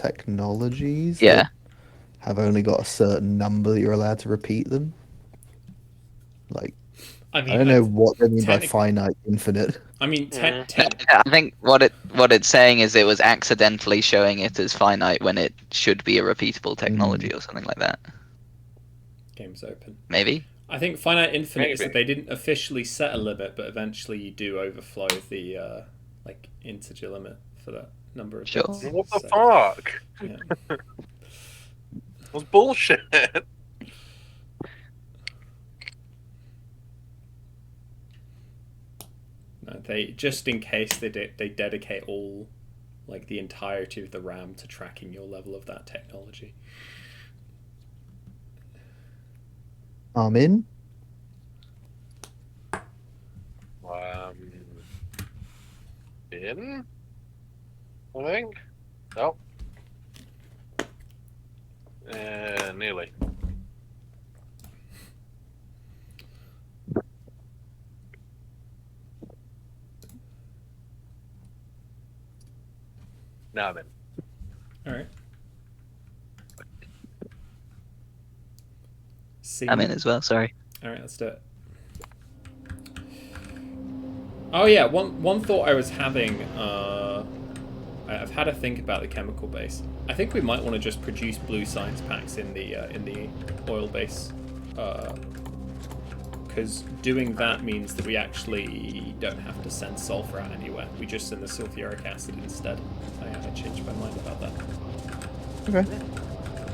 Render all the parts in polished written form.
technologies Yeah. that have only got a certain number that you're allowed to repeat them. Like, I I mean, don't know what they mean by technically, finite infinite. I mean, Mm. I think what it's saying is it was accidentally showing it as finite when it should be a repeatable technology or something like that. game's open. Maybe. I think finite infinite is Maybe. that they didn't officially set a limit, but eventually you do overflow the like integer limit for that number of Sure. bits. What the So, fuck? yeah. That's bullshit. No, they just in case they dedicate all like the entirety of the RAM to tracking your level of that technology. I'm in. In? I think. Nope. Nearly. Now I'm in. All right. See. I'm in as well, sorry. All right, let's do it. Oh yeah, one thought I was having. I've had a think about the chemical base. I think we might want to just produce blue science packs in the oil base, because doing that means that we actually don't have to send sulfur out anywhere. We just send the sulfuric acid instead. I changed my mind about that. Okay.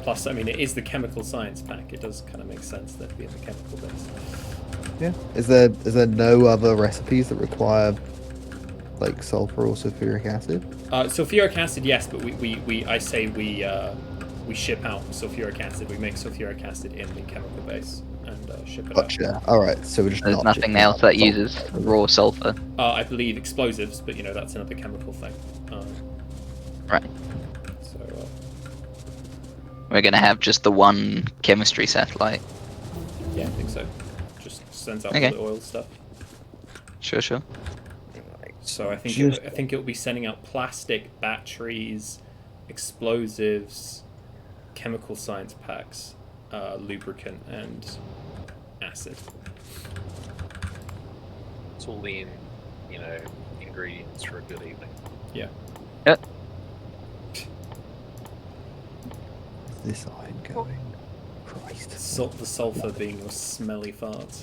Plus, I mean, it is the chemical science pack. It does kind of make sense that it'd be in the chemical base. Yeah. Is there no other recipes that require like sulfur or sulfuric acid? Sulfuric acid, yes, but I say we ship out sulfuric acid. We make sulfuric acid in the chemical base and ship it out. Gotcha. All right. So we're just There's not nothing shipping else out that sulfur. uses raw sulfur. I believe explosives, but that's another chemical thing. Right. So We're gonna have just the one chemistry satellite. yeah, I think so. Just sends out Okay. all the oil stuff. Sure. So I think Just- it will be sending out plastic, batteries, explosives, chemical science packs, lubricant, and acid. It's all the ingredients for a good evening. Yeah. Yep. This iron going. Christ. The sulfur being your smelly farts.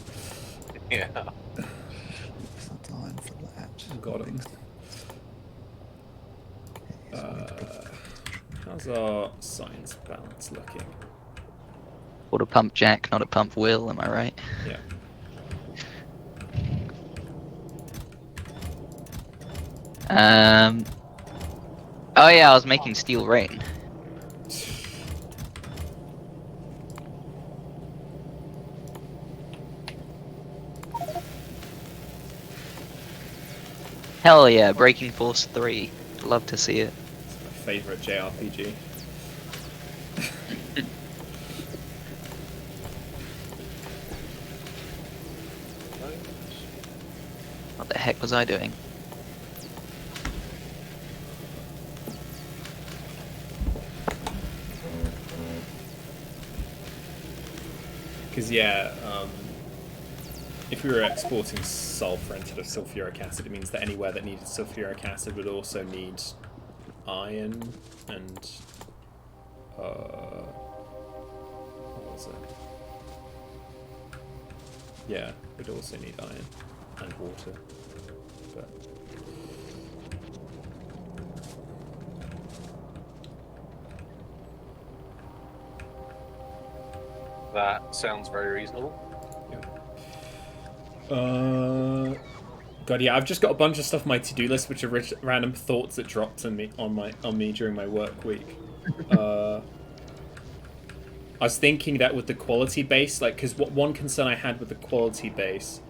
Yeah. It's not time for that. Got him. How's our science balance looking? What a pump jack, not a pump will, am I right? Yeah. Oh yeah, I was making steel rain. Hell yeah, Breaking Force 3. Love to see it. It's my favourite JRPG. What the heck was I doing? Because if we were exporting sulfur instead of sulfuric acid, it means that anywhere that needed sulfuric acid would also need iron and what was it? Yeah, we'd also need iron and water. But That sounds very reasonable. God, yeah, I've just got a bunch of stuff on my to-do list, which are random thoughts that dropped on me during my work week. I was thinking that with the quality base, like, because one concern I had with the quality base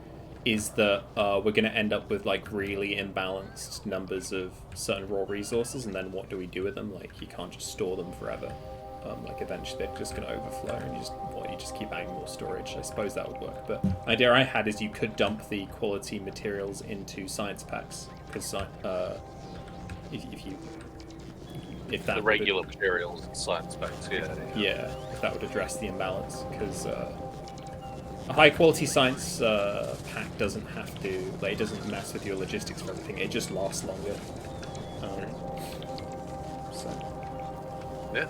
is that we're going to end up with like really imbalanced numbers of certain raw resources, and then what do we do with them? Like, you can't just store them forever. Like, eventually they're just going to overflow, and you just keep adding more storage. I suppose that would work. But the idea I had is you could dump the quality materials into science packs, because if you if that The would- regular materials and science specs, yeah. yeah, if that would address the imbalance, because a high quality science pack doesn't have to, like, it doesn't mess with your logistics for everything. It just lasts longer. So Yeah.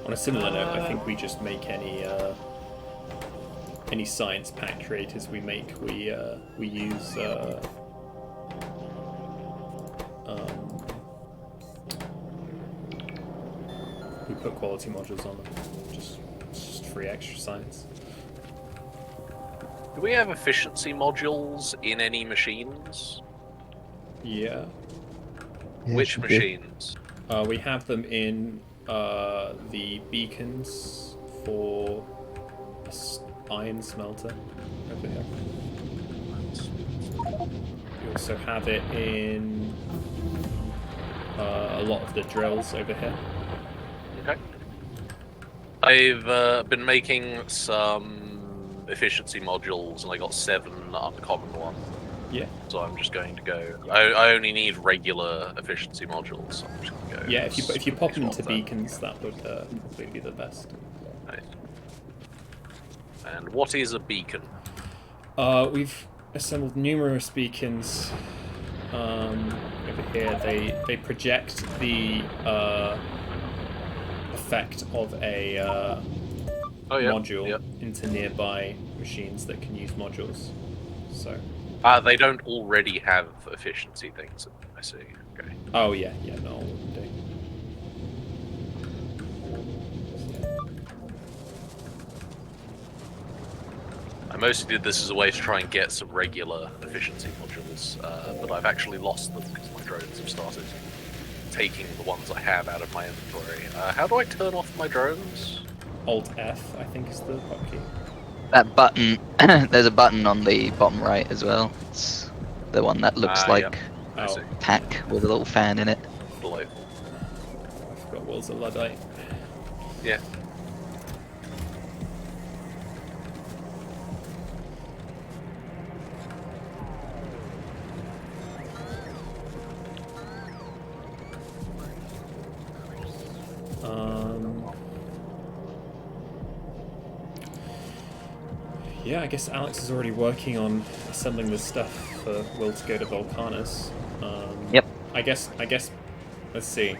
on a similar note, I think we just make any science pack creators we make, we use we put quality modules on them. Just free extra science. Do we have efficiency modules in any machines? Yeah. Yeah, Which should be. machines? We have them in the beacons for iron smelter over here. We also have it in a lot of the drills over here. Okay. I've been making some efficiency modules, and I got 7 uncommon ones. Yeah. So I'm just going to go. I only need regular efficiency modules. So I'm just going to go. Yeah, if you pop them into swap them. beacons, that would probably be the best. Nice. And what is a beacon? We've assembled numerous beacons over here. They project the effect of a module into nearby machines that can use modules. So. They don't already have efficiency things. I see. Okay. Oh yeah, no, all of them do. I mostly did this as a way to try and get some regular efficiency modules, but I've actually lost them because my drones have started taking the ones I have out of my inventory. How do I turn off my drones? Alt F, I think, is the hotkey. That button, there's a button on the bottom right as well. It's the one that looks like I see. pack with a little fan in it. Delightful. I forgot Will's a Luddite. Yeah. Yeah, I guess Alex is already working on assembling this stuff for Will to go to Volcanus. Yep. I guess. Let's see.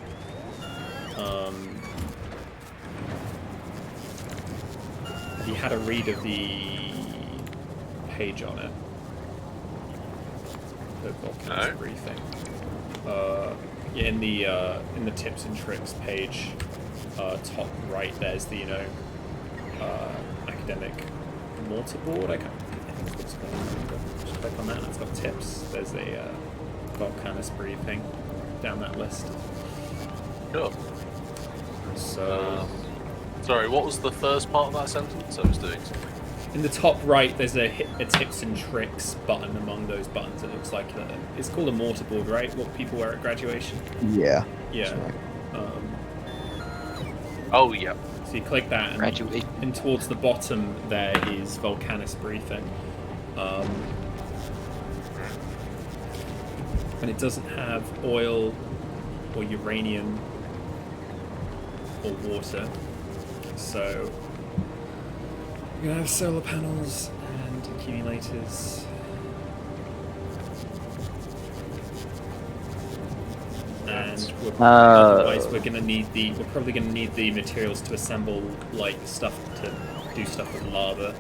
He had a read of the page on it. The Volcanus briefing. Yeah, in the tips and tricks page, top right, there's the academic mortarboard. I think it's called. Just click on that. It's got tips. There's a Volcanus briefing down that list. Sure. So, sorry, what was the first part of that sentence? I was doing something. in the top right, there's a tips and tricks button. Among those buttons, it looks like it's called a mortarboard, right? What people wear at graduation. Yeah. Yeah. Right. Oh, yeah. So you click that, and, Graduate. and towards the bottom there is Volcanus briefing. And it doesn't have oil or uranium or water. So we're gonna have solar panels and accumulators. And otherwise we're probably gonna need the materials to assemble like stuff to do stuff with lava.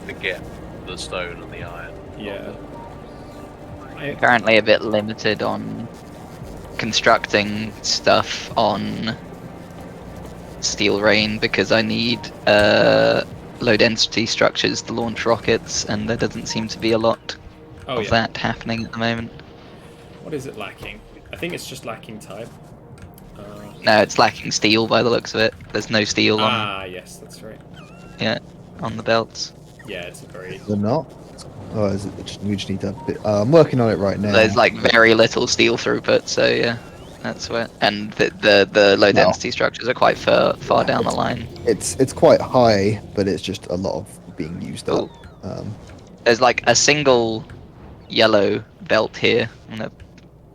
To get the stone and the iron. Yeah. Currently a bit limited on constructing stuff on Steel Rain because I need low density structures to launch rockets, and there doesn't seem to be a lot of that happening at the moment. What is it lacking? I think it's just lacking type. No, it's lacking steel by the looks of it. There's no steel on Ah, yes, that's right. on the belts. Yeah, it's a very. They're not. Oh, is it? We just need to. I'm working on it right now. There's like very little steel throughput, so yeah, that's where. And the low No. density structures are quite far down the line. It's quite high, but it's just a lot of being used Cool. up. There's like a single yellow belt here. I'm gonna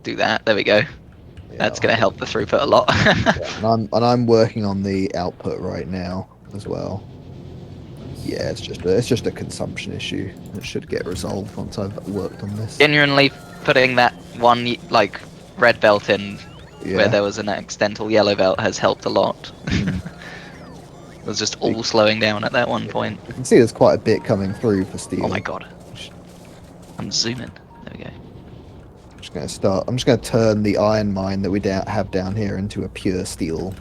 do that. There we go. Yeah, That's gonna help the throughput a lot. I'm working on the output right now as well. Yeah, it's just a consumption issue. It should get resolved once I've worked on this. Genuinely putting that one like red belt in where Yeah. there was an accidental yellow belt has helped a lot. Mm. It was just all slowing down at that one point. You can see there's quite a bit coming through for steel. Oh my god. I'm zooming. There we go. I'm just gonna turn the iron mine that we have down here into a pure steel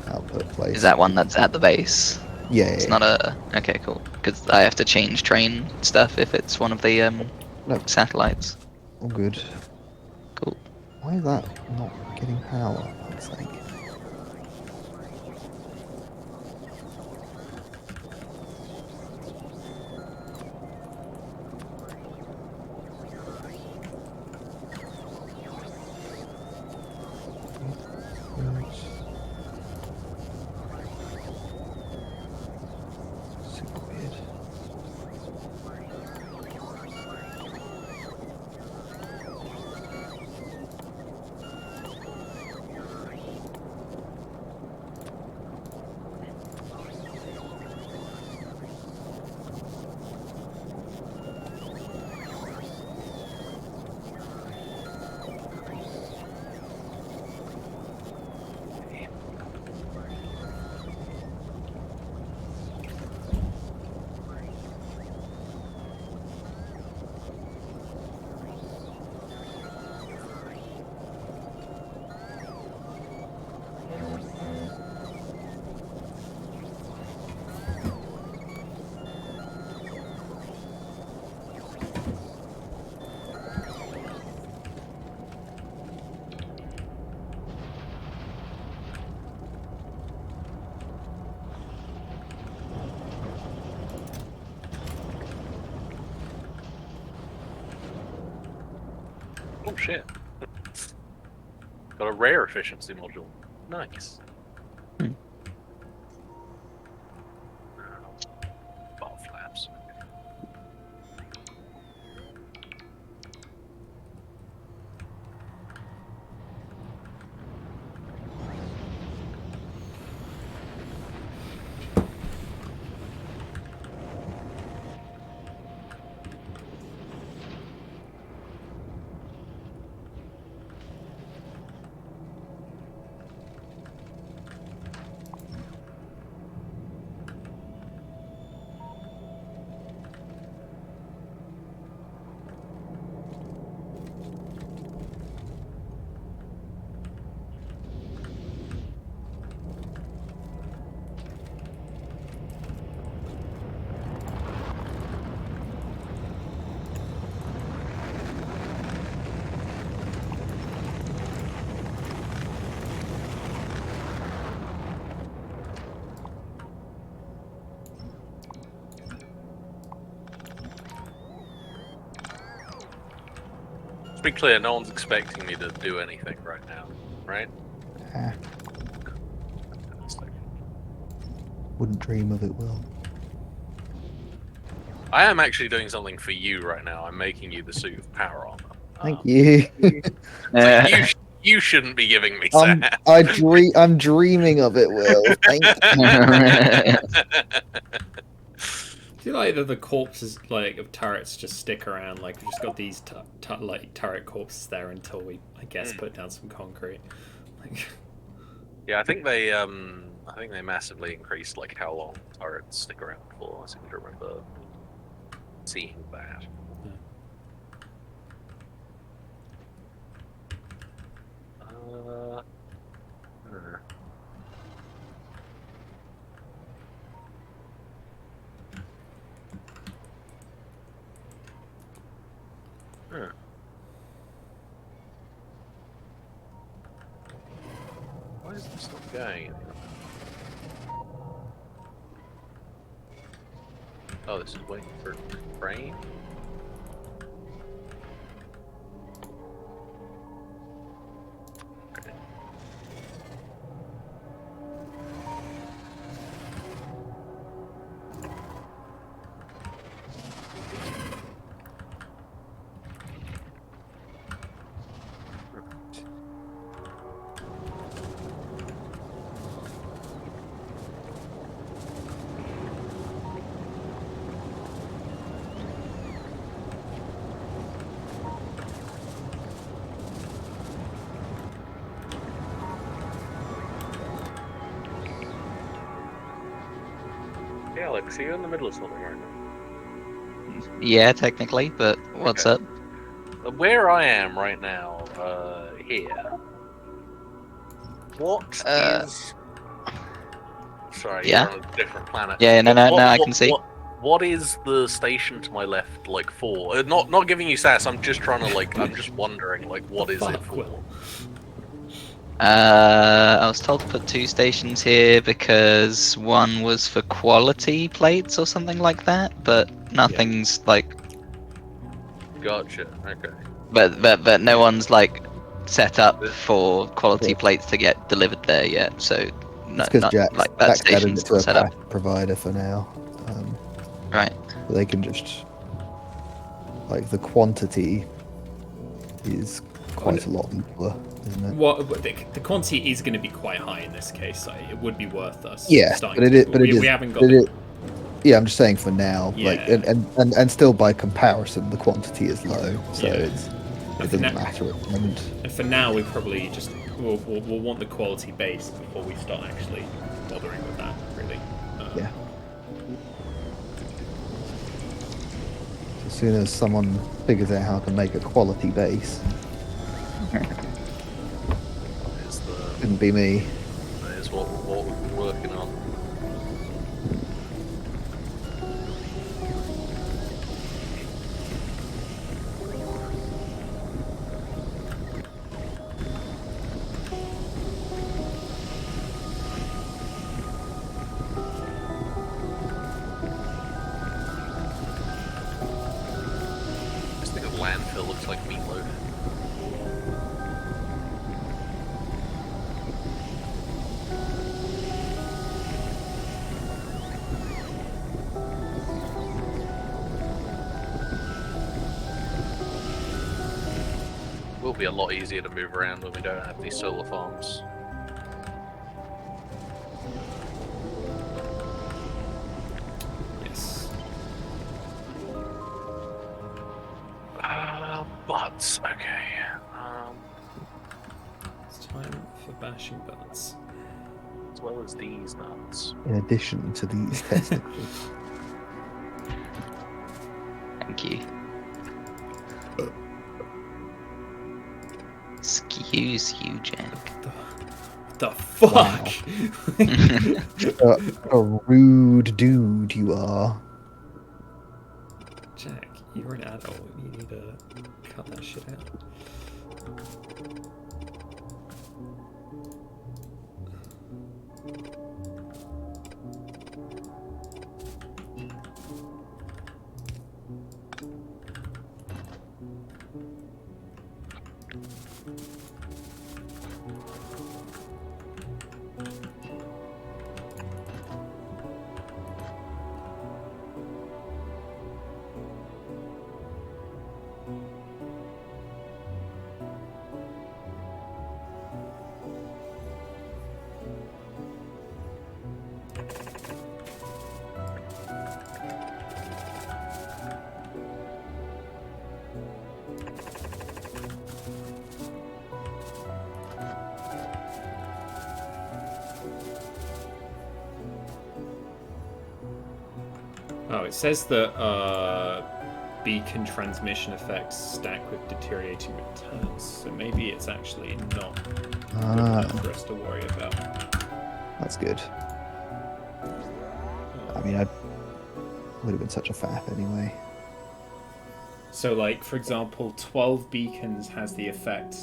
output place. Is that one that's at the base? Yeah. It's not a. Okay, cool. Because I have to change train stuff if it's one of the No. satellites. All good. Cool. Why is that not getting power? For fuck's sake. Super weird. Oh shit. Got a rare efficiency module. Nice. Hmm. Bar flaps. To be clear, no one's expecting me to do anything right now, right? Ah, wouldn't dream of it, Will. I am actually doing something for you right now. I'm making you the suit of power armor. Thank you. It's like, you shouldn't be giving me that. I'm dreaming of it, Will. Thank you. I feel like the corpses like of turrets just stick around. Like we've just got these like turret corpses there until we, I guess, put down some concrete. Like, Yeah, I think they massively increased like how long turrets stick around for. I seem to remember seeing that. is this not going anywhere? Oh, this is waiting for rain? Okay. Hey Alex, are you in the middle of something right now? Yeah, technically, but what's Okay. up? Where I am right now, here. What Uh, is? Sorry, yeah, you're on a different planet. yeah, no, no, no, What, I what, can see. what, what is the station to my left like for? Not giving you sass. I'm just trying to like. I'm just wondering like, what The is it fuck, for? Will? I was told to put 2 stations here because one was for quality plates or something like that, but nothing's like, Gotcha. Okay. but no one's like set up Th- for quality Yeah. plates to get delivered there yet. So It's no, because not like that Jack's added station's it to not a set up. path provider for now. Right. So they can just like the quantity is quite a lot lower, isn't it? What the quantity is going to be quite high in this case. So it would be worth us Yeah, starting but it to. is, but it We is, haven't got but the. it, yeah. I'm just saying for now, like, Yeah. and still by comparison, the quantity is low, so Yeah. it doesn't matter at the moment. And for now, we probably just we'll want the quality base before we start actually bothering with that. Really. Yeah. As soon as someone figures out how to make a quality base, Is the couldn't be me. that is what we're working on. This thing of landfill looks like meatloaf. Will be a lot easier to move around when we don't have these solar farms. Yes. Butts. Okay. It's time for bashing butts. As well as these nuts. In addition to these testicles. Thank you. Excuse you, Jack. The fuck? A rude dude you are. Jack, you're an adult. You need to cut that shit out. Oh, it says that beacon transmission effects stack with deteriorating returns, so maybe it's actually not good enough for us to worry about. That's good. I mean, I would have been such a faff anyway. So, like, for example, 12 beacons has the effect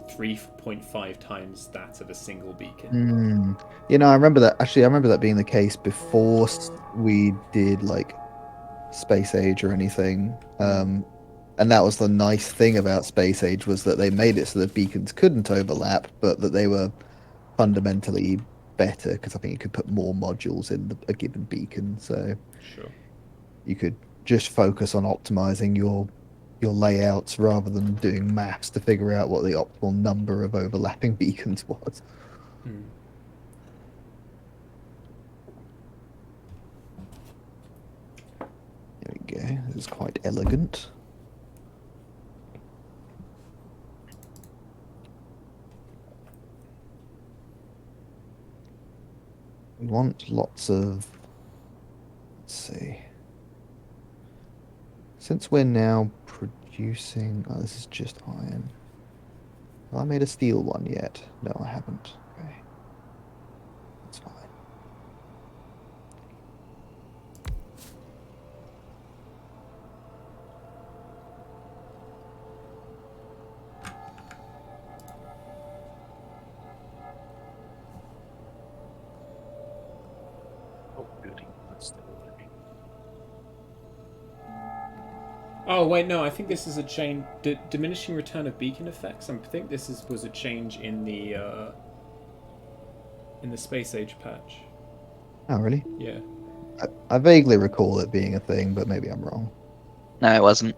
3.5 times that of a single beacon. I remember that. Actually, I remember that being the case before we did like Space Age or anything. And that was the nice thing about Space Age, was that they made it so that beacons couldn't overlap, but that they were fundamentally better, because I think you could put more modules in a given beacon, so Sure. you could just focus on optimizing your layouts rather than doing maths to figure out what the optimal number of overlapping beacons was. There we go. This is quite elegant. We want lots of... Let's see. Since we're now producing... Oh, this is just iron. Have I made a steel one yet? No, I haven't. Okay. That's fine. Oh, goody. That's still working. Oh wait, no. I think this is a change. Diminishing return of beacon effects. I think this was a change in the Space Age patch. Oh, really? Yeah. I vaguely recall it being a thing, but maybe I'm wrong. No, it wasn't.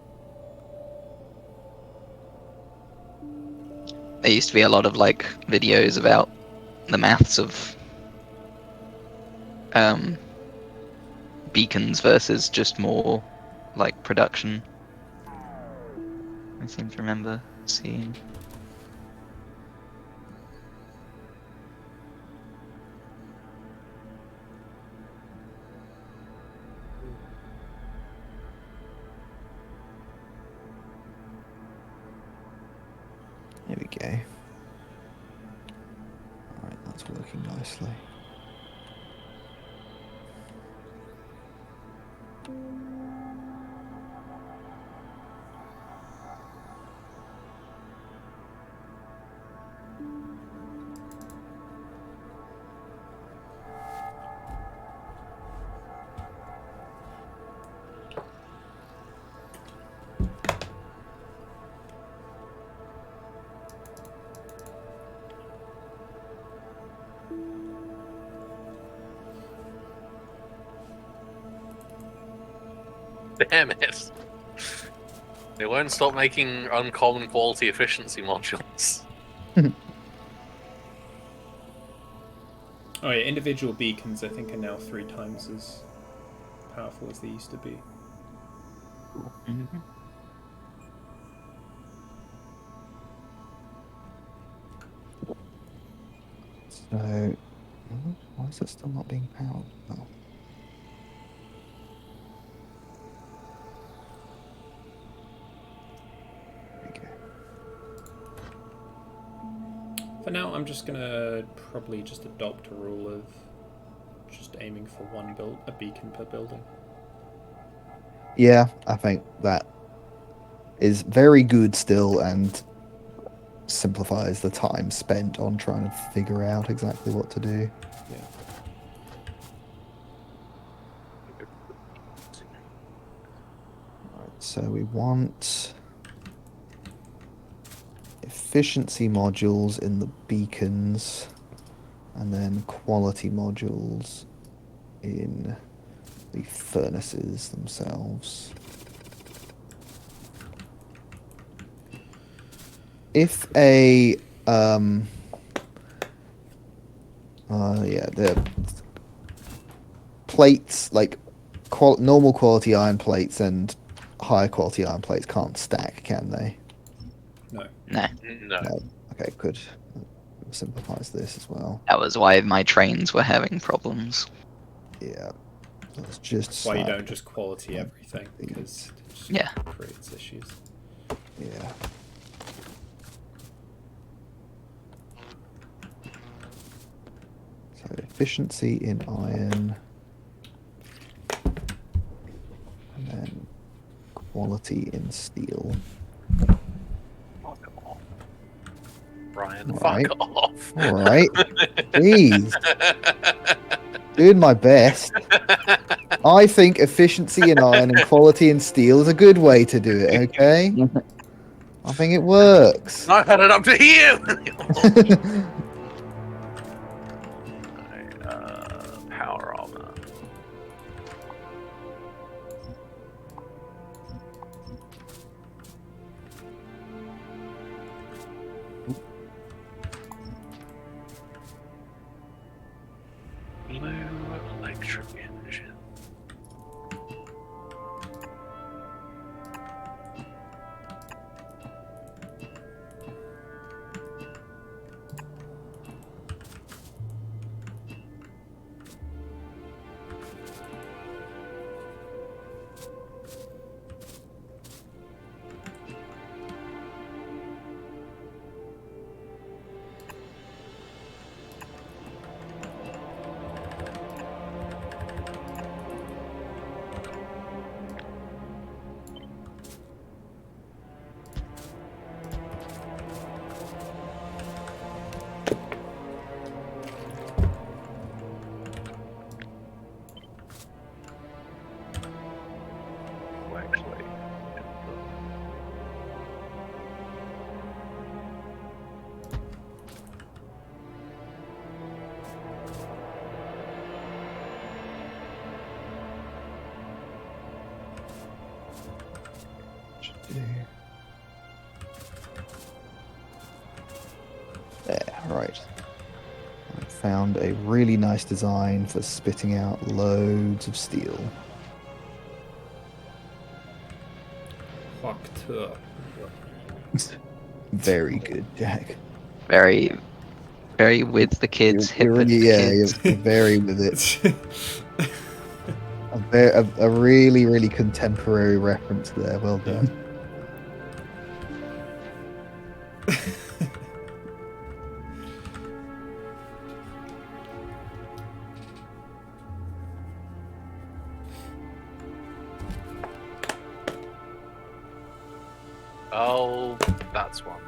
There used to be a lot of like videos about the maths of beacons versus just more like production. I seem to remember seeing. There we go. Alright, that's working nicely. Damn it. They won't stop making uncommon quality efficiency modules. Oh yeah, individual beacons I think are now 3 times as powerful as they used to be. Mm-hmm. So, why is it still not being powered? Oh. There we go. For now, I'm just gonna probably just adopt a rule of just aiming for a beacon per building. Yeah, I think that is very good still, and simplifies the time spent on trying to figure out exactly what to do. Yeah. Right, so we want efficiency modules in the beacons, and then quality modules in the furnaces themselves. If a the plates, like normal quality iron plates and higher quality iron plates can't stack, can they? No. No, No. No. Okay, good. Simplifies this as well. that was why my trains were having problems. Yeah. Let's just That's why you slap don't just quality everything, because it just Yeah. creates issues. Yeah. So efficiency in iron, and then quality in steel. Oh, come on. Brian. Right. Fuck off. All right. Jeez. Doing my best. I think efficiency in iron and quality in steel is a good way to do it, okay? I think it works. I've had it up to here. Power armor. Blue electric engine. Actually, There, right. I found a really nice design for spitting out loads of steel. Factorio. Very good, Jack. Very, very with the kids, hip You're with really, the yeah, kids. you're very with it. A really, really contemporary reference there. Well done. oh, that's one.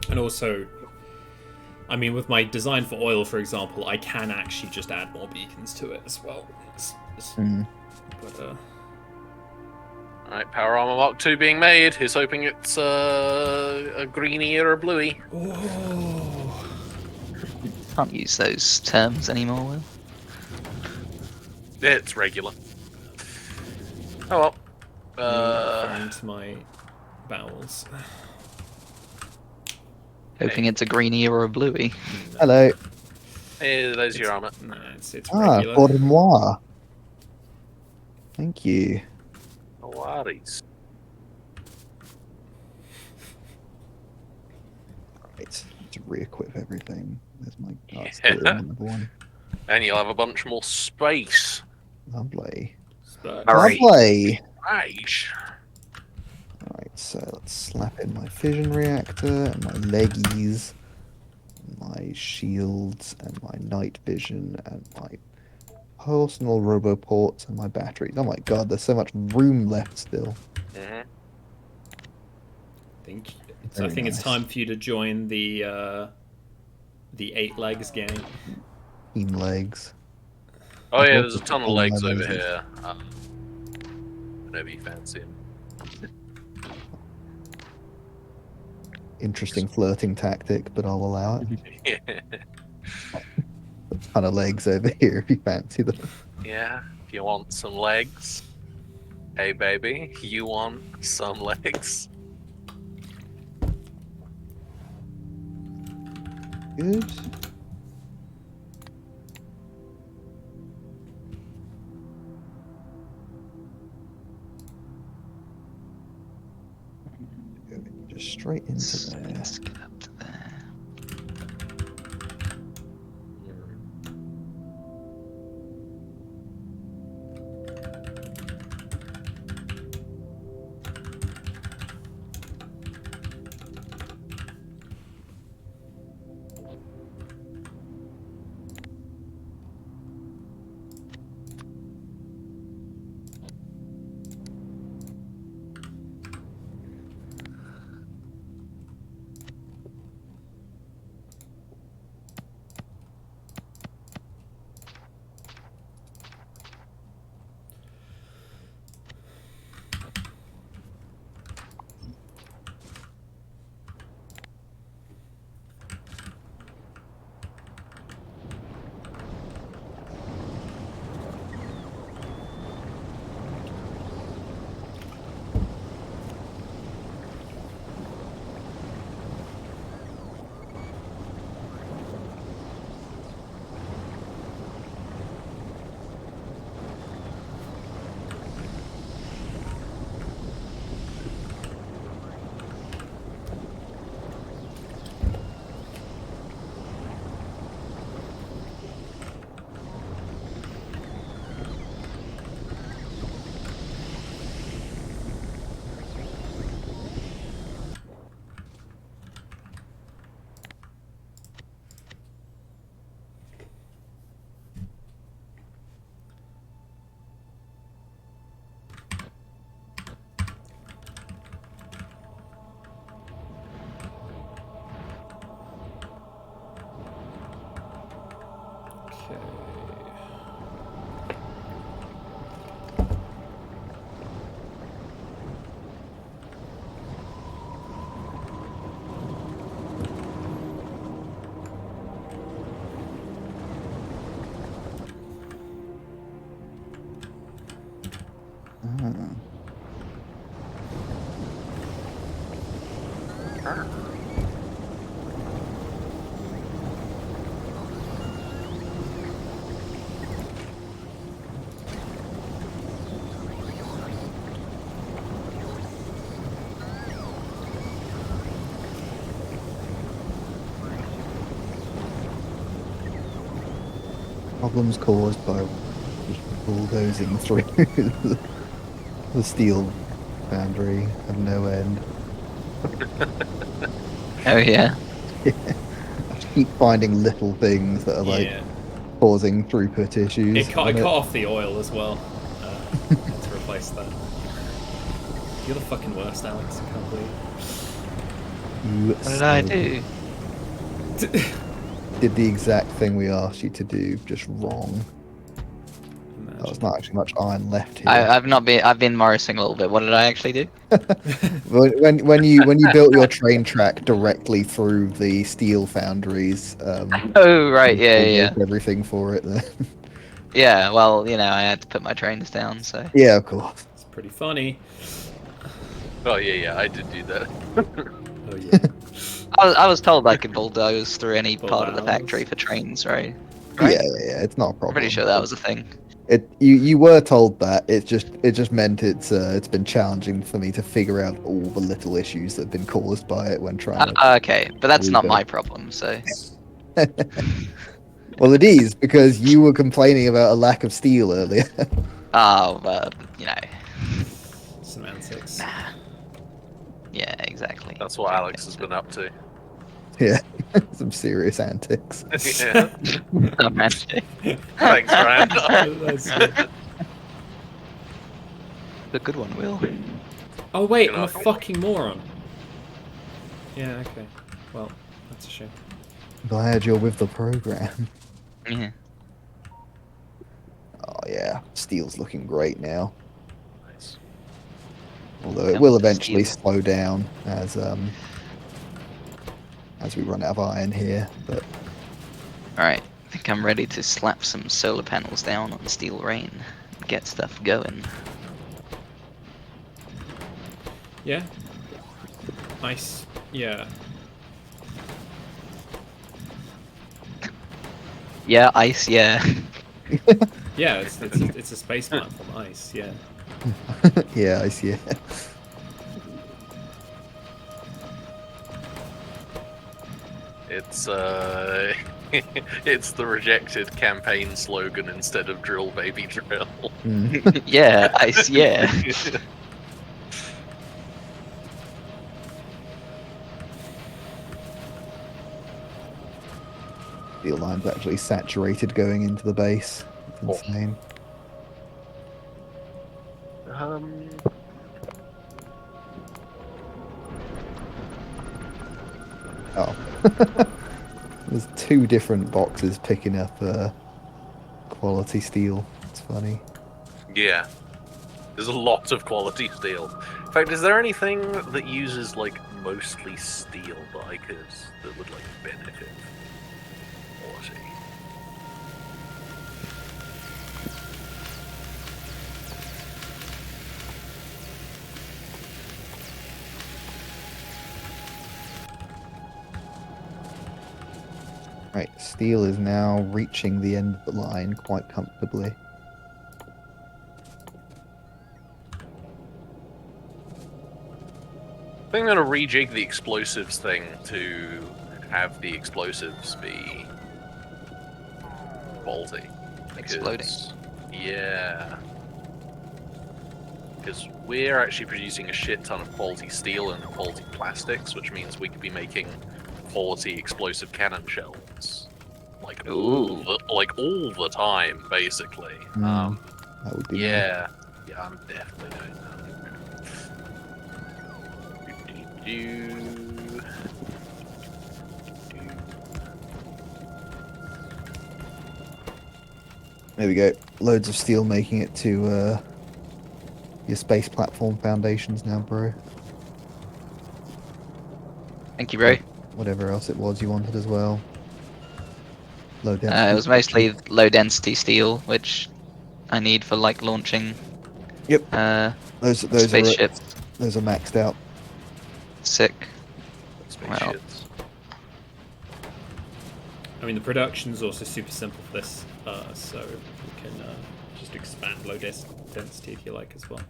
And also, I mean, with my design for oil, for example, I can actually just add more beacons to it as well. But, Alright, Power Armor Mark 2 being made. Who's hoping it's a greenie or a bluey? oh. Can't use those terms anymore, Will. It's regular. Oh well. Find my bowels. Hoping it's a greenie or a bluey. Hello. Hey, there's your armor. Nah, it's Ah, regular. pour moi. Thank you. No worries. Right, to re-equip everything. There's my Yeah. number one. And you'll have a bunch more space. Lovely. But Lovely. Right. Alright, so let's slap in my fission reactor and my leggies, my shields and my night vision and my personal roboports and my batteries. Oh my god, there's so much room left still. Mm-hmm. I Very think it's nice. time for you to join the 8 legs gang. Team legs. Oh yeah, I've there's a also ton of put all my legs over lasers. here. Whenever you fancy them. Interesting flirting tactic, but I'll allow it. Yeah. A ton of legs over here if you fancy them. Yeah, if you want some legs. Hey baby, you want some legs? Good. Go just straight into there. Let's get up to there. Problems caused by just bulldozing through the steel foundry of no end. Oh yeah. I keep finding little things that are like Yeah. causing throughput issues. It on cut off the oil as well to replace that. You're the fucking worst, Alex. I can't believe. You What did I do? did the exact thing we asked you to do, just wrong. Imagine. There's not actually much iron left here. I've not been. I've been morrising a little bit. What did I actually do? When you built your train track directly through the steel foundries, Oh right, you yeah, yeah, bulldozed yeah. everything for it. Then. Yeah, well, you know, I had to put my trains down, so. Yeah, of course. It's pretty funny. Oh yeah, I did do that. Oh yeah. I was told I could bulldoze through any part of the Bulldoze. factory for trains, right? Yeah, it's not a problem. I'm pretty sure that was a thing. You were told that. It just meant it's been challenging for me to figure out all the little issues that have been caused by it when trying to. Okay, but that's not rebuild. my problem, so. Well, it is because you were complaining about a lack of steel earlier. Oh, you know. Semantics. Nah. Yeah, exactly. That's what Alex has been up to. Yeah, some serious antics. Yeah. Semantic. Thanks, Rand. That's good. The good one, Will. Oh wait, You I'm a know. fucking moron. Yeah, okay. Well, that's a shame. Glad you're with the program. Yeah. Oh yeah, steel's looking great now. Nice. Although it Comes will to eventually steel. slow down as we run out of iron here. But Alright, I think I'm ready to slap some solar panels down on Steel Rain and get stuff going. Yeah. Nice. Yeah. Yeah, ice, yeah. Yeah, it's a space platform. Ice. Yeah. yeah, I see it. It's it's the rejected campaign slogan instead of drill baby drill. Mm. Yeah, ice, yeah. Steel line's actually saturated going into the base. It's Oh. insane. Oh. There's two different boxes picking up quality steel. It's funny. Yeah. There's a lot of quality steel. In fact, is there anything that uses like mostly steel that would like benefit quality? Right, steel is now reaching the end of the line quite comfortably. I think I'm gonna rejig the explosives thing to have the explosives be faulty. Exploding. Yeah. Because we're actually producing a shit ton of quality steel and quality plastics, which means we could be making quality explosive cannon shells. Like all the time, basically. Mm, that would be nice. Yeah. Yeah, I'm definitely doing that. There we go. Loads of steel making it to your space platform foundations now, bro. Thank you, bro. Whatever else it was you wanted as well. Low It density. was mostly low density steel, which I need for like launching Yep. Those spaceships. are maxed out. Sick. Spaceships. I mean, the production's also super simple for this, so we can just expand low density if you like as well.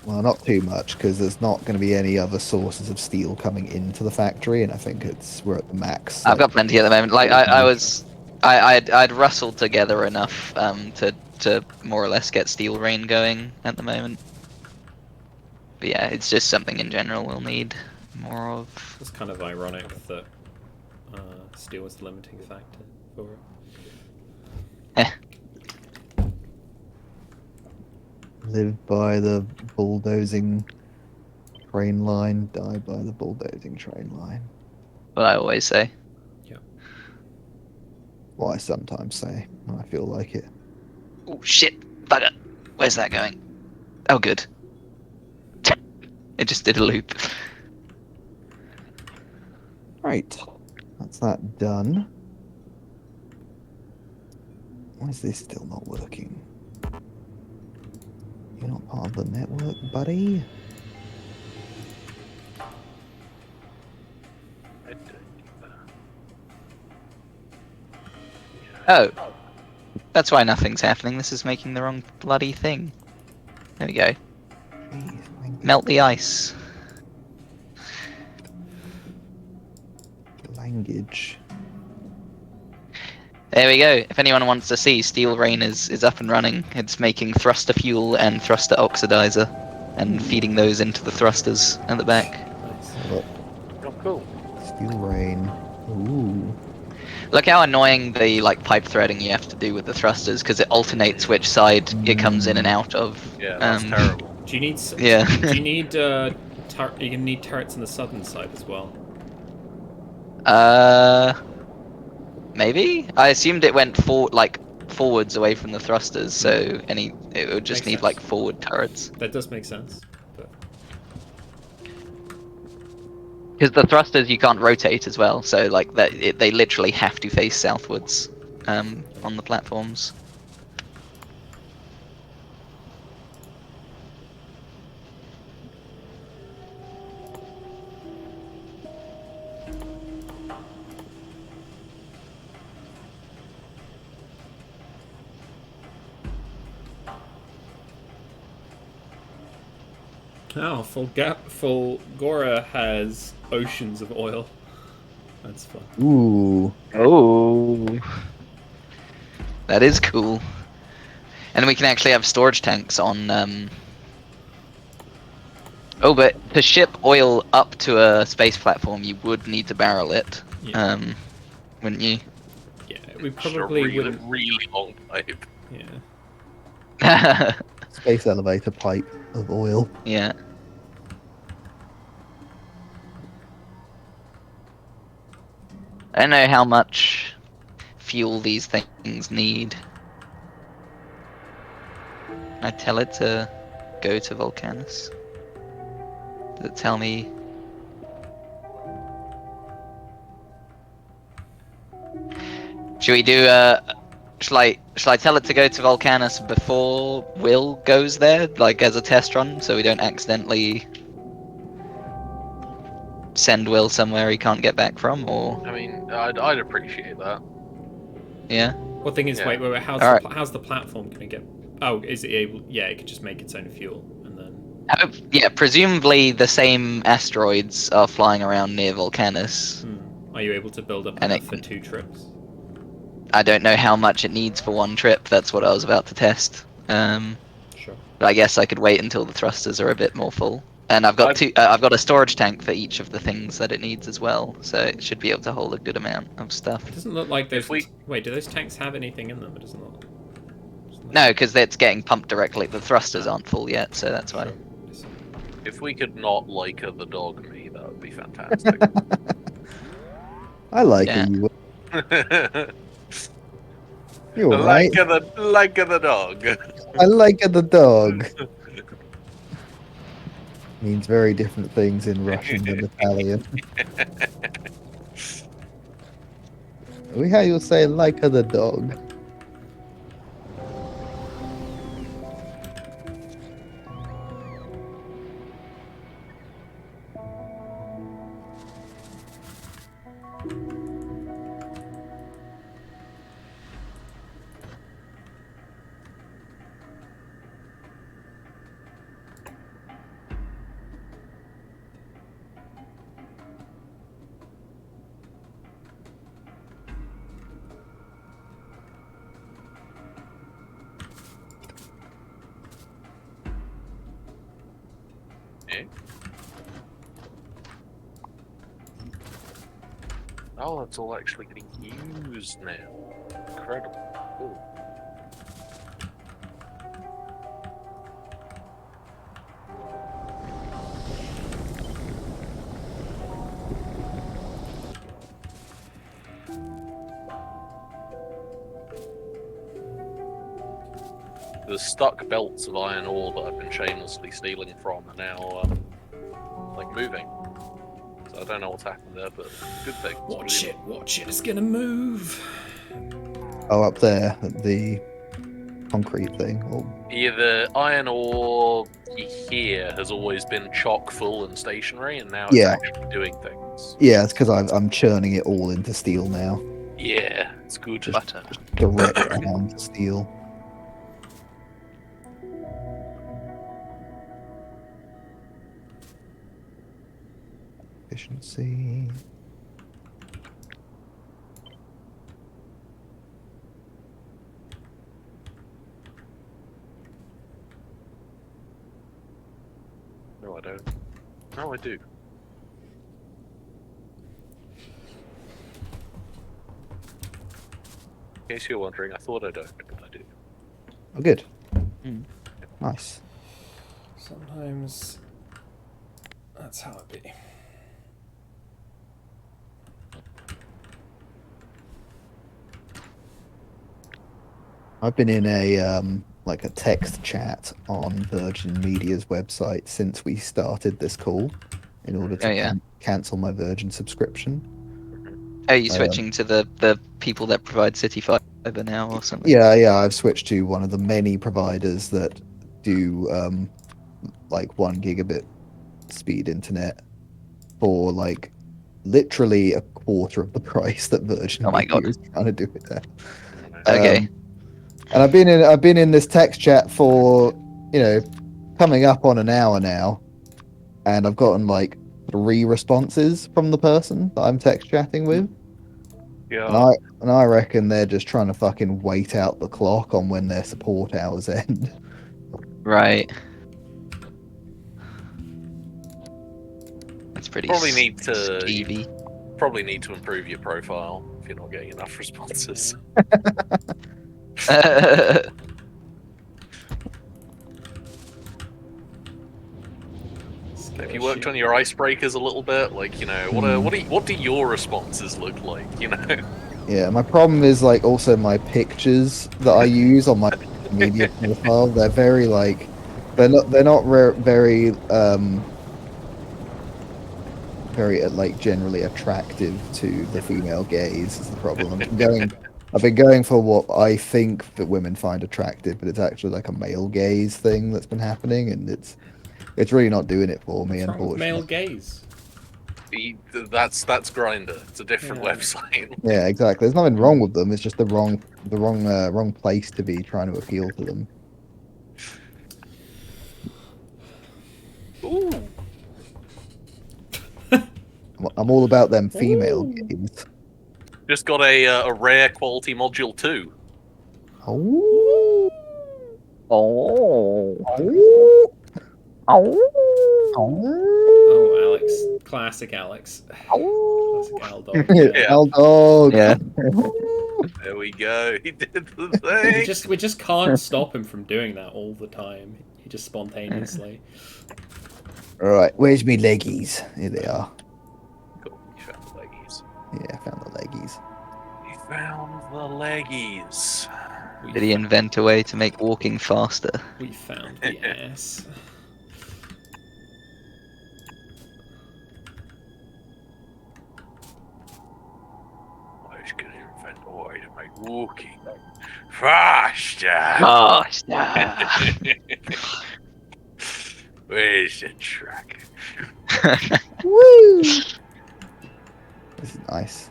Well, not too much, because there's not going to be any other sources of steel coming into the factory, and I think we're at the max. I've got plenty at the moment. Like I'd rustled together enough to more or less get steel rain going at the moment. But yeah, it's just something in general we'll need more of. It's kind of ironic that steel was the limiting factor for it. Live by the bulldozing train line, die by the bulldozing train line. What I always say. Yeah. What I sometimes say when I feel like it. Oh shit! Bugger! Where's that going? Oh good. It just did a loop. Right, that's that done. Why is this still not working? You're not part of the network, buddy. Oh. That's why nothing's happening. This is making the wrong bloody thing. There we go. Jeez, Melt the ice. language. There we go. If anyone wants to see, Steel Rain is up and running. It's making thruster fuel and thruster oxidizer and feeding those into the thrusters at the back. Nice. Look, Oh, cool. steel rain. Ooh. Look how annoying the like pipe threading you have to do with the thrusters, because it alternates which side it comes in and out of. Yeah, that's terrible. Do you need? Yeah. Do you need? You're gonna need turrets on the southern side as well. Maybe? I assumed it went forwards away from the thrusters, so it would just Makes need sense. like forward turrets. That does make sense. But Because the thrusters you can't rotate as well, so like they literally have to face southwards on the platforms. oh, Fulgora has oceans of oil. That's fun. Ooh. Oh, that is cool. And we can actually have storage tanks on. Oh, but to ship oil up to a space platform, you would need to barrel it, Yeah. Wouldn't you? Yeah, we Just a probably really, wouldn't. really long pipe. Yeah. Space elevator pipe of oil. Yeah. I don't know how much fuel these things need. I tell it to go to Volcanus. Does it tell me? Should we do shall I tell it to go to Volcanus before Will goes there, like as a test run, so we don't accidentally send Will somewhere he can't get back from, or I mean, I'd appreciate that. yeah? Well, thing is, Yeah. wait. How's Alright. how's the platform gonna get? Oh, is it able? Yeah, it could just make its own fuel, and then. Yeah, presumably the same asteroids are flying around near Volcanus. Are you able to build up And enough it for can- 2 trips? I don't know how much it needs for one trip. That's what I was about to test. Sure. But I guess I could wait until the thrusters are a bit more full. And I've got I've got a storage tank for each of the things that it needs as well, so it should be able to hold a good amount of stuff. It doesn't look like those. If we- Wait, do those tanks have anything in them? It doesn't look. No, because it's getting pumped directly. The thrusters aren't full yet, so that's why. Sure. I see. If we could not Leica the dog me, that would be fantastic. I like Yeah. it. You're right. Leica the dog. I like the dog. Means very different things in Russian than Italian. We how you'll say like the dog. Eh? Oh, that's all actually getting used now. Incredible. Cool. The stuck belts of iron ore that I've been shamelessly stealing from are now, like, moving. So I don't know what's happened there, but good thing. Watch it, it's gonna move. Oh, up there, the concrete thing. Oh, Yeah, the iron ore here has always been chock full and stationary, and now it's Yeah. actually doing things. yeah, it's because I'm churning it all into steel now. Yeah, it's good. Butter. Direct down to steel. Efficiency. No, I don't. No, I do. In case you're wondering, I thought I don't, but I do. Oh, good. Mm. Nice. Sometimes that's how it be. I've been in a like a text chat on Virgin Media's website since we started this call in order to Oh, yeah. cancel my Virgin subscription. Are you switching to the people that provide City Fiber now or something? Yeah, I've switched to one of the many providers that do like 1 gigabit speed internet for like literally a quarter of the price that Virgin Oh my Media God. is trying to do it at. Okay. And I've been in this text chat for, coming up on an hour now, and I've gotten like 3 responses from the person that I'm text chatting with. Yeah. And I reckon they're just trying to fucking wait out the clock on when their support hours end. Right. That's pretty Probably need to skeevy. probably need to improve your profile if you're not getting enough responses. If you worked on your icebreakers a little bit, like what do your responses look like? Yeah, my problem is like also my pictures that I use on my media profile. They're very like they're not very very like generally attractive to the female gaze is the problem. I've been going for what I think that women find attractive, but it's actually like a male gaze thing that's been happening, and it's really not doing it for me, What's wrong with unfortunately. male gaze? That's Grinder. It's a different Yeah. website. Yeah, exactly. There's nothing wrong with them. It's just the wrong place to be trying to appeal to them. Ooh. I'm all about them female Ooh. gaze. Just got a rare quality module too. Oh. Oh. Oh. Oh. Oh, Alex. Classic Alex. Classic Al dog. Yeah. Al dog. Yeah. There we go. He did the thing. We just can't stop him from doing that all the time. He just spontaneously. All right, where's me leggies? Here they are. Cool. You found the leggies. Yeah, I found the leggies. He found the leggies. Did he invent a way to make walking faster? We found the ass. I was gonna invent a way to make walking faster. Faster. Where's the truck? Woo! This is nice.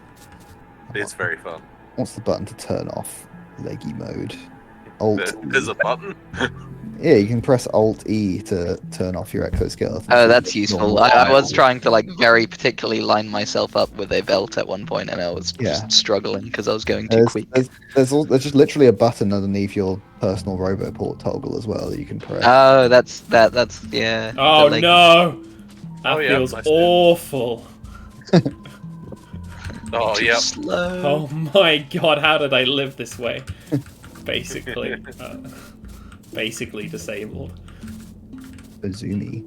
It's very fun. What's the button to turn off leggy mode? Alt. There's a button. Yeah, you can press Alt E to turn off your exoskeleton. Oh, so that's you get useful. normal I was level. trying to like very particularly line myself up with a belt at one point, and I was Yeah. just struggling because I was going too quick. There's just literally a button underneath your personal roboport toggle as well that you can press. Oh, that's yeah. Oh the leg- no! That Oh, yeah, feels I see. awful. Oh, too yep. slow. Oh my god, how did I live this way? Basically. Basically disabled. Izumi.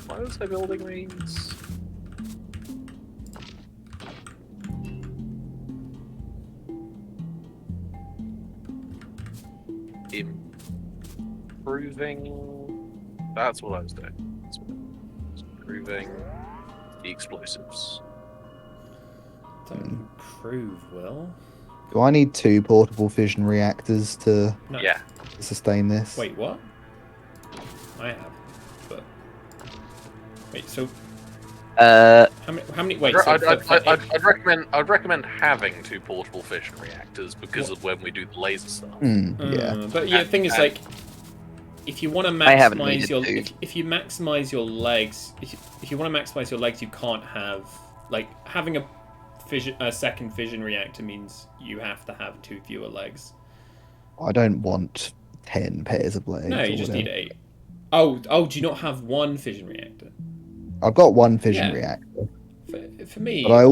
What is I building these? Improving. That's what I was doing. That's what I was improving the explosives. Don't improve, Will. Do I need 2 portable fission reactors to No. Yeah. sustain this? Wait, what? I have, but wait. So Uh, how many? Wait. I'd, So I'd, for- I'd, I'd recommend having 2 portable fission reactors because of when we do the laser stuff. Yeah. But yeah, the thing is, like, if you want to I haven't maximize needed your, to. if you maximize your legs, if you want to maximize your legs, you can't have like having a second fission reactor means you have to have 2 fewer legs. I don't want 10 pairs of blades. No, you or just whatever. need 8. Oh, do you not have 1 fission reactor? I've got 1 fission Yeah. reactor, For me, but I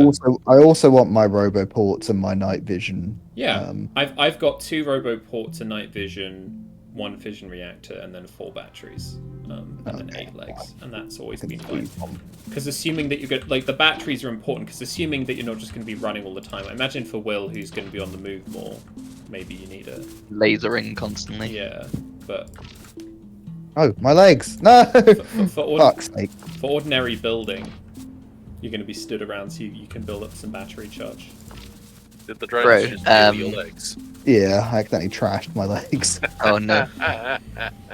also want my roboports and my night vision. yeah, I've got 2 roboports, a night vision, 1 fission reactor, and then 4 batteries, and then Okay. 8 legs, and that's always I been can fine. squeeze one. Because assuming that you're going like the batteries are important, because assuming that you're not just going to be running all the time. I imagine for Will, who's going to be on the move more, maybe you need a lasering constantly. yeah, but Oh, my legs! No! for Fuck's sake. ordinary building, you're going to be stood around so you can build up some battery charge. Did the drones Bro, just steal your legs? Yeah, I accidentally trashed my legs. Oh no.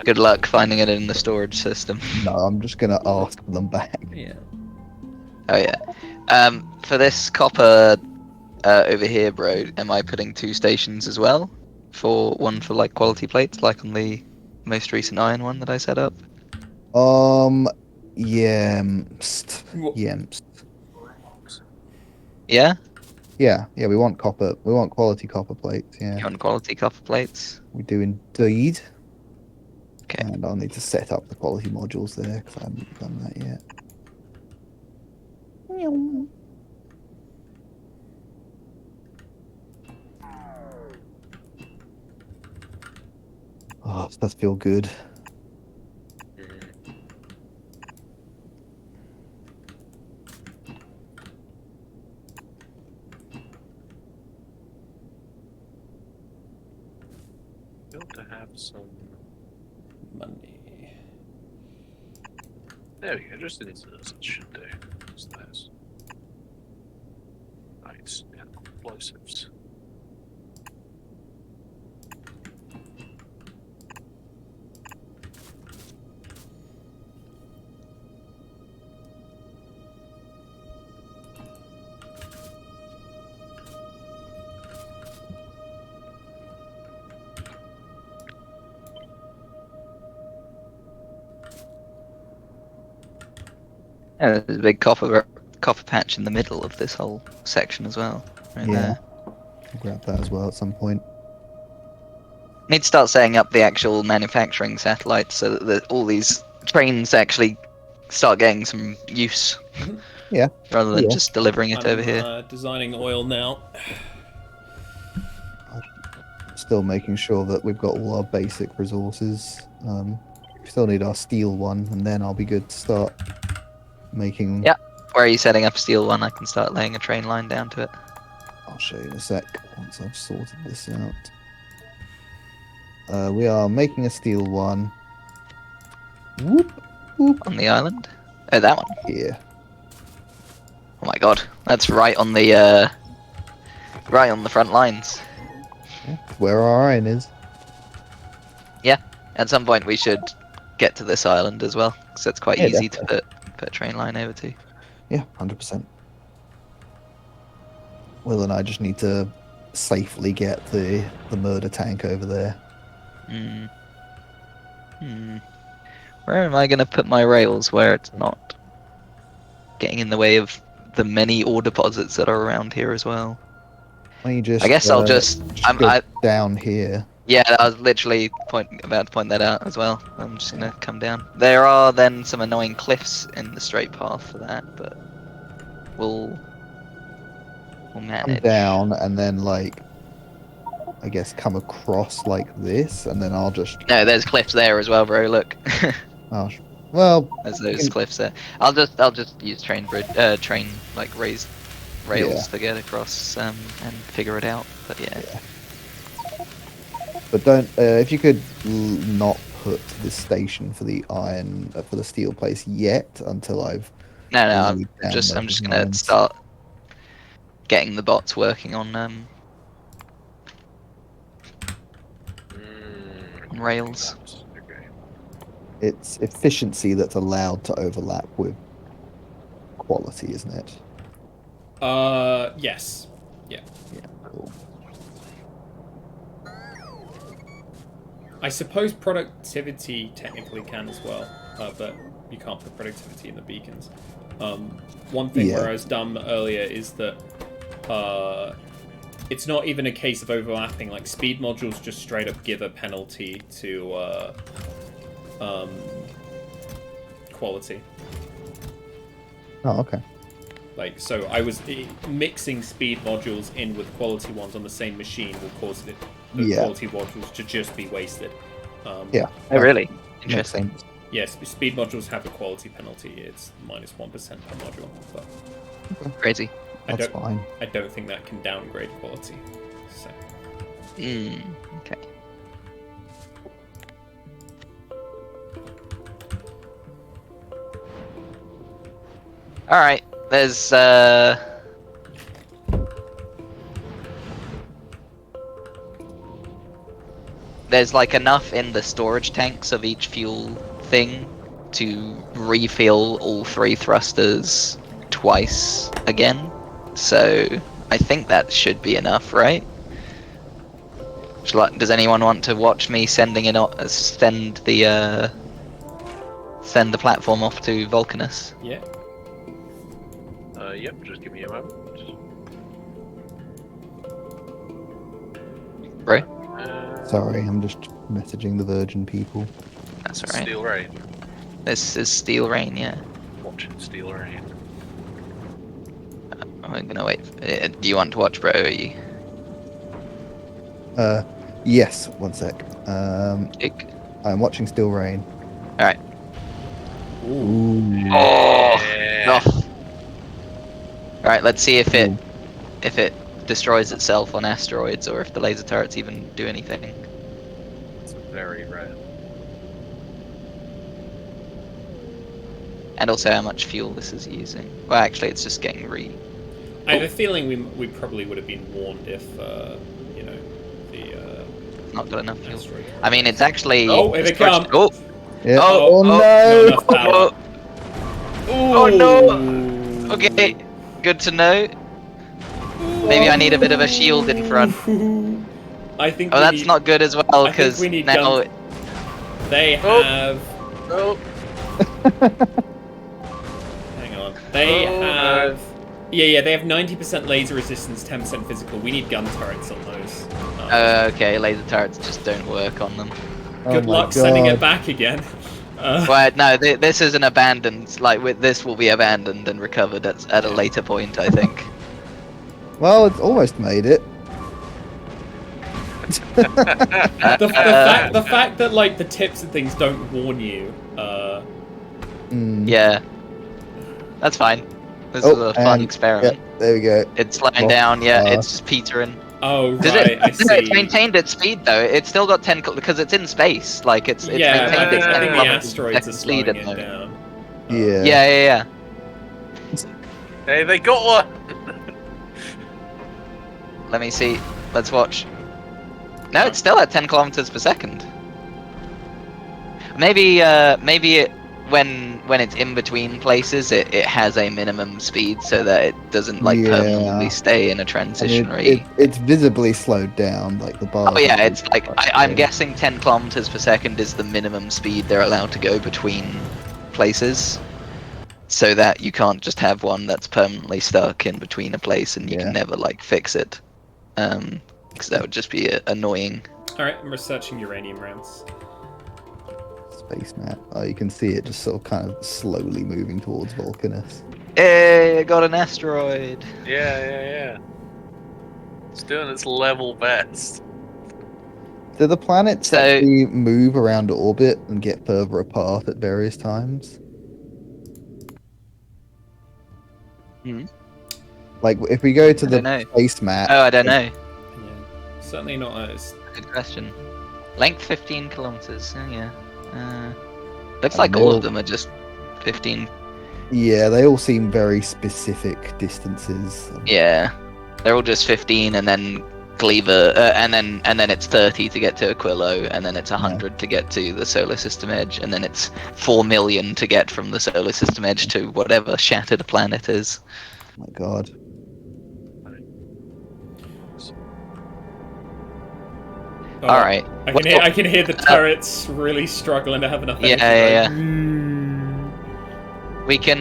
Good luck finding it in the storage system. No, I'm just gonna ask for them back. Yeah. Oh yeah. For this copper over here, bro, am I putting 2 stations as well? For one for like quality plates, like on the most recent iron one that I set up? Yemst. What? Yemst. Yeah? Yeah, we want copper. We want quality copper plates, You yeah. want quality copper plates? We do indeed. Okay. And I'll need to set up the quality modules there, because I haven't done that yet. Oh, this does feel good. Got to have some. Money. There we go. Just into this. It should do. What's those? Right. Yeah. Explosives. Yeah, there's a big copper patch in the middle of this whole section as well. Right Yeah. there. I'll grab that as well at some point. Need to start setting up the actual manufacturing satellites so that all these trains actually start getting some use. Yeah. Rather than Yeah. just delivering it over here. Designing oil now. Still making sure that we've got all our basic resources. We still need our steel one, and then I'll be good to start making... Yeah. Where are you setting up a steel one? I can start laying a train line down to it. I'll show you in a sec, once I've sorted this out. We are making a steel one. Whoop, whoop. On the island? Oh, that one. Here. Oh my god. That's right on the front lines. Yeah, where our iron is. At some point we should get to this island as well, because it's quite Yeah, easy to put a train line over to. Yeah, 100%. Will and I just need to safely get the murder tank over there. Hmm. Hmm. Where am I going to put my rails where it's not getting in the way of the many ore deposits that are around here as well? Why don't you I just guess I'll just. go down here? Yeah, I was literally about to point that out as well. I'm just gonna come down. There are then some annoying cliffs in the straight path for that, but we'll Come manage. down and then like I guess come across like this, and then I'll just No, there's cliffs there as well, bro. Look, oh, well, there's you those can- cliffs there. I'll just use train like raised rails to get across and figure it out. But yeah. but don't if you could not put this station for the iron for the steel place yet until I've No, laid I'm down just those gonna lines. start getting the bots working on rails. Okay. It's efficiency that's allowed to overlap with quality, isn't it? Yes. Yeah. Yeah, cool. I suppose productivity technically can as well, but you can't put productivity in the beacons. One thing where I was dumb earlier is that it's not even a case of overlapping. Like speed modules just straight up give a penalty to quality. Oh, okay. Like, so I was mixing speed modules in with quality ones on the same machine will cause the quality modules to just be wasted. Yeah. Oh, really? Makes Interesting. sense. Yes, speed modules have a quality penalty. It's -1% per module, but Crazy. That's fine. I don't think that can downgrade quality. So. Okay. All right. There's like enough in the storage tanks of each fuel thing to refill all 3 thrusters twice again. So I think that should be enough, right? Does anyone want to watch me send the platform off to Vulcanus? Yeah. Yep, just give me a moment. Right. Sorry, I'm just messaging the Virgin people. That's alright. Steel Rain. This is Steel Rain, yeah. Watching Steel Rain. I'm gonna wait. Do you want to watch, bro? Or are you... Yes, one sec. Jake? I'm watching Still Rain. Alright. Ooh. Oh! Yeah. No. Alright, let's see if it destroys itself on asteroids or if the laser turrets even do anything. It's very rare. And also how much fuel this is using. Well, actually, it's just getting I have a feeling we probably would have been warned if, you know, the not got enough fuel. asteroid. I mean, it's actually... Oh, here they come! Oh! Yeah. Oh, no! Not enough power. Oh no! Okay, good to know. Maybe I need a bit of a shield in front. I think. Oh, that's not good as well, because now... They have... Oh, Hang on. They have... Yeah, they have 90% laser resistance, 10% physical. We need gun turrets on those. okay, laser turrets just don't work on them. Good luck sending it back again. Well, no, this isn't abandoned. Like, this will be abandoned and recovered at a later point, I think. Well, it's almost made it. The fact that, like, the tips and things don't warn you. Yeah. That's fine. This is a fun experiment. Yeah, there we go. It's slowing down, yeah, it's just petering. Oh, right, I see. It's maintained its speed, though. It's still got 10 because it's in space. Like, it's yeah, maintained its 10 I think the kilometers asteroids are speed slowing at it the moment. down. Yeah. hey, they got one. Let me see. Let's watch. No, it's still at 10 kilometers per second. Maybe when it's in between places, it has a minimum speed so that it doesn't like Yeah. permanently stay in a I mean, transitionary. it's visibly slowed down, like the Oh bars. yeah, are it's like quite I'm slow. guessing 10 kilometers per second is the minimum speed they're allowed to go between places, so that you can't just have one that's permanently stuck in between a place and you Yeah. can never like fix it, because that would just be annoying. All right, I'm researching uranium rounds. Space map. Oh, you can see it just sort of kind of slowly moving towards Vulcanus. Hey, I got an asteroid. Yeah. It's doing its level best. Do the planets So- actually move around orbit and get further apart at various times? Hmm? Like, if we go to I don't know. the space map, Oh, I don't know. Yeah, certainly not as. Good question. Length 15 kilometers. Oh, yeah. Looks I like mean, all they'll- of them are just 15. yeah, they all seem very specific distances. Yeah, they're all just 15, and then Cleaver, and then it's 30 to get to Aquilo, and then it's 100 to get to the solar system edge, and then it's 4 million to get from the solar system edge to whatever shattered planet is. Oh my god. Oh, All right. I can hear the turrets really struggling to have enough energy. Yeah. Like, We can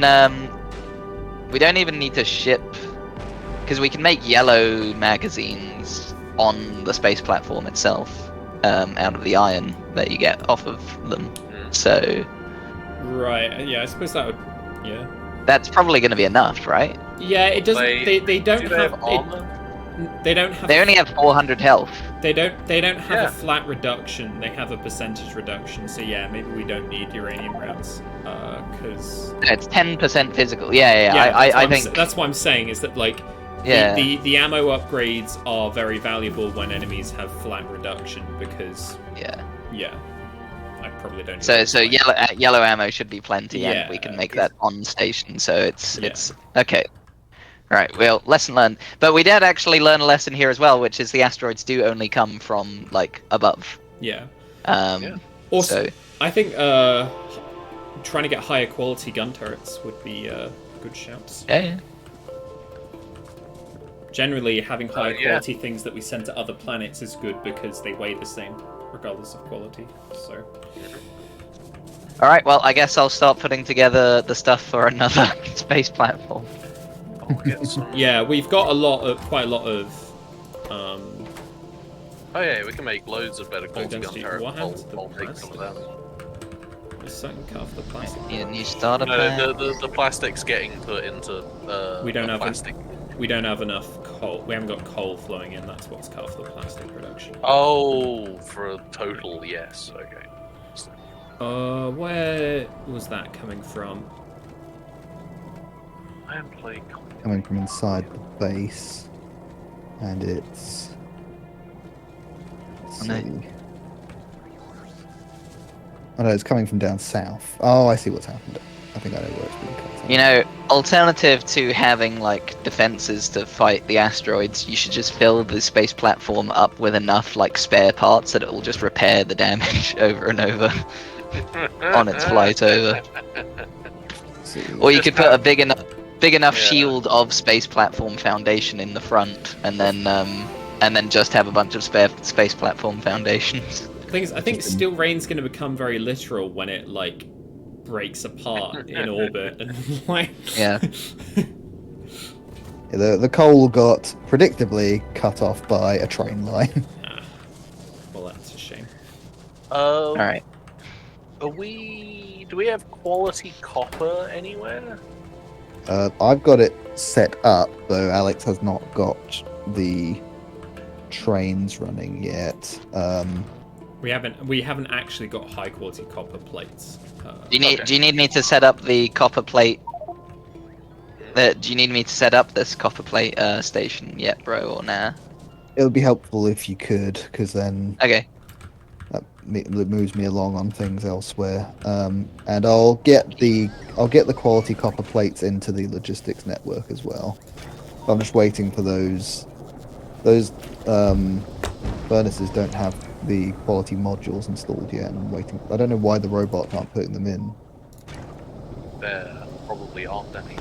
we don't even need to ship, because we can make yellow magazines on the space platform itself, out of the iron that you get off of them. So Right. Yeah, I suppose that would. Yeah. that's probably going to be enough, right? Yeah, it doesn't. They don't Do they have armor? They don't have. They only have 400 health. They don't have Yeah. a flat reduction. They have a percentage reduction. So yeah, maybe we don't need uranium rounds. Because It's 10% physical. Yeah. I think that's what I'm saying is that like yeah. the ammo upgrades are very valuable when enemies have flat reduction because Yeah. I probably don't. So need so that. yellow ammo should be plenty, Yeah, and we can make that on station. So it's Yeah. it's okay. Right. Well, lesson learned. But we did actually learn a lesson here as well, which is the asteroids do only come from like above. Yeah. Yeah. Also, So I think trying to get higher quality gun turrets would be good shouts. yeah. Generally, having higher yeah. quality things that we send to other planets is good because they weigh the same, regardless of quality. So, All right. Well, I guess I'll start putting together the stuff for another space platform. I'll get some. yeah, we've got quite a lot of. Oh yeah, we can make loads of better quality gun density. turret. What happened to the I'll take some of that. There's something cut off the plastic. Need a new starter No, pack. the plastic's getting put into We don't have plastic. We don't have enough coal. We haven't got coal flowing in. That's what's cut off the plastic production. Oh, for a total, yes. Okay. Where was that coming from? I am playing. Coming from inside the base. And it's... let's Oh, no. see. Oh no, it's coming from down south. Oh, I see what's happened. I think I know where it's being cut from. You know, alternative to having like defenses to fight the asteroids, you should just fill the space platform up with enough like spare parts that it will just repair the damage over and over on its flight over. Let's see. Or you Just could put a big enough Yeah. shield of space platform foundation in the front, and then just have a bunch of spare space platform foundations. The thing is, I think Steel Rain's going to become very literal when it like breaks apart in orbit and like. Yeah. Yeah, the coal got predictably cut off by a train line. Ah, well, that's a shame. All right. Do we have quality copper anywhere? I've got it set up, though Alex has not got the trains running yet. We haven't actually got high quality copper plates. Do you need Okay. Do you need me to set up the copper plate? Do you need me to set up this copper plate station yet, bro, or nah? It would be helpful if you could, because then Okay. that moves me along on things elsewhere. And I'll get the quality copper plates into the logistics network as well. I'm just waiting for those furnaces don't have the quality modules installed yet, and I'm waiting. I don't know why the robots aren't putting them in. there probably aren't any.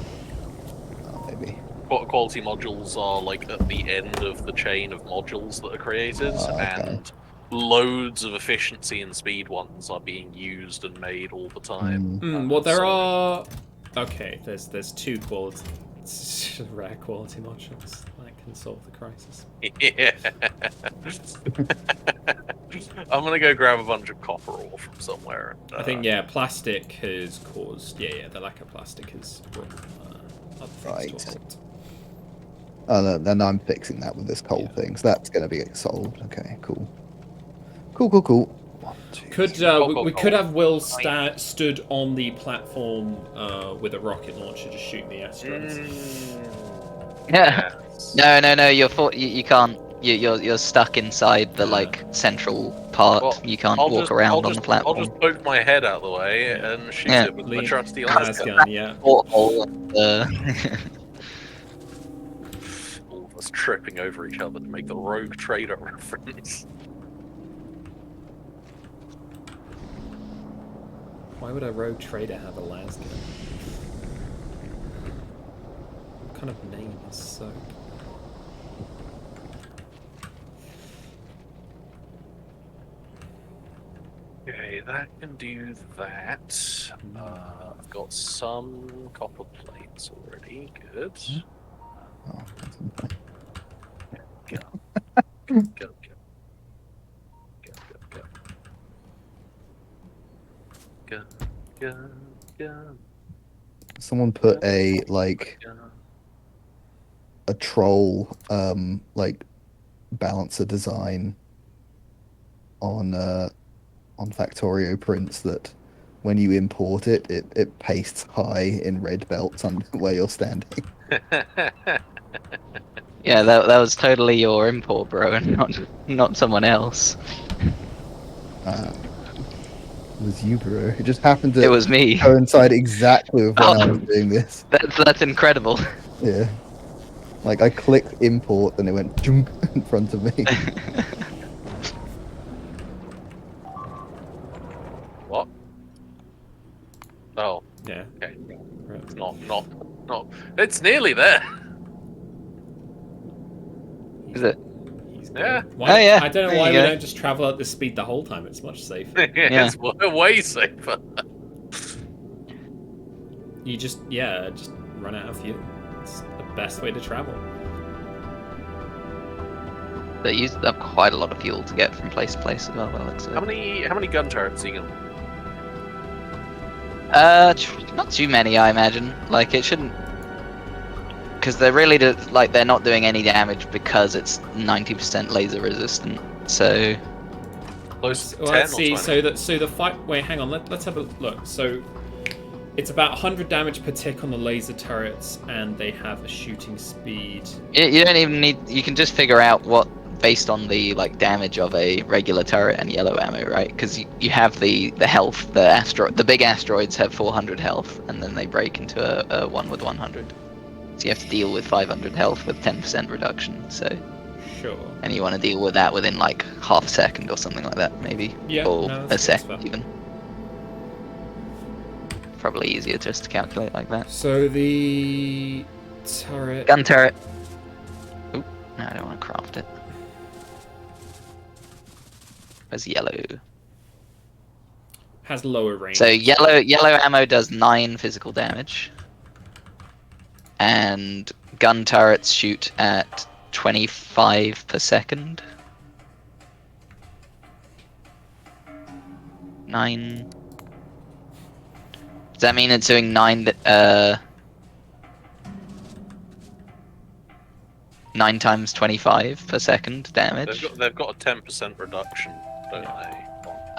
Oh, maybe. Quality modules are like at the end of the chain of modules that are created, Okay. and loads of efficiency and speed ones are being used and made all the time. Well, there So- are. Okay, there's two quality, rare quality modules that can solve the crisis. Yeah. I'm gonna go grab a bunch of copper ore from somewhere. And, I think plastic has caused the lack of plastic has brought other things Right. to a halt. Oh, no, then I'm fixing that with this coal Yeah. thing, so that's going to be solved. Okay, cool. Cool. 1, 2, Could 3. we could have Will stood on the platform with a rocket launcher just shooting the asteroids. Yeah. Yes. No. You can't. You're stuck inside the like central part. Well, you can't I'll walk just, around I'll on just, the platform. I'll just poke my head out the way Yeah. and shoot Yeah. it with my Lean trusty las lasgun. gun, yeah. Porthole. All of us tripping over each other to make the rogue trader reference. Why would a rogue trader have a las gun? What kind of name is soap? Okay, that can do that. I've got some copper plates already. Good. Oh, Go. Go. Go. Go. Go. Go. someone put a troll like balancer design on Factorio prints that when you import it, it pastes high in red belts on where you're standing. Yeah, that was totally your import, bro, and not someone else. It was you, bro. It just happened to It was me. coincide exactly with when I was doing this. That's incredible. Yeah. Like I clicked import and it went junk in front of me. What? Oh, Yeah. okay. Right. Not. It's nearly there. Is it? He's Yeah. good. Why, Oh, yeah. I don't know There why you we go. don't just travel at this speed the whole time. It's much safer. It's way safer. You just run out of fuel. It's the best way to travel. They used up quite a lot of fuel to get from place to place as well. By the looks of How it. many gun turrets are you gonna? Not too many, I imagine. Like it shouldn't, because they're they're not doing any damage because it's 90% laser resistant. So Close to Well, 10 let's see. or 20? So the fight. Wait, hang on. Let's have a look. So it's about 100 damage per tick on the laser turrets, and they have a shooting speed. you don't even need. You can just figure out what based on the like damage of a regular turret and yellow ammo, right? Because you have the health. The big asteroids have 400 health, and then they break into a one with 100. So you have to deal with 500 health with 10% reduction. So. Sure. And you want to deal with that within like half a second or something like that, maybe. Yeah, Or no, a that's second fair. even. Probably easier just to calculate like that. So the turret. Gun turret. Oop, no, I don't want to craft it. Where's yellow? Has lower range. So yellow ammo does 9 physical damage. And gun turrets shoot at 25 per second. 9. Does that mean it's doing 9 times 25 per second damage? They've got a 10% reduction, don't they?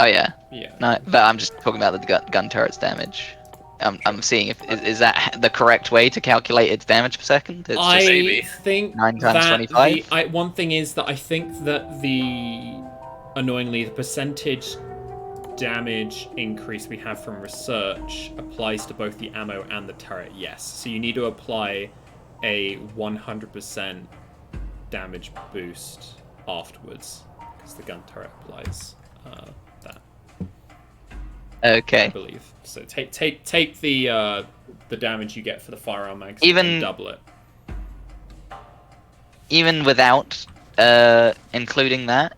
Oh yeah. Yeah. No, but I'm just talking about the gun turret's damage. I'm seeing if is that the correct way to calculate its damage per second? It's I just maybe. think 9 times that 25? one thing is that I think that annoyingly the percentage damage increase we have from research applies to both the ammo and the turret. Yes, so you need to apply a 100% damage boost afterwards because the gun turret applies that. I Okay. believe. So take the damage you get for the firearm magazine Even- and double it. Even without including that,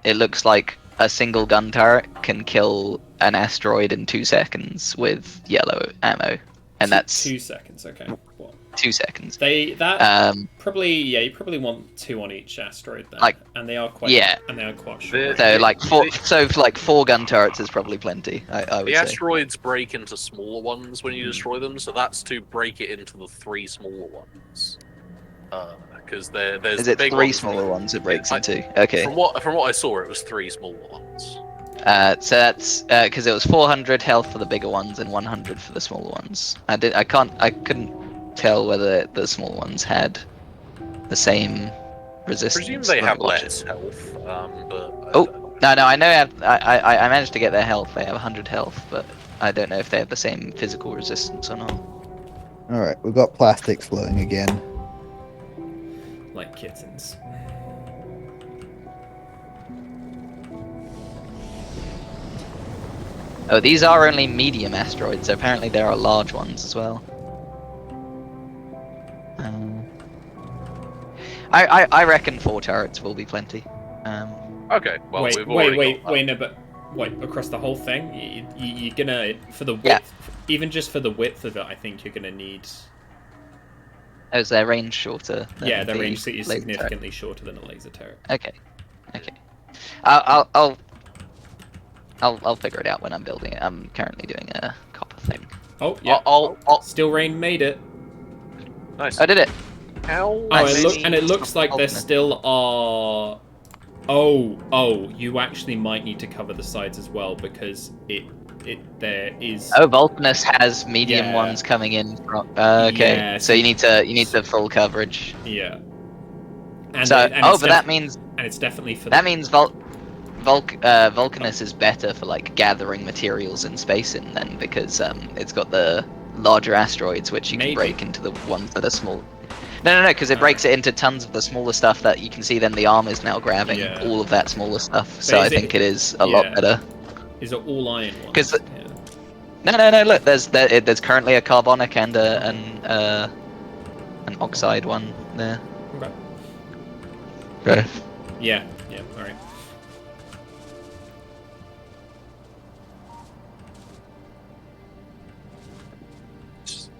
it looks like a single gun turret can kill an asteroid in 2 seconds with yellow ammo, and that's 2 seconds. Okay. What? 2 seconds. Probably you probably want 2 on each asteroid then, Like, and they are quite yeah. short. So like 4 gun turrets is probably plenty. I would The say. asteroids break into smaller ones when you destroy them, so that's to break it into the 3 smaller ones. Because there's Is the it big 3 ones. smaller ones it breaks I- into? Okay. From what I saw, it was 3 smaller ones. So that's because it was 400 health for the bigger ones and 100 for the smaller ones. I couldn't tell whether the small ones had the same resistance. Presume they Let me have watch less it. health, but Oh no, I know I managed to get their health. They have 100 health, but I don't know if they have the same physical resistance or not. All right, we've got plastics flowing again. Like kittens. Oh, these are only medium asteroids. So apparently there are large ones as well. I reckon 4 turrets will be plenty. okay. Well, wait, we've already got that. no, but wait, across the whole thing, you're gonna for the Yeah. width, even just for the width of it, I think you're gonna need. Oh, is their range shorter? Than Yeah, their the range is laser turret? significantly shorter than a laser turret. Okay. I'll figure it out when I'm building it. I'm currently doing a copper thing. Oh yeah, I'll Steel Rain made it. nice. Oh, did it? How Oh, many? it looks like there still are. Oh, you actually might need to cover the sides as well because there is. Oh, Vulcanus has medium Yeah. ones coming in from. Okay, Yeah, so you need the full coverage. Yeah. And So, it's but that means and it's definitely for Vulcanus is better for like gathering materials in space in then because it's got the larger asteroids which you can break into the ones that are small. No, because it breaks it into tons of the smaller stuff that you can see. Then the arm is now grabbing all of that smaller stuff. So I think it is a lot better. Is it all iron ones? Because no. Look, there's currently a carbonic and an oxide one there. Okay. Okay. Yeah. All right.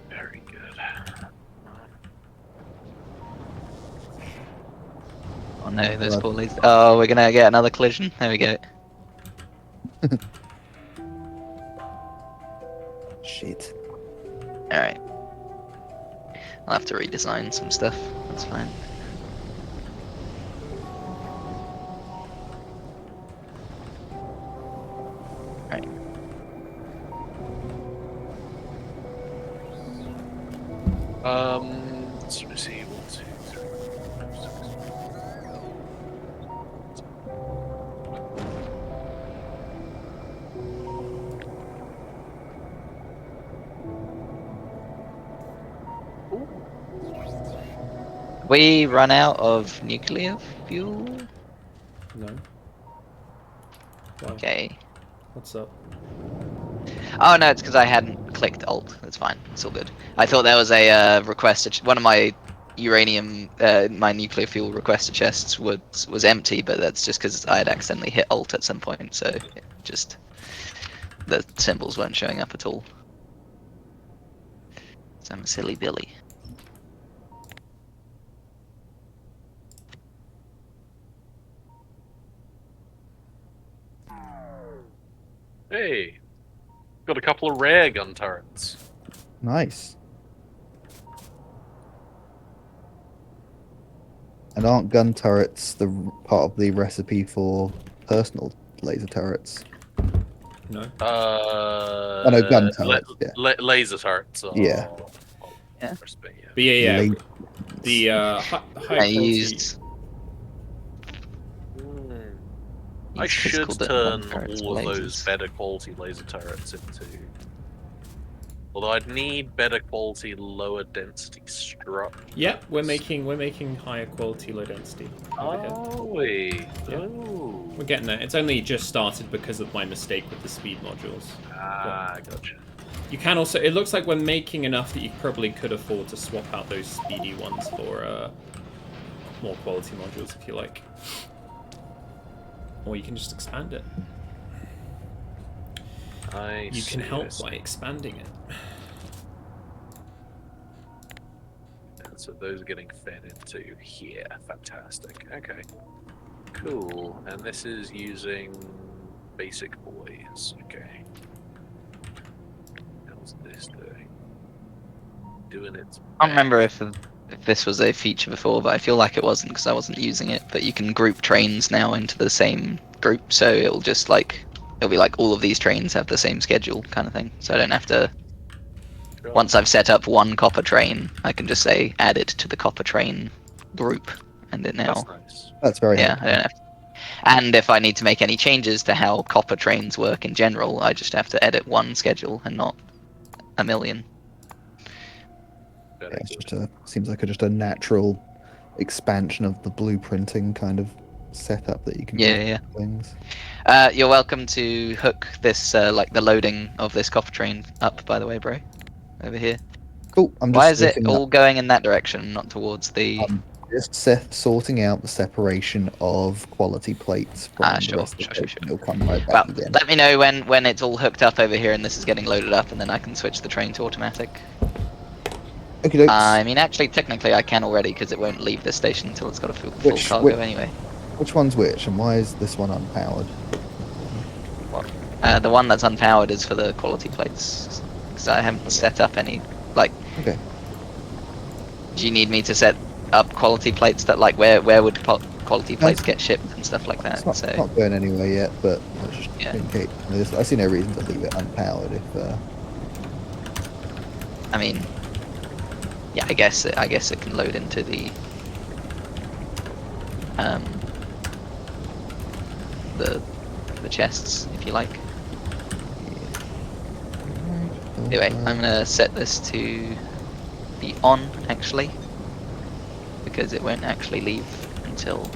Very good. Oh no, those poor laser. Oh, we're gonna get another collision. There we go. Shit. Alright. I'll have to redesign some stuff. That's fine. Alright. Let's see. 1, 2, 3, 4, 5, 6. We run out of nuclear fuel? No. Wow. Okay. What's up? Oh no, it's because I hadn't clicked Alt. That's fine. It's all good. I thought there was a request. One of my uranium, my nuclear fuel requester chests was empty, but that's just because I had accidentally hit Alt at some point. So it just the symbols weren't showing up at all. So I'm a silly Billy. Hey, got a couple of rare gun turrets. Nice. And aren't gun turrets the part of the recipe for personal laser turrets? No. Oh no, gun turrets. Laser turrets. Yeah. Yeah. Recipe, yeah. But yeah. Laser- The high I quality. used. I used should physical turn turrets all of for those lasers. better quality laser turrets into Although I'd need better quality, lower density structures. Yeah, we're making higher quality, low density over here. Are we? Yeah. Ooh. We're getting there. It's only just started because of my mistake with the speed modules. Ah, gotcha. You can also. It looks like we're making enough that you probably could afford to swap out those speedy ones for more quality modules if you like. Or you can just expand it. You can help by expanding it. So those are getting fed into here. Fantastic. Okay. Cool. And this is using basic boys. Okay. How's this doing? Doing it. I don't remember if this was a feature before, but I feel like it wasn't because I wasn't using it. But you can group trains now into the same group, so it'll just like it'll be like all of these trains have the same schedule kind of thing. So I don't have to. Once I've set up one copper train, I can just say add it to the copper train group, and it now. That's nice. That's very Yeah, helpful. I don't have. And if I need to make any changes to how copper trains work in general, I just have to edit one schedule and not a million. Yeah, it's just seems like just a natural expansion of the blueprinting kind of setup that you can Yeah, do yeah. things. You're welcome to hook this, like the loading of this copper train up, by the way, bro. Over here. Cool. I'm just Why is it sorting all going in that direction, not towards the... just sorting out the separation of quality plates from the Sure, rest of the sure. plate, and it'll come right back Well, again. let me know when it's all hooked up over here and this is getting loaded up, and then I can switch the train to automatic. Okay, dokes. I mean, actually, technically I can already, because it won't leave this station until it's got a full cargo anyway. Which one's which, and why is this one unpowered? The one that's unpowered is for the quality plates, because I haven't set up any, like... Okay. Do you need me to set up quality plates that, like, where would quality plates get shipped and stuff like that? It's not going anywhere yet, but just Yeah. in case. I see no reason to leave it unpowered if... I mean... Yeah, I guess it can load into the chests if you like. Anyway, I'm gonna set this to be on actually, because it won't actually leave until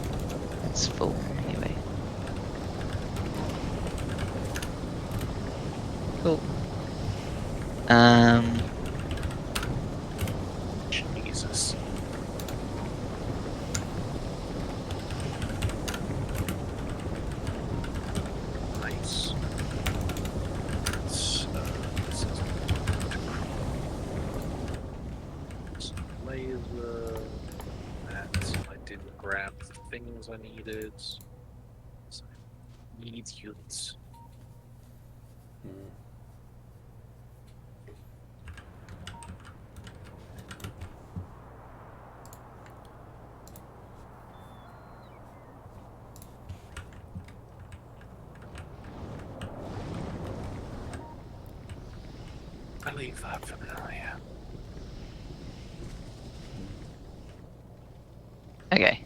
it's full anyway. Cool. Jesus. Nice. Laser. That I didn't grab the things I needed. So I need units. I leave that for now, yeah. Okay.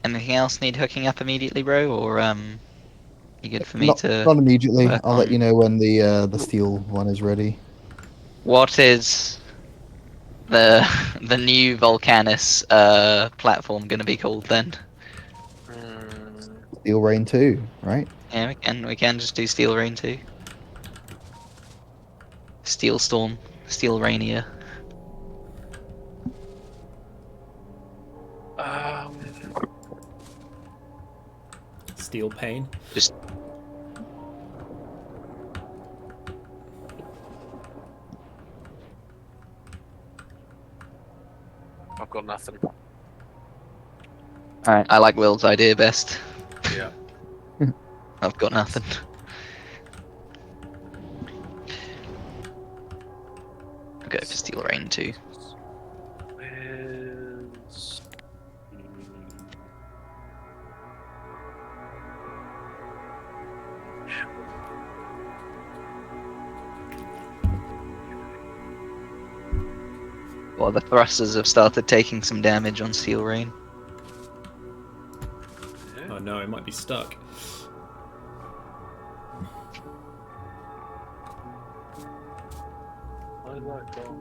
Anything else need hooking up immediately, bro, or you good for me to not immediately. work I'll let on- you know when the steel one is ready. What is the the new Volcanus platform gonna be called then? Steel Rain 2, right? Yeah, we can just do Steel Rain 2. Steel Storm, Steel Rainier. Steel Pain. Just I've got nothing. alright. I like Will's idea best. Yeah. I've got nothing. I'll go for Steel Rain 2. Where's Well, the thrusters have started taking some damage on Steel Rain. Oh no, it might be stuck. Where's that gone?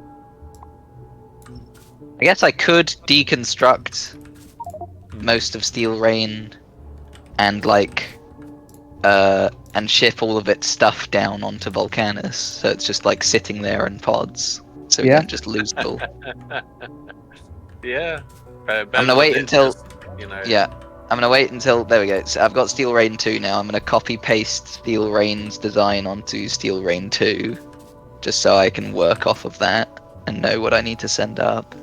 I guess I could deconstruct most of Steel Rain and and ship all of its stuff down onto Volcanus, so it's just like sitting there in pods, so we Yeah. can just lose it all. Yeah. I'm Better gonna wait than it until just, you know. yeah. I'm gonna wait until there we go. So I've got Steel Rain 2 now. I'm gonna copy paste Steel Rain's design onto Steel Rain 2, just so I can work off of that and know what I need to send up.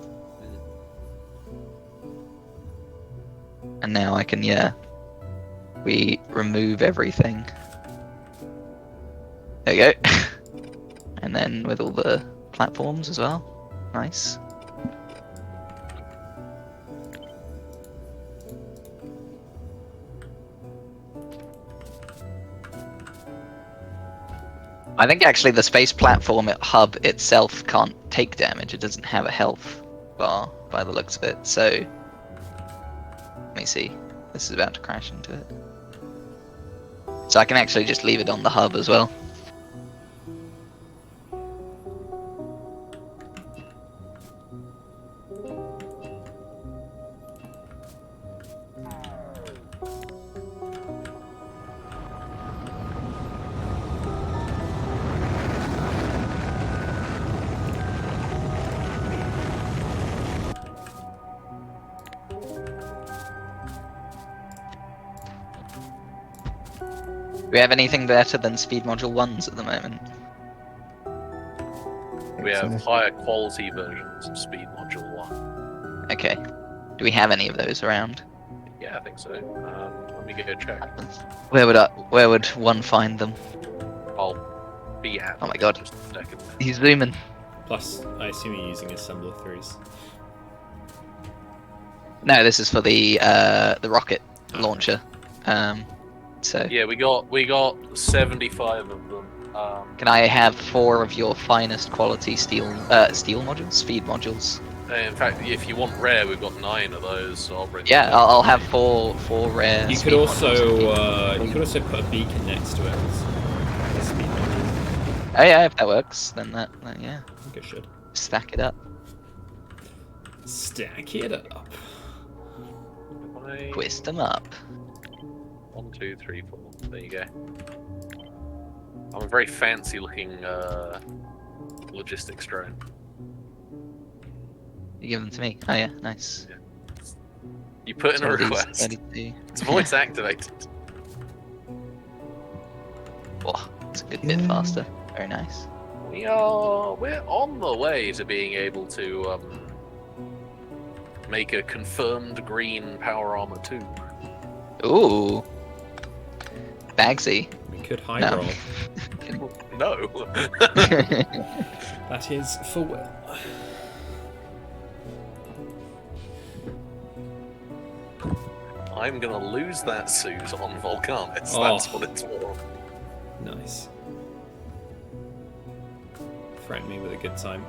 And now I can we remove everything. There you go. And then with all the platforms as well. Nice. I think actually the space platform hub itself can't take damage. It doesn't have a health bar by the looks of it. So let me see. This is about to crash into it. So I can actually just leave it on the hub as well. Do we have anything better than Speed Module 1s at the moment? We have So- higher quality versions of Speed Module 1. Okay. Do we have any of those around? Yeah, I think so. Let me go check. Where would one find them? I'll be at Oh my them in god. just a second. He's zooming. Plus, I assume you're using assembler 3s. No, this is for the rocket launcher. So Yeah, we got 75 of them. can I have 4 of your finest quality steel modules, speed modules? In fact, if you want rare, we've got 9 of those. So I'll bring. Yeah, them. I'll have four rare. You speed could modules. also put a beacon next to it. As a speed module. Oh yeah, if that works, then that yeah, I think it should. stack it up. Stack it up. Twist them up. 1, 2, 3, 4. There you go. I'm a very fancy looking logistics drone. You give them to me. Oh yeah, nice. You put in a Some of these request. 32. It's voice activated. Oh, it's a good bit faster. Very nice. We're on the way to being able to make a confirmed green power armor 2. Ooh. Bagsy. We could high No. roll. No. That is for Will. I'm gonna lose that suit on Volcanus. Oh. That's what it's for. Nice. Threaten me with a good time.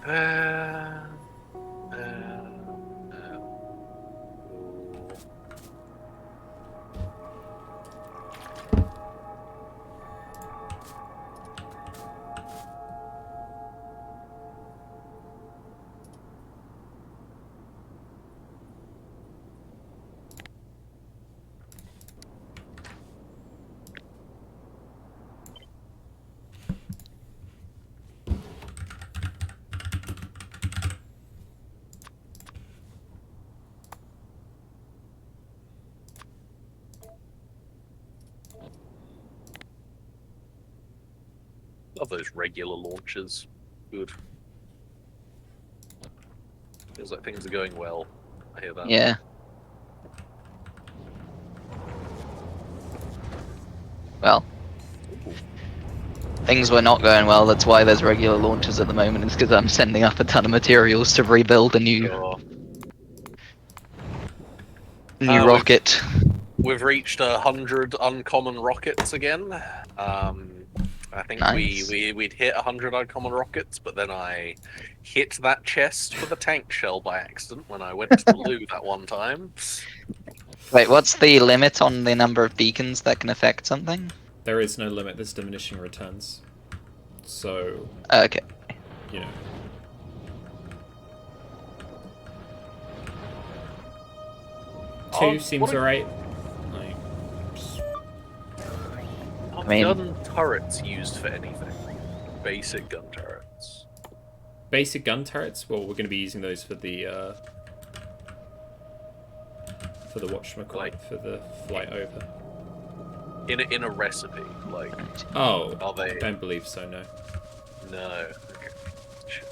Uh, Love those regular launches. Good. Feels like things are going well. I hear that. Yeah. Well, things were not going well. That's why there's regular launches at the moment. It's because I'm sending up a ton of materials to rebuild a new Sure. rocket. We've reached 100 uncommon rockets again. I think Nice. we'd hit 100 uncommon rockets, but then I hit that chest with a tank shell by accident when I went to the loo that one time. Wait, what's the limit on the number of beacons that can affect something? There is no limit. There's diminishing returns. So, Okay. you know. Two seems alright. Like, Are I mean- gun turrets used for anything? Basic gun turrets. basic gun turrets. Well, we're going to be using those for the whatchamacallit, Like- for the flight over. In a recipe, like, Oh, are I they? don't believe so. No. No. Okay. Shit.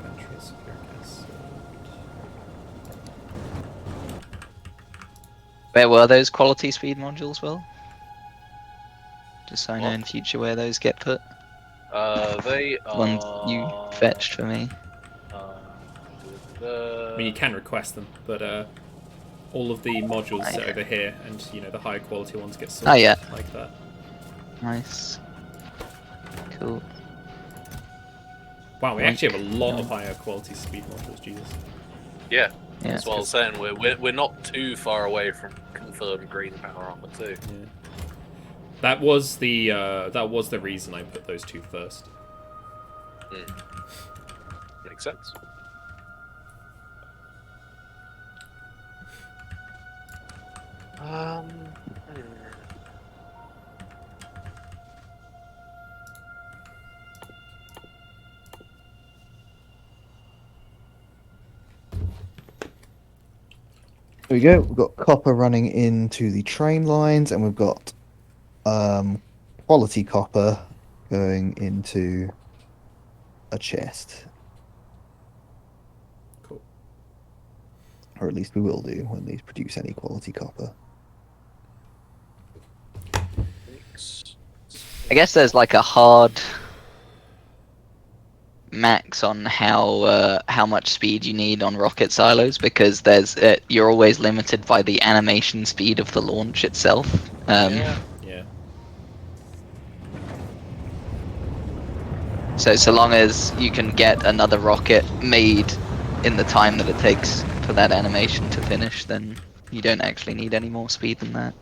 Battery sulfuric acid. Where were those quality speed modules, Will? Just so I know What? in future where those get put. They The ones you fetched for me. I mean, you can request them, but all of the modules sit Yeah. over here, and you know the higher quality ones get Oh, sorted yeah. like that. Nice. Cool. Wow, we Like, actually have a lot of higher quality speed modules. Jesus. Yeah, Yeah. that's what I was saying. We're not too far away from confirmed green power armor too. Yeah. That was the reason I put those two first. Makes sense. Hmm. There we go. We've got copper running into the train lines, and we've got quality copper going into a chest. Cool. Or at least we will do when these produce any quality copper. I guess there's like a hard max on how much speed you need on rocket silos, because there's you're always limited by the animation speed of the launch itself. Yeah. Yeah. So long as you can get another rocket made in the time that it takes for that animation to finish, then you don't actually need any more speed than that.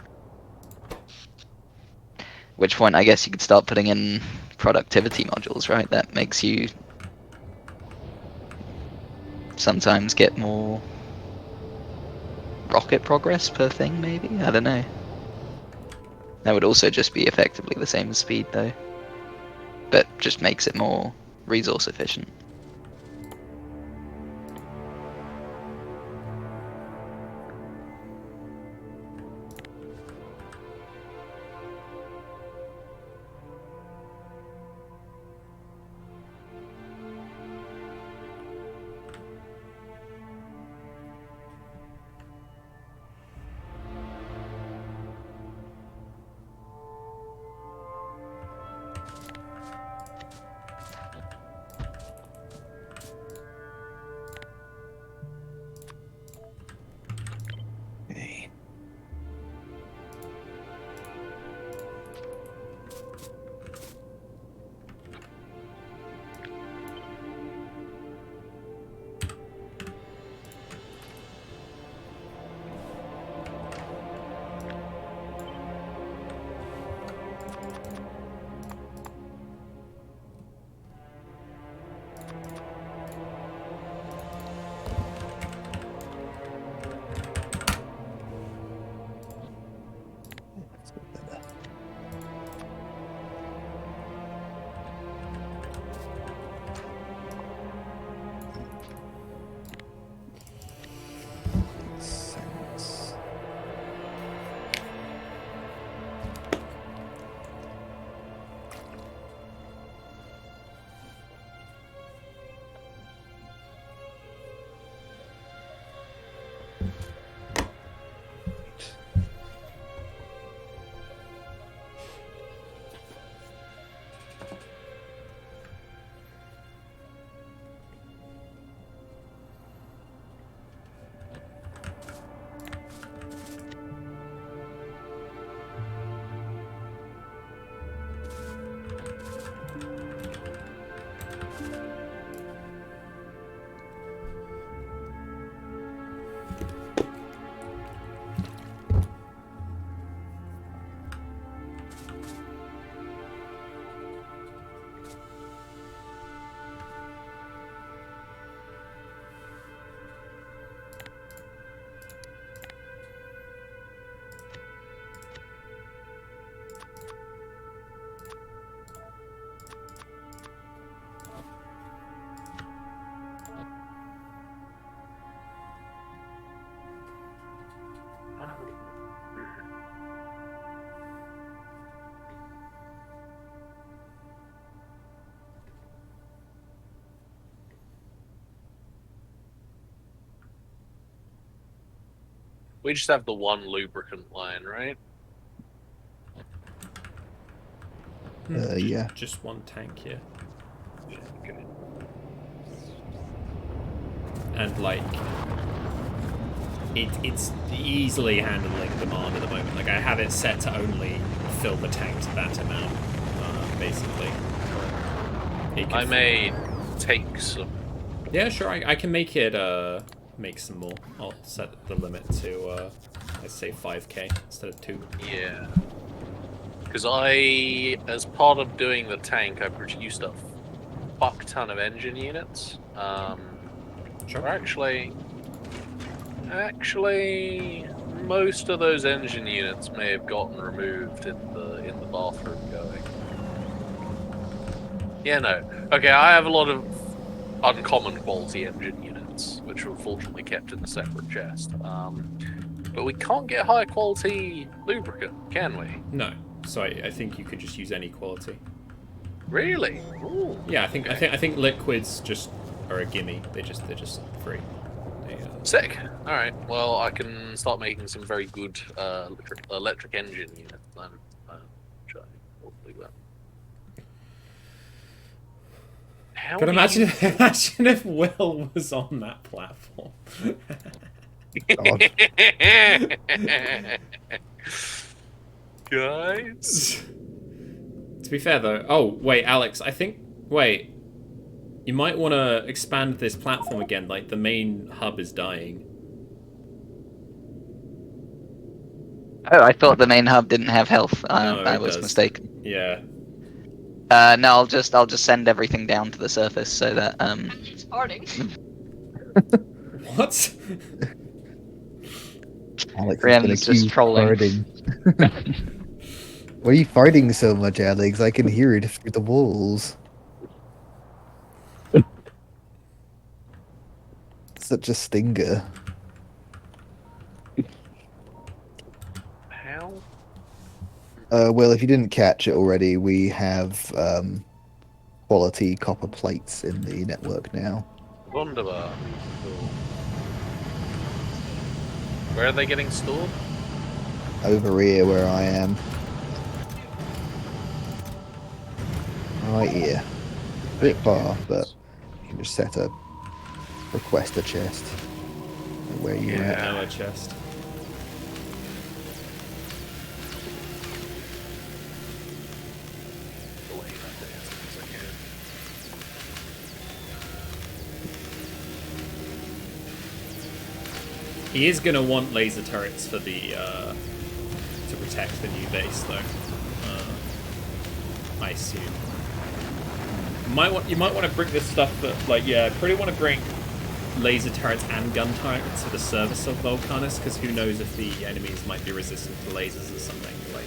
Which point I guess you could start putting in productivity modules, right? That makes you sometimes get more rocket progress per thing, maybe? I don't know. That would also just be effectively the same as speed, though. But just makes it more resource efficient. We just have the one lubricant line, right? Yeah. Just one tank here. Yeah. Okay. And like it's easily handling demand at the moment. Like I have it set to only fill the tank to that amount, basically. I may take some. Yeah, sure. I can make it make some more. I'll set the limit to let's say 5k instead of 2. Yeah. Because as part of doing the tank, I produced a fuck ton of engine units. Sure. Or actually, most of those engine units may have gotten removed in the bathroom going. Yeah, no. Okay, I have a lot of uncommon quality engine units, which were fortunately kept in a separate chest. But we can't get high quality lubricant, can we? No. So I think you could just use any quality. Really? Ooh, Yeah, okay. I think liquids just are a gimme. They're just free. They, Sick. All right. Well, I can start making some very good electric engine units then. Which I hopefully will. How Could do imagine you... imagine if Will was on that platform. God. Guys? To be fair though, oh wait, Alex, I think you might want to expand this platform again. Like the main hub is dying. Oh, I thought the main hub didn't have health. No, I it was does. mistaken. Yeah. No, I'll just send everything down to the surface so that It's farting. What? Alex has been Rhiannon's just accused of trolling. farting. Why are you farting so much, Alex? I can hear it through the walls. Such a stinger. How? Well, if you didn't catch it already, we have quality copper plates in the network now. Wunderbar. Cool. Where are they getting stored? Over here where I am. Right here. Bit far, but you can just set a request a chest where you're at. Now a chest. Delay that day as much as I can. He is gonna want laser turrets for the to protect the new base, though. I assume. You might want to bring this stuff, but like, yeah, probably want to bring laser turrets and gun turrets to the service of Vulcanus, because who knows if the enemies might be resistant to lasers or something. Like,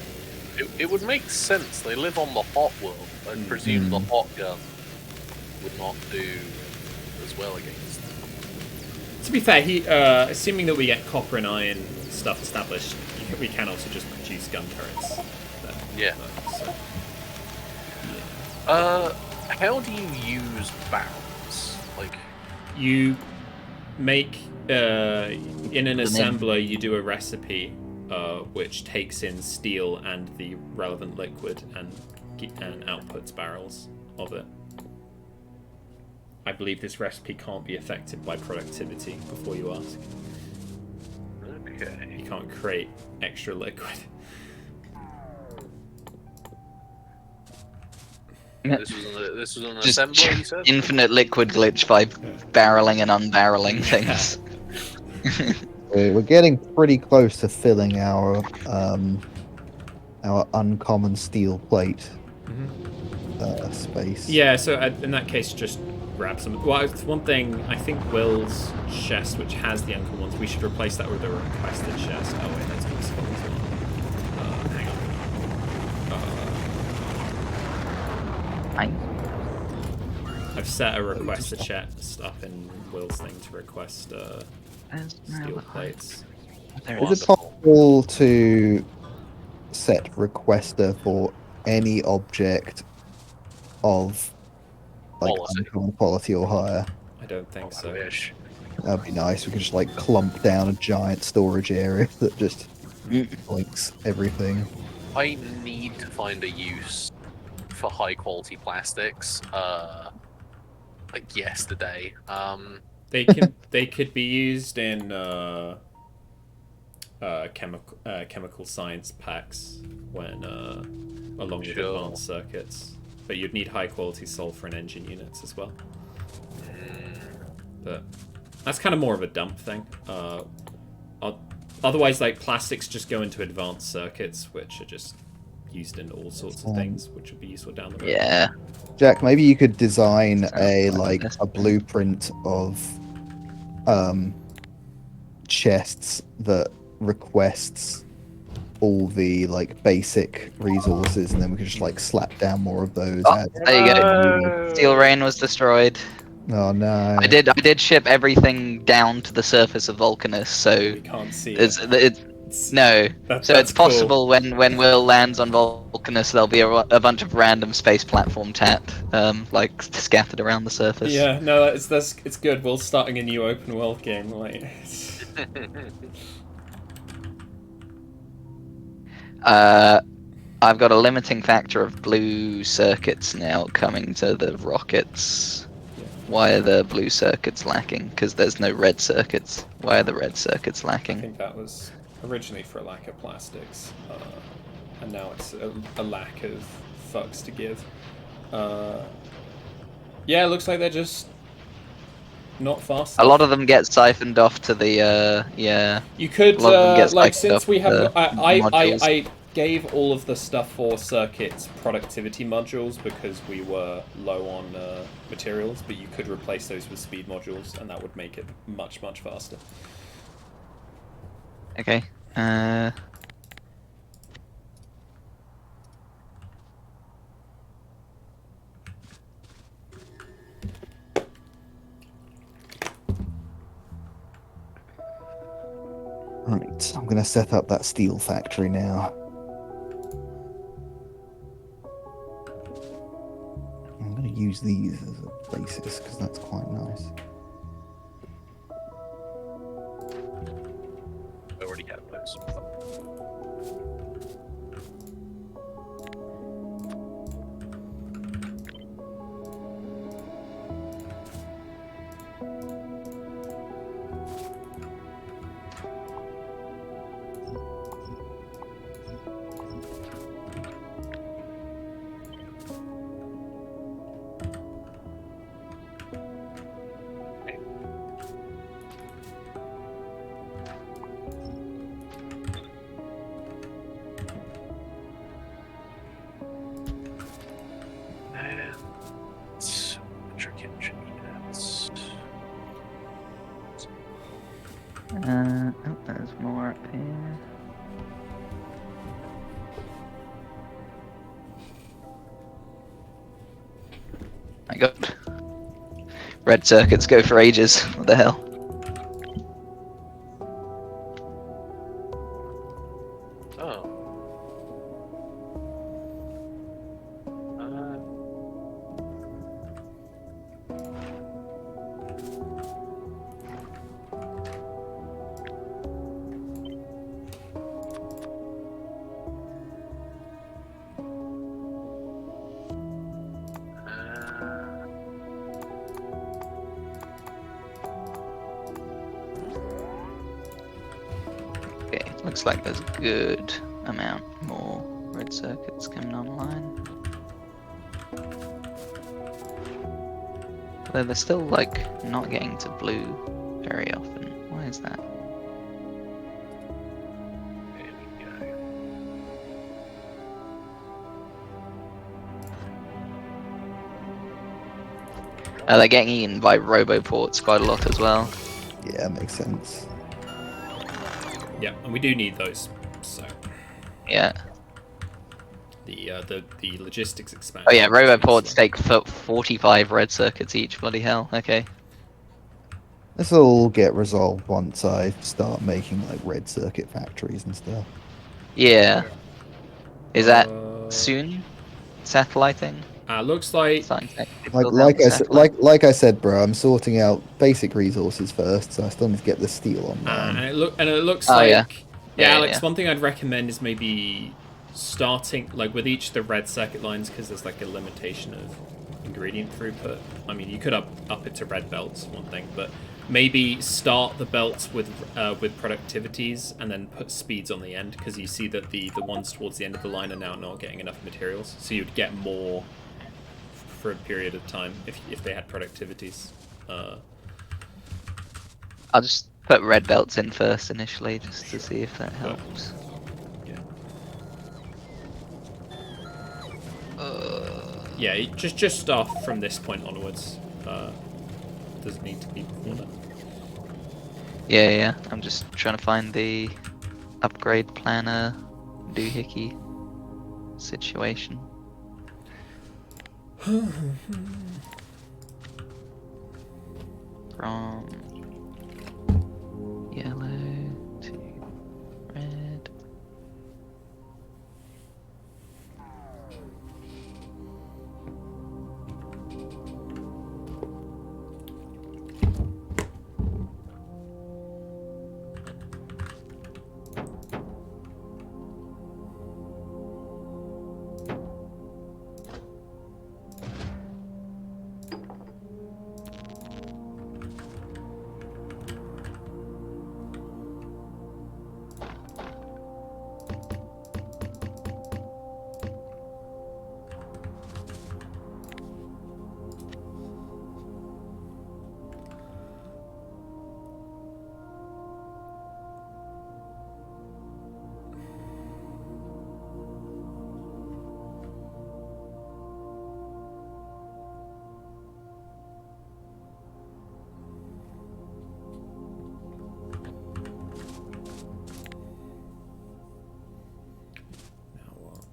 It would make sense. They live on the hot world. I presume the hot gun would not do as well against. to be fair, assuming that we get copper and iron stuff established, we can also just produce gun turrets. Yeah. So, How do you use barrels? Like, you make in an assembler, you do a recipe which takes in steel and the relevant liquid and outputs barrels of it. I believe this recipe can't be affected by productivity before you ask. okay. You can't create extra liquid. This was an Just assembler, you said? infinite liquid glitch by barreling and unbarreling things. We're getting pretty close to filling our uncommon steel plate space. Yeah, so in that case, just grab some. Well, it's one thing. I think Will's chest, which has the uncommon ones, we should replace that with a requested chest. Oh wait, that's useful as well. Hang on. I've set a requested chest up in Will's thing to request steel plates. Is it possible to set requester for any object of like Quality. uncommon quality or higher? I don't think I so. wish. That'd be nice. We could just like clump down a giant storage area that just links everything. I need to find a use for high quality plastics. Like yesterday. They could be used in chemical science packs when along with Sure. advanced circuits, but you'd need high quality sulfur and engine units as well. But that's kind of more of a dump thing. Otherwise, like plastics just go into advanced circuits, which are just used in all sorts of things, which would be useful down the road. Yeah. Jack, maybe you could design Sounds a like like this. a blueprint of chests that requests all the like basic resources, and then we could just like slap down more of those. Oh, there you go. Steel Rain was destroyed. Oh no! I did ship everything down to the surface of Vulcanus, so We can't see it's it. no. That's So it's cool. possible when Will lands on Vulcanus, there'll be a bunch of random space platform tat, like scattered around the surface. Yeah, no, it's good. We're starting a new open world game. Like, I've got a limiting factor of blue circuits now coming to the rockets. Why are the blue circuits lacking? Because there's no red circuits. Why are the red circuits I lacking? think that was originally for a lack of plastics, and now it's a lack of fucks to give. Yeah, it looks like they're just not fast A enough. lot of them get siphoned off to the yeah. You could a lot of them get like siphoned since we off haven't. the modules. I gave all of the stuff for circuits productivity modules because we were low on materials, but you could replace those with speed modules, and that would make it much faster. Okay. Right, I'm gonna set up that steel factory now. I'm gonna use these as a basis because that's quite nice. I already have those. Oh, there's more up here. My god. Red circuits go for ages. What the hell? Oh. Okay, looks like there's a good amount more red circuits coming online. Although they're still like not getting to blue very often. Why is that? There we go. They're getting eaten by roboports quite a lot as well. Yeah, makes sense. Yeah, and we do need those. So Yeah. the logistics expansion. Oh yeah, roboports take 45 red circuits each. Bloody hell. Okay. This will all get resolved once I start making like red circuit factories and stuff. Yeah. Is that Uh, soon? Satelliting? Looks like Starting to actually Like build out like the I said, satellite. like I said, bro. I'm sorting out basic resources first, so I still need to get the steel online. and it looks Oh yeah, like yeah, yeah, Alex. yeah. One thing I'd recommend is maybe starting like with each of the red circuit lines because there's like a limitation of ingredient throughput. I mean, you could up it to red belts, one thing, but maybe start the belts with productivities and then put speeds on the end because you see that the ones towards the end of the line are now not getting enough materials, so you'd get more for a period of time if they had productivities. I'll just put red belts in first initially, just to see if that But helps. yeah. Yeah, Just start from this point onwards. Doesn't need to be before then. yeah. I'm just trying to find the upgrade planner doohickey situation. From yellow to red. Now what?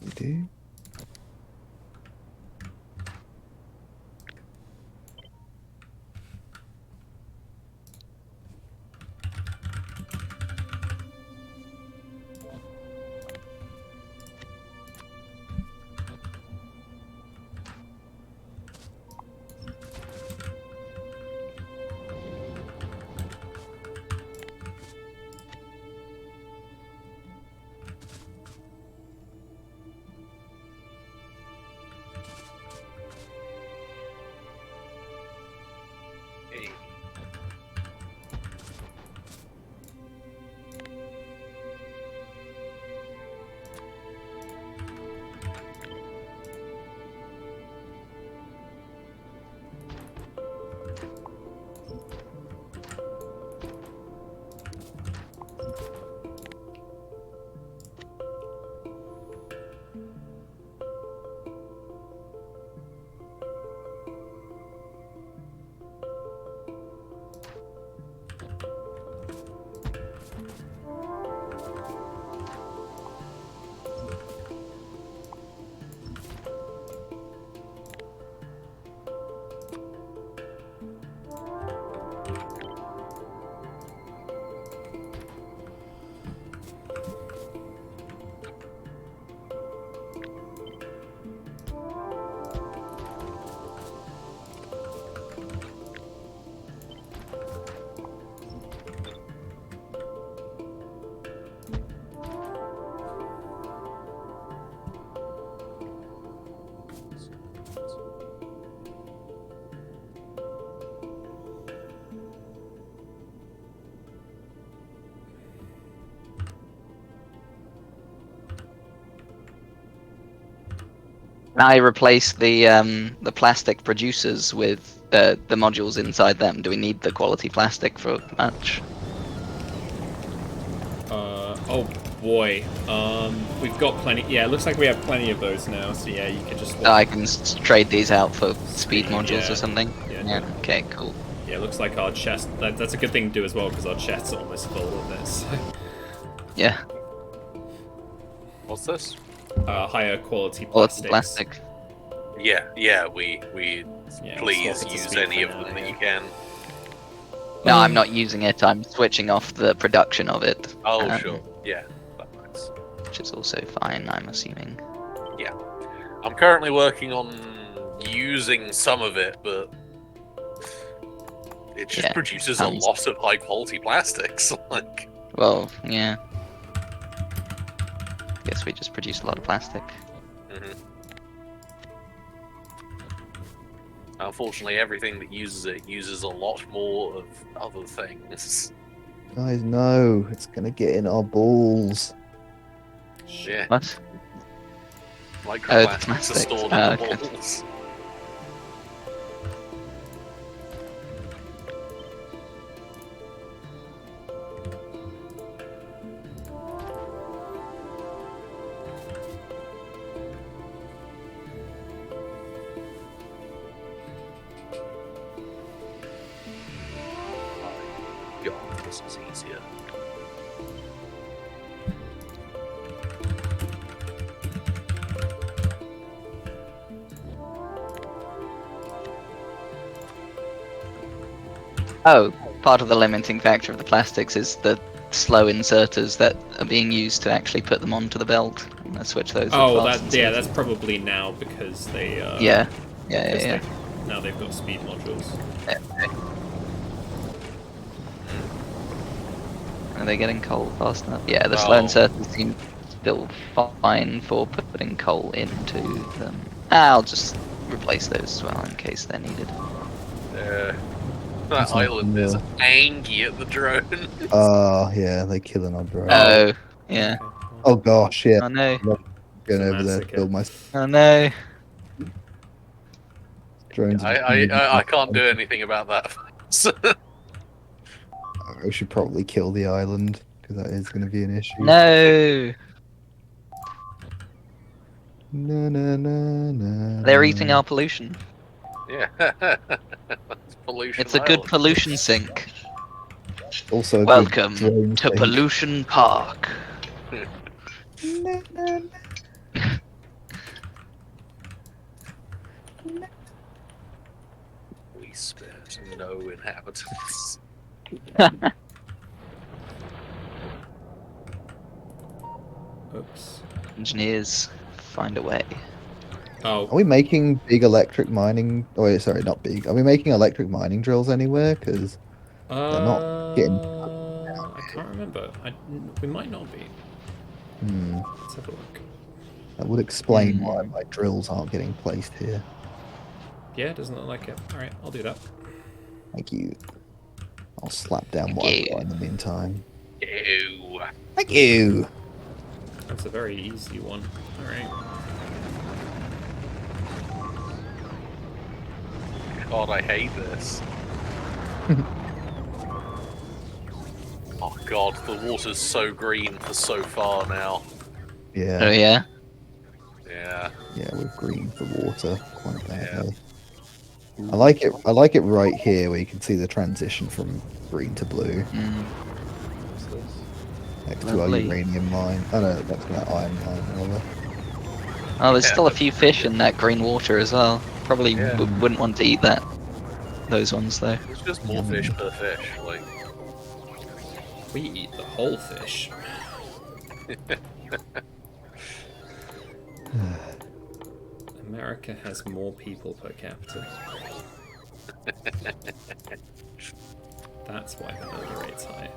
We do. Hey. I replace the plastic producers with the modules inside them. Do we need the quality plastic for much? Oh boy. We've got plenty. Yeah, it looks like we have plenty of those now. So yeah, you could just. So I can trade these out for speed modules yeah. or something. Yeah. Yeah. Okay. Cool. Yeah, it looks like our chest. That's a good thing to do as well because our chest's almost full of this. Yeah. What's this? Quality Higher quality plastics. plastic. Yeah. We Yeah, please swap it to use speed any for of now, them that yeah. you can. No, I'm not using it. I'm switching off the production of it. Oh, sure. Yeah, that works. Which is also fine, I'm assuming. I'm currently working on using some of it, but it just Yeah, produces sounds- a lot of high quality plastics. Like, Well, yeah. Guess we just produce a lot of plastic. mhm. Unfortunately, everything that uses it uses a lot more of other things. Guys, no, it's gonna get in our balls. Yeah, What? microplastics are plastic. stored in the Okay. walls. God, this is easier. Oh, part of the limiting factor of the plastics is the slow inserters that are being used to actually put them onto the belt. I'm gonna switch those. Oh, with fast that's inserters. probably now because they. Yeah. Because Yeah. now they've got speed modules. Are they getting coal fast enough? Yeah, the slow Oh. inserters seem still fine for putting coal into them. I'll just replace those as well in case they're needed. That That's not island is cool. angry at the drone. Yeah, they're killing our drone. Oh, yeah. Okay. Oh gosh, yeah. Oh no. Going It's a over there to massacre. build my Oh no. drones. I can't do anything about that. We should probably kill the island because that is going to be an issue. No. Na, na, na, na, They're na. eating our pollution. Yeah. It's pollution. It's a good island. pollution sink. Also, a good Welcome drone to sink. Pollution Park. Na, na, na. We spared no inhabitants. Oops. Engineers, find a way. Oh, Are we making big electric mining? Oh, wait, sorry, not big. Are we making electric mining drills anywhere? Because they're not getting. I can't remember. We might not be. Let's have a look. That would explain Hmm. why my drills aren't getting placed here. Yeah, doesn't look like it. All right, I'll do that. Thank you. I'll slap down what Thank I've you. got in the meantime. Ew. Thank you. That's a very easy one. All right. God, I hate this. Oh God, the water's so green for so far now. Yeah. Oh yeah. Yeah. Yeah, we're green for water quite badly. I like it. I like it right here where you can see the transition from green to blue Mm. next to our Lovely. uranium mine. Oh no, that's that iron mine. Rather. Oh, there's Yeah. still a few fish in that green water as well. Probably Yeah. wouldn't want to eat that. Those ones though. It's just more fish per fish. Like, We eat the whole fish. America has more people per capita. That's why the murder rate's high.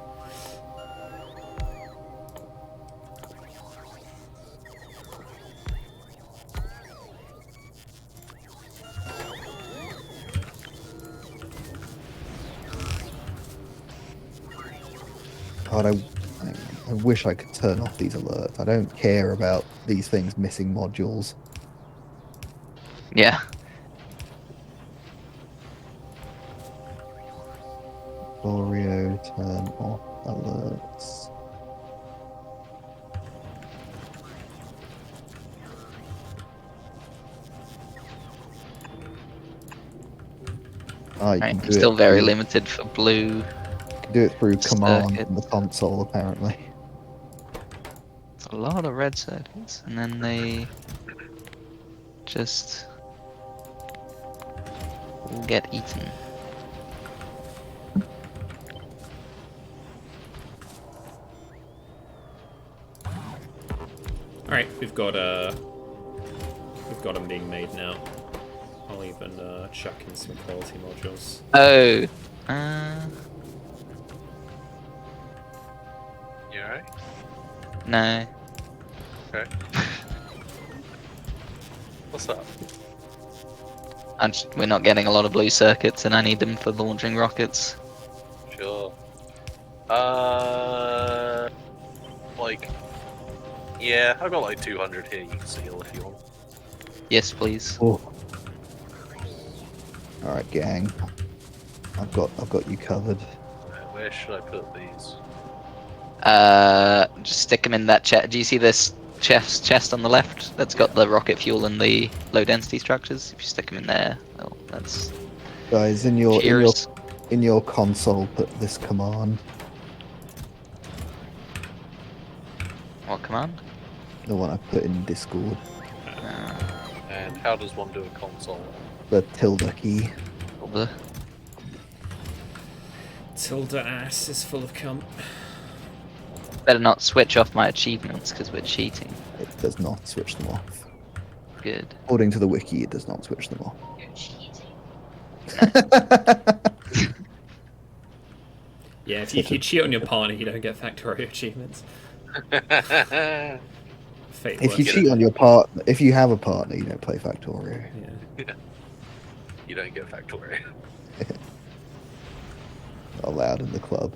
God, I wish I could turn off these alerts. I don't care about these things missing modules. Yeah. Factorio, turn off alerts. Ah, you Right. can I'm do still it very through, limited for blue you can do it through command circuit. on the console, apparently. It's a lot of red circuits, and then they just all get eaten. All right, we've got them being made now. I'll even chuck in some quality modules. Oh. You alright? No. Okay. What's up? We're not getting a lot of blue circuits, and I need them for launching rockets. Sure. Like, yeah, I've got like 200 here. You can seal if you want. Yes, please. Oh. All right, gang. I've got you covered. Where should I put these? Just stick them in that chest. Do you see this chest on the left? That's got the rocket fuel and the low density structures. If you stick them in there, well, that's Guys, cheers. in your console, put this command. What command? The one I put in Discord. And how does one do a console? The tilde key. The Tilda ass is full of cum. better not switch off my achievements because we're cheating. It does not switch them off. Good. According to the wiki, it does not switch them off. Yeah, if you cheat on your partner, you don't get Factorio achievements. Fate If you worse. cheat on your partner, if you have a partner, you don't play Factorio. Yeah. You don't get Factorio. Not allowed in the club.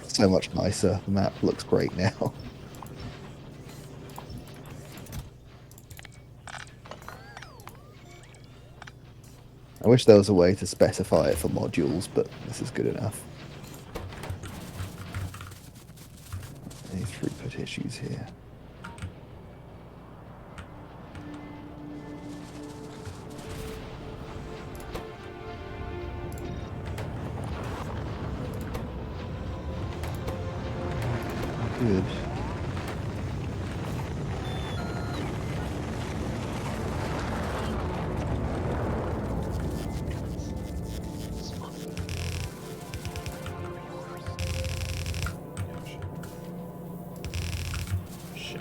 So much nicer. The map looks great now. I wish there was a way to specify it for modules, but this is good enough. Any throughput issues here? Good. Shit.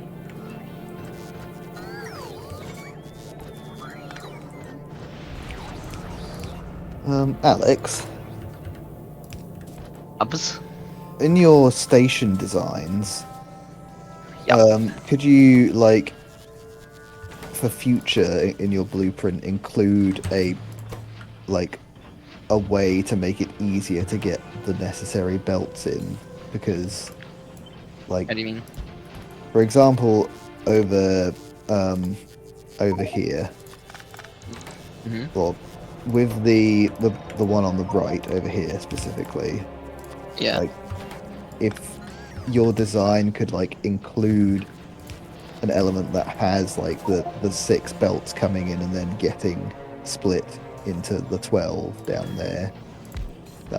Alex, Ubs? in your station designs, Yep. could you, like, for future in your blueprint, include a way to make it easier to get the necessary belts in? Because, like, What do you mean? for example, over here, Hmm. well, with the one on the right over here specifically, Yeah. like, if your design could, like, include an element that has, like, the 6 belts coming in and then getting split into the 12 down there.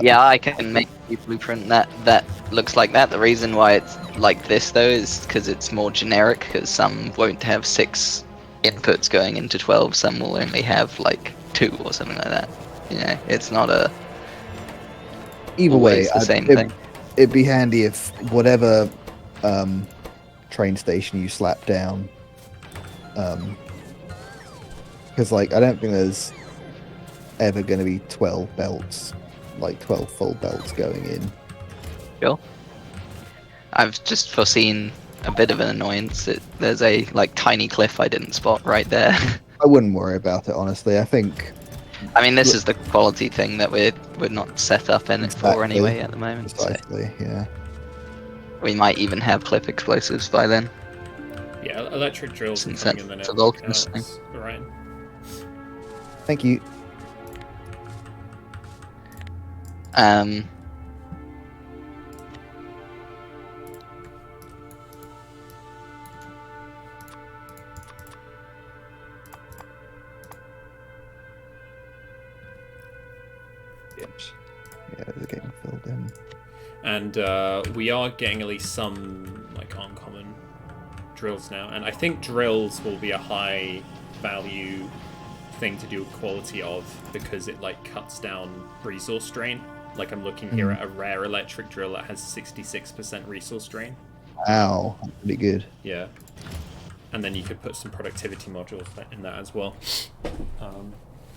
Yeah, I can make a blueprint that looks like that. The reason why it's like this though is because it's more generic. Because some won't have 6 inputs going into 12. Some will only have like 2 or something like that. You know, it's not Either way, always the same it, thing. it'd be handy if whatever train station you slap down, because, like, I don't think there's ever going to be 12 belts, like 12 full belts going in. Sure. I've just foreseen a bit of an annoyance. There's a like tiny cliff I didn't spot right there. I wouldn't worry about it, honestly. I think I mean, this is the quality thing that we're not set up in it for Exactly. anyway at the moment. So precisely, yeah. we might even have clip explosives by then. Yeah, electric drills are Since coming in the that's a network Vulcan's now. thing. It's Ryan. Thank you. Um, Yeah, they're getting filled in. And we are getting at least some like uncommon drills now, and I think drills will be a high value thing to do quality of because it like cuts down resource drain. Like I'm looking here at a rare electric drill that has 66% resource drain. Wow, that's pretty good. Yeah. And then you could put some productivity modules in that as well.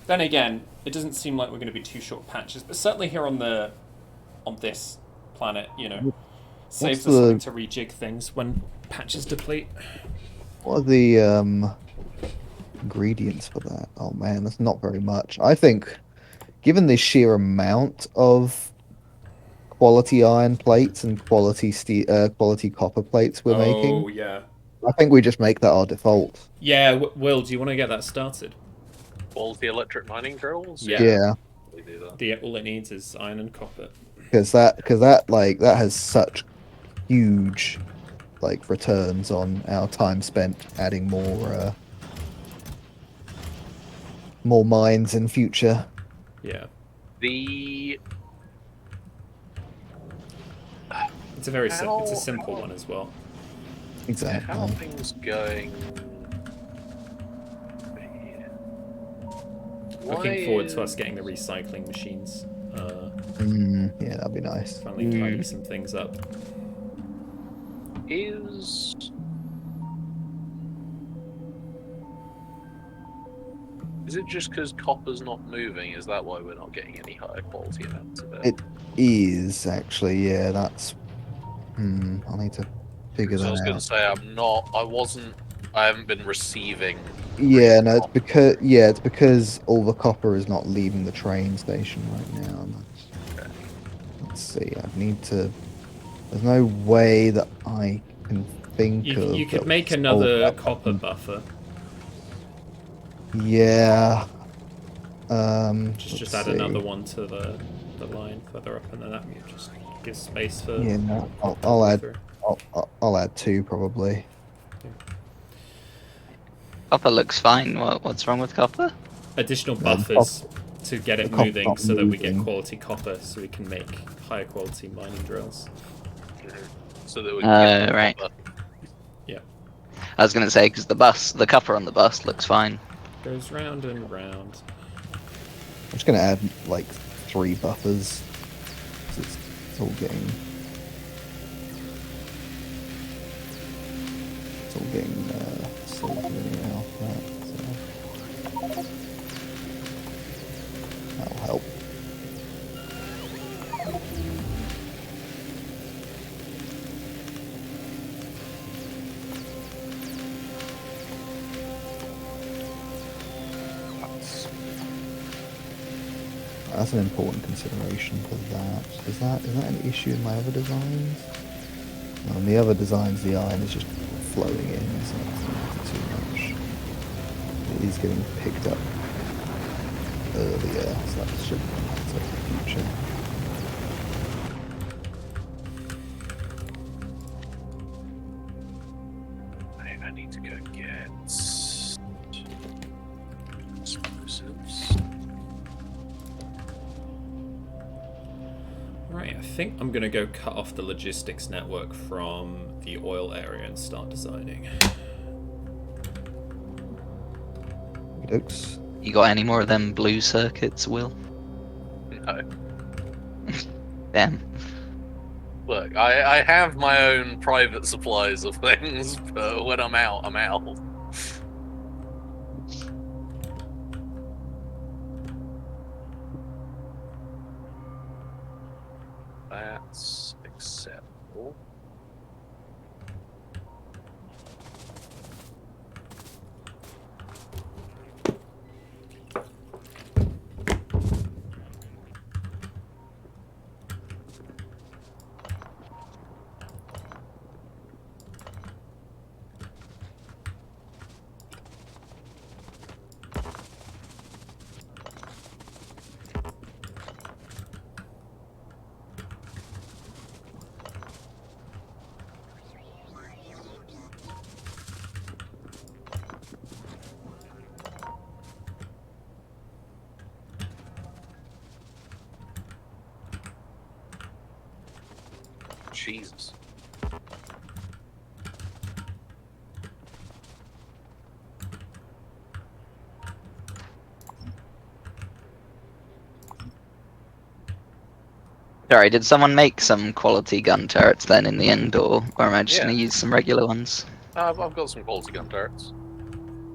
Then again, it doesn't seem like we're going to be too short patches, but certainly here on this planet, saves us something to rejig things when patches deplete. What are the ingredients for that? Oh man, that's not very much. I think, given the sheer amount of quality iron plates and quality copper plates we're making, Oh yeah, I think we just make that our default. yeah. Will, do you want to get that started? Quality electric mining drills? Yeah. Yeah, We do that. All it needs is iron and copper. because that has such huge like returns on our time spent adding more mines in future. Yeah, The it's a very it's a How- simple one as well. Exactly. how are things going? Looking forward to us getting the recycling machines. Yeah, that'd be nice. Finally tidy some things up. Is it just because copper's not moving? Is that why we're not getting any higher quality amounts of it? It is actually, yeah. That's. I need to figure So I that was going out. to say I haven't been receiving. Yeah, no, it's because all the copper is not leaving the train station right now. And let's see. I need to. There's no way that I can think of. You could that make will solve another that copper problem. buffer. Yeah. Just let's add see. another one to the line further up, and then that just gives space for. Yeah, no, copper I'll to go add. through. I'll add two probably. copper looks fine. What's wrong with copper? Additional The buffers to get it copper's moving not so that we get moving. quality copper so we can make higher quality mining drills. So that we can get Right. copper. Yeah. I was going to say, because the copper on the bus looks fine. Goes round and round. I'm just gonna add like 3 buffers. 'Cause it's all getting. It's all getting silvery now. So that'll help. That's an important consideration for that. Is that an issue in my other designs? No, in the other designs, the iron is just flowing in, so that's not too much. It is getting picked up earlier, so that should matter in the future. I need to go get explosives. Right, I think I'm gonna go cut off the logistics network from the oil area and start designing. Dokes. You got any more of them blue circuits, Will? No. Damn. Look, I have my own private supplies of things, but when I'm out, I'm out. That's acceptable. Jesus. Sorry, did someone make some quality gun turrets then in the end, or am I just Yeah. going to use some regular ones? I've got some quality gun turrets.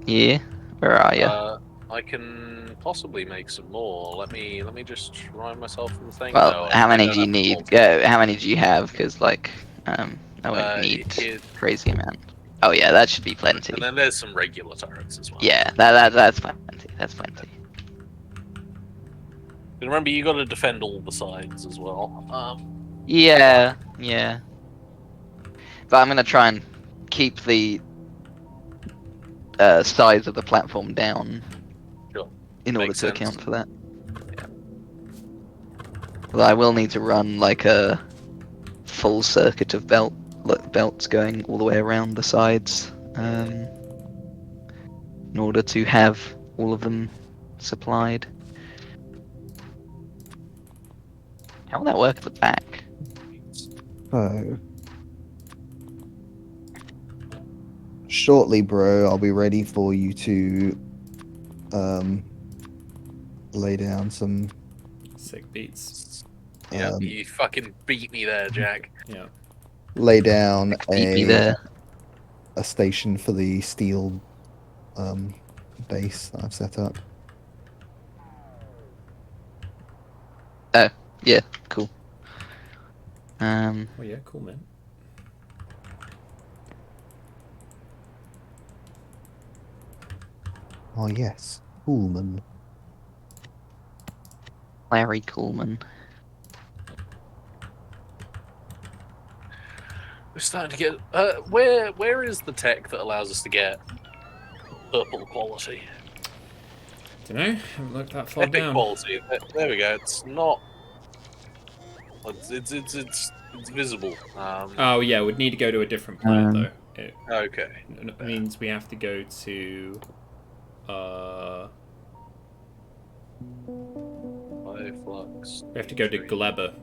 Yeah? Where are you? I can possibly make some more. Let me just remind myself of the thing. Well, No, how I many don't do you have the need? quality. Yeah, how many do you have? Because, like, I won't need Here, crazy amount. Oh, yeah, that should be and plenty. then there's some regular turrets as well. Yeah, that's plenty. That's plenty. And remember, you got to defend all the sides as well. Yeah, yeah. But I'm going to try and keep the size of the platform down Sure. in order Makes to sense. account for that. Well, I will need to run like a full circuit of belts going all the way around the sides, in order to have all of them supplied. How will that work at the back? So, shortly, bro, I'll be ready for you to lay down some. Sick beats. Yeah, Um, you fucking beat me there, Jack. Yeah. lay down BP there. a station for the steel base that I've set up. Oh, yeah, cool. Oh yeah, cool, man. Oh yes, Coolman. Larry Coolman. We're starting to get. Where is the tech that allows us to get purple quality? Dunno, haven't looked that far Epic down. quality. There we go. It's not. It's visible. Oh yeah, we'd need to go to a different planet though. It Okay. means we have to go to High flux. we have to go to Gleba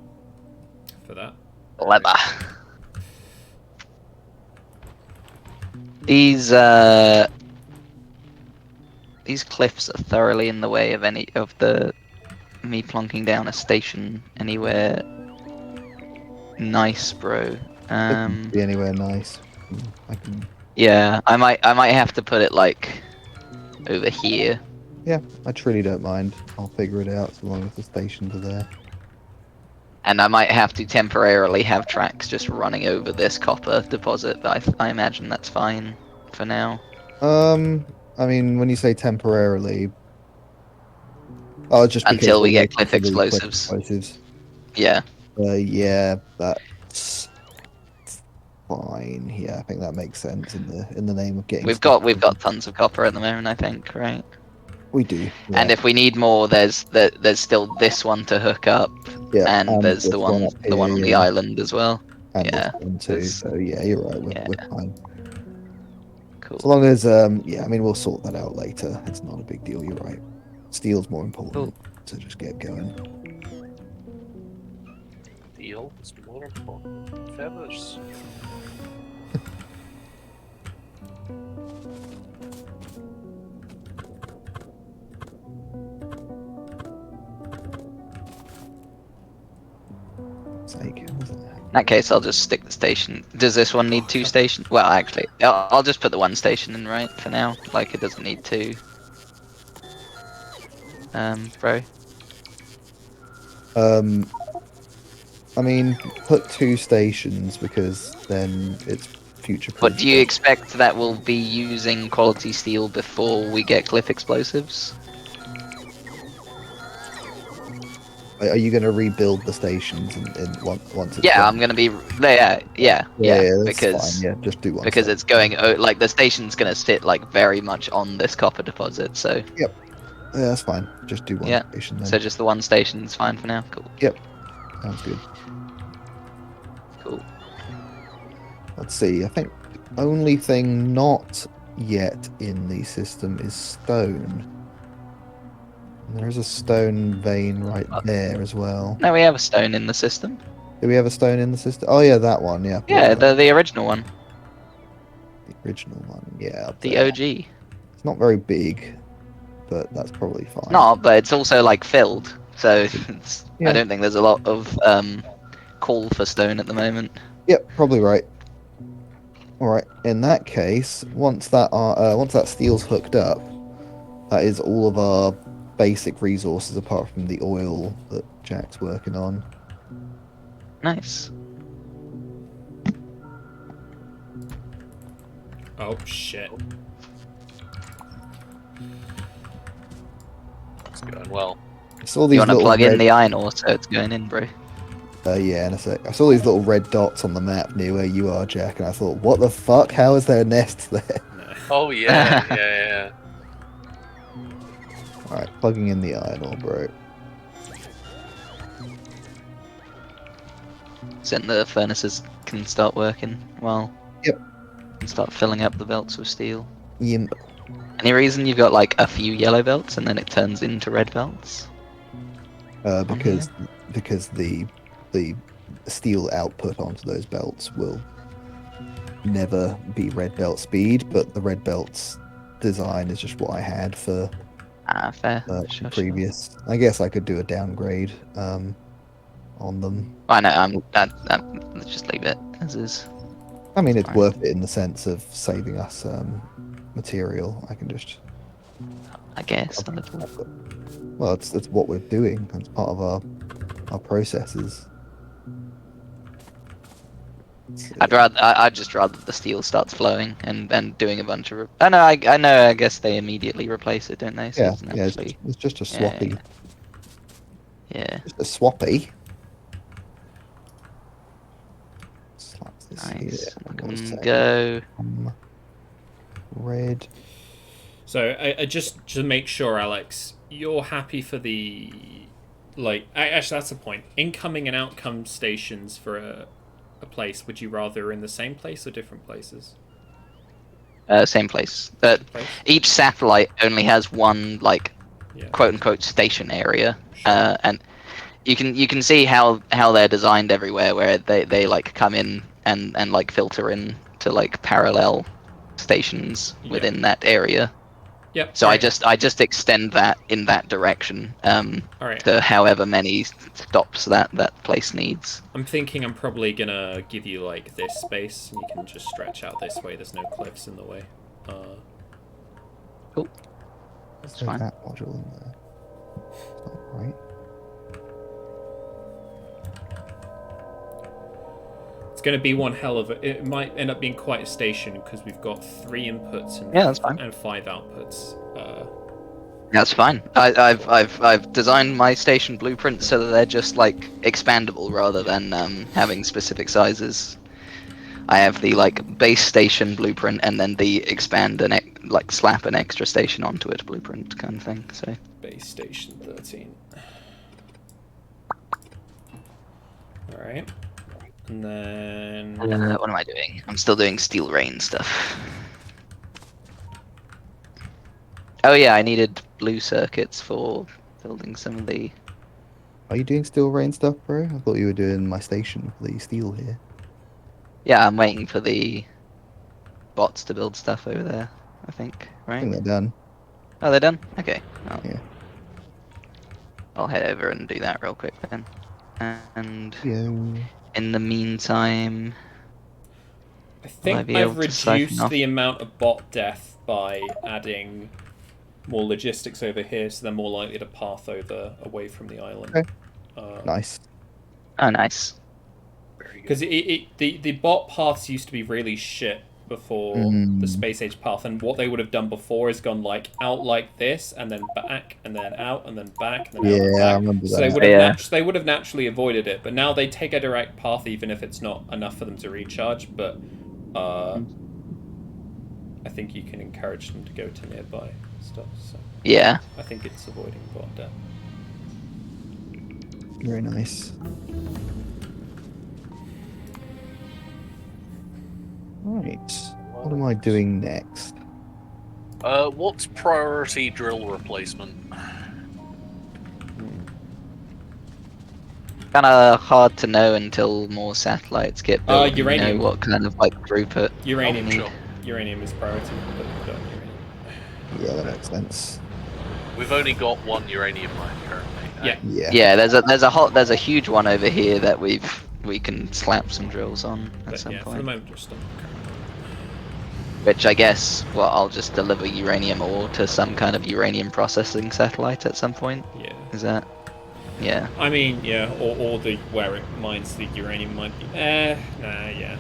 for that. Leather. These cliffs are thoroughly in the way of any of me plonking down a station anywhere nice, bro. It can be anywhere nice. I can. Yeah, I might have to put it like over here. Yeah, I truly don't mind. I'll figure it out as long as the stations are there. And I might have to temporarily have tracks just running over this copper deposit, but I imagine that's fine for now. I mean, when you say temporarily, oh, just because Until we're we get waiting cliff for the cliff explosives. explosives. Yeah. Yeah, that's fine. Yeah, I think that makes sense in the name of getting. We've got tons of copper at the moment, I think, right? We do. And Yeah. if we need more, there's still this one to hook up, Yeah, and there's this the one up the one here, on the yeah, island as well. and Yeah, this one too. there's- So yeah, you're right. yeah, We're fine. cool. As long as yeah, I mean we'll sort that out later. It's not a big deal. You're right. Steel's more important, so just get going. Steel is more important than feathers. Sake. In that case, I'll just stick the station. Does this one need two stations? Well, actually, I'll just put the one station in, right, for now. Like, it doesn't need two. Bro. I mean, put two stations because then it's future proof. But do you expect that we'll be using quality steel before we get cliff explosives? Are you going to rebuild the stations in once it's Yeah, done? I'm gonna be there. Yeah, That's because fine. Yeah, just do one. because station. it's going like the station's gonna sit like very much on this copper deposit. So Yep. Yeah, that's fine. Just do one yeah, station then. so just the one station's fine for now. Cool. Yep. Sounds good. Cool. Let's see. I think the only thing not yet in the system is stone. And there is a stone vein right there as well. Now we have a stone in the system. Do we have a stone in the system? Oh yeah, that one. Yeah. Yeah, the original one, The original one. Yeah, up the there. OG. It's not very big, but that's probably It's fine. not, but it's also like filled, so I Yeah. don't think there's a lot of call for stone at the moment. Yep. Probably right. All right. In that case, once that steel's hooked up, that is all of our basic resources apart from the oil that Jack's working on. Nice. Oh shit. It's going well. I saw You these want to little plug in red. the iron ore so it's going in, bro? Yeah, in a sec. I saw these little red dots on the map near where you are, Jack, and I thought, what the fuck? How is there a nest there? No. Oh yeah, yeah. Alright, plugging in the iron ore, bro. So then the furnaces can start working well. Yep. And start filling up the belts with steel. Yimp. Any reason you've got like a few yellow belts and then it turns into red belts? Because the steel output onto those belts will never be red belt speed, but the red belts design is just what I had for Ah, fair. Sure. previous. I guess I could do a downgrade on them. I know. Let's just leave it as is. I mean, it's Fine. worth it in the sense of saving us material. I can just I guess a little. well, it's what we're doing. It's part of our processes. I'd just rather the steel starts flowing and doing a bunch of. I know. I know. I guess they immediately replace it, don't they? So Yeah, it's yeah. actually. It's just a Yeah, swappy. Yeah. Just a swappy. Slap this Nice. here. Look One 'em second. go. Red. So I just to make sure, Alex, you're happy for the actually that's the point. Incoming and outcome stations for a place. Would you rather in the same place or different places? Same place. But Place? each satellite only has one like Yeah. quote unquote station area, Sure. and you can see how they're designed everywhere, where they like come in and like filter in to like parallel stations Yep. within that area. Yep. So Alright. I just extend that in that direction Alright. to however many stops that place needs. I'm thinking I'm probably gonna give you like this space, and you can just stretch out this way. There's no cliffs in the way. Cool. There's That's no fine. that module in there. It's not right. It's going to be one hell of a. It might end up being quite a station because we've got 3 inputs and Yeah, that's fine. and 5 outputs. That's fine. I've designed my station blueprints so that they're just like expandable rather than having specific sizes. I have the like base station blueprint and then the expand and like slap an extra station onto it blueprint kind of thing. So Base station 13. All right, and then what am I doing? I'm still doing steel rain stuff. Oh yeah, I needed blue circuits for building some of the. Are you doing steel rain stuff, bro? I thought you were doing my station for the steel here. Yeah, I'm waiting for the bots to build stuff over there. I think, I right? think they're done. Oh, they're done. Okay. Well, Yeah. I'll head over and do that real quick then. And Yeah. in the meantime, I think be I've able to siphon reduced off? the amount of bot death by adding more logistics over here, so they're more likely to path over away from the island. Okay. Nice. oh nice. Very good. Because the bot paths used to be really shit before the space age path, and what they would have done before is gone like out like this, and then back, and then out, and then back, and then out and Yeah, back. I remember So they that. would have Yeah. they would have naturally avoided it, but now they take a direct path even if it's not enough for them to recharge. But I think you can encourage them to go to nearby stuff. So Yeah. I think it's avoiding bot death. Very nice. Right. What am I doing next? What's priority drill replacement? kind of hard to know until more satellites get built and we know uranium. what kind of like throughput. Uranium. Oh, sure. Uranium is priority. Put on uranium. Yeah, that makes sense. We've only got one uranium mine currently. Yeah. Yeah. Yeah, there's a huge one over here that we can slap some drills on at But some yeah, for the point. moment, just on. Which I guess, well, I'll just deliver uranium ore to some kind of uranium processing satellite at some point. Yeah. Is that? Yeah. I mean, yeah, or the where it mines the uranium might be. Nah, yeah.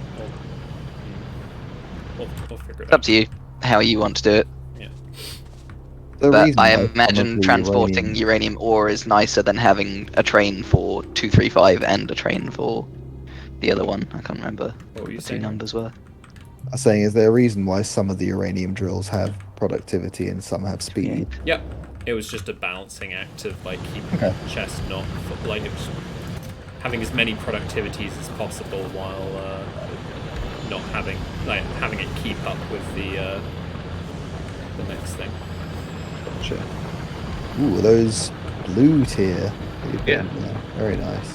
We'll figure it It's up out. to you how you want to do it. Yeah. The But reason I why some imagine of the transporting uranium ore is nicer than having a train for 235 and a train for the other one. I can't remember What were you the two saying? numbers were. I'm saying, is there a reason why some of the uranium drills have productivity and some have speed? Yep. It was just a balancing act of like keeping Okay. the chest not like it was having as many productivities as possible while not having it keep up with the next thing. Gotcha. Ooh, those blue tier. that you put Yeah. in there. Very nice.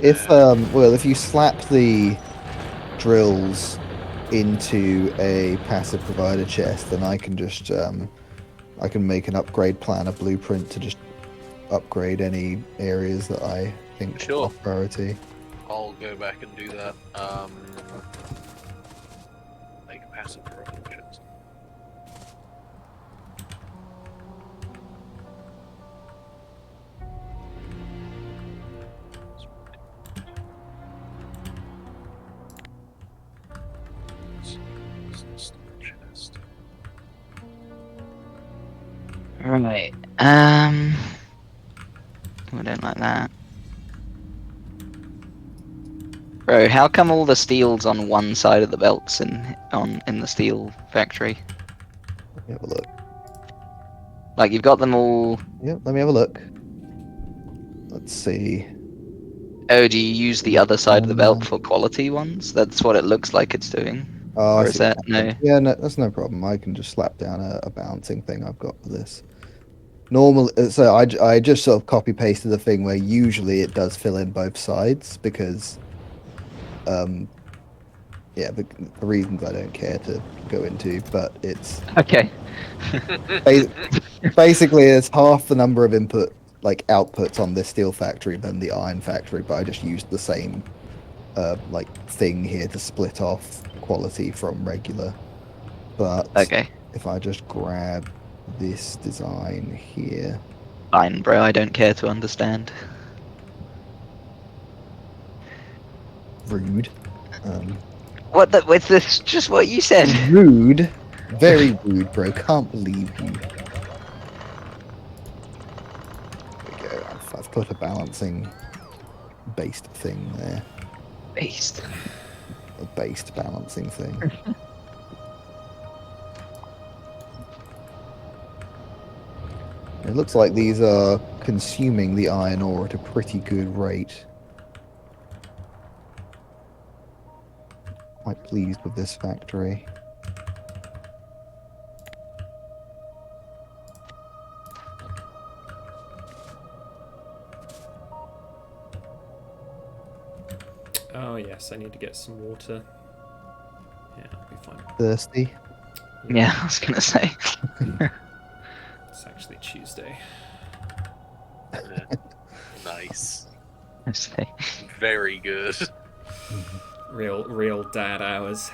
If you slap the drills into a passive provider chest, then I can just I can make an upgrade plan, a blueprint to just upgrade any areas that I think Sure. are priority. I'll go back and do that. Make a passive projections. Right. I don't like that. Bro, how come all the steel's on one side of the belts in the steel factory? Let me have a look. Like you've got them all. Yep, let me have a look. Let's see. Oh, do you use the other side of the belt for quality ones? That's what it looks like it's doing. Oh, I Or see is that what's no? happening. Yeah, no, that's no problem. I can just slap down a balancing thing I've got for this. Normally, so I just sort of copy pasted the thing where usually it does fill in both sides because, yeah, the reasons I don't care to go into, but it's Okay. basically it's half the number of outputs on this steel factory than the iron factory, but I just used the same thing here to split off quality from regular. But Okay. if I just grab this design here, Fine, bro. I don't care to understand. rude. What the? With this? Just what you said. Rude. Very rude, bro. Can't believe you. There we go. I've put a balancing based thing there. Beast. A based balancing thing. It looks like these are consuming the iron ore at a pretty good rate. Quite pleased with this factory. Oh yes, I need to get some water. Yeah, I'll be fine. Thirsty. Yeah, I was gonna say. It's actually Tuesday. Nice. Say. Very good. Real dad hours.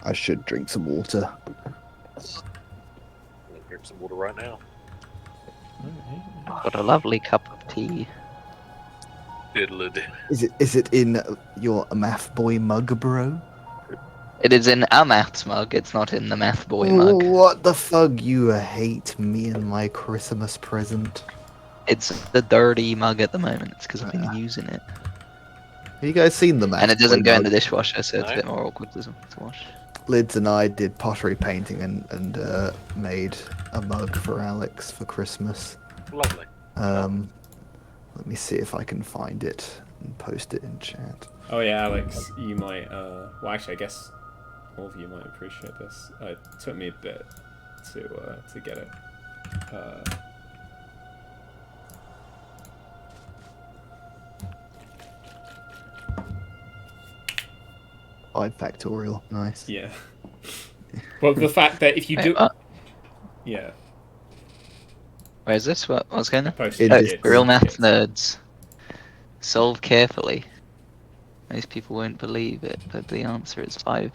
I should drink some water. Drink some water right now. Got a lovely cup of tea. Diddle-a-did. Is it in your math boy mug, bro? It is in a maths mug. It's not in the math boy mug. What the fuck? You hate me and my Christmas present. It's the dirty mug at the moment. It's because I've been using it. Have you guys seen the math And it doesn't boy go in mug? the dishwasher, so it's a No. bit more awkward to wash. Lids and I did pottery painting and made a mug for Alex for Christmas. Lovely. Let me see if I can find it and post it in chat. Oh yeah, Alex, you might. Well, actually, I guess all of you might appreciate this. It took me a bit to get it. Uh, 5 factorial, nice. yeah. Well, the fact that if you Wait, do, what? yeah, Where is this? What's going I on? posted In Oh, in this Git. real room. math nerds. Solve carefully. Most people won't believe it, but the answer is 5.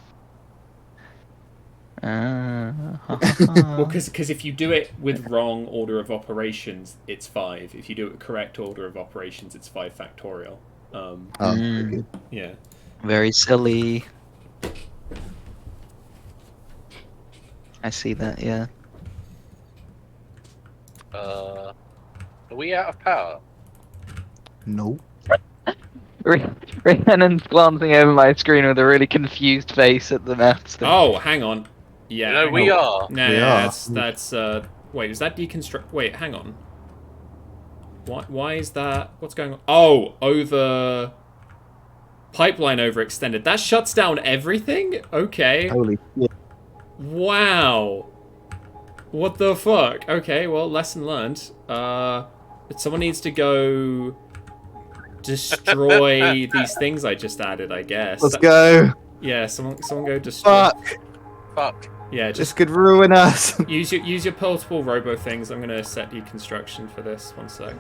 Well, because if you do it with wrong order of operations, it's 5. If you do it with correct order of operations, it's 5 factorial. Oh, very good. Yeah. Very silly. I see that, yeah. Are we out of power? No. Rhiannon's glancing over my screen with a really confused face at the maths thing. Oh, hang on. Yeah. You know, hang we on. are. Nah, We are. that's wait, is that deconstruct? Wait, hang on. Why is that? What's going on? Oh, over pipeline overextended. That shuts down everything. Okay. Holy shit. Wow. What the fuck? Okay, well, lesson learned. Someone needs to go destroy these things I just added, I guess. Let's go. Yeah, someone go destroy. Fuck. Fuck. Yeah, This just could ruin us. use your multiple robo things. I'm gonna set deconstruction for this. One sec.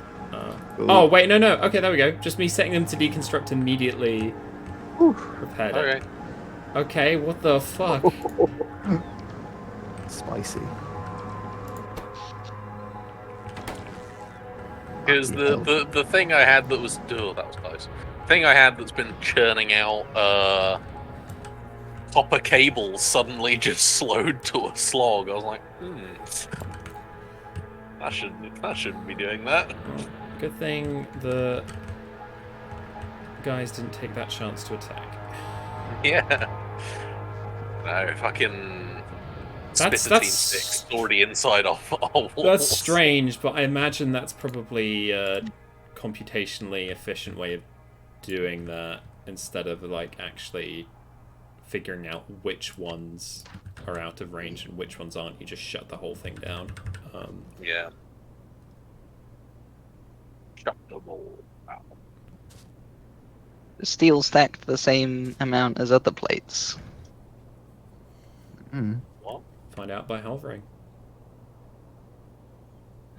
Cool. Oh wait, no. Okay, there we go. Just me setting them to deconstruct immediately. Repaired it. Okay. Okay, what the fuck? Spicy. Because the thing I had that was that was close. The thing I had that's been churning out copper cables suddenly just slowed to a slog. I was like, that shouldn't be doing that. Well, good thing the guys didn't take that chance to attack. Yeah. No, fucking Spittatine sticks already inside our walls. That's strange, but I imagine that's probably a computationally efficient way of doing that instead of like actually figuring out which ones are out of range and which ones aren't. You just shut the whole thing down. Yeah. Shut the wall. Wow. Steel stacked the same amount as other plates. What? Find out by hovering.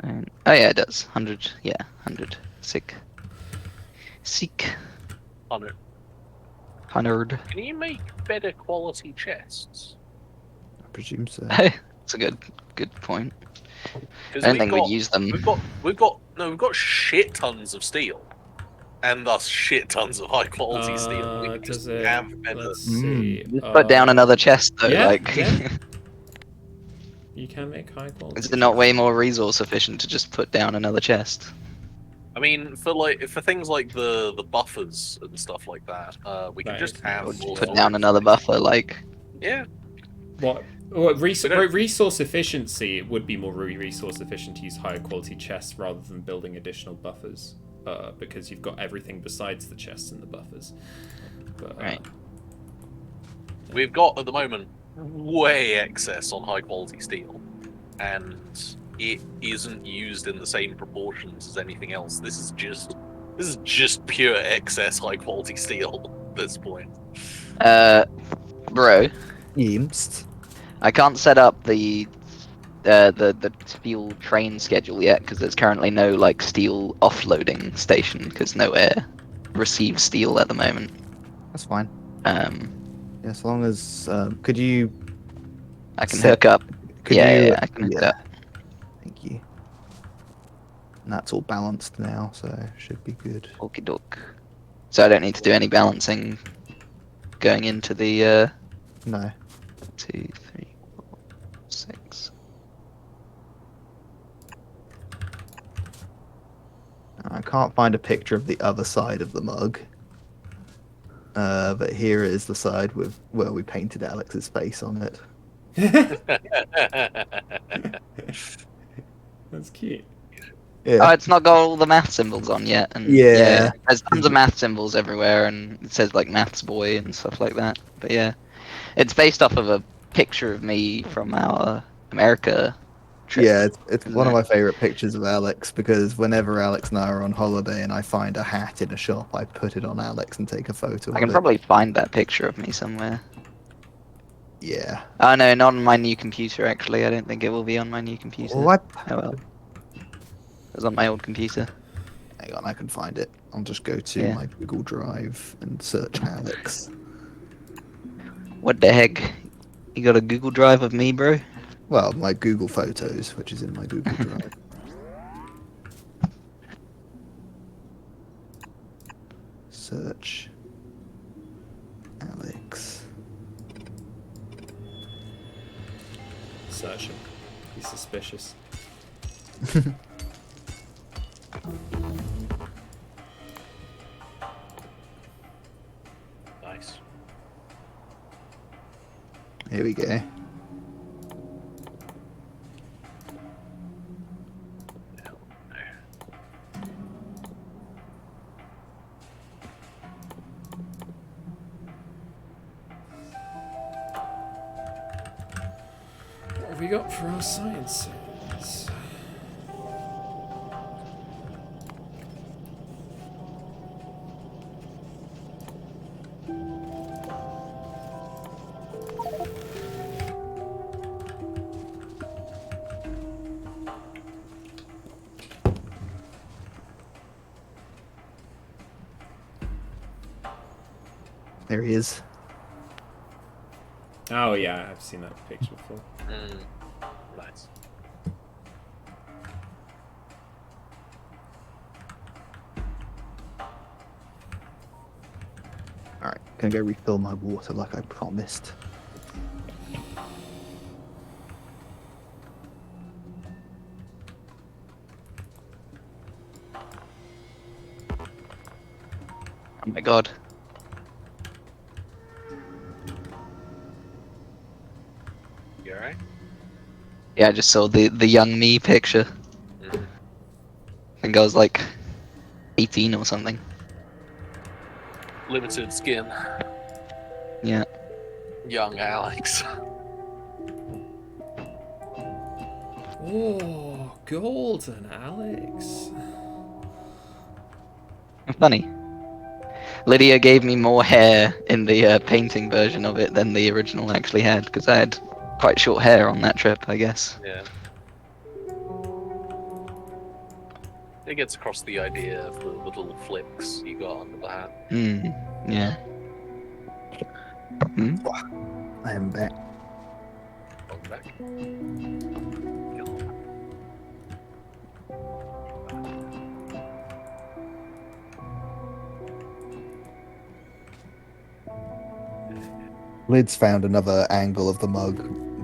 And, oh yeah, it does. 100, yeah, 100. Sick. 100. 100. Can you make better quality chests? I presume so. That's a good point. I don't think we'd use them. We've got shit tons of steel, and thus shit tons of high quality steel. We can Does just it? have better. Let's see. Just put down another chest though, yeah, like. yeah. You can make high quality. Is it not way more resource efficient to just put down another chest? I mean, for things like the buffers and stuff like that, we can That just is have nice. more Put storage down another space. buffer, like. Yeah. What resource efficiency? It would be more resource efficient to use higher quality chests rather than building additional buffers, because you've got everything besides the chests and the buffers. But, Right. We've got at the moment way excess on high quality steel, and it isn't used in the same proportions as anything else. This is just pure excess high quality steel at this point. Bro, Imst. I can't set up the steel train schedule yet because there's currently no like steel offloading station because nowhere receives steel at the moment. That's fine. Yeah, As long as could you? I can Set- hook up. Could Yeah, you, yeah, I can hook it up. Thank you. And that's all balanced now, so should be good. Okie doke. So I don't need to do any balancing going into the No. 2, 3, 4, 6. I can't find a picture of the other side of the mug. But here is the side with where we painted Alex's face on it. That's cute. Oh, Yeah. it's not got all the math symbols on yet, and yeah, Yeah. there's tons of math symbols everywhere, and it says like maths boy and stuff like that. But yeah, it's based off of a picture of me from our America trip, Yeah, it's isn't one of it? my favorite pictures of Alex because whenever Alex and I are on holiday and I find a hat in a shop, I put it on Alex and take a photo I of can it. probably find that picture of me somewhere. Yeah. Oh no, not on my new computer actually. I don't think it will be on my new computer. What? Oh well, it was on my old computer. Hang on, I can find it. I'll just go to Yeah. my Google Drive and search Alex. What the heck? You got a Google Drive of me, bro? Well, my Google Photos, which is in my Google Drive. Search Alex. Search him. He's suspicious. Nice. Here we go. What have we got for our sciences? There he is. Oh yeah, I've seen that picture before. Nice. Alright, gonna go refill my water like I promised. Oh my god. You alright? Yeah, I just saw the young me picture. Mhm. I think I was like 18 or something. Limited skin. Yeah. Young Alex. Oh, golden Alex. Funny. Lydia gave me more hair in the painting version of it than the original actually had, because I had quite short hair on that trip, I guess. Yeah. It gets across the idea of the little flicks you got under the hat. Yeah. Hmm? I am back. Welcome back. Lid's found another angle of the mug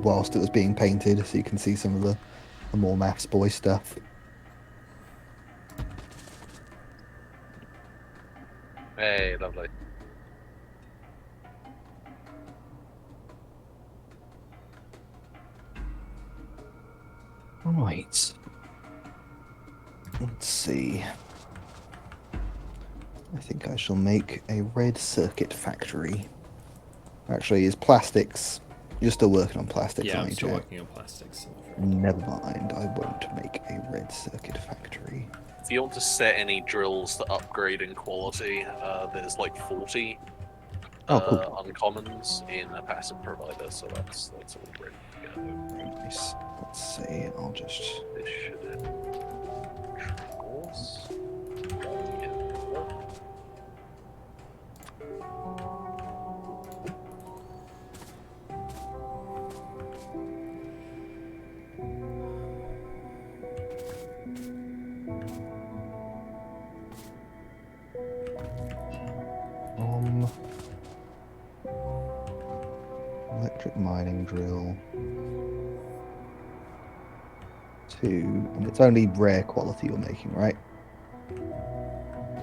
whilst it was being painted, so you can see some of the more maths boy stuff. Hey, lovely. Right. Let's see. I think I shall make a red circuit factory. Actually, is plastics. You're still working on plastics, Yeah, I'm aren't you, still Jack? working on plastics. I'm afraid. Never mind. I won't make a red circuit factory. If you want to set any drills to upgrade in quality, there's like 40 Oh, cool. uncommons in a passive provider, so that's all ready to go. Nice. Let's see. I'll just. This should triangles. Yeah. Electric mining drill. 2, and it's only rare quality you're making, right?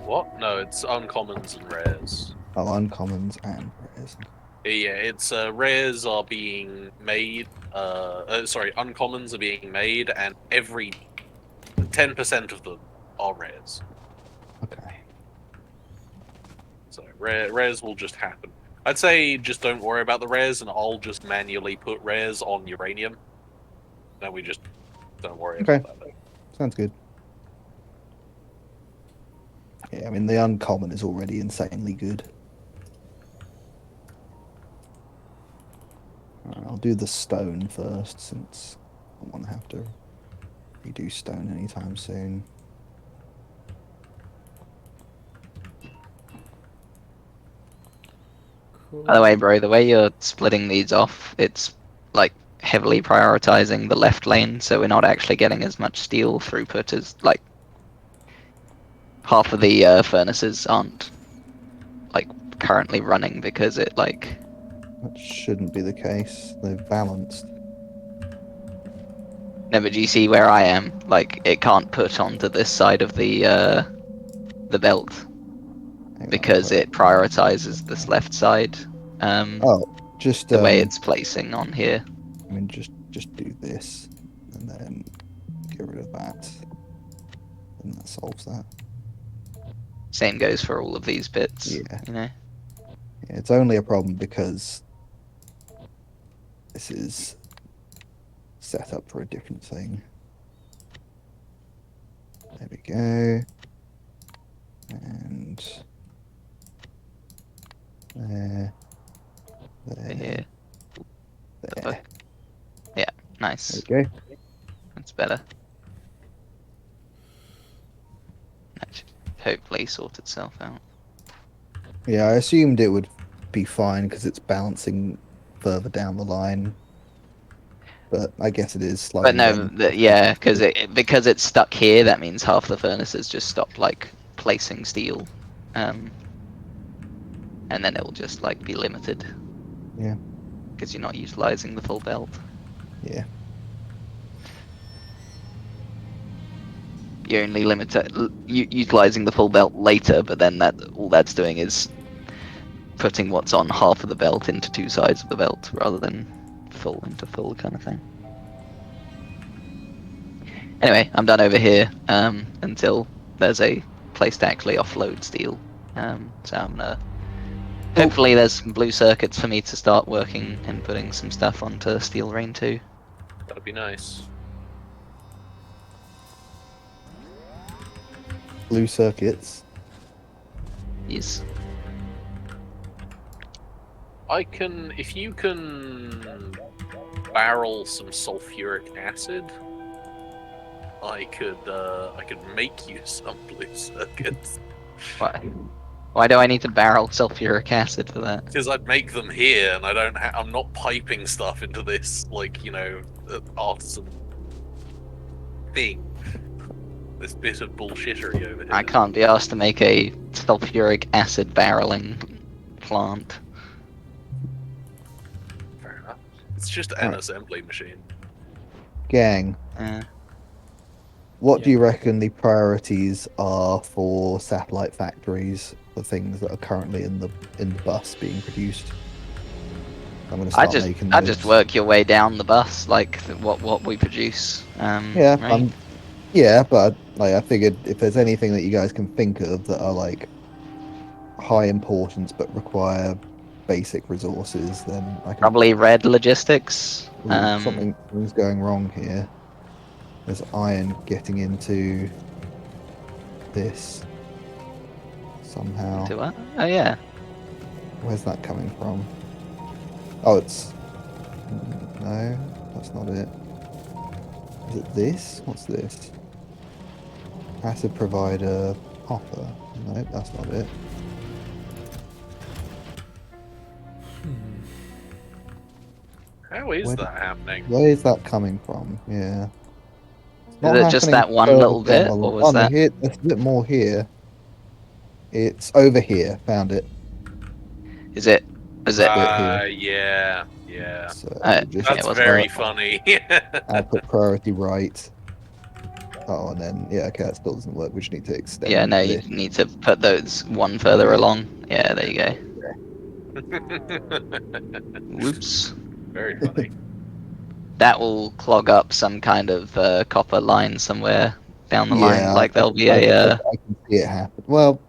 What? No, it's uncommons and rares. Oh, uncommons and rares. Yeah, it's rares are being made. Sorry, uncommons are being made, and every 10% of them are rares. Okay. So rares will just happen. I'd say just don't worry about the rares, and I'll just manually put rares on uranium. Then we just don't worry Okay. about that. Sounds good. Yeah, I mean the uncommon is already insanely good. Alright, I'll do the stone first, since I don't want to have to redo stone anytime soon. By the Cool. way, bro, the way you're splitting these off, it's like heavily prioritizing the left lane, so we're not actually getting as much steel throughput as like half of the furnaces aren't like currently running because it like That shouldn't be the case. They're balanced. no, but do you see where I am? Like it can't put onto this side of the belt Hang on, because it prioritizes this left side. Oh, just The way it's placing on here. I mean, just do this, and then get rid of that, and that solves that. Same goes for all of these bits. Yeah. You know. Yeah, it's only a problem because this is set up for a different thing. There we go. And there, Here. there. Yeah, nice. There we go. That's better. That should hopefully sort itself out. Yeah, I assumed it would be fine because it's balancing further down the line, but I guess it is But slightly no, random. yeah, because it's stuck here. That means half the furnaces just stopped like placing steel, and then it will just like be limited. Yeah. Because you're not utilizing the full belt. Yeah. You're only utilizing the full belt later, but then all that's doing is putting what's on half of the belt into two sides of the belt rather than full into full kind of thing. Anyway, I'm done over here until there's a place to actually offload steel. So I'm gonna. Hopefully, there's some blue circuits for me to start working and putting some stuff onto Steel Rain 2. That'd be nice. Blue circuits. Yes. If you can barrel some sulfuric acid, I could make you some blue circuits. Why do I need to barrel sulfuric acid for that? Because I'd make them here, and I'm not piping stuff into this artisan thing. This bit of bullshittery over here. I can't be asked to make a sulfuric acid barreling plant. Fair enough. It's just an assembly machine. Gang. What do Yeah. you reckon the priorities are for satellite factories, the things that are currently in the bus being produced? I'm going to start making I those. just work your way down the bus, like what we produce. Yeah, right? yeah, but like I figured if there's anything that you guys can think of that are like high importance but require basic resources, then I can. Probably red logistics. Ooh, something's going wrong here. There's iron getting into this somehow. Into what? Oh yeah. Where's that coming from? Oh, it's... No, that's not it. Is it this? What's this? Acid provider hopper. No, that's not it. How is that happening? Where is that coming from? Yeah. It's not Is it just happening that one further little down bit, the or was line. that? Here, there's a bit more here. It's over here. Found it. Is it? Is it? bit here. Yeah. So That's That's wasn't very it? funny. output priority right. Oh, and then yeah, okay, that still doesn't work. We just need to extend. Yeah, no, you this. need to put those one further Yeah. along. Yeah, there you go. Whoops. Very funny. That will clog up some kind of copper line somewhere down the line. Yeah, Like there'll be I can see it happen. Well,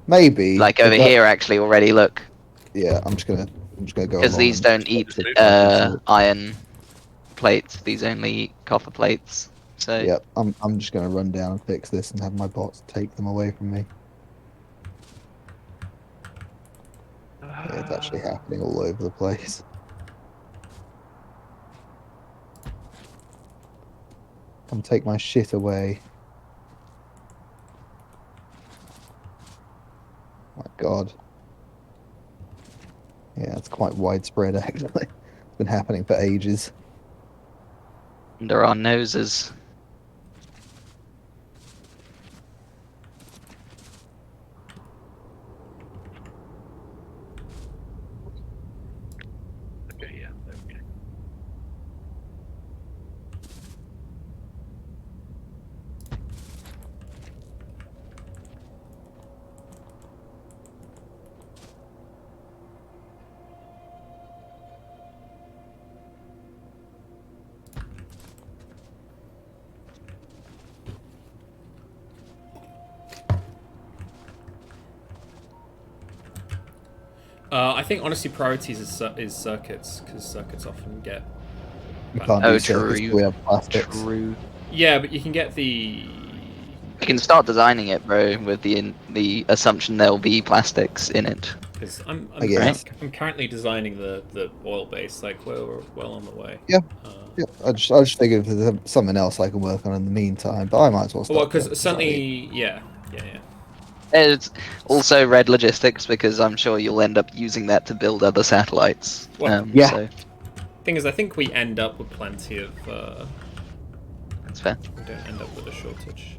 maybe. like over here actually already. Look, Yeah, I'm just gonna go because along these and don't eat Just move. iron plates. These only eat copper plates. So yep, I'm just gonna run down and fix this and have my bots take them away from me. Yeah, it's actually happening all over the place. Come take my shit away. My God. Yeah, it's quite widespread actually. It's been happening for ages. under our noses. Okay, yeah, there we go. I think honestly priorities is circuits, because circuits often get. You can't Oh, do circuits till true, we have plastics. true. Yeah, but you can get the. You can start designing it, bro, with the assumption there'll be plastics in it. Because I guess. I'm currently designing the oil base. Like we're well on the way. Yeah. Uh, Yeah, I just figured if there's something else I can work on in the meantime, but I might as well well, start. because certainly, yeah. It's also red logistics because I'm sure you'll end up using that to build other satellites. Well, Yeah. So thing is, I think we end up with plenty of. that's fair. We don't end up with a shortage.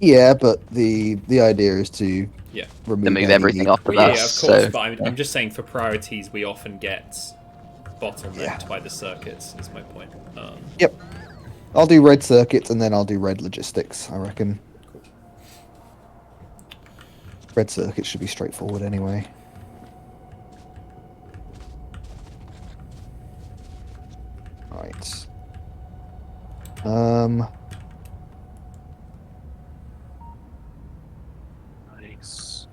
Yeah, but the idea is to Yeah. remove To move any everything need- off the Well, yeah, bus. of course. So But I'm just saying, for priorities, we often get bottlenecked Yeah. by the circuits. Is my point. Yep. I'll do red circuits and then I'll do red logistics, I reckon. Cool. Red circuits should be straightforward anyway. Right. Nice.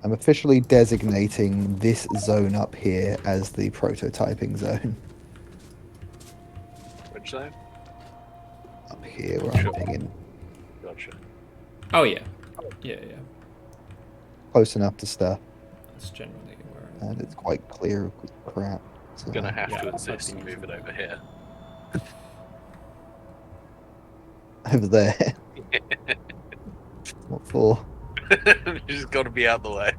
I'm officially designating this zone up here as the prototyping zone. Which zone? Up here where I'm Sure. pinging. Gotcha. Oh yeah. Yeah. Close enough to stuff, That's generally where. and it's quite clear of crap. So, Gonna have Yeah, to I've insist been and move using it that. over here. over there. What for? You just gotta be out the way.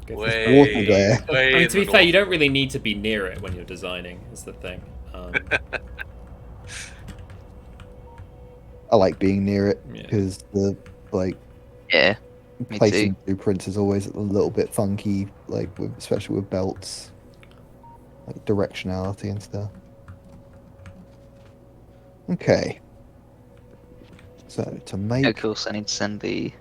Go for Way, water there. way I mean, in to be the fair, you north. don't really need to be near it when you're designing. Is the thing. I like being near it Yeah. because the like yeah, me placing too. blueprints is always a little bit funky, like especially with belts, like directionality and stuff. Okay. So to Of make course, I need to send the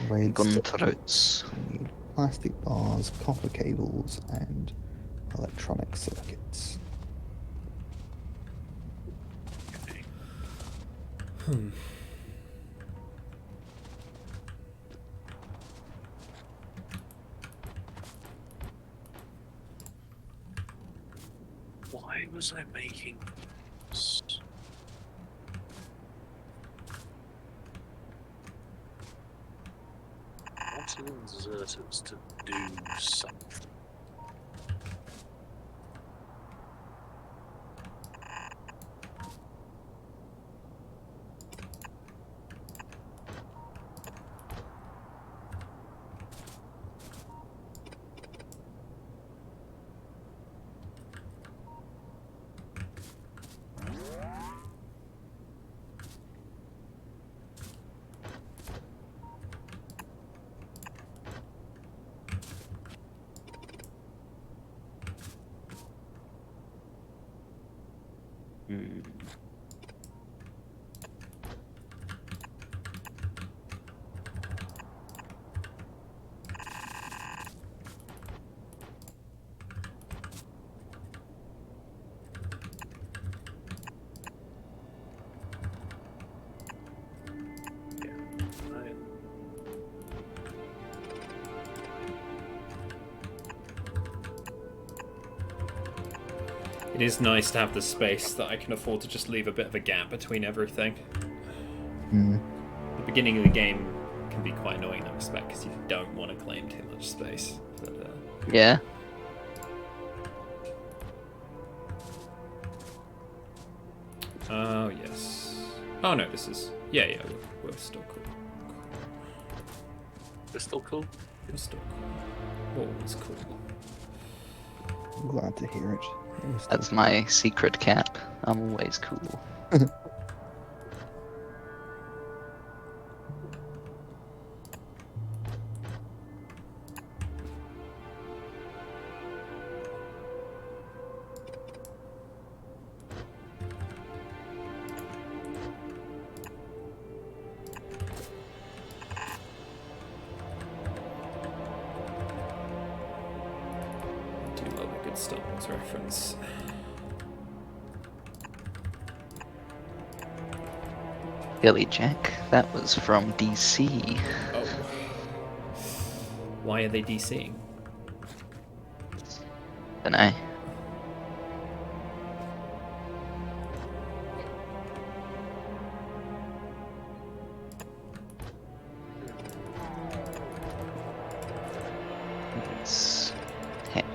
red gun circuits, turrets. we need plastic bars, copper cables, and electronic circuits. Why was I making this? Wanting deserters to do something. Hmm. Right. It is nice to have the space that I can afford to just leave a bit of a gap between everything. Mm. The beginning of the game can be quite annoying in that respect because you don't want to claim too much space. But, Yeah. oh, yes. Oh, no, this is... Yeah, we're still cool. It's still cool. We're still cool. Always cool. I'm glad to hear it. That's my secret cap. I'm always cool. Do love a good Star Wars reference. Billy Jack, that was from DC. Oh. Why are they DCing? Dunno. It's... Heck. Are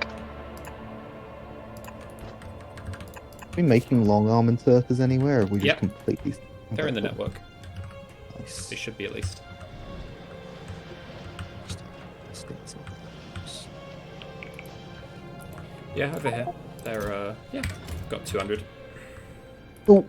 we making long arm inserters anywhere? Or have we Yep. just completely? They're in the Okay, network. Nice. They should be at least. Yeah, over here. They're, yeah, got 200. Oh,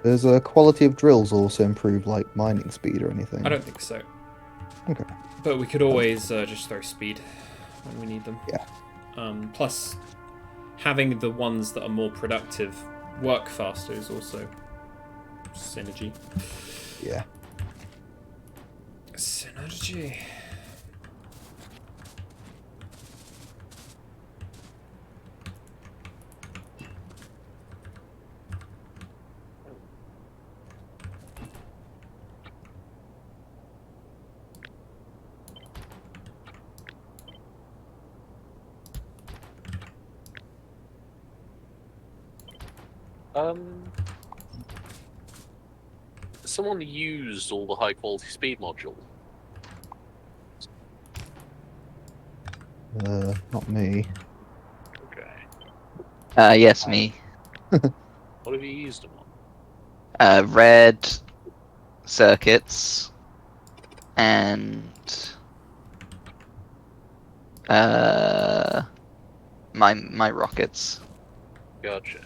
does quality of drills also improve like mining speed or anything? I don't think so. Okay. But we could always just throw speed when we need them. Yeah. Plus, having the ones that are more productive work faster is also synergy. Yeah. Synergy. Someone used all the high quality speed module. Not me. Okay. Yes, me. What have you used them on? Red circuits and my rockets. Gotcha.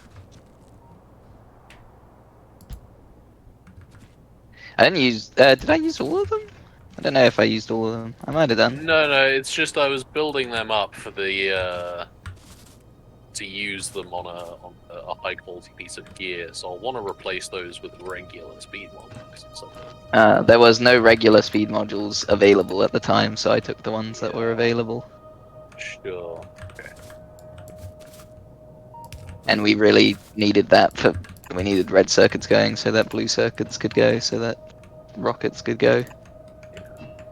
I didn't use. Did I use all of them? I don't know if I used all of them. I might have done. No, it's just I was building them up for the to use them on a high quality piece of gear, so I want to replace those with regular speed modules or something. There was no regular speed modules available at the time, so I took the ones that were available. Sure. Okay. And we really needed that for. We needed red circuits going so that blue circuits could go, so that rockets could go.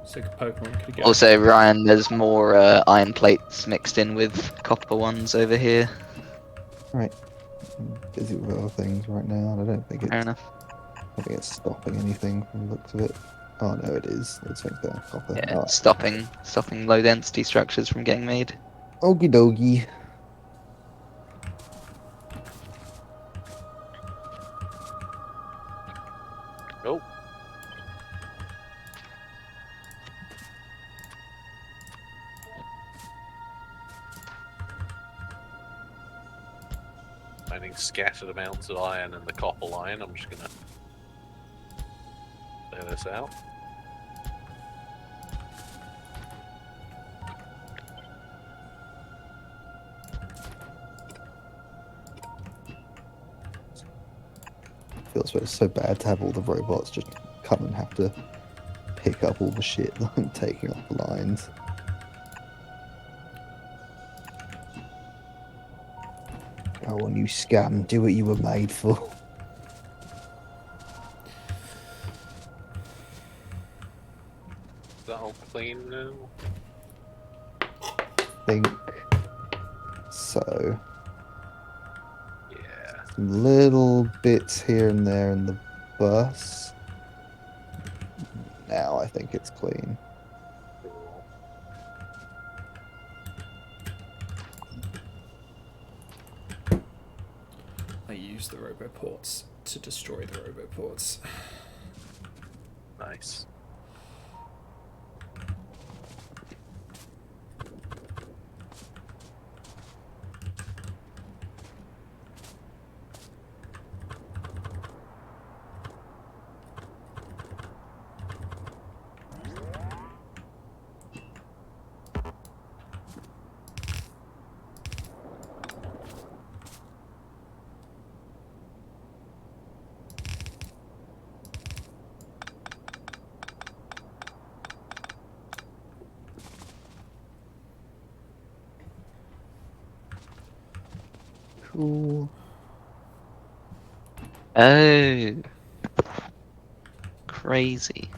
So Pokemon could go. Also, Ryan, there's more iron plates mixed in with copper ones over here. Right. I'm busy with other things right now, and I don't think Fair it's. enough. I don't think it's stopping anything from the looks of it. Oh no, it is. It's like the copper. Yeah, Oh, stopping low density structures from getting made. okie dokie. Oh, finding scattered amounts of iron in the copper line. I'm just gonna clear this out. Feels so bad to have all the robots just come and have to pick up all the shit that I'm taking off the lines. Go on, you scum. Do what you were made for. Is that all clean now? Think so. Yeah. Some little bits here and there in the bus. Now I think it's clean. Cool. I use the roboports to destroy the roboports. Nice. Cool. Oh, crazy.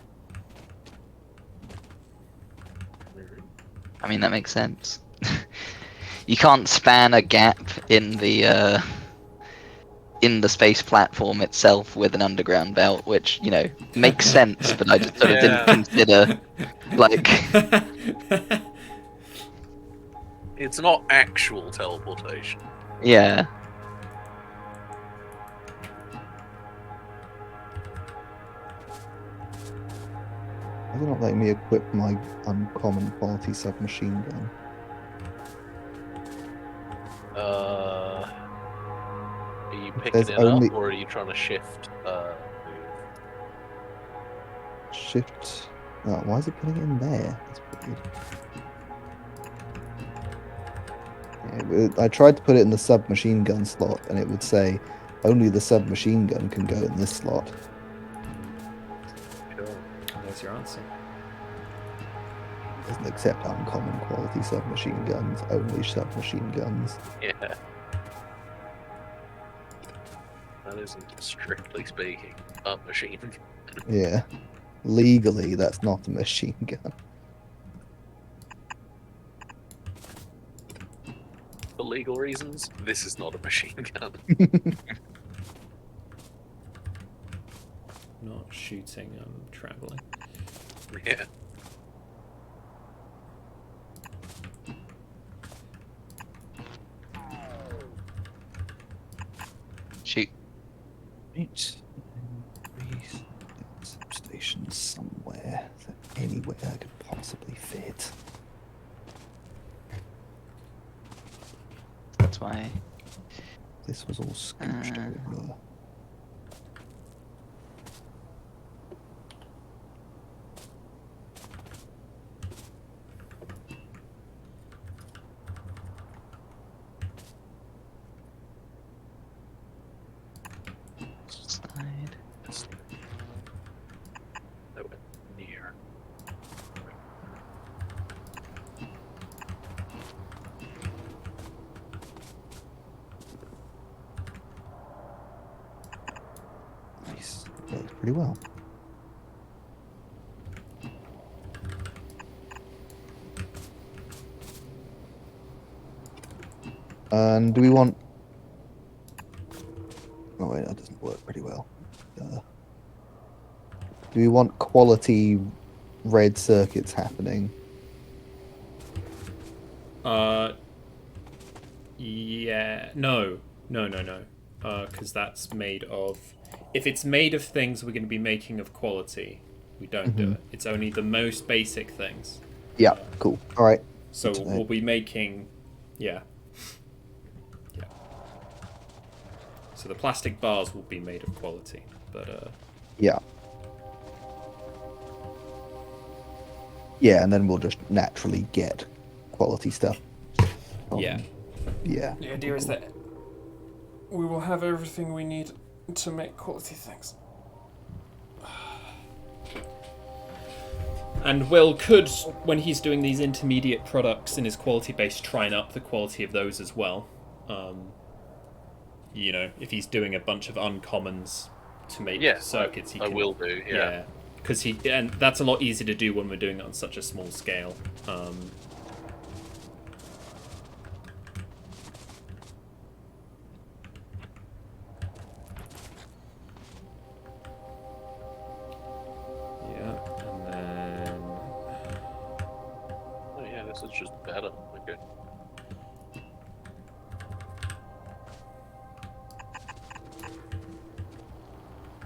I mean, that makes sense. You can't span a gap in the space platform itself with an underground belt, which, you know, makes sense, but I just sort of didn't Yeah. consider, like, It's not actual teleportation. yeah. Why is it not letting me equip my uncommon quality submachine gun? Are you picking There's it only up, or are you trying to shift? Move? shift. Oh, why is it putting it in there? That's weird. Yeah, I tried to put it in the submachine gun slot, and it would say only the submachine gun can go in this slot. Cool. There's your answer. It doesn't accept uncommon quality submachine guns, only submachine guns. Yeah. That isn't, strictly speaking, a machine. Yeah. Legally, that's not a machine gun. For legal reasons, this is not a machine gun. Not shooting, I'm traveling. Yeah. Shoot. Right. Substation somewhere. Is there anywhere I could possibly fit? That's why. This was all scooched over. Slide. Nowhere near. Nice. Works pretty well. And do we want... Oh wait, that doesn't work pretty well. Do we want quality red circuits happening? Yeah. No. No. Because that's made of. If it's made of things we're going to be making of quality, we don't do Mhm. it. It's only the most basic things. Yeah, cool. All right. So Good to know. we'll be making. Yeah. Yeah. So the plastic bars will be made of quality, but Yeah. Yeah, and then we'll just naturally get quality stuff. yeah. Yeah. The idea is that we will have everything we need to make quality things. And Will could, when he's doing these intermediate products in his quality base, try and up the quality of those as well. You know, if he's doing a bunch of uncommons to make circuits, he can. I will do. Yeah, because and that's a lot easier to do when we're doing it on such a small scale. Yeah, and then Oh yeah, this is just better. Okay.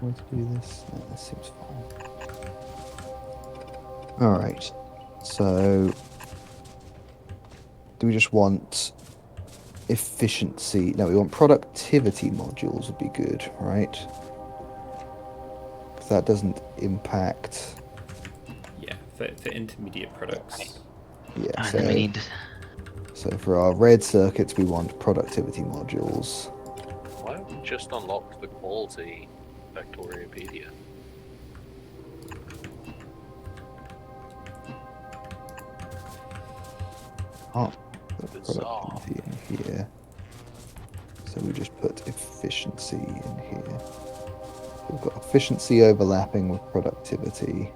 Let's do this. This seems fine. All right. So, do we just want efficiency? No, we want productivity modules would be good, right? 'Cause that doesn't impact. yeah, for intermediate products. Yeah. And So, then we need. so for our red circuits, we want productivity modules. Why have we just unlocked the quality Factoriopedia? Oh, put Bizarre. productivity in here. So we just put efficiency in here. We've got efficiency overlapping with productivity.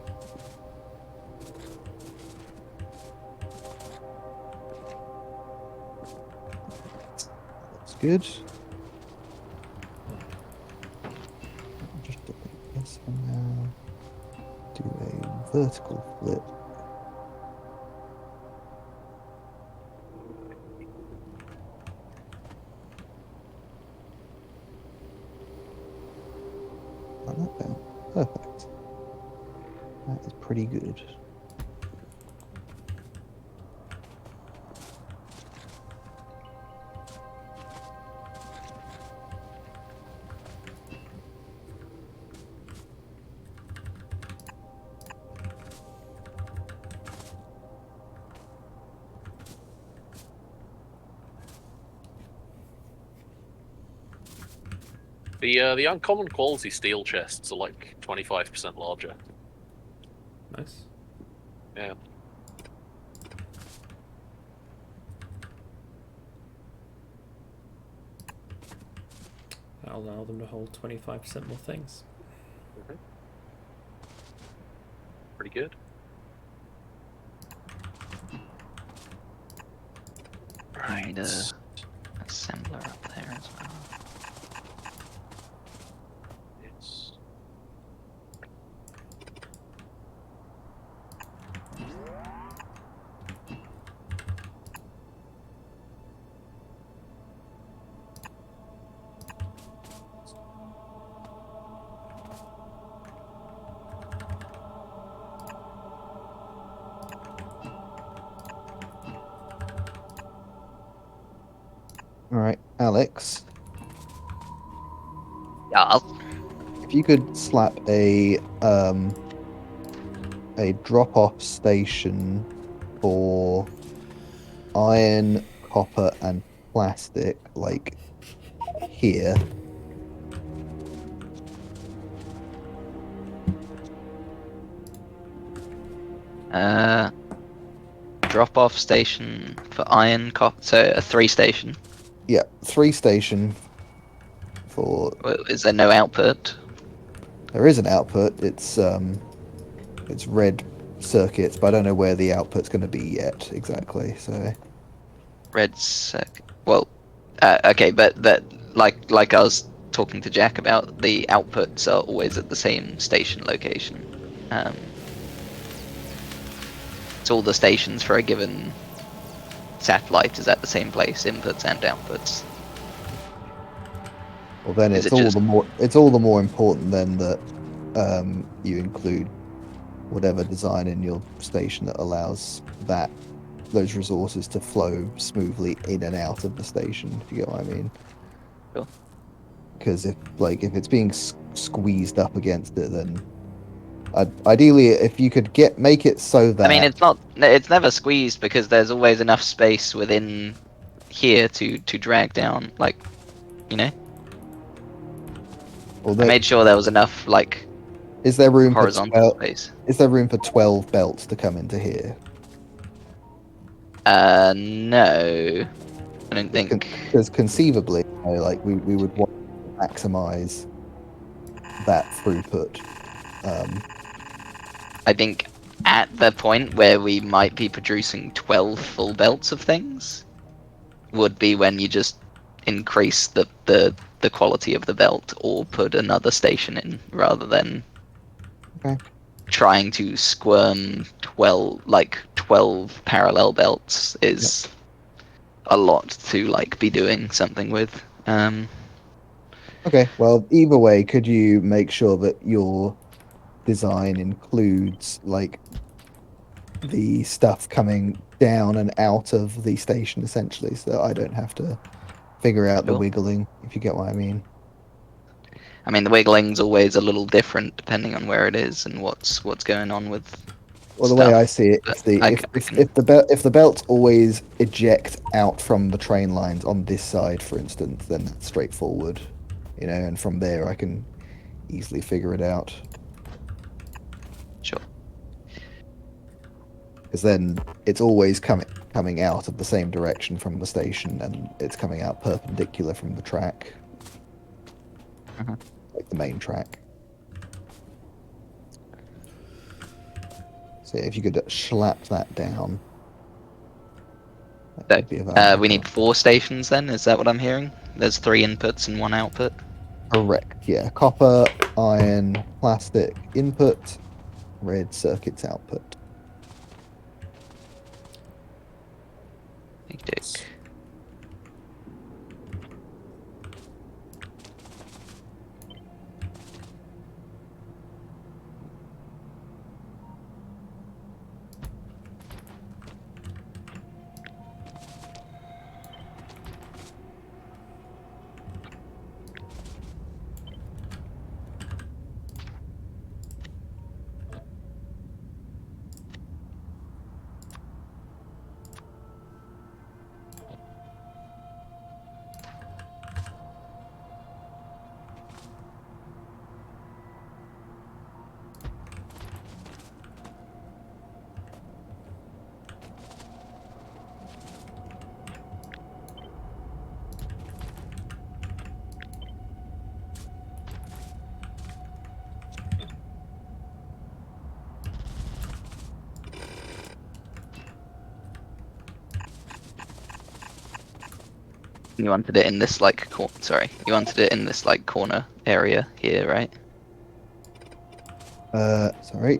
That's good. Just delete this one now. Do a vertical flip. Like that down. Perfect. That is pretty good. The uncommon quality steel chests are like 25% larger. Nice. Yeah. That'll allow them to hold 25% more things. Pretty good. I need a Right. assembler up there as well. It's All right, Alex. Yeah, If you could slap a drop-off station for iron, copper, and plastic, like here. drop-off station for iron copper. So a 3 station. Yeah, 3 station for. Is there no output? There is an output. It's red circuits, but I don't know where the output's going to be yet exactly. So Red circuit. Well, okay, but like I was talking to Jack about, the outputs are always at the same station location. It's all the stations for a given satellite is at the same place, inputs and outputs. Well, then Is it's it all just the more important then that you include whatever design in your station that allows those resources to flow smoothly in and out of the station. If you get what I mean? Sure. Because if it's being squeezed up against it, then ideally, if you could make it so I mean, that it's never squeezed because there's always enough space within here to drag down, like, you know. well, I made sure there was enough like is there room for horizontal space. is there room for 12 belts to come into here? No, I don't think. Because conceivably, like we would want to maximize that throughput. I think at the point where we might be producing 12 full belts of things would be when you just increase the quality of the belt or put another station in rather than Okay. trying to squirm 12 parallel belts is a lot to like be doing something with. Okay. Well, either way, could you make sure that your design includes like the stuff coming down and out of the station essentially, so that I don't have to figure out the Sure. wiggling, if you get what I mean? I mean, the wiggling's always a little different depending on where it is and what's going on with Well, the way I stuff. see it, But if the belts always eject out from the train lines on this side, for instance, then that's straightforward, and from there I can easily figure it out. Sure. Because then it's always coming out of the same direction from the station, and it's coming out perpendicular from the track, like the main track. So if you could slap that down, that would be a We valuable need 4 stations then. Is that what I'm hearing? There's 3 inputs and 1 output. Correct. Yeah, copper, iron, plastic input, red circuits output. Big dick. You wanted it in this like you wanted it in this like corner area here, right? Sorry.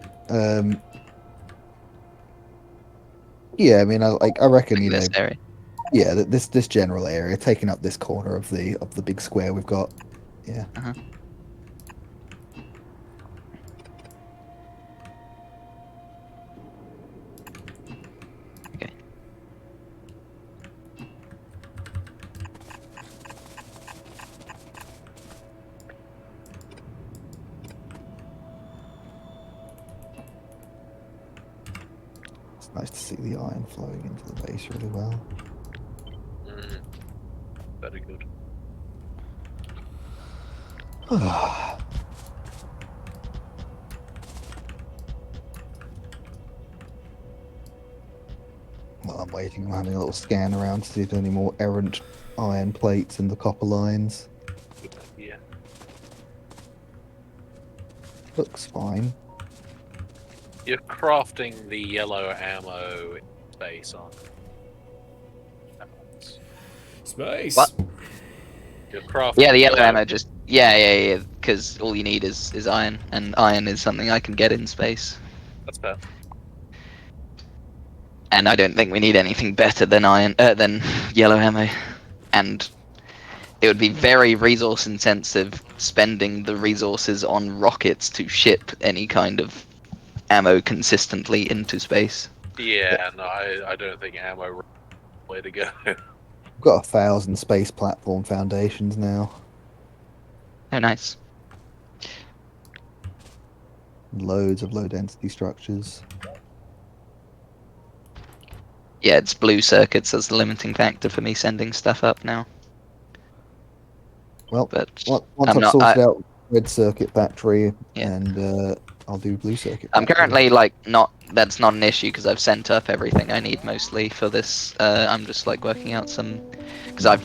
Yeah, I mean, I reckon, This area. yeah, this general area, taking up this corner of the big square we've got. Yeah. Okay. It's nice to see the iron flowing into the base really well. Very good. While I'm waiting, I'm having a little scan around to see if there's any more errant iron plates in the copper lines. Good idea. Looks fine. You're crafting the yellow ammo in space, aren't you? Space. What? You're crafting Yeah, the yellow ammo just yeah. because all you need is iron, and iron is something I can get in space. That's fair. And I don't think we need anything better than than yellow ammo. And it would be very resource intensive spending the resources on rockets to ship any kind of ammo consistently into space. Yeah, no, I don't think ammo way to go. We've got 1,000 space platform foundations now. Oh, nice. Loads of low density structures. Yeah, it's blue circuits as the limiting factor for me sending stuff up now. Well, But once I'm I've not. sorted out red circuit factory, Yeah. and I'll do blue circuit I'm factory. currently like not. That's not an issue because I've sent up everything I need mostly for this. I'm just like working out some because I've.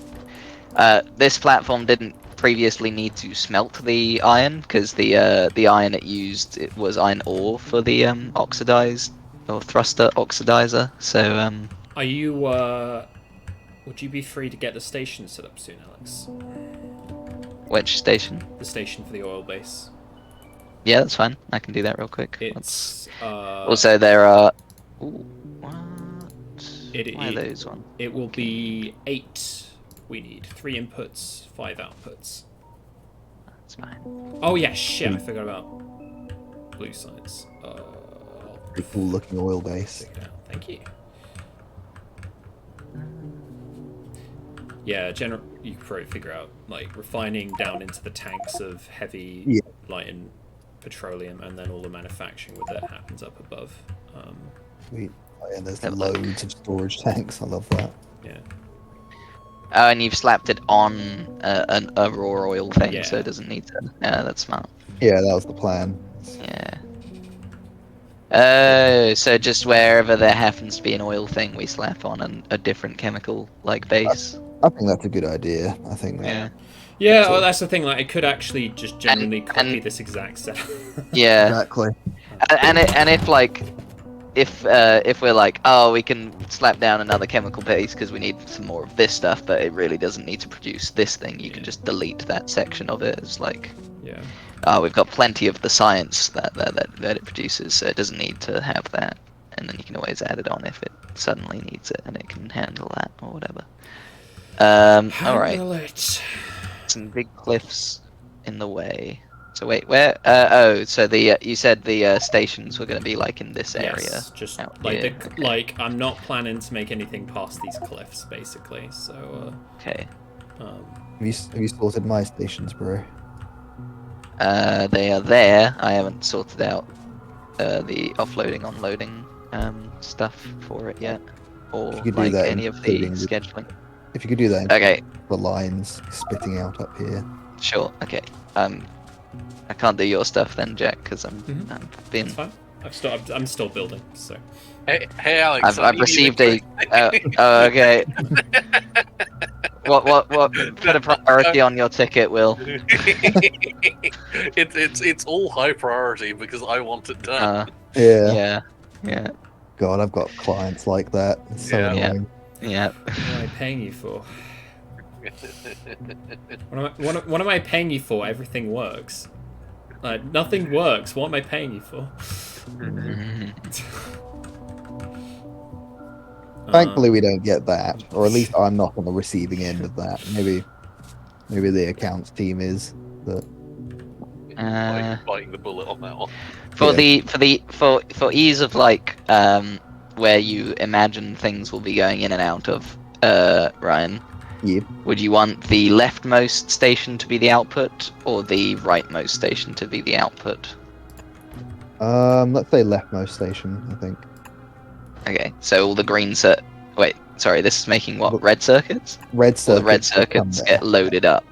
This platform didn't previously need to smelt the iron because the iron it was iron ore for the oxidized or thruster oxidizer. So Are you, would you be free to get the station set up soon, Alex? which station? The station for the oil base. Yeah, that's fine. I can do that real quick. It's, Also, there are. Ooh, what? Why are it, those ones? it will be 8 we need. 3 inputs, 5 outputs. That's fine. Oh yeah, shit, I forgot about blue sites. Pretty cool looking oil base. Figure it out. Thank you. Yeah, you could probably figure out like refining down into the tanks of heavy light and petroleum, and then all the manufacturing with it happens up above. Sweet. Oh, yeah, there's Have a loads of storage tanks. I love that. Yeah. Oh, and you've slapped it on a raw oil thing, so Yeah. it doesn't need to. Yeah, that's smart. Yeah, that was the plan. Yeah. Oh, so just wherever there happens to be an oil thing, we slap on a different chemical like base. I think that's a good idea. I think that. Yeah. Yeah, That's oh, all. that's the thing. Like, it could actually just generally copy and- this exact setup. Yeah. Exactly. And if like if we're like, oh, we can slap down another chemical base because we need some more of this stuff, but it really doesn't need to produce this thing, you can just delete that section of it. It's like, Yeah. we've got plenty of the science that it produces, so it doesn't need to have that, and then you can always add it on if it suddenly needs it, and it can handle that or whatever. All right, Handle it. some big cliffs in the way. So wait, where? Oh, so the you said the stations were going to be like in this area. Yes, just out like here. like I'm not planning to make anything past these cliffs, basically. So, Okay. Have you sorted my stations, bro? They are there. I haven't sorted out the offloading, unloading stuff for it yet, or If you could do like that, any of the including scheduling. If you could do that, Okay, the lines spitting out up here. sure. Okay. I can't do your stuff then, Jack, because I'm been. it's fine. I'm still building. So. Hey, Alex. I've received a. Oh, okay. What? Put a priority on your ticket, Will. it's all high priority because I want it done. Yeah. Yeah. God, I've got clients like that. It's so Yeah. annoying. Yeah. What am I paying you for? What am I paying you for? Everything works. Like, nothing works. What am I paying you for? Thankfully, we don't get that, or at least I'm not on the receiving end of that. Maybe the accounts team is, but Biting the bullet on that one. For ease of like where you imagine things will be going in and out of, Ryan, yeah. would you want the leftmost station to be the output or the rightmost station to be the output? Let's say leftmost station. I think. Okay, so all the green wait, sorry, this is making what, red circuits? Red All circuits. the red will come circuits there. get loaded up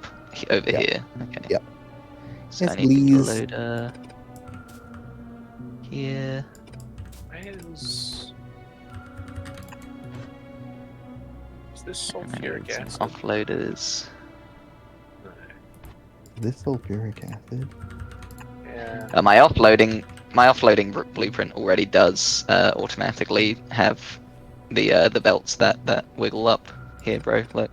over Yep. here. Okay. Yep. So Yes, I need to please. load here. Is this And then sulfuric some acid? offloaders. No. This sulfuric acid. Yeah. My offloading blueprint already does automatically have the belts that wiggle up here, bro. Look.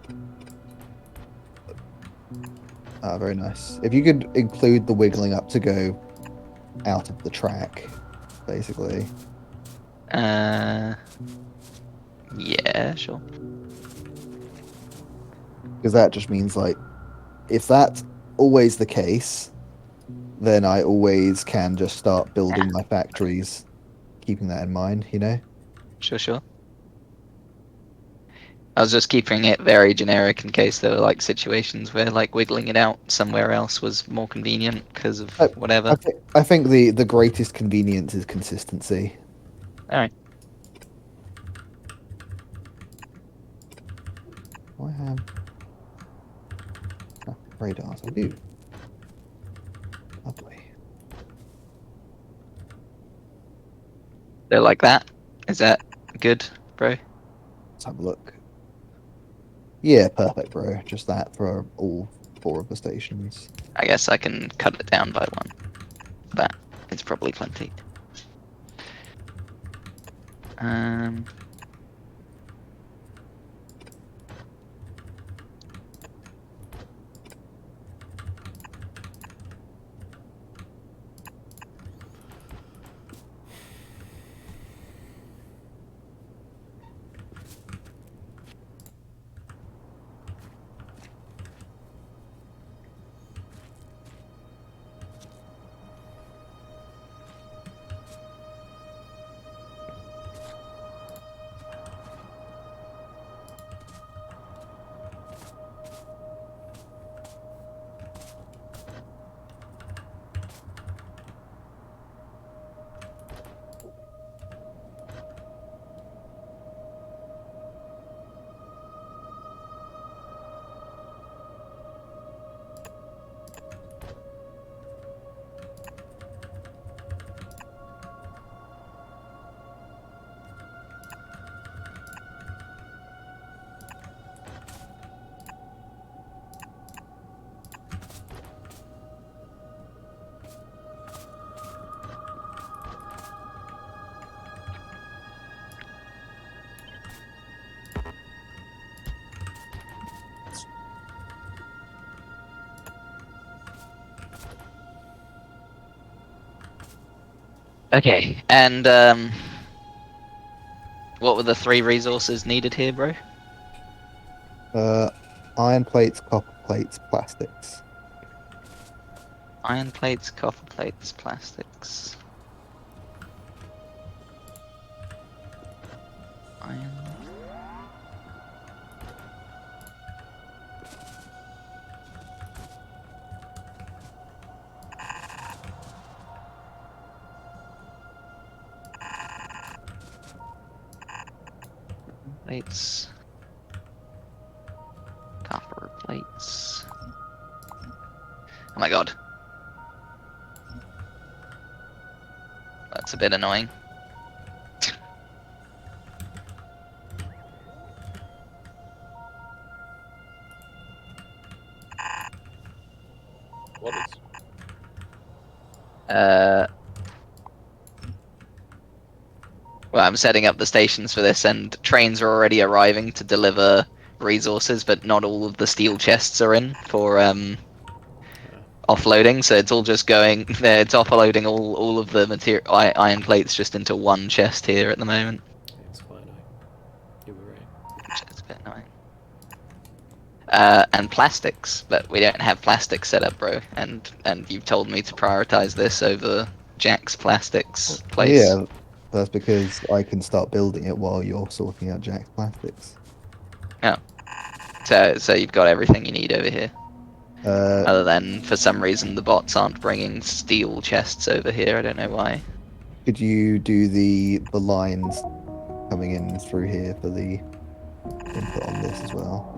Ah, very nice. If you could include the wiggling up to go out of the track, basically. Yeah, sure. Because that just means, like, if that's always the case, then I always can just start building Yeah, my factories, keeping that in mind, you know? sure. I was just keeping it very generic in case there were like situations where like wiggling it out somewhere else was more convenient because of I, whatever. I think the greatest convenience is consistency. All right. Do I have radars? I do. Lovely. They're like that. Is that good, bro? Let's have a look. Yeah, perfect, bro. Just that for all 4 of the stations. I guess I can cut it down by one, but it's probably plenty. Um, okay, and what were the 3 resources needed here, bro? Uh, Iron plates, copper plates, plastics. Iron plates, copper plates, plastics. Iron. Plates. Copper plates. Oh my god. That's a bit annoying. What is? Well, I'm setting up the stations for this, and trains are already arriving to deliver resources, but not all of the steel chests are in for offloading. So it's all just going. It's offloading all of the material iron plates just into one chest here at the moment. It's quite annoying. You were right. Which is a bit annoying. And plastics, but we don't have plastics set up, bro. And you've told me to prioritize this over Jack's plastics place. Yeah, that's because I can start building it while you're sorting out Jack's plastics. Oh, so you've got everything you need over here. Uh, Other than for some reason the bots aren't bringing steel chests over here. I don't know why. could you do the lines coming in through here for the input on this as well?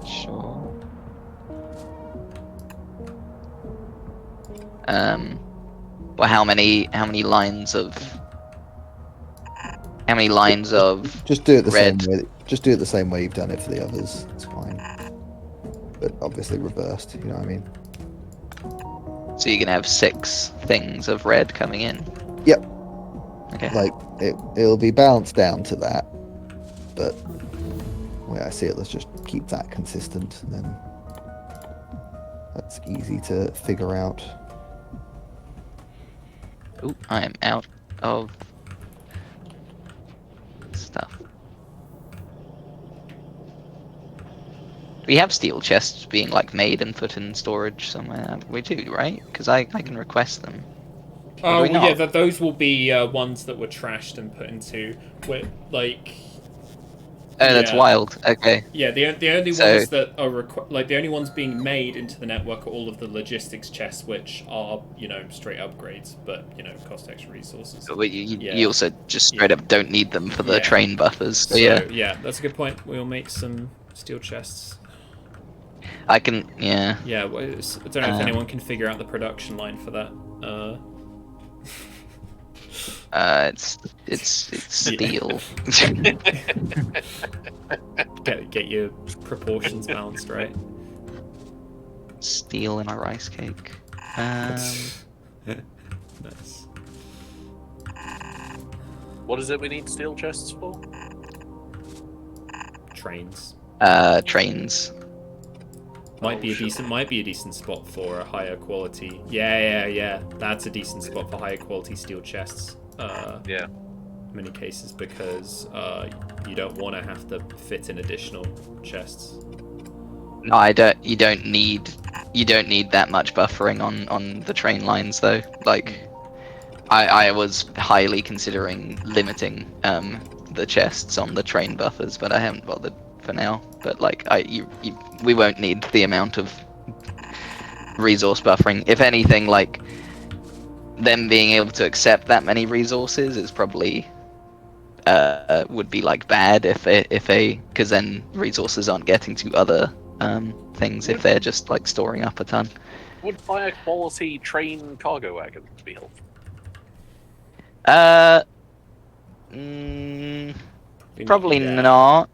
Sure. Well, how many lines of Just do it the red? same way. Just do it the same way you've done it for the others. It's fine. But obviously reversed. You know what I mean? So you can have 6 things of red coming in. Yep. Okay. Like it'll be balanced down to that, but the way I see it, let's just keep that consistent, and then That's easy to figure out. Ooh, I am out of stuff. We have steel chests being like made and put in storage somewhere. We do, right? Because I can request them. Or do Oh we well, yeah, not? those will be ones that were trashed and put into like Oh, that's yeah. wild. Okay, Yeah, the only so ones that are the only ones being made into the network are all of the logistics chests, which are straight upgrades, but cost extra resources. but you Yeah, also just straight yeah, up don't need them for the yeah. train buffers. So yeah, So yeah, that's a good point. We'll make some steel chests. I can. Yeah. Yeah, I don't know if anyone can figure out the production line for that. It's Yeah. steel. Get your proportions balanced, right? Steel in a rice cake. Nice. What is it we need steel chests for? Trains. Trains. Might be a sure. decent spot for a higher quality. Yeah. That's a decent spot for higher quality steel chests. Yeah. In many cases because you don't want to have to fit in additional chests. No, I don't. You don't need that much buffering on the train lines though. Like, I was highly considering limiting the chests on the train buffers, but I haven't bothered for now. But like, we won't need the amount of resource buffering. If anything, like them being able to accept that many resources is probably would be like bad if because then resources aren't getting to other things if they're just like storing up a ton. Would higher quality train cargo wagons be helpful? Uh, mm, probably Yeah, not.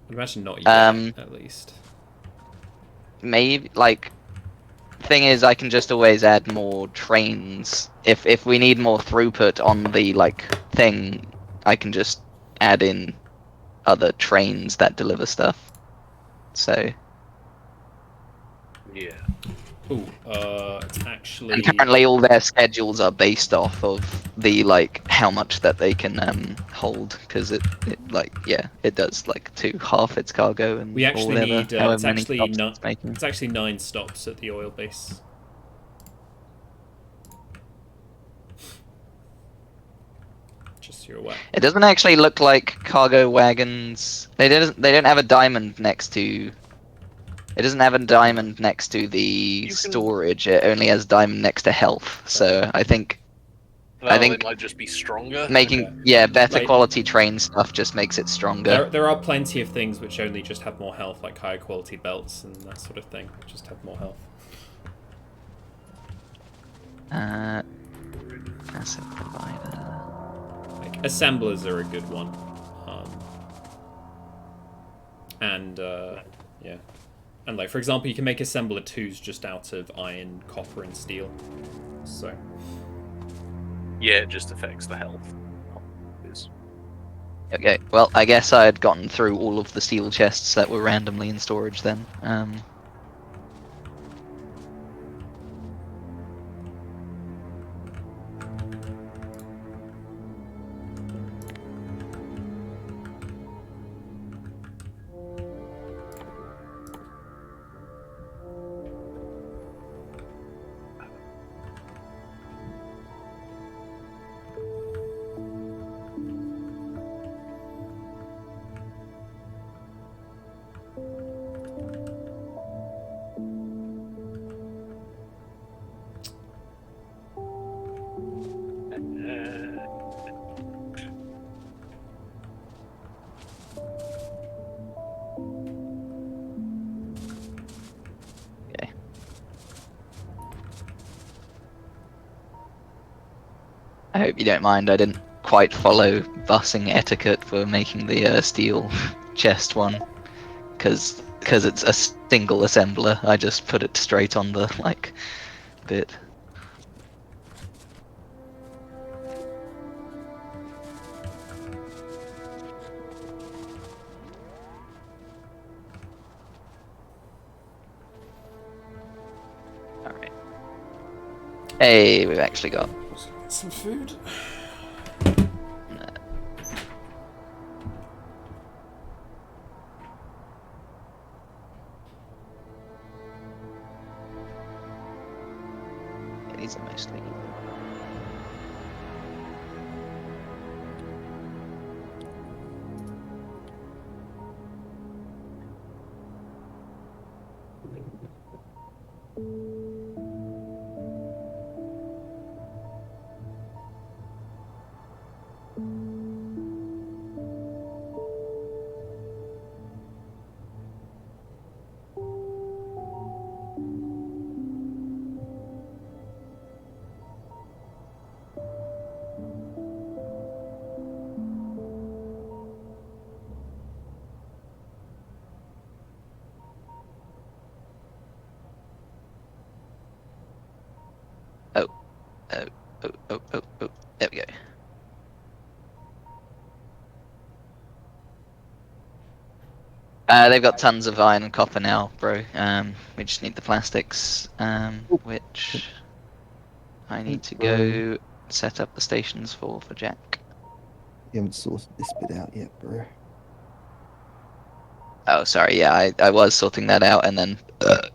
I'd imagine not yet, at least. Maybe like thing is, I can just always add more trains. If we need more throughput on the like thing, I can just add in other trains that deliver stuff. So. Yeah. Ooh, it's And actually currently all their schedules are based off of the like how much that they can hold because it like yeah it does like to half its cargo and we actually whatever need however many stops it's making. it's actually 9 stops at the oil base. Just so you're aware. It doesn't actually look like cargo wagons. They don't have a diamond next to. It doesn't have a diamond next to the storage. It only has diamond next to health. So I think They might just be stronger. making better quality train stuff just makes it stronger. There are plenty of things which only just have more health, like higher quality belts and that sort of thing. Just have more health. Asset provider. Like assemblers are a good one. Yeah. And like for example, you can make assembler 2s just out of iron, copper, and steel. So. Yeah, it just affects the health. Okay, well, I guess I had gotten through all of the steel chests that were randomly in storage then. Okay. I hope you don't mind, I didn't quite follow busing etiquette for making the steel chest one. Because it's a single assembler, I just put it straight on the, like, bit. Hey, we've actually got. Let's get some food. Yeah, these are mostly. Oh, oh, oh, oh, oh, oh. There we go. They've got tons of iron and copper now, bro. We just need the plastics, which I need to go set up the stations for Jack. You haven't sorted this bit out yet, bro. Oh, sorry. Yeah, I was sorting that out, and then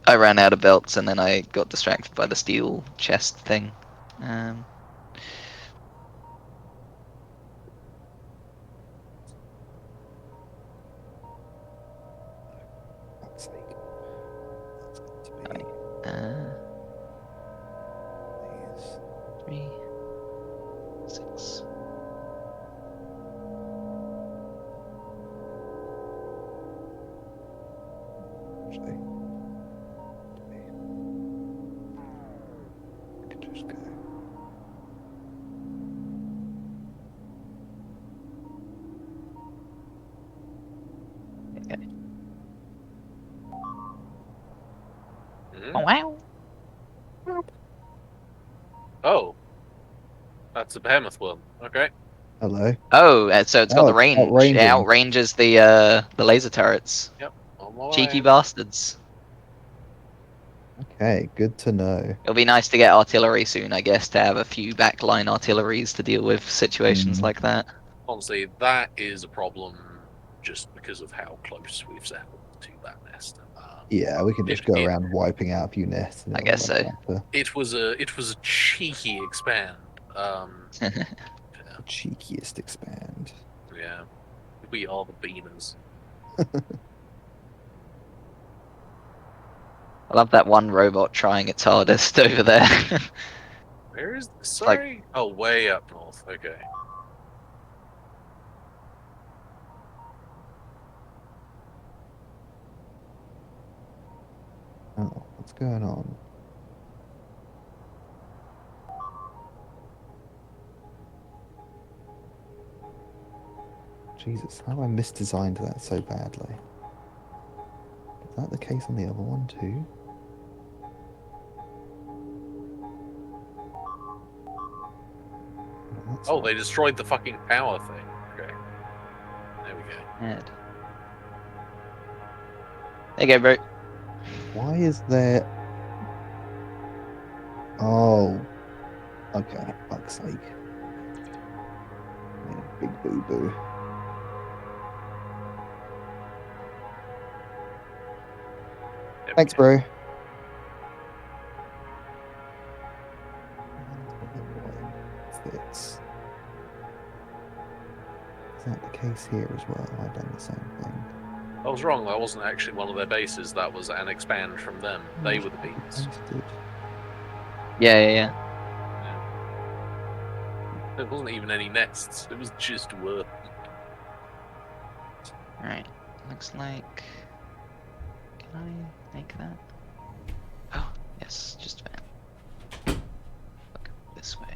I ran out of belts, and then I got distracted by the steel chest thing. Fuck's sake. That's got to be Uh, these. 3, 6. Actually, I could just go. Okay. Mhm. Oh, wow. Oh, that's a behemoth worm. Okay. Hello. Oh, so it's got Oh, the it's range. It outranging. outranges the laser turrets. Yep. On my Cheeky way. bastards. Okay, good to know. It'll be nice to get artillery soon, I guess, to have a few backline artilleries to deal with situations like that. Honestly, that is a problem just because of how close we've settled to that nest. Yeah, we can just It, go it, around wiping out a few nests and I it'll guess not so. matter. it was a cheeky expand. Yeah, The cheekiest expand. yeah. We are the beaners. I love that one robot trying its hardest over there. Where is this? like- Sorry? Oh, way up north. Okay. Oh, what's going on? Jesus, how have I misdesigned that so badly? Is that the case on the other one too? No, that's Oh, not. they destroyed the fucking power thing. Okay. There we go. Ed. There you go, bro. Why is there? Oh, okay. Fuck's sake. Made a big boo boo. There we Thanks, go. bro. Fits. Is that the case here as well? I've done the same thing. I was wrong. That wasn't actually one of their bases. That was an expand from them. They were the beans. Pasted. Yeah. There wasn't even any nests. It was just work. Alright. Looks like. Can I make that? Oh, yes, just fine. Look this way.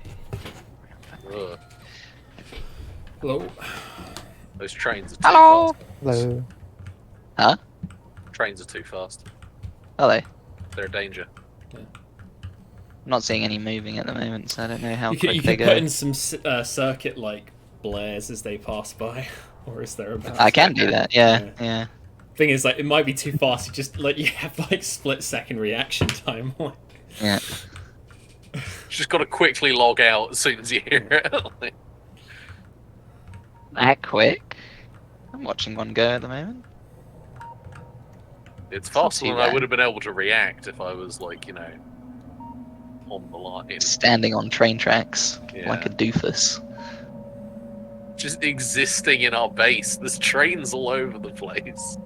Around that way. Ugh. Hello. Those trains are too Hello. fast. Hello. Huh? Trains are too fast. Are they? They're a danger. I'm not seeing any moving at the moment, so I don't know how You quick could they put go. in some circuit like blares as they pass by, or is there a? I can do that. Yeah. Thing is, like, it might be too fast. You just like you have like split-second reaction time. Yeah. Just got to quickly log out as soon as you hear it. Like, That quick? I'm watching one go at the moment. it's not faster too than I bad. would have been able to react if I was like, on the line. Standing on train tracks like a Yeah. doofus. Just existing in our base. There's trains all over the place.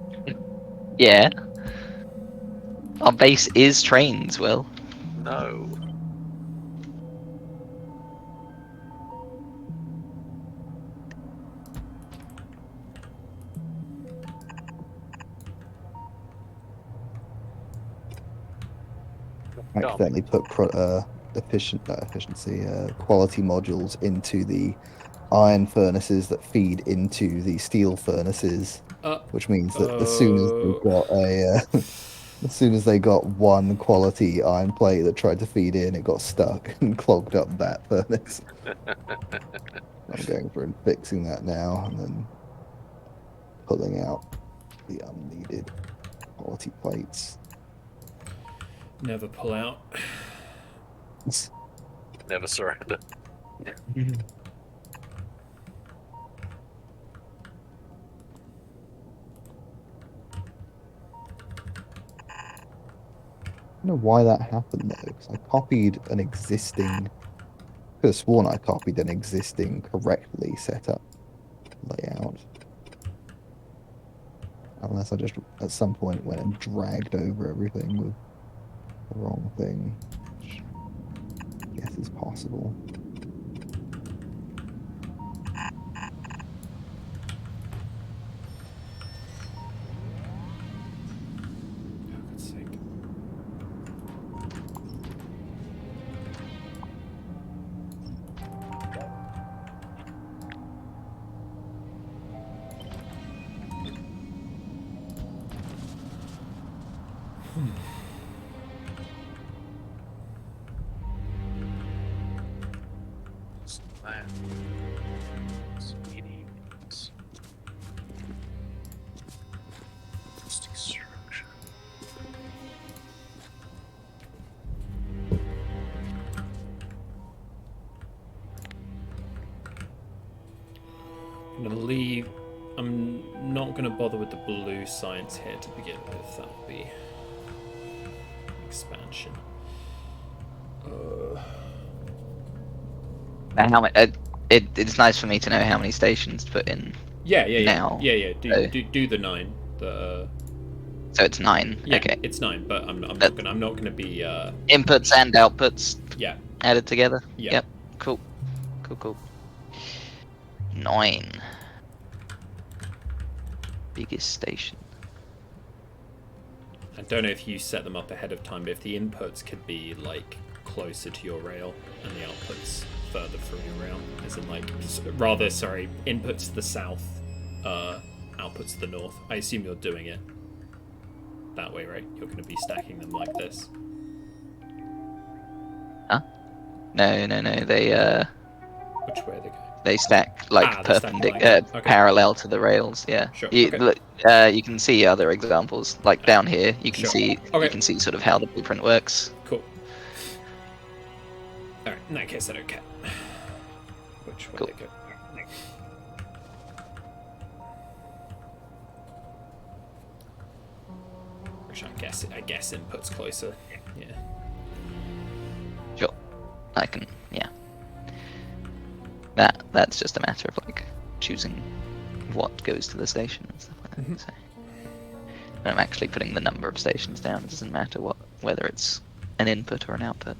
Yeah. Our base is trains, Will. No. Accidentally put efficiency quality modules into the iron furnaces that feed into the steel furnaces, Uh, which means that as soon as they oh. got as soon as they got one quality iron plate that tried to feed in, it got stuck and clogged up that furnace. I'm going for and fixing that now, and then pulling out the unneeded quality plates. Never pull out. Never surrender. I don't know why that happened though, because I copied an existing. Could have sworn I copied an existing correctly set up layout. Unless I just at some point went and dragged over everything with the wrong thing. Which I guess is possible. For God's sake. That. Speedy. Destruction. I'm gonna leave. I'm not gonna bother with the blue science here to begin with. That'll be expansion. Now, how many, it's nice for me to know how many stations to put in. Yeah. Now. Do the 9. The So it's 9. yeah, Okay. it's 9. But I'm not gonna be Inputs and outputs yeah. added together. Yeah. Yep. Cool. 9. Biggest station. I don't know if you set them up ahead of time, but if the inputs could be like closer to your rail and the outputs further from your rail, as in like inputs to the south, outputs to the north. I assume you're doing it that way, right? You're going to be stacking them like this. Huh? No. Which way are they going? They stack like they stack perpendicular, like okay. parallel to the rails. Yeah. Sure. You, Okay. you can see other examples, like down here. You can Sure. see. Okay. You can see sort of how the blueprint works. Cool. All right. In that case, I don't care. Which way Cool. they go? Which I guess inputs closer. Yeah. Sure. I can. Yeah. That's just a matter of like choosing what goes to the station and stuff like that. So when I'm actually putting the number of stations down, it doesn't matter whether it's an input or an output.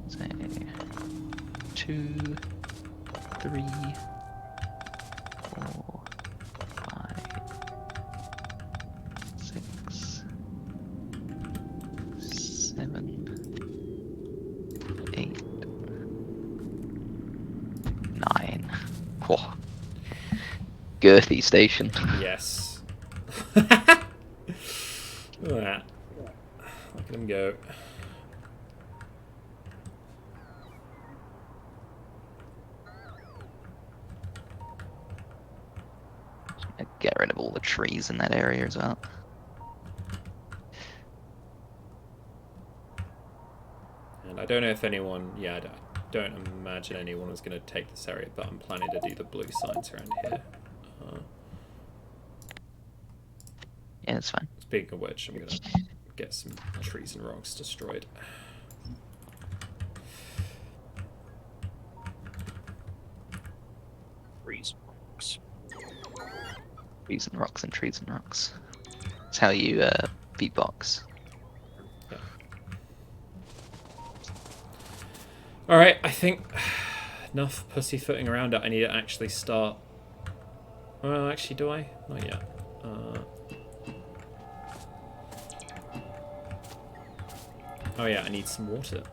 So 2, 3, 4, 5, 6, 7, 8, 9. Whoa. Girthy station. Yes. Look at that. Look at him go. Get rid of all the trees in that area as well. I don't know if anyone... Yeah, I don't imagine anyone was going to take this area, but I'm planning to do the blue signs around here. Yeah, it's fine. Speaking of which, I'm going to get some trees and rocks destroyed. Trees. Trees and rocks and trees and rocks. That's how you beatbox. Yeah. Alright, I think enough pussyfooting around it. I need to actually start. Well, actually, do I? Not yet. Oh yeah, I need some water.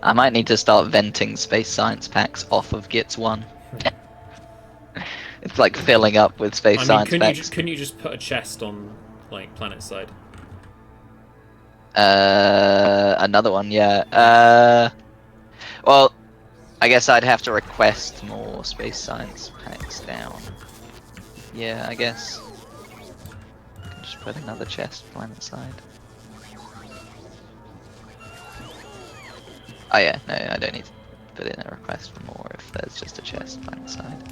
I might need to start venting space science packs off of Gits 1. It's like filling up with space science packs. Couldn't you just put a chest on, like, planet side? Another one, yeah. Well, I guess I'd have to request more space science packs down. Yeah, I guess. Just put another chest planet side. Oh yeah, no, I don't need to put in a request for more if there's just a chest planet side.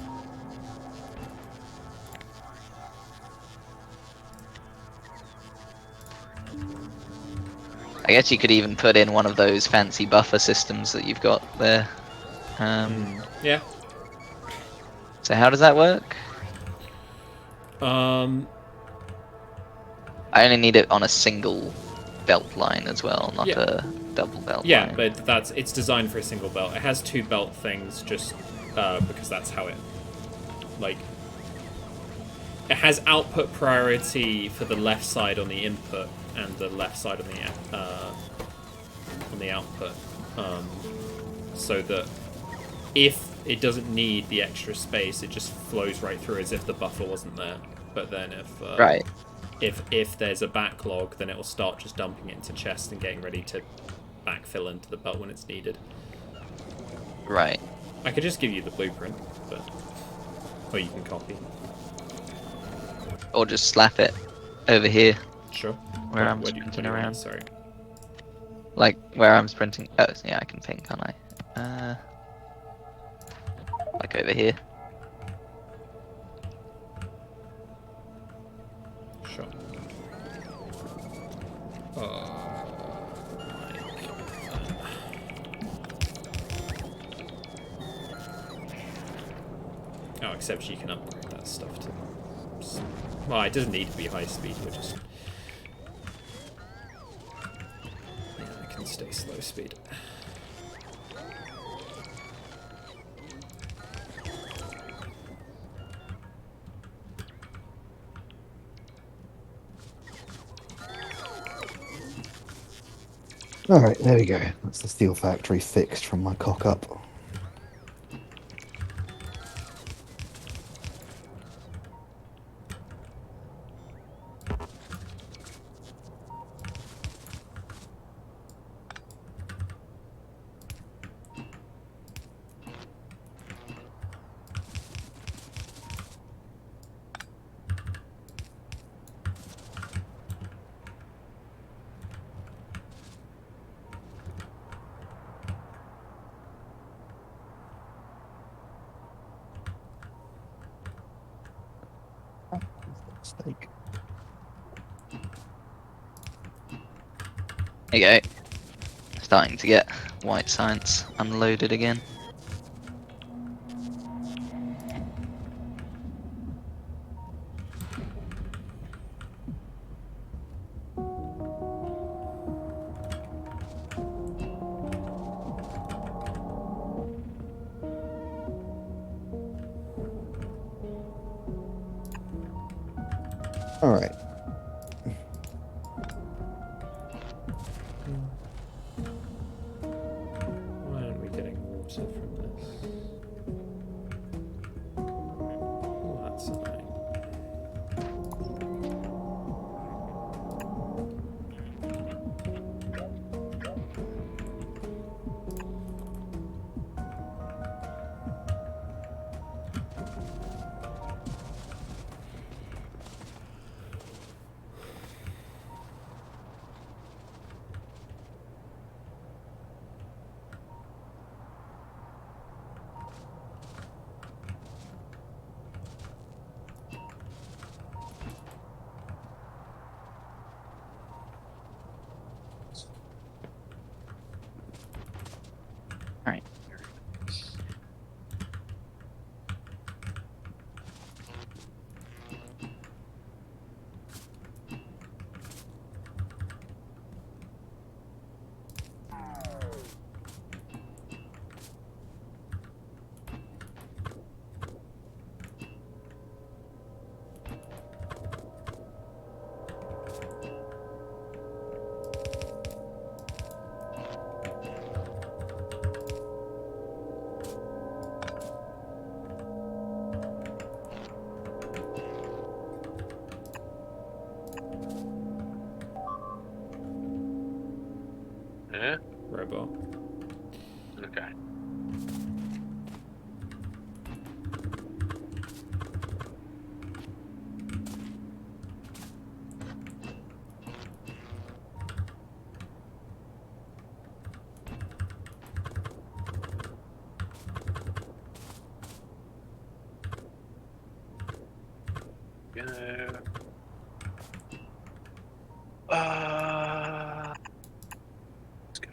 I guess you could even put in one of those fancy buffer systems that you've got there. Yeah. So how does that work? I I only need it on a single belt line as well, not Yeah. a double belt Yeah, line. but it's designed for a single belt. It has 2 belt things just because that's how it, like, it has output priority for the left side on the input and the left side on the output, so that if it doesn't need the extra space, it just flows right through as if the buffer wasn't there. But then Right. if there's a backlog, then it will start just dumping it into chest and getting ready to backfill into the belt when it's needed. Right. I could just give you the blueprint, or you can copy. Or just slap it over here, Sure. where I'm Where do sprinting you want it? around. Sorry. Like where I'm sprinting. Oh, yeah, I can think, can't I? Like over here. Sure. Oh, except you can upgrade that stuff to... Well, it doesn't need to be high speed, but just... Yeah, I can stay slow speed. All right, there we go. That's the steel factory fixed from my cock up. Steak. There you go. Starting to get white science unloaded again. All right. Alright. Yeah. Robo. Okay. Go. Let's go.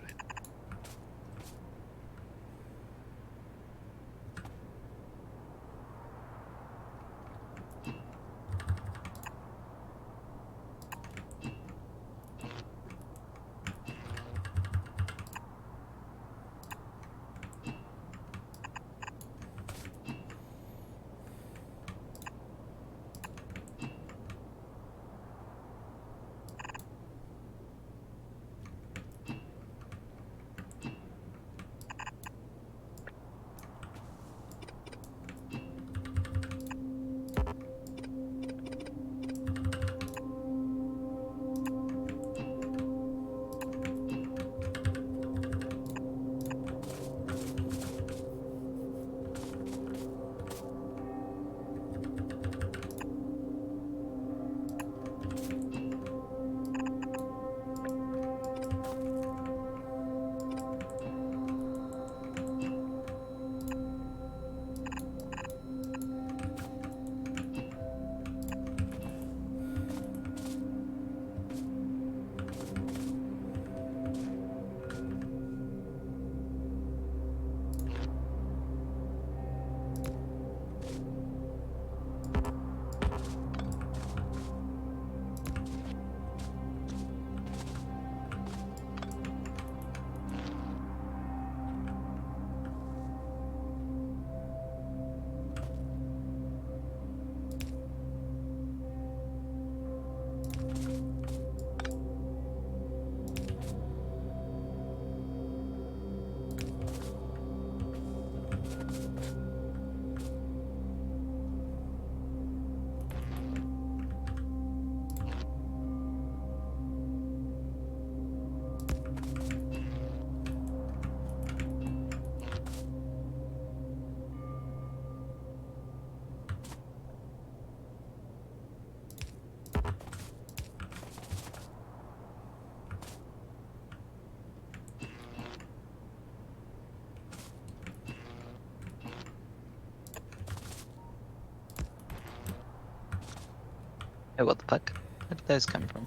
Oh, what the fuck? Where did those come from?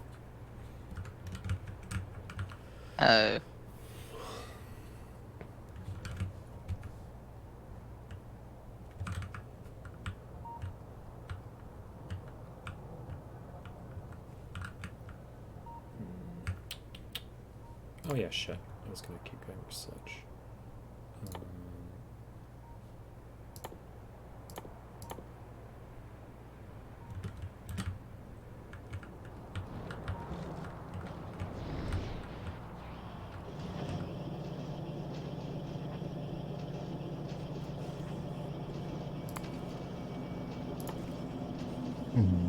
Oh. Oh yeah, shit. I was gonna keep going research. Hmm.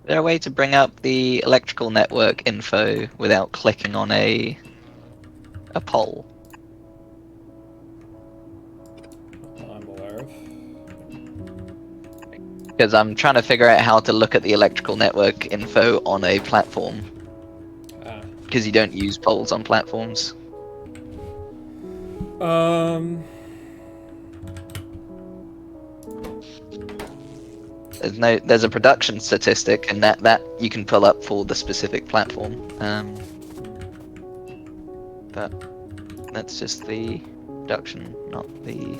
there a way to bring up the electrical network info without clicking on a pole? I'm aware of. Because I'm trying to figure out how to look at the electrical network info on a platform. Ah. Because you don't use poles on platforms. There's a production statistic, and that you can pull up for the specific platform. But that's just the production, not the.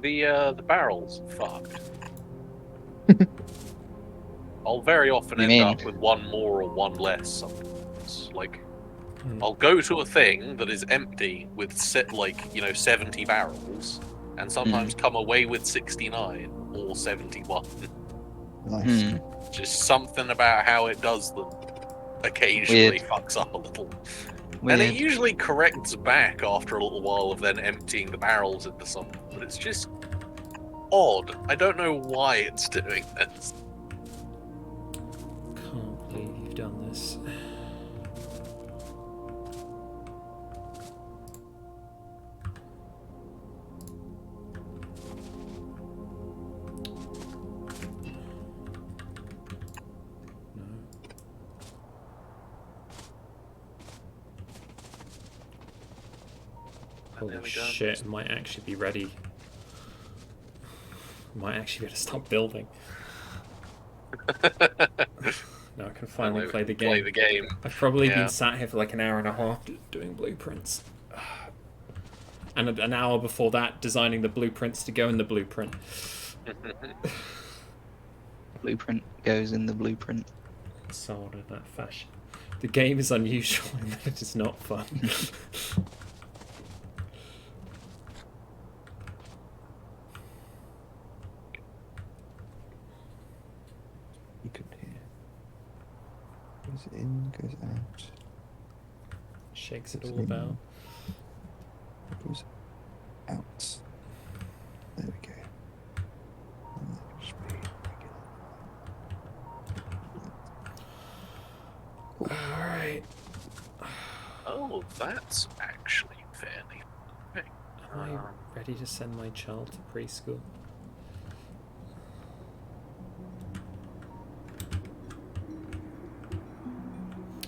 The barrel's fucked. I'll very often You end mean? up with one more or one less sometimes. Like, Hmm. I'll go to a thing that is empty with 70 barrels, and sometimes come away with 69 or 71. Nice. Hmm. Just something about how it does them occasionally fucks up a little. And it Weird. usually corrects back after a little while of then emptying the barrels into something, but it's just odd. I don't know why it's doing this. Can't believe you've done this. And there Holy we go. shit, it might actually be ready. Might actually be able to start building. Now I can finally play the game. Play the game. I've probably Yeah. been sat here for like an hour and a half doing blueprints. And an hour before that designing the blueprints to go in the blueprint. Blueprint goes in the blueprint. So in that fashion. The game is unusual in that it is not fun. You could hear. Goes in, goes out. Shakes it all about. Goes out. There we go. And then just be regular. Alright. Oh, that's actually fairly. Okay. Am I ready to send my child to preschool?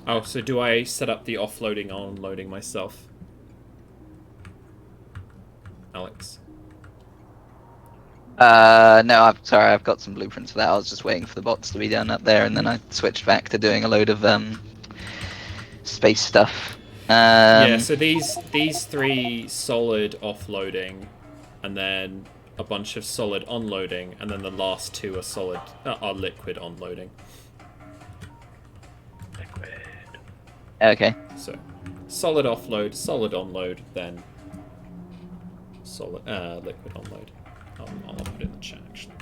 Oh, so do I set up the offloading, onloading myself? Alex? No, I'm sorry, I've got some blueprints for that. I was just waiting for the bots to be done up there, and then I switched back to doing a load of space stuff. Yeah, so these three solid offloading, and then a bunch of solid onloading, and then the last two are solid are liquid onloading. Okay. So solid offload, solid onload, then solid liquid onload. I'll put it in the chat actually.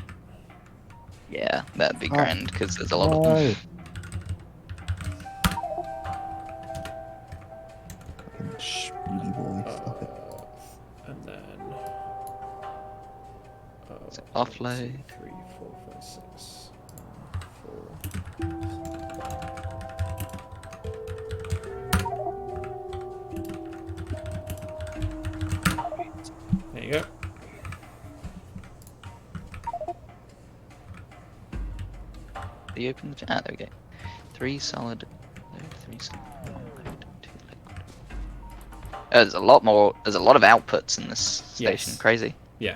Yeah, that'd be Oh. grand because there's a lot of them. Fucking speedy boy. Stop it. And then So offload. 3, 4, 5, 6, 4. There you go. You open the chat. Ah, there we go. 3 solid load, 3 solid load, 2 liquid. There's a lot more. There's a lot of outputs in this station. Yes. Crazy. Yeah.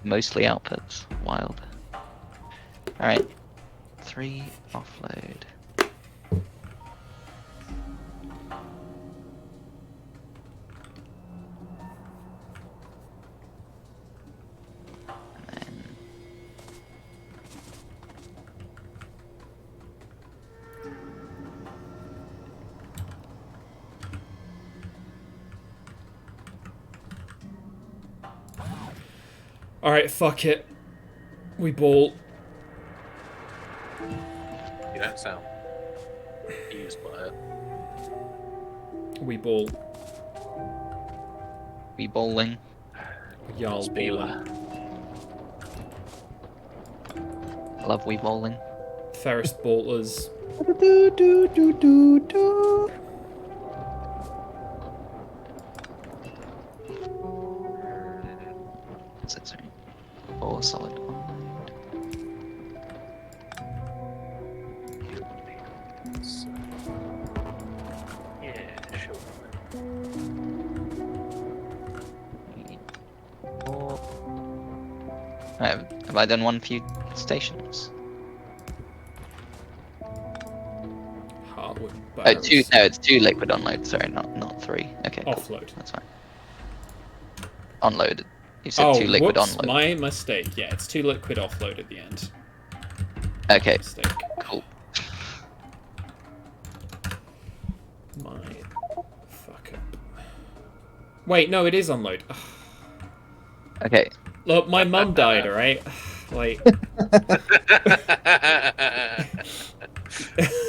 Mostly outputs. Wild. All right. 3 offload. And then Alright, fuck it. We ball. You don't sound used by it. We ball. we bowling. Y'all Spieler. balling. Love we bowling. Ferris ballers. Do, do, do, do, do. Is it sorry? 4 solid onload. Yeah, sure. 4. Right, have I done one few stations? Hardwood Oh, barrels. 2. No, it's 2 liquid onload. Sorry, not 3. Okay, cool. Offload. That's fine. Onloaded. You said Oh, 2 liquid whoops, onload. my mistake. Yeah, it's 2 liquid offload at the end. Okay, Mistake. cool. My fuck up. Wait, no, it is unload. Ugh. Okay. Look, my mum died, alright? Like,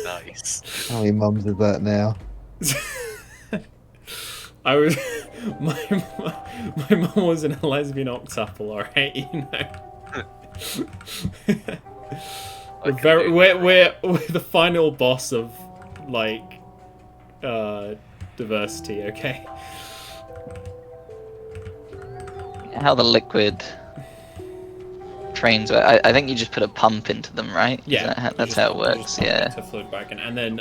Nice. How many mums is that now? I was my mom wasn't a lesbian octuple, alright, you know. We're the final boss of like diversity, okay? How the liquid trains work. I think you just put a pump into them, right? Yeah, That's how it works. Yeah. To float back in. And then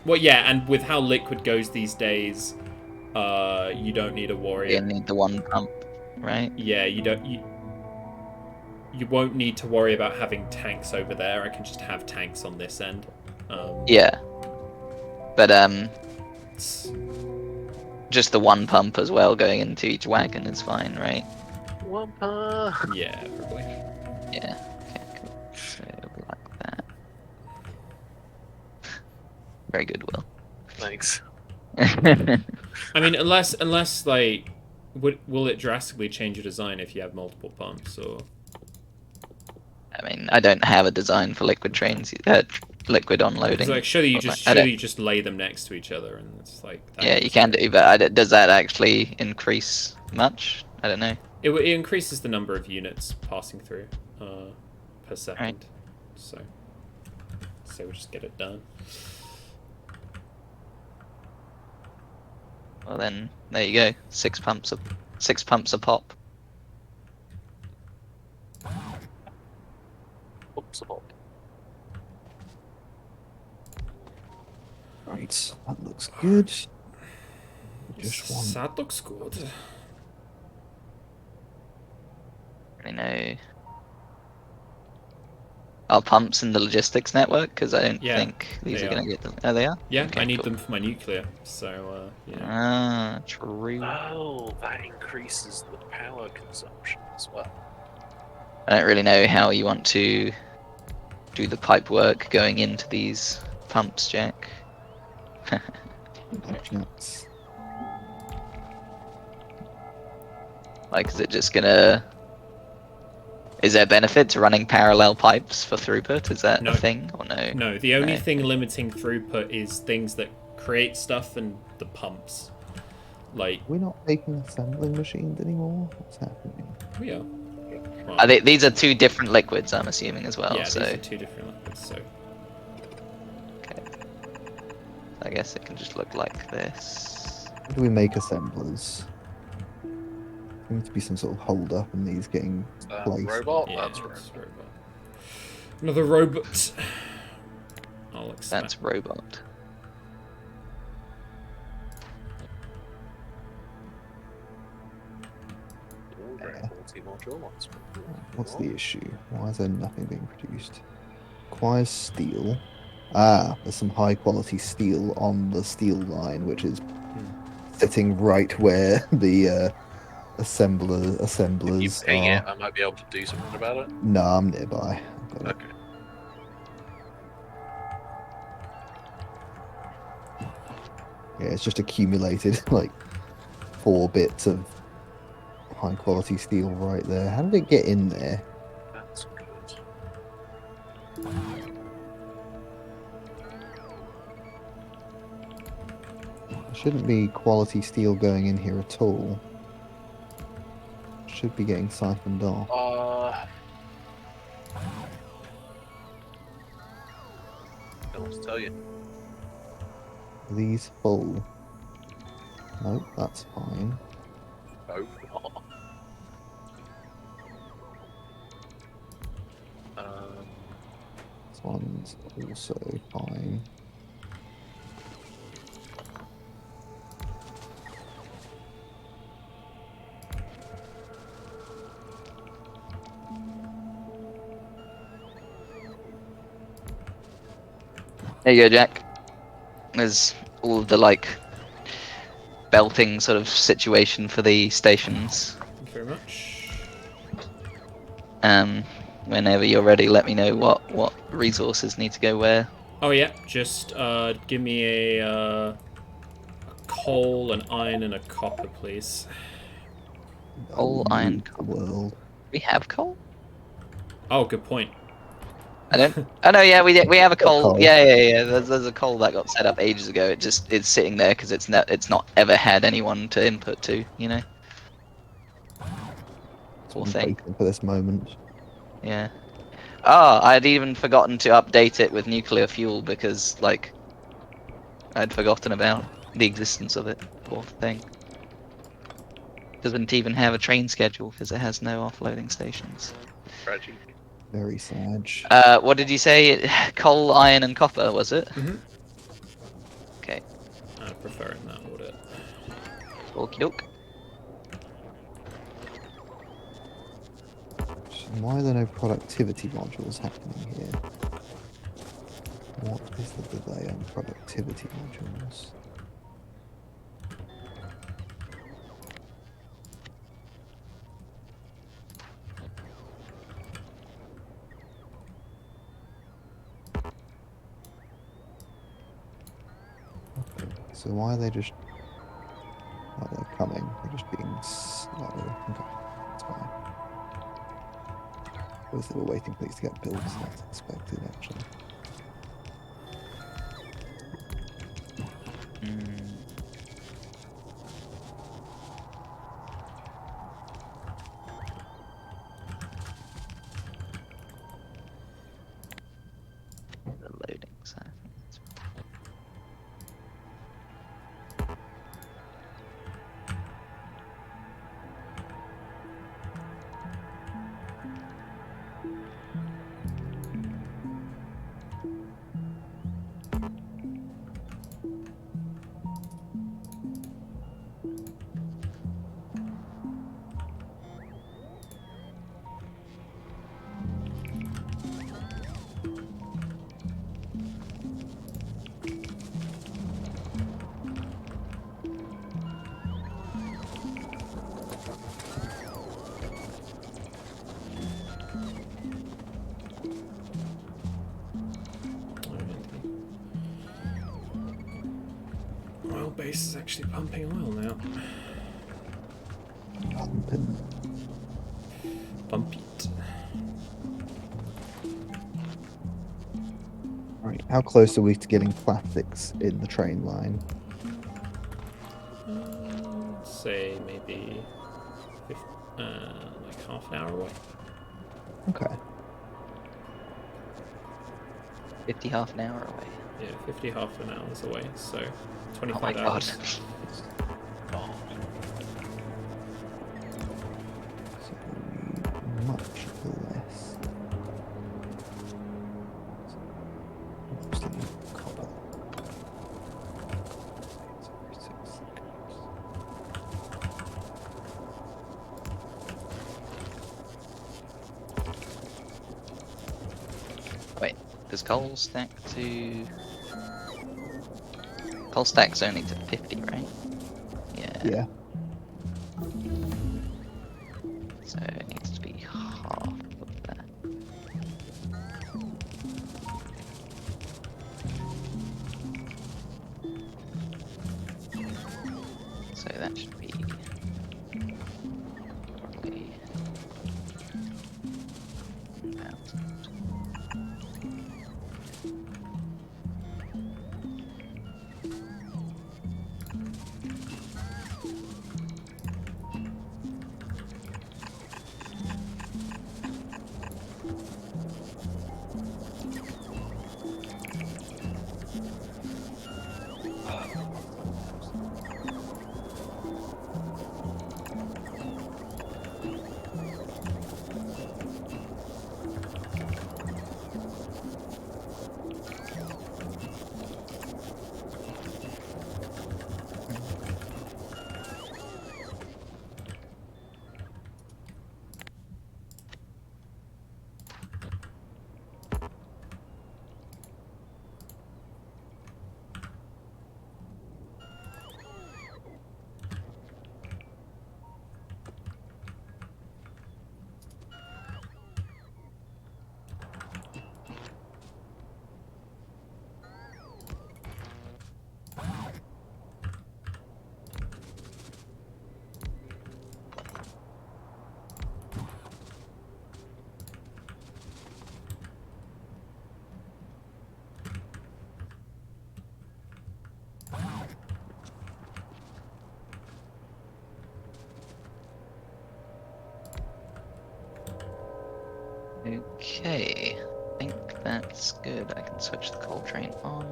well, yeah, and with how liquid goes these days, you don't need a warrior. You need the one pump, right? Yeah, you won't need to worry about having tanks over there. I can just have tanks on this end. Yeah. But just the one pump as well going into each wagon is fine, right? One pump. Yeah, probably. Yeah. Okay, cool. So it'll be like that. Very good, Will. Thanks. I mean, unless like, will it drastically change your design if you have multiple pumps, or? I mean, I don't have a design for liquid trains, liquid unloading. Like, surely you just lay them next to each other, and it's like. Yeah, you can do, but does that actually increase much? I don't know. It increases the number of units passing through per second, right. So we'll just get it done. Well then, there you go. 6 pumps a pop. Oops, a pop. Right, that looks good. Just one. That looks good. I know. Are pumps in the logistics network? Because I don't think these are going to get them. Oh, they are? Yeah, okay, I need cool. them for my nuclear, so, yeah. Ah, true. Oh, that increases the power consumption as well. I don't really know how you want to do the pipe work going into these pumps, Jack. Like, is it just gonna... Is there benefit to running parallel pipes for throughput? Is that a thing, or no? No, the only thing limiting throughput is things that create stuff and the pumps. Like... We're not making assembling machines anymore? What's happening? We are. Well, these are 2 different liquids, I'm assuming, as well. Yeah, so... these are 2 different liquids, so... Okay. I guess it can just look like this. How do we make assemblers? There needs to be some sort of hold up in these getting placed. Robot? Yeah, That's robot. Another robot. I'll expect. That's robot. What's the issue? Why is there nothing being produced? Requires steel. Ah, there's some high quality steel on the steel line, which is sitting right where the assemblers If you ping are. it, I might be able to do something about it. No, I'm nearby. I've got it. Okay. Yeah, it's just accumulated like 4 bits of high quality steel right there. How did it get in there? That's good. There shouldn't be quality steel going in here at all. Should be getting siphoned off. Don't want to tell you. Are these full? Nope, that's fine. No. This one's also fine. There you go, Jack. There's all of the, like, belting sort of situation for the stations. Thank you very much. Whenever you're ready, let me know what resources need to go where. Oh yeah, just give me a coal, an iron, and a copper, please. Coal, iron, The world. We have coal? Oh, good point. I don't. Oh no, yeah, we have a coal. coal. Yeah. There's a coal that got set up ages ago. It's sitting there because it's not ever had anyone to input to. You know. So Poor I'm thing. waiting for this moment. Yeah. Oh, I'd even forgotten to update it with nuclear fuel because like I'd forgotten about the existence of it. Poor thing. Doesn't even have a train schedule because it has no offloading stations. Tragic. Very sad. What did you say? Coal, iron, and copper, was it? Mm-hmm. Okay. I prefer in that order. Okie doke. Why are there no productivity modules happening here? What is the delay on productivity modules? Okay, so why are they just... Oh, they're coming. They're just being slow. Okay, that's fine. Suppose they were waiting for these to get built, so that's expected, actually. Mm. The loading side. Oil base is actually pumping oil now. Pumping. Pump it. Right, how close are we to getting plastics in the train line? Say maybe like half an hour away. Okay. 50 half an hour away. Yeah, 50 half an hour's away, so Oh 25 my god. hours. Oh, So much less. Mostly copper. 6 seconds. Wait, does coal stack to... Coal stack's only to 50, right? Yeah. Yeah. So it needs to be half of that. So that should be probably about... Okay, I think that's good. I can switch the coal train on.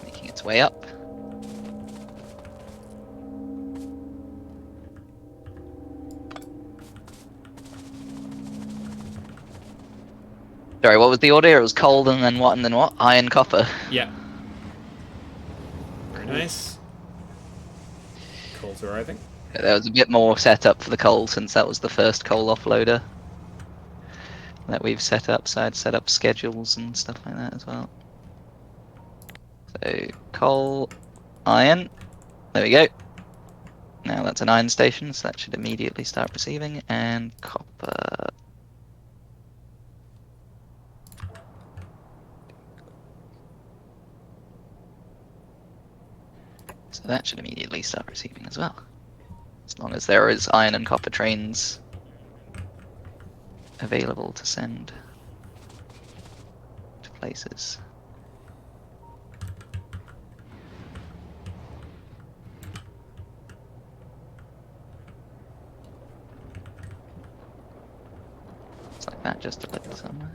Making its way up. Sorry, what was the order? It was coal and then what and then what? Iron, copper. Yeah. Very nice. Coal's arriving. There was a bit more setup for the coal since that was the first coal offloader that we've set up. So I'd set up schedules and stuff like that as well. So coal, iron. There we go. Now that's an iron station, so that should immediately start receiving. And copper. So that should immediately start receiving as well. As long as there is iron and copper trains available to send to places. It's like that, just a little somewhere.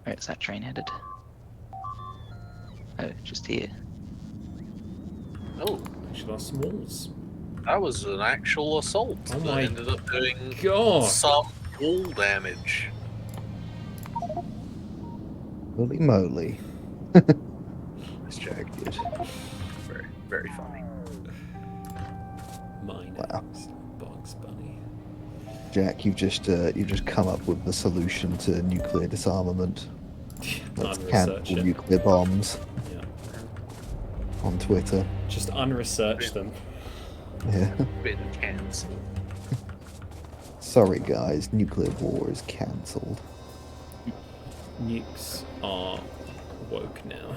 Where's that train headed? Oh, just here. Oh, Actually, lost some walls. that was an actual assault Oh that my ended up doing God. some wall damage. Holy moly. Nice Jack. Very, very funny. Mine. Wow. Bugs Bunny. Jack, you've just come up with the solution to nuclear disarmament. Let's cancel Unresearch it. nuclear bombs Yeah. on Twitter. Just unresearch them. Yeah. Been cancelled. Sorry guys, nuclear war is cancelled. Nukes are woke now.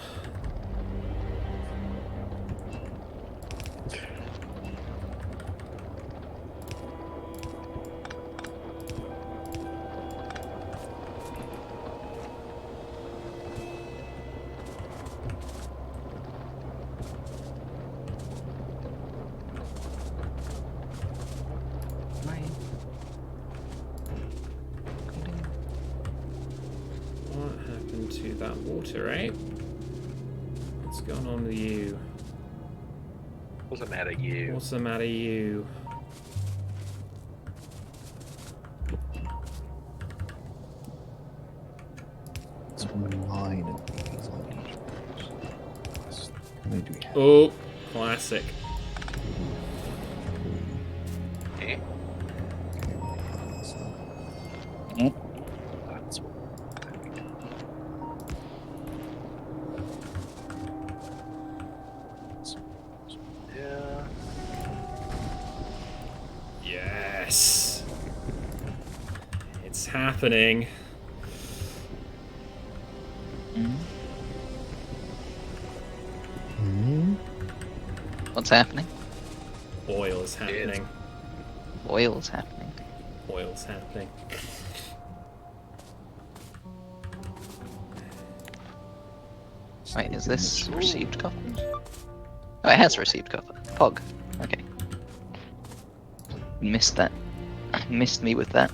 What happened to that water, eh? What's going on with you? What's the matter, you? What's the matter, you? It's 9 of these on each page. How many do we have? Oh, classic. Eh? So, That's what. Yeah. Yes. It's happening. hmm? What's happening? Oil's happening. Oil's happening. Oil's happening. Wait, is this received copper? Oh, it has received copper. Pog. Okay. Missed that. Missed me with that.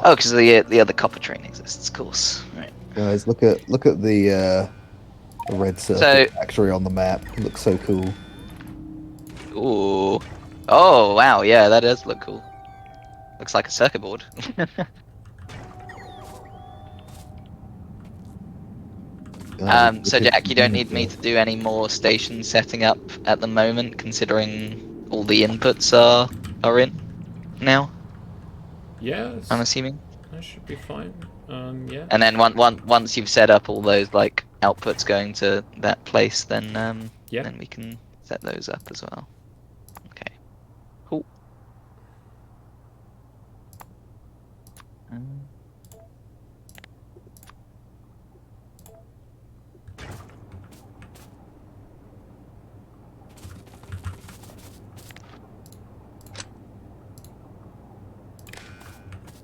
Oh, because the other copper train exists, of course. Right. Guys, look at the red circuit factory on the map. It looks so cool. Ooh. Oh, wow. Yeah, that does look cool. Looks like a circuit board. So Jack, you don't need me to do any more station setting up at the moment, considering all the inputs are in now. Yeah, I'm assuming. that should be fine. Yeah. And then once you've set up all those like outputs going to that place, then Yeah. then we can set those up as well. Okay. Cool.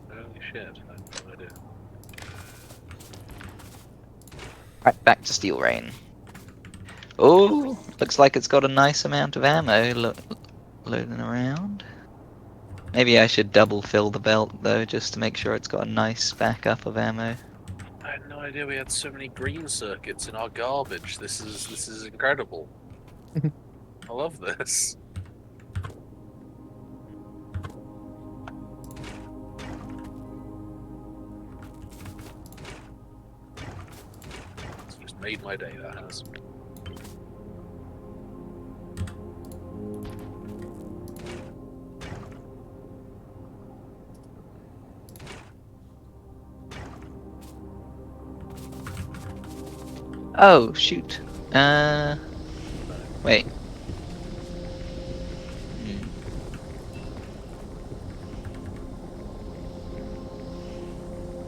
Holy shit. I have no idea. Right, back to Steel Rain. Oh, looks like it's got a nice amount of ammo loading around. Maybe I should double fill the belt though, just to make sure it's got a nice backup of ammo. I had no idea we had so many green circuits in our garbage. This is incredible. I love this. It's just made my day, that has. Oh, shoot. Wait. Hmm.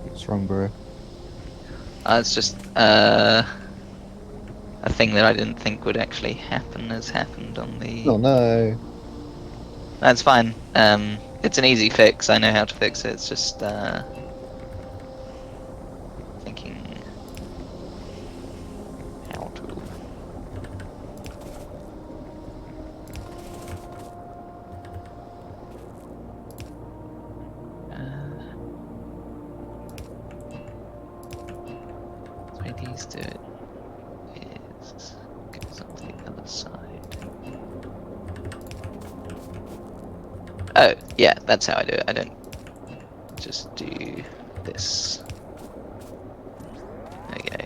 What's wrong, bro? It's just, a thing that I didn't think would actually happen has happened on the... Oh no. That's fine. It's an easy fix. I know how to fix it. It's just, thinking how to... the way these do it is goes on to the other side. Oh, yeah, that's how I do it. I don't just do this. There you go.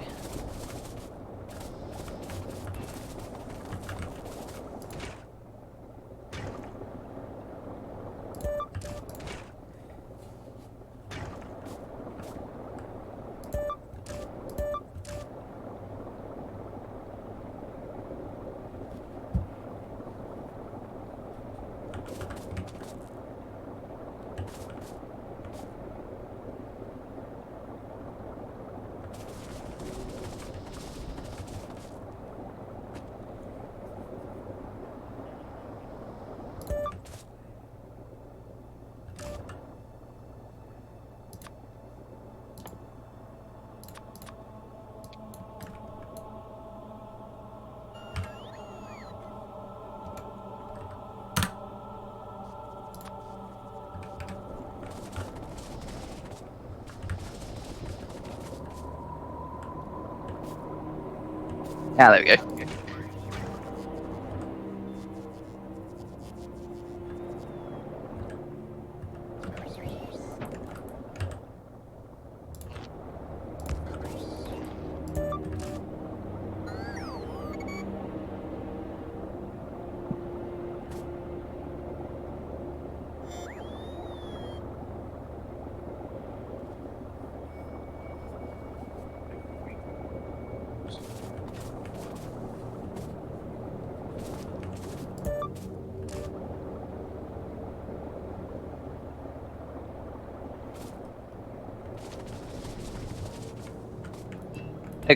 Ah, there we go.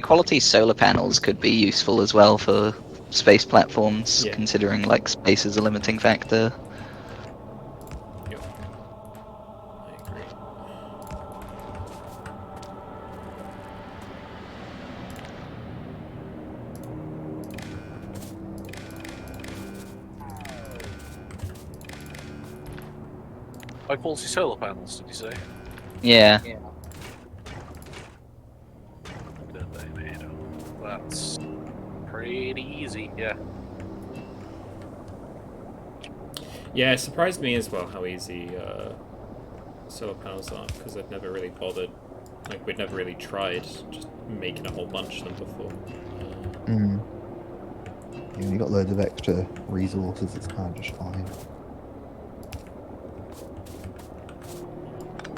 Quality solar panels could be useful as well for space platforms, Yeah. considering like space is a limiting factor. Yep. I agree. High quality solar panels, did you say? Yeah. That they made them. That's pretty easy, yeah. Yeah, it surprised me as well how easy solar panels are, because I've never really bothered. Like, we'd never really tried just making a whole bunch of them before. Mm. Yeah, you got loads of extra resources, it's kind of just fine.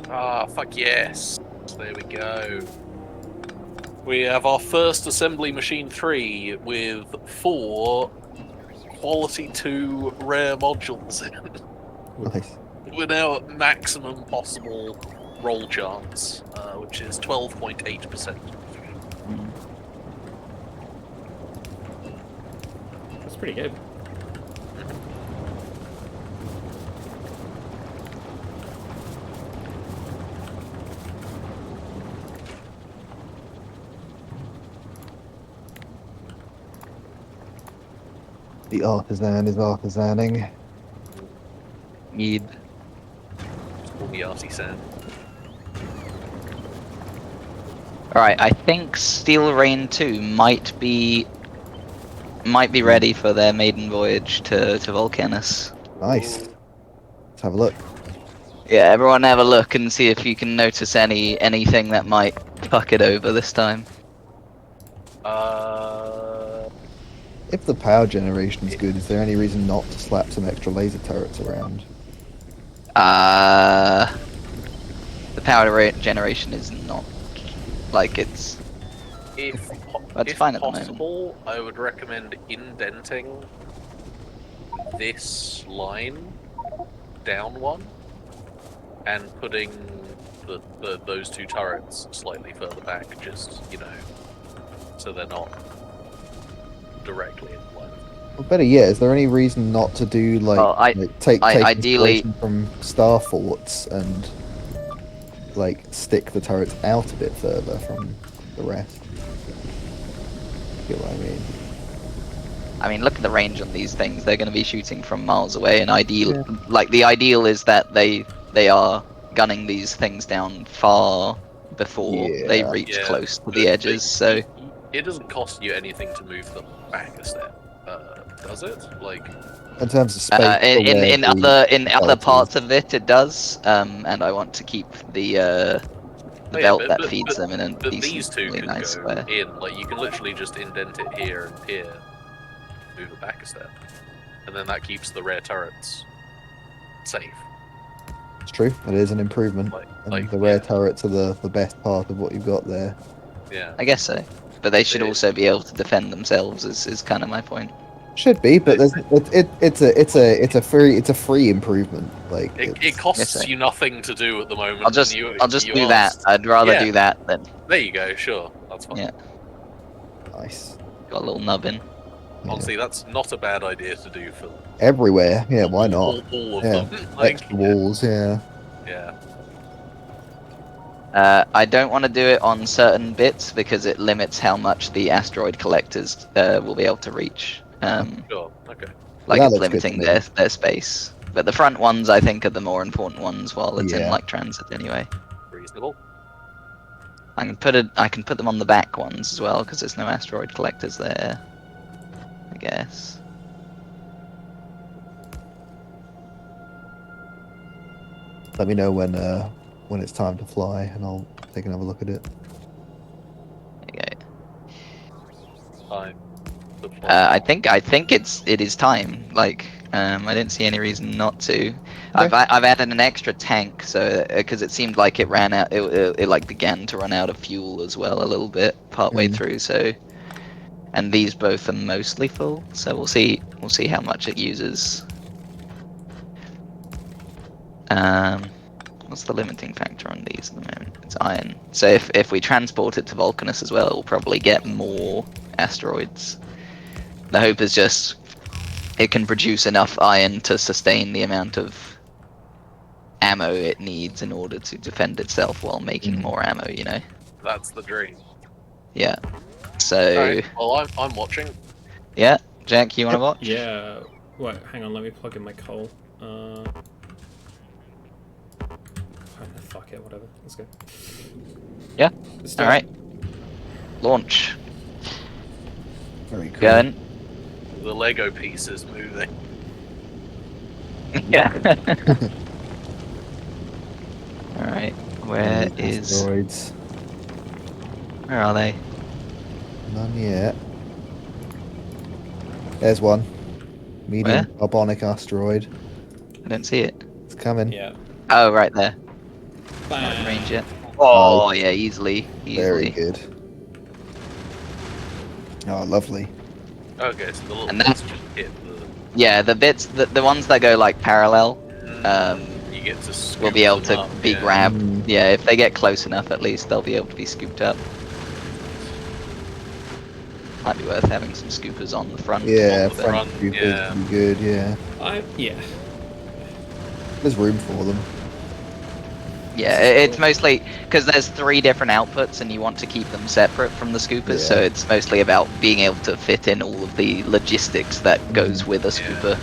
Ah, fuck yes. There we go. We have our first assembly machine 3 with 4 quality 2 rare modules in. Nice. We're now at maximum possible roll chance, which is 12.8%. That's pretty good. The artisan is artisaning. Need. Just call me artisan. Alright, I think Steel Rain 2 might be ready for their maiden voyage to Volcanus. Nice. Let's have a look. Yeah, everyone have a look and see if you can notice anything that might fuck it over this time. If the power generation is good, is there any reason not to slap some extra laser turrets around? The power generation is not like it's. If That's if fine at the moment. possible, I would recommend indenting this line down one and putting those two turrets slightly further back, just, you know, so they're not directly in line. Well, better yet, is there any reason not to do like, Well, take ideally- inspiration from star forts and like stick the turrets out a bit further from the rest? Get what I mean? I mean, look at the range on these things. They're going to be shooting from miles away, and the ideal is that they are gunning these things down far before they Yeah. reach Yeah, close to but- the but edges. So it doesn't cost you anything to move them back a step, does it? Like, In terms of space, in other qualities. parts of it does, and I want to keep the oh yeah, belt that feeds them in a but these two decently can nice go way. in. Like, you can literally just indent it here and here, move it back a step, and then that keeps the rare turrets safe. It's true. It is an improvement. And the rare yeah. turrets are the best part of what you've got there. Yeah. I guess so, but they should It- also be able to defend themselves. Is kind of my point. Should be, but it's a free improvement. Like It costs Yes, you nothing to do at the moment. I'll just you do that. asked. I'd rather Yeah. do that than There you go. Sure, that's fine. Yeah. nice. got a little nubbin. Yeah. Honestly, that's not a bad idea to do for Everywhere. Yeah, why not? all of Yeah. them. Like, Extra walls. Yeah. yeah. I don't want to do it on certain bits because it limits how much the asteroid collectors will be able to reach. Sure. Okay. Like that it's looks good limiting to me. their space. But the front ones, I think, are the more important ones while it's in Yeah. like transit anyway. Reasonable. I can put them on the back ones as well because there's no asteroid collectors there. I guess. Let me know when it's time to fly, and I'll take another look at it. There you go. Fine. I think it is time. Like, I didn't see any reason not to. I've added an extra tank, so because it seemed like it ran out. It like began to run out of fuel as well a little bit partway through. So, and these both are mostly full. So we'll see how much it uses. What's the limiting factor on these at the moment? It's iron. So if we transport it to Vulcanus as well, we'll probably get more asteroids. The hope is just it can produce enough iron to sustain the amount of ammo it needs in order to defend itself while making more ammo, you know? That's the dream. Yeah. So, Alright, well, I'm watching. yeah. Jack, you want to watch? Yeah. Wait, hang on. Let me plug in my coal. Fuck it. Whatever. Let's go. Yeah. Let's do All it. right. Launch. Very cool. Going. The Lego piece is moving. Yeah. All right. Where Asteroids? Where are they? None yet. There's one. Medium Where? carbonic asteroid. I don't see it. It's coming. Yeah. Oh, right there. Not in Bam. range yet. Oh, yeah, easily. Very good. Oh, lovely. Okay, so the little And bits just hit Yeah, the bits, the ones that go like parallel, you get to scoop will be able them to up, be yeah. grabbed. Mm. Yeah, if they get close enough, at least they'll be able to be scooped up. Might be worth having some scoopers on the front. Yeah, the front front, group yeah. is good. Yeah, Yeah. there's room for them. Yeah, it's mostly because there's 3 different outputs and you want to keep them separate from the scoopers, so Yeah. it's mostly about being able to fit in all of the logistics that goes with a scooper.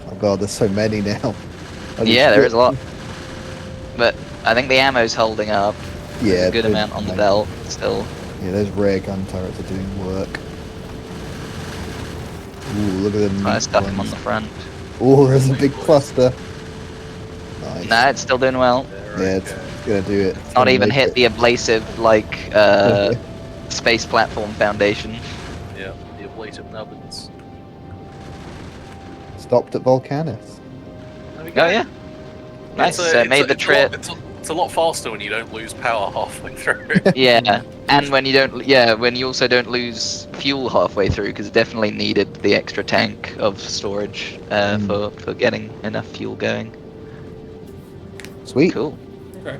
Oh god, there's so many now. Holy Yeah, there shit. is a lot. But I think the ammo's holding up. There's Yeah, a good they're amount on the fine. belt still. Yeah, those rare gun turrets are doing work. Ooh, look at them I neat stuck him on ones. the front. Oh, there's a big cluster. Nice. Nah, it's still doing well. Yeah, it's gonna do it. It's Not gonna even make hit it. the ablasive, like, space platform foundation. Yeah, the ablative nubbins. Stopped at Volcanus. There we go. Oh, yeah. Nice. It's So it made the trip. It's a lot faster when you don't lose power halfway through. Yeah, and when you don't, when you also don't lose fuel halfway through, because it definitely needed the extra tank of storage for getting enough fuel going. Sweet. Cool. Okay.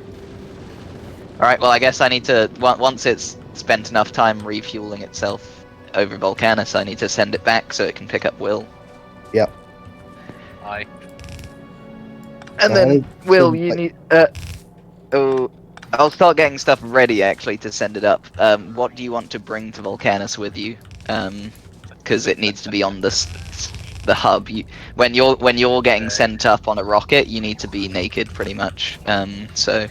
All right. Well, I guess I need to once it's spent enough time refueling itself over Volcanus, I need to send it back so it can pick up Will. Yep. Aye. And then Will, you need. Oh, I'll start getting stuff ready actually to send it up. What do you want to bring to Volcanus with you? Because it needs to be on the hub. When you're getting sent up on a rocket, you need to be naked pretty much. So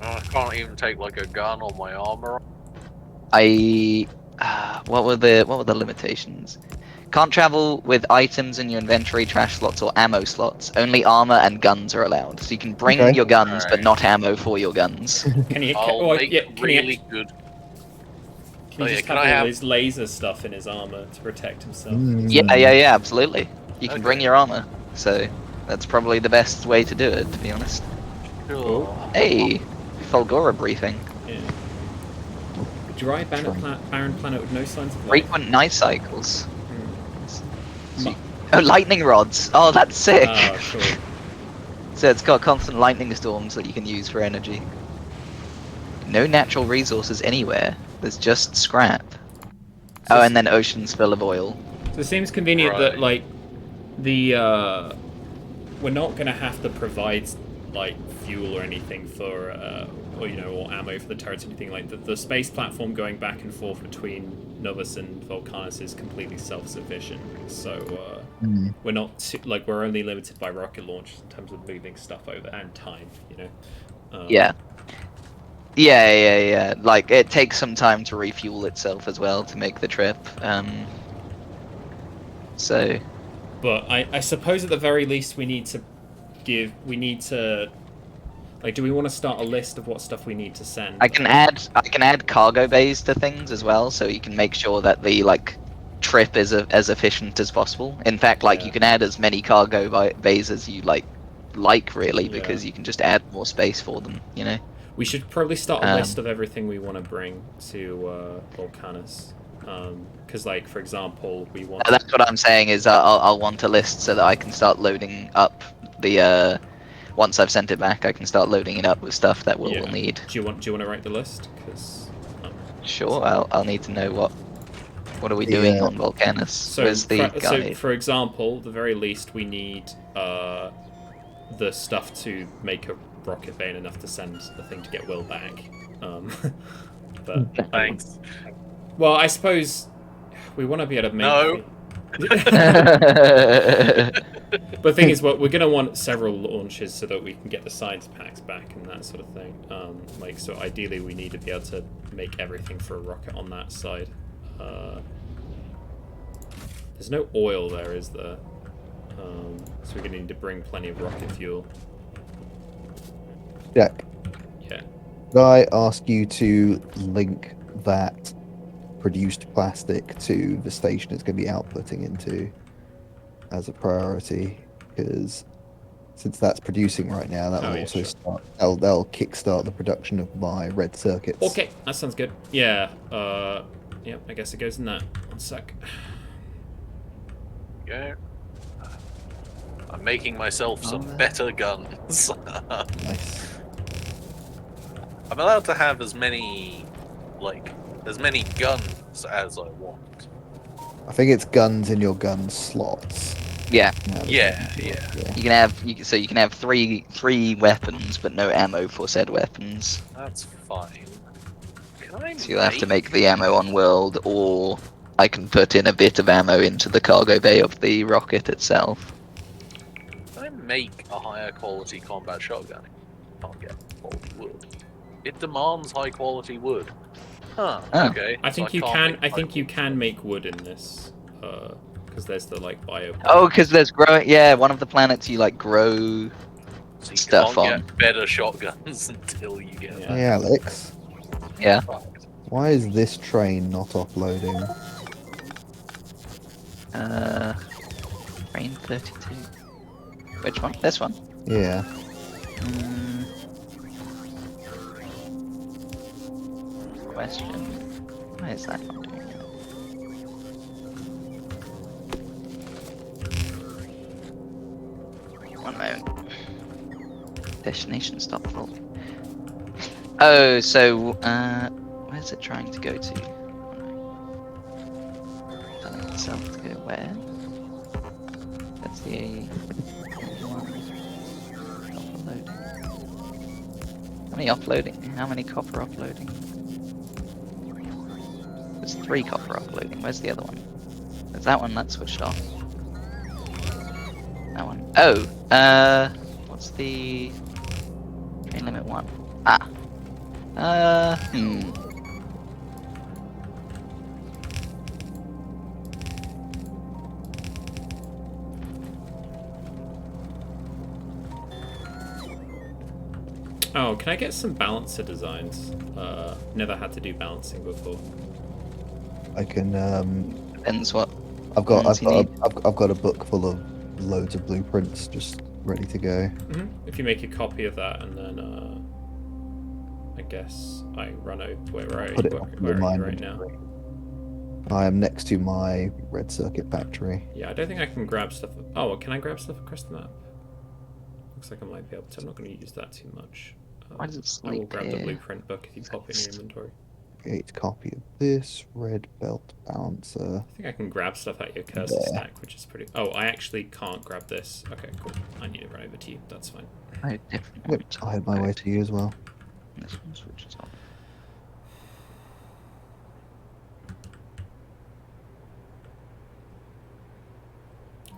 I can't even take like a gun or my armor. what were the limitations? Can't travel with items in your inventory, trash slots, or ammo slots. Only armor and guns are allowed. So you can bring your guns, but not ammo for your guns. Can you? I'll make Can really you, good. Can you just have all his laser stuff in his armor to protect himself? Yeah, absolutely. You can Okay. bring your armor. So that's probably the best way to do it, to be honest. Cool. Hey, Fulgora briefing. Yeah. Dry barren planet with no signs of life. Frequent night cycles. Oh, lightning rods. Oh, that's sick. Oh, cool. So it's got constant lightning storms that you can use for energy. No natural resources anywhere. There's just scrap. Oh, and then oceans full of oil. So it seems convenient that, like, the, we're not going to have to provide, like, fuel or anything for, or ammo for the turrets or anything like that. The space platform going back and forth between Novus and Volcanus is completely self-sufficient. So, we're not, we're only limited by rocket launch in terms of moving stuff over and time, Yeah. Yeah. Like, it takes some time to refuel itself as well to make the trip. So. But I suppose at the very least we need to like, do we want to start a list of what stuff we need to send? I can add cargo bays to things as well, so you can make sure that the trip is as efficient as possible. In fact, you can add as many cargo bays as you like really, because you can just add more space for them. We should probably start a list of everything we want to bring to Volcanus. Because, for example, we want. That's what I'm saying is I'll want a list so that I can start loading up the. Once I've sent it back, I can start loading it up with stuff that we'll need. Do you want to write the list? Sure, I'll need to know what are we doing on Volcanus. So, Where's the guide? So, for example, at the very least, we need the stuff to make a rocket bay and enough to send the thing to get Will back. But Thanks. Well, I suppose we want to be able to make. No. But the thing is, we're going to want several launches so that we can get the science packs back and that sort of thing. So ideally, we need to be able to make everything for a rocket on that side. There's no oil there, is there? So we're going to need to bring plenty of rocket fuel. Jack. Yeah. Could I ask you to link that produced plastic to the station it's going to be outputting into as a priority? Because since that's producing right now, that will also start. They'll kickstart the production of my red circuits. Okay, that sounds good. Yeah. Yeah. I guess it goes in that. 1 sec. Yeah. I'm making myself some better guns. Nice. I'm allowed to have as many guns as I want. I think it's guns in your gun slots. Yeah, Yeah. you can have you can have three weapons, but no ammo for said weapons. That's fine. Can I So you'll have to make the ammo on world, or I can put in a bit of ammo into the cargo bay of the rocket itself. Can I make a higher quality combat shotgun? Can't get quality wood. It demands high quality wood. Huh. Oh. Okay. I so think you can't can. make I high think you quality can make wood in this, because there's the like bio. Oh, because there's growing. Yeah, one of the planets you like grow So you stuff can't on. get better shotguns until you get Yeah. Hey, Alex. Yeah. fucked. Why is this train not uploading? Train 32. Which one? This one. Yeah. Mm. Question. Why is that not doing it? One moment. Destination stop full. Oh, so where's it trying to go to? Telling itself to go where? That's the one. Uploading. How many uploading? How many copper uploading? There's 3 copper uploading. Where's the other one? There's that one that's switched off. That one. Oh, what's the train limit 1? Ah. Oh, can I get some balancer designs? Never had to do balancing before. I can. Depends what. I've got. ones I've you got. need. I've got a book full of loads of blueprints just ready to go. If you make a copy of that and then, I guess I run over where I Put it up in where are my you right now? inventory. I am next to my red circuit factory. Yeah, I don't think I can grab stuff. Oh, can I grab stuff across the map? Looks like I might be able to. I'm not going to use that too much. Why does it I will sleep grab the here? blueprint book if you pop it in your inventory. Create copy of this red belt balancer. I think I can grab stuff out your cursor There. stack, which is pretty. Oh, I actually can't grab this. Okay, cool. I need to run over to you. That's fine. Oh, different Yep, one. I had my way to you as well. This one switches off.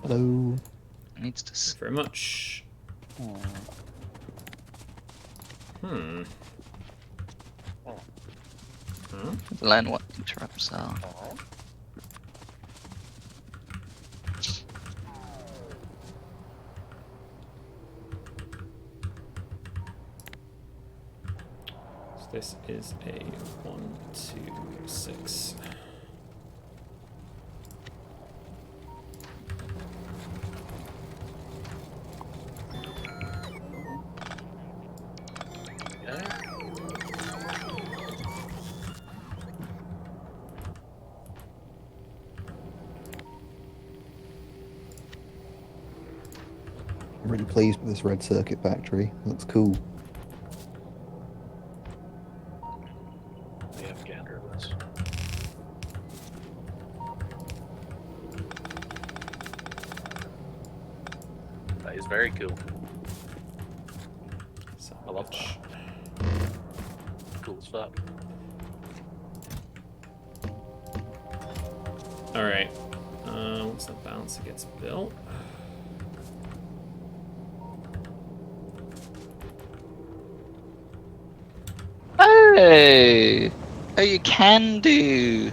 Hello. It needs to. Thank you very much. Hmm. Learn what interrupts are. So this is a 1, 2, 6. I'm really pleased with this red circuit factory. It looks cool. We have a gander of this. That is very cool. So I love much. Cool as fuck. Alright. Once the balancer gets built. Oh! Oh, you can do.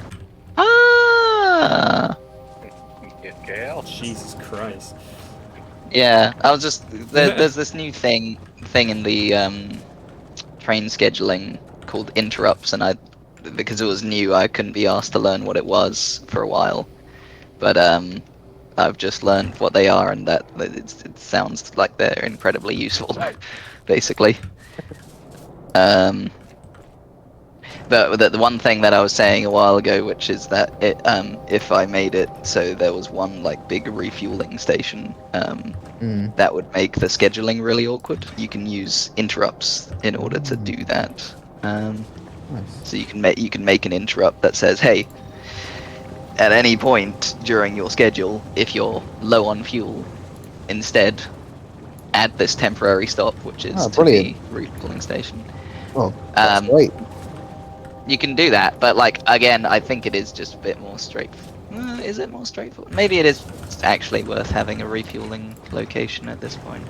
Ah! Get chaos. Jesus Christ. Yeah, I was just there's this new thing in the train scheduling called interrupts, and because it was new, I couldn't be asked to learn what it was for a while. But I've just learned what they are, and that it sounds like they're incredibly useful, basically. The one thing that I was saying a while ago, which is that if I made it so there was one like big refueling station, that would make the scheduling really awkward. You can use interrupts in order to do that. Nice. So you can make an interrupt that says, "Hey, at any point during your schedule, if you're low on fuel, instead add this temporary stop, which is Oh, to brilliant. the refueling station. Oh, that's Um, great. You can do that, but like again, I think it is just a bit more straight. Is it more straightforward? Maybe it is actually worth having a refueling location at this point.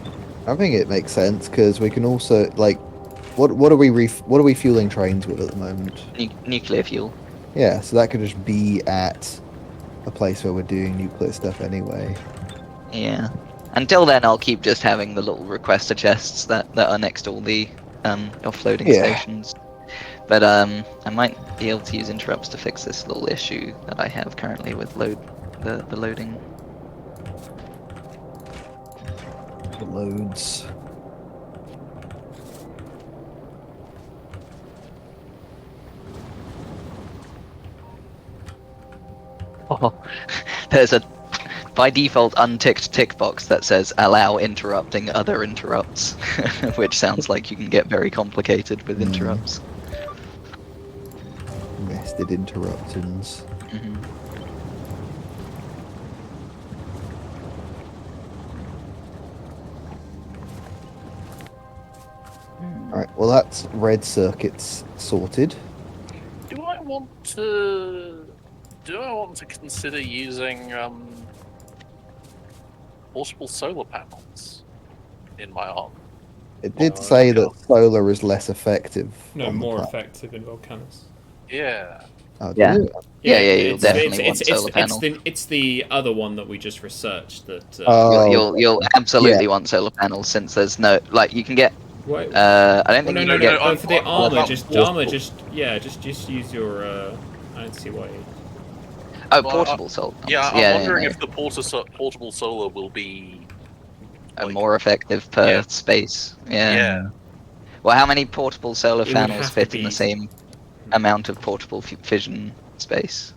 I think it makes sense because we can also like, what are what are we fueling trains with at the moment? Nuclear fuel. Yeah, so that could just be at a place where we're doing nuclear stuff anyway. Yeah. Until then, I'll keep just having the little requester chests that are next to all the offloading Yeah. stations. But I might be able to use interrupts to fix this little issue that I have currently with the loading. The loads. Oh, there's a by default unticked tick box that says allow interrupting other interrupts, which sounds like you can get very complicated with interrupts. Nested interruptions. Mhm. Alright, well that's red circuits sorted. Do I want to? Do I want to consider using portable solar panels in my arm? It did Oh, say yeah. that solar is less effective No, on the more planet. effective in Volcanus. Yeah. Oh, Yeah. did it? Yeah, you'll definitely want solar panel. It's the other one that we just researched that. Oh, You'll absolutely want solar panels since there's no like you can get. Wait, I don't well, think no, you no, can no. get. But for the I'm armor, about just portable. just use your. I don't see why. Oh, Well, portable solar panels. Yeah, I'm wondering no. if the portable solar will be like, More effective per Yeah. space. Yeah. yeah. Well, how many portable solar It would panels have to fit in the be same amount of portable fission space?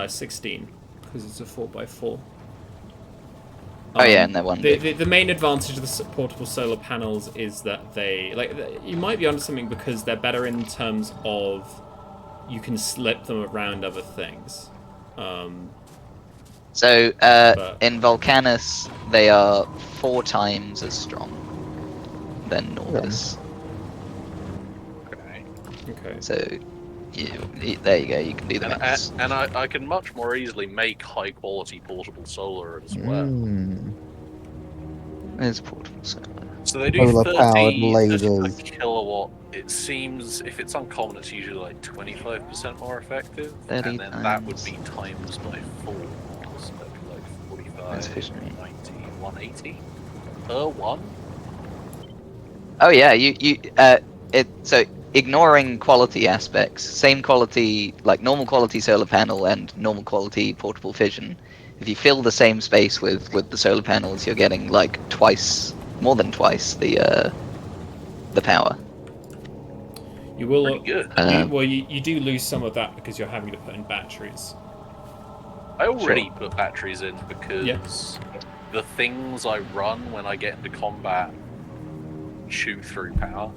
16, because it's a 4x4. Oh yeah, and they're one big. The main advantage of the portable solar panels is that they you might be onto something because they're better in terms of you can slip them around other things. So But- in Volcanus, they are 4 times as strong than Norvis. Okay. Okay. So there you go. You can do the And, maths. and I can much more easily make high quality portable solar as well. There's portable solar. So they do Solar powered 30 lasers. kilowatt. It seems if it's uncommon, it's usually like 25% more effective, 30 and then that would times. be times by 4. So that'd be like 45, That's fission. 90, 180 per one. Oh yeah, so ignoring quality aspects, same quality like normal quality solar panel and normal quality portable fission. If you fill the same space with the solar panels, you're getting like more than twice the power. You will. Pretty good. You do lose some of that because you're having to put in batteries. I already put batteries in because Yeah. the things I run when I get into combat chew through power.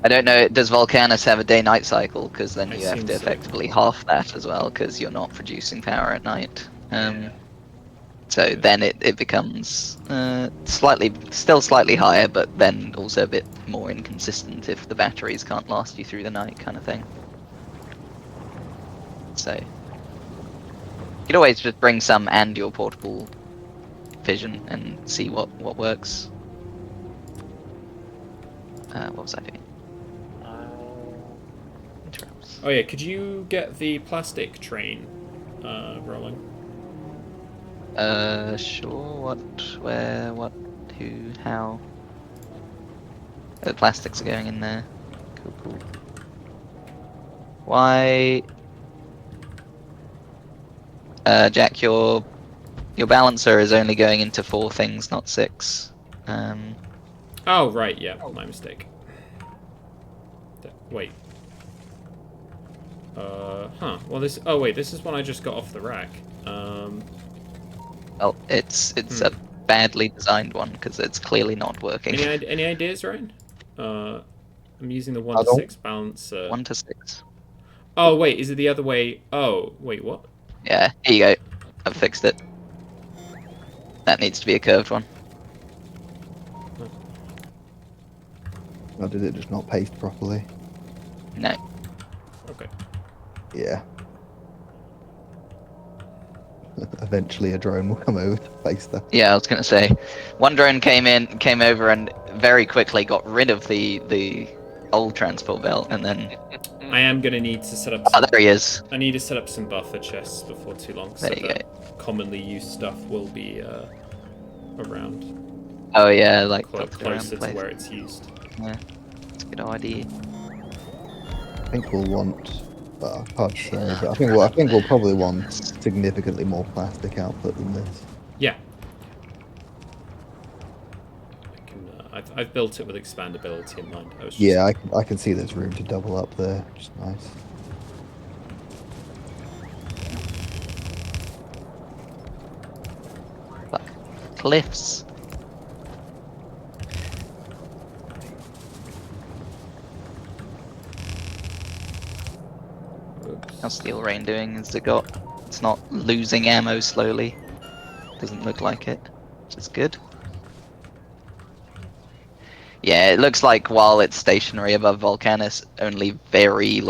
I don't know. Does Volcanus have a day-night cycle? Because then I you have assume to so. effectively half that as well, because you're not producing power at night. Yeah. So then it becomes still slightly higher, but then also a bit more inconsistent if the batteries can't last you through the night, kind of thing. So you could always just bring some and your portable fission and see what works. What was I doing? Interrupts. Oh yeah, could you get the plastic train rolling? Sure. What, where, what, who, how? The plastics are going in there. Cool. Why? Jack, your balancer is only going into 4 things, not 6. Oh right, yeah, my mistake. Wait. Well, this. Oh wait, this is one I just got off the rack. Well, it's a badly designed one because it's clearly not working. Any ideas, Ryan? I'm using the 1 to Pardon? 6 balancer. 1 to 6. Oh wait, is it the other way? Oh wait, what? Yeah, here you go. I've fixed it. That needs to be a curved one. Or did it just not paste properly? No. Okay. Yeah. Eventually a drone will come over to paste that. Yeah, I was gonna say, one drone came over, and very quickly got rid of the old transport belt, and then I am gonna need to set up. oh, there he is. I need to set up some buffer chests before too long, so There you that commonly used stuff will be around Oh yeah, like dotted around closer the to place. where it's used. Yeah, that's a good idea. I think we'll want. Well, hard to say, but I think we'll probably want significantly more plastic output than this. Yeah. I've built it with expandability in mind. I was just, Yeah, I can see there's room to double up there, which is nice. Fuck. Cliffs. Oops. How's Steel Rain doing? Has it got? It's not losing ammo slowly. Doesn't look like it, which is good. Yeah, it looks like while it's stationary above Volcanus, only very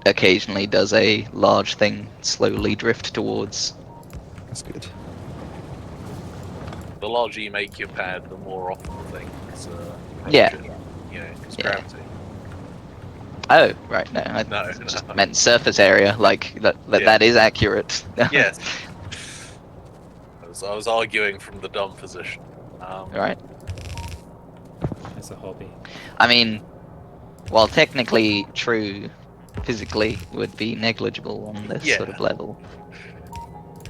occasionally does a large thing slowly drift towards. That's good. The larger you make your pad, the more often the things Yeah. approach it. You know, because Yeah. gravity. Oh, right, no, I No, just no. meant surface area, Yeah. that is accurate. Yes. I was arguing from the dumb position. Right. As a hobby. I mean, while technically true, physically would be negligible on this Yeah. sort of level,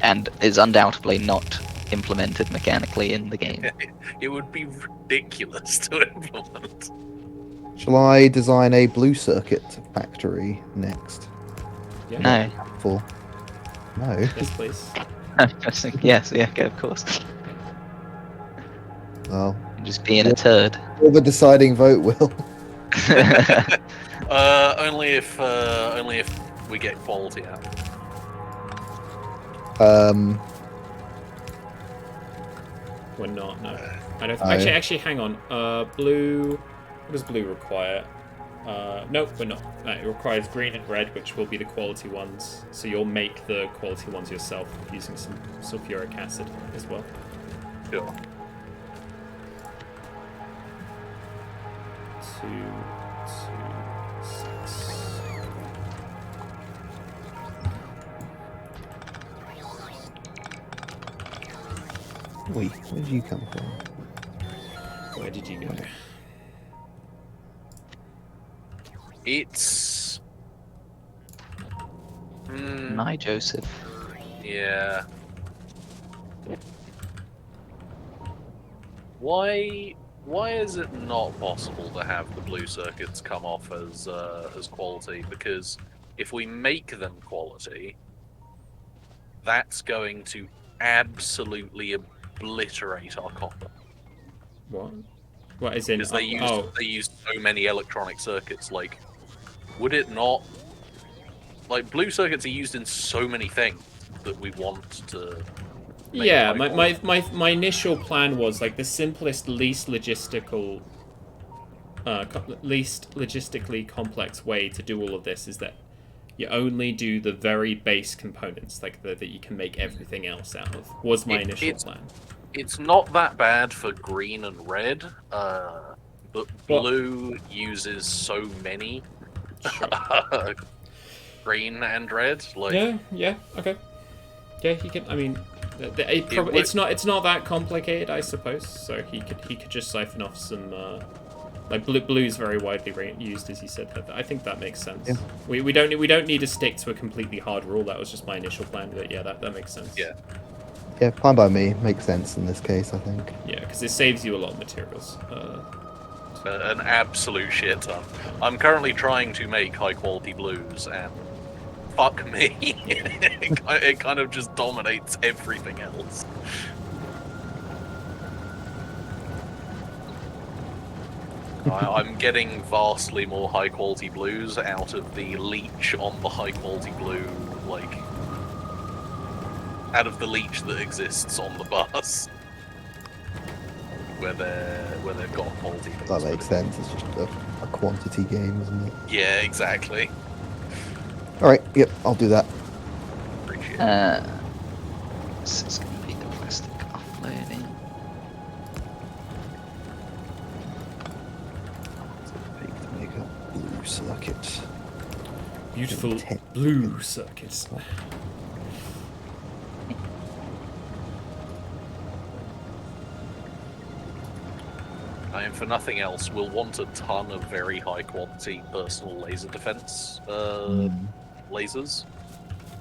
and is undoubtedly not implemented mechanically in the game. It would be ridiculous to implement. Shall I design a blue circuit factory next? Yeah. No. For no. Yes, please. Yes, yeah, okay, of course. Well, Just being a turd. you're the deciding vote, Will. Only if we get quality out. We're not. No. I don't. Oh. Actually, hang on. Blue. What does blue require? Nope, we're not. It requires green and red, which will be the quality ones. So you'll make the quality ones yourself using some sulfuric acid as well. Sure. 2, 2, 6. Wait, where did you come from? Where did you go? It's. Hi, Joseph. Yeah. Why is it not possible to have the blue circuits come off as quality? Because if we make them quality, that's going to absolutely obliterate our copper. What? What is in? Because they use so many electronic circuits. Like, would it not? Like, blue circuits are used in so many things that we want to. Yeah, my initial plan was like the simplest, least logistically complex way to do all of this is that you only do the very base components, like that you can make everything else out of. Was my initial plan. It's not that bad for green and red, but blue uses so many Sure. green and red. Like, Yeah, okay. Yeah, he can. I mean, it's not that complicated, I suppose. So he could just siphon off some. Like blue's very widely used, as you said. I think that makes sense. Yeah. We don't need to stick to a completely hard rule. That was just my initial plan. But yeah, that makes sense. Yeah. Yeah, fine by me. Makes sense in this case, I think. Yeah, because it saves you a lot of materials. an absolute shit ton. I'm currently trying to make high quality blues, and fuck me, it kind of just dominates everything else. I'm getting vastly more high quality blues out of the leech on the high quality blue, like out of the leech that exists on the bus, where they've got quality things. That makes sense. It's just a quantity game, isn't it? Yeah, exactly. All right. Yep. I'll do that. Appreciate it. This is going to be the plastic offloading. To make a blue circuit. Beautiful Intent. blue circuits. And for nothing else, we'll want a ton of very high quality personal laser defense lasers,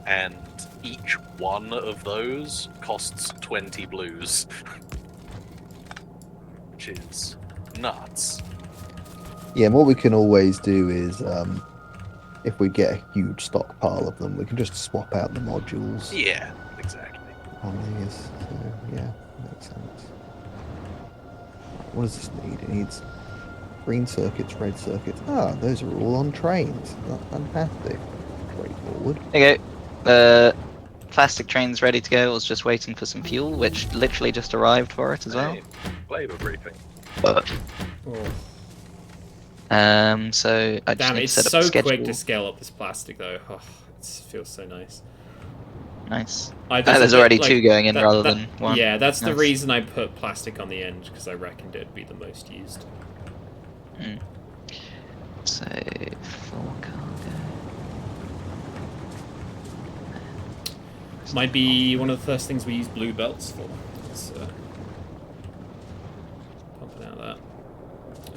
and each one of those costs 20 blues, which is nuts. Yeah, and what we can always do is, if we get a huge stockpile of them, we can just swap out the modules Yeah, exactly. on these. So, yeah, makes sense. What does this need? It needs green circuits, red circuits. Ah, those are all on trains. That's fantastic. Straightforward. Okay, the plastic train's ready to go. I was just waiting for some fuel, which literally just arrived for it as well. Hey, flavor briefing. Oh. So I just Damn, need to it's set up so a schedule. quick to scale up this plastic though. Oh, it feels so nice. Nice. There's Already two going in rather than one. Yeah, that's the Nice. reason I put plastic on the end, because I reckoned it'd be the most used. So, full cargo. Might be one of the first things we use blue belts for. Let's pumping out that.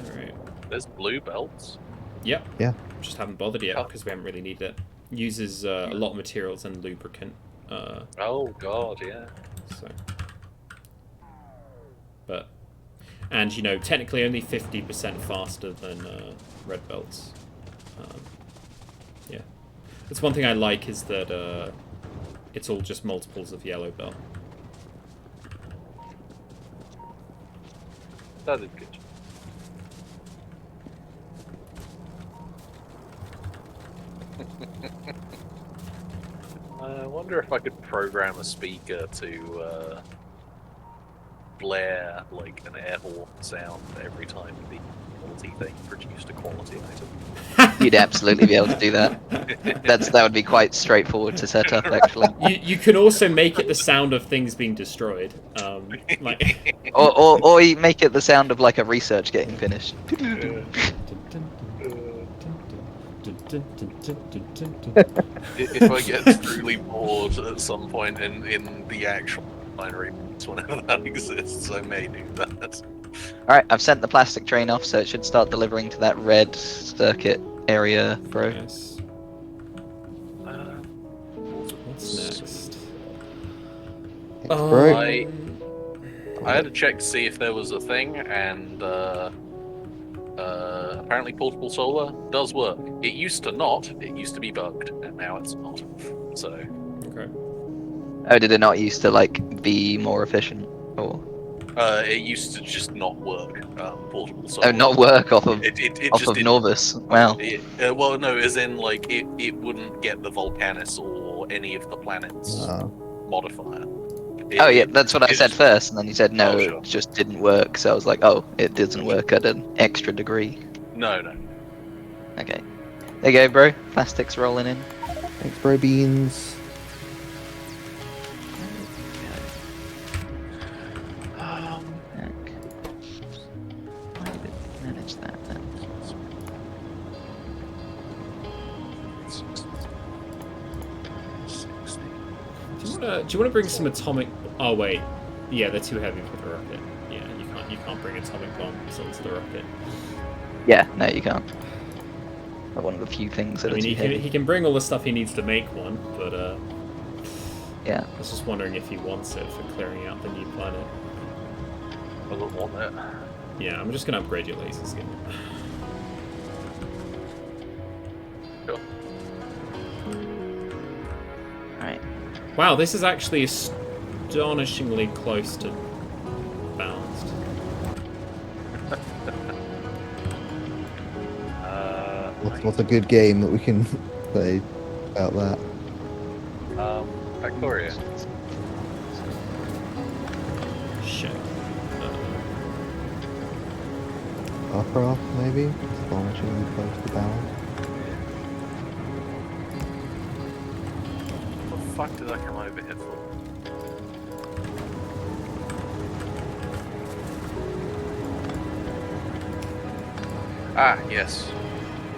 Alright. There's blue belts. Yep. Yeah. Just haven't bothered yet because we haven't really needed it. Uses a lot of materials and lubricant. Oh god, yeah. So. But. And, you know, technically only 50% faster than red belts. Yeah. That's one thing I like is that it's all just multiples of yellow belt. That is good. I wonder if I could program a speaker to blare like an air horn sound every time the quality thing produced a quality item. You'd absolutely be able to do that. That would be quite straightforward to set up, actually. You can also make it the sound of things being destroyed. Like Or you make it the sound of like a research getting finished. If I get truly bored at some point in the actual binary, whenever that exists, I may do that. Alright, I've sent the plastic train off, so it should start delivering to that red circuit area, bro. Yes. What's next? Bro. I had to check to see if there was a thing, and apparently portable solar does work. It used to not. It used to be bugged, and now it's not. So. Okay. Oh, did it not used to like be more efficient, or? It used to just not work. Portable solar. Oh, not work off of It off just of didn't. Norvis. Wow. Well, no, as in like it wouldn't get the Volcanis or any of the planets modifier. Oh yeah, that's what I said just- first, and then you said no, Oh, sure. it just didn't work. So I was like, oh, it doesn't work at an extra degree. No. Okay. There you go, bro. Plastic's rolling in. Thanks, bro beans. Manage that then. Do you want to bring some atomic? Oh wait, yeah, they're too heavy for the rocket. Yeah, you can't bring atomic bombs onto the rocket. Yeah, no, you can't. Not one of the few things that I mean, are too heavy. he can bring all the stuff he needs to make one, but Yeah. I was just wondering if he wants it for clearing out the new planet. I don't want it. Yeah, I'm just gonna upgrade your lasers again. Sure. Alright. Wow, this is actually astonishingly close to balanced. What's a good game that we can play about that? Factorio. Shit. Starcraft, maybe? Astonishingly close to balance. What the fuck did I come over here for? Ah, yes.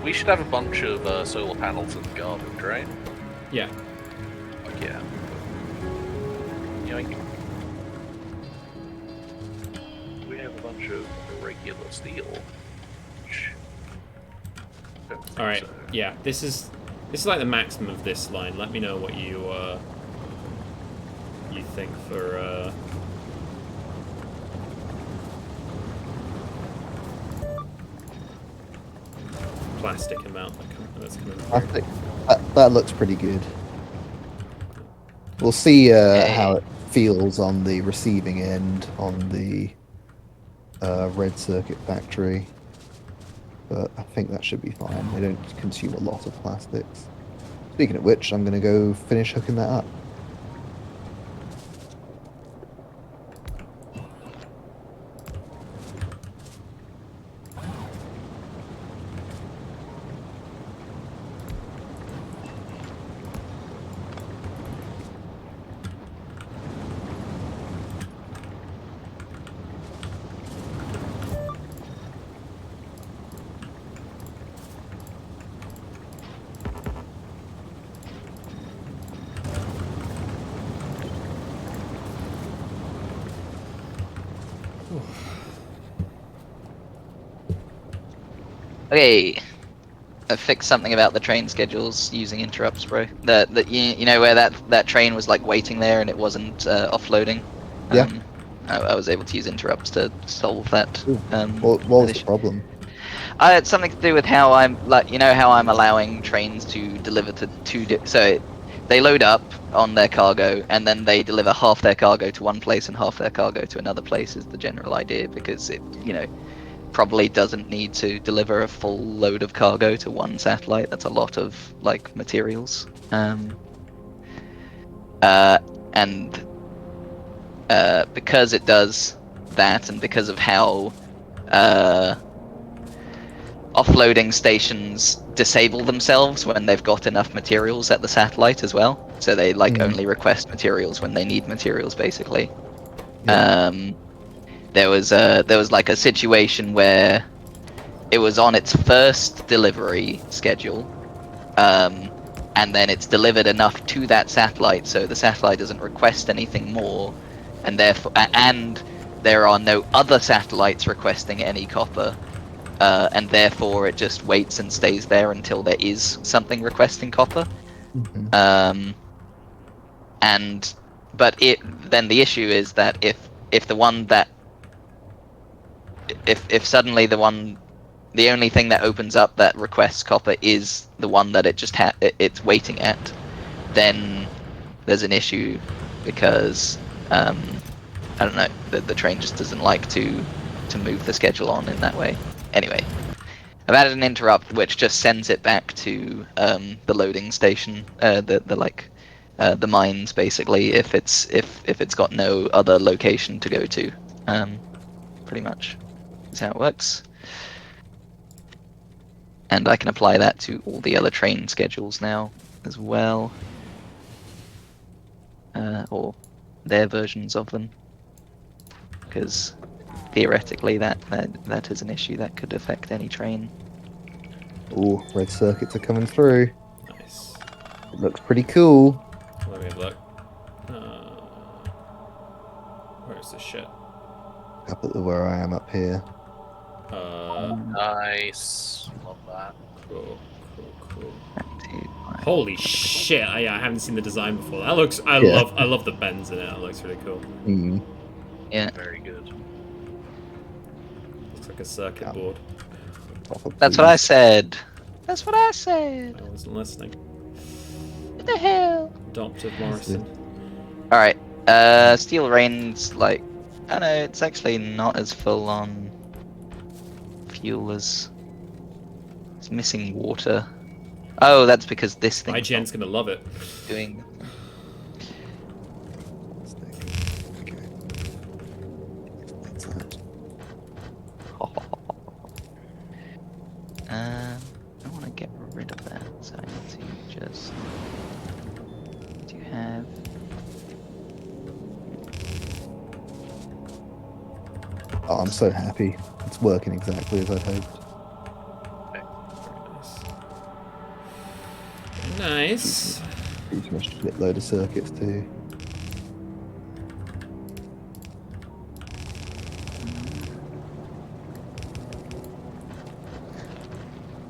We should have a bunch of solar panels in the garbage, right? Yeah. Fuck yeah. Yoink. We have a bunch of regular steel. Which don't think All right. so. Yeah. This is like the maximum of this line. Let me know what you think for. Plastic amount that's coming through. I think that looks pretty good. We'll see how it feels on the receiving end on the red circuit factory, but I think that should be fine. They don't consume a lot of plastics. Speaking of which, I'm going to go finish hooking that up. Okay, I fixed something about the train schedules using interrupts, bro. That you know where that train was like waiting there and it wasn't offloading. Yeah. I was able to use interrupts to solve that. Ooh. What was the issue. problem? It's something to do with how I'm like, you know how I'm allowing trains to deliver to so they load up on their cargo and then they deliver half their cargo to one place and half their cargo to another place is the general idea, because it, you know, probably doesn't need to deliver a full load of cargo to one satellite. That's a lot of like materials. And because it does that, and because of how offloading stations disable themselves when they've got enough materials at the satellite as well, so they like only request materials when they need materials, basically. Yeah. There was like a situation where it was on its first delivery schedule, and then it's delivered enough to that satellite so the satellite doesn't request anything more, and therefore there are no other satellites requesting any copper, and therefore it just waits and stays there until there is something requesting copper. Mhm. But then the issue is that if the one that if suddenly the only thing that opens up that requests copper is the one that it's waiting at, then there's an issue, because I don't know, the train just doesn't like to move the schedule on in that way. Anyway, I've added an interrupt which just sends it back to the loading station, the mines, basically, if it's got no other location to go to. Pretty much is how it works. And I can apply that to all the other train schedules now as well, or their versions of them, because theoretically that is an issue that could affect any train. Ooh, red circuits are coming through. Nice. It looks pretty cool. Let me have a look. Where's the shit? Up at where I am up here. Nice. Love that. Cool. Holy shit! I haven't seen the design before. That looks. I Yeah. love the bends in it. It looks really cool. Mm. Yeah. Very good. Looks like a circuit board. That's what I said. That's what I said. I wasn't listening. What the hell? Adoptive Morrison. All right. Steel Rain's like, I don't know. It's actually not as full on fuel as It's missing water. Oh, that's because this My thing's gen's not gonna love it. doing. Okay. That's that. I want to get rid of that, so I need to just. Do you have? Oh, I'm so happy. It's working exactly as I'd hoped. Nice. Huge much shitload of circuits too.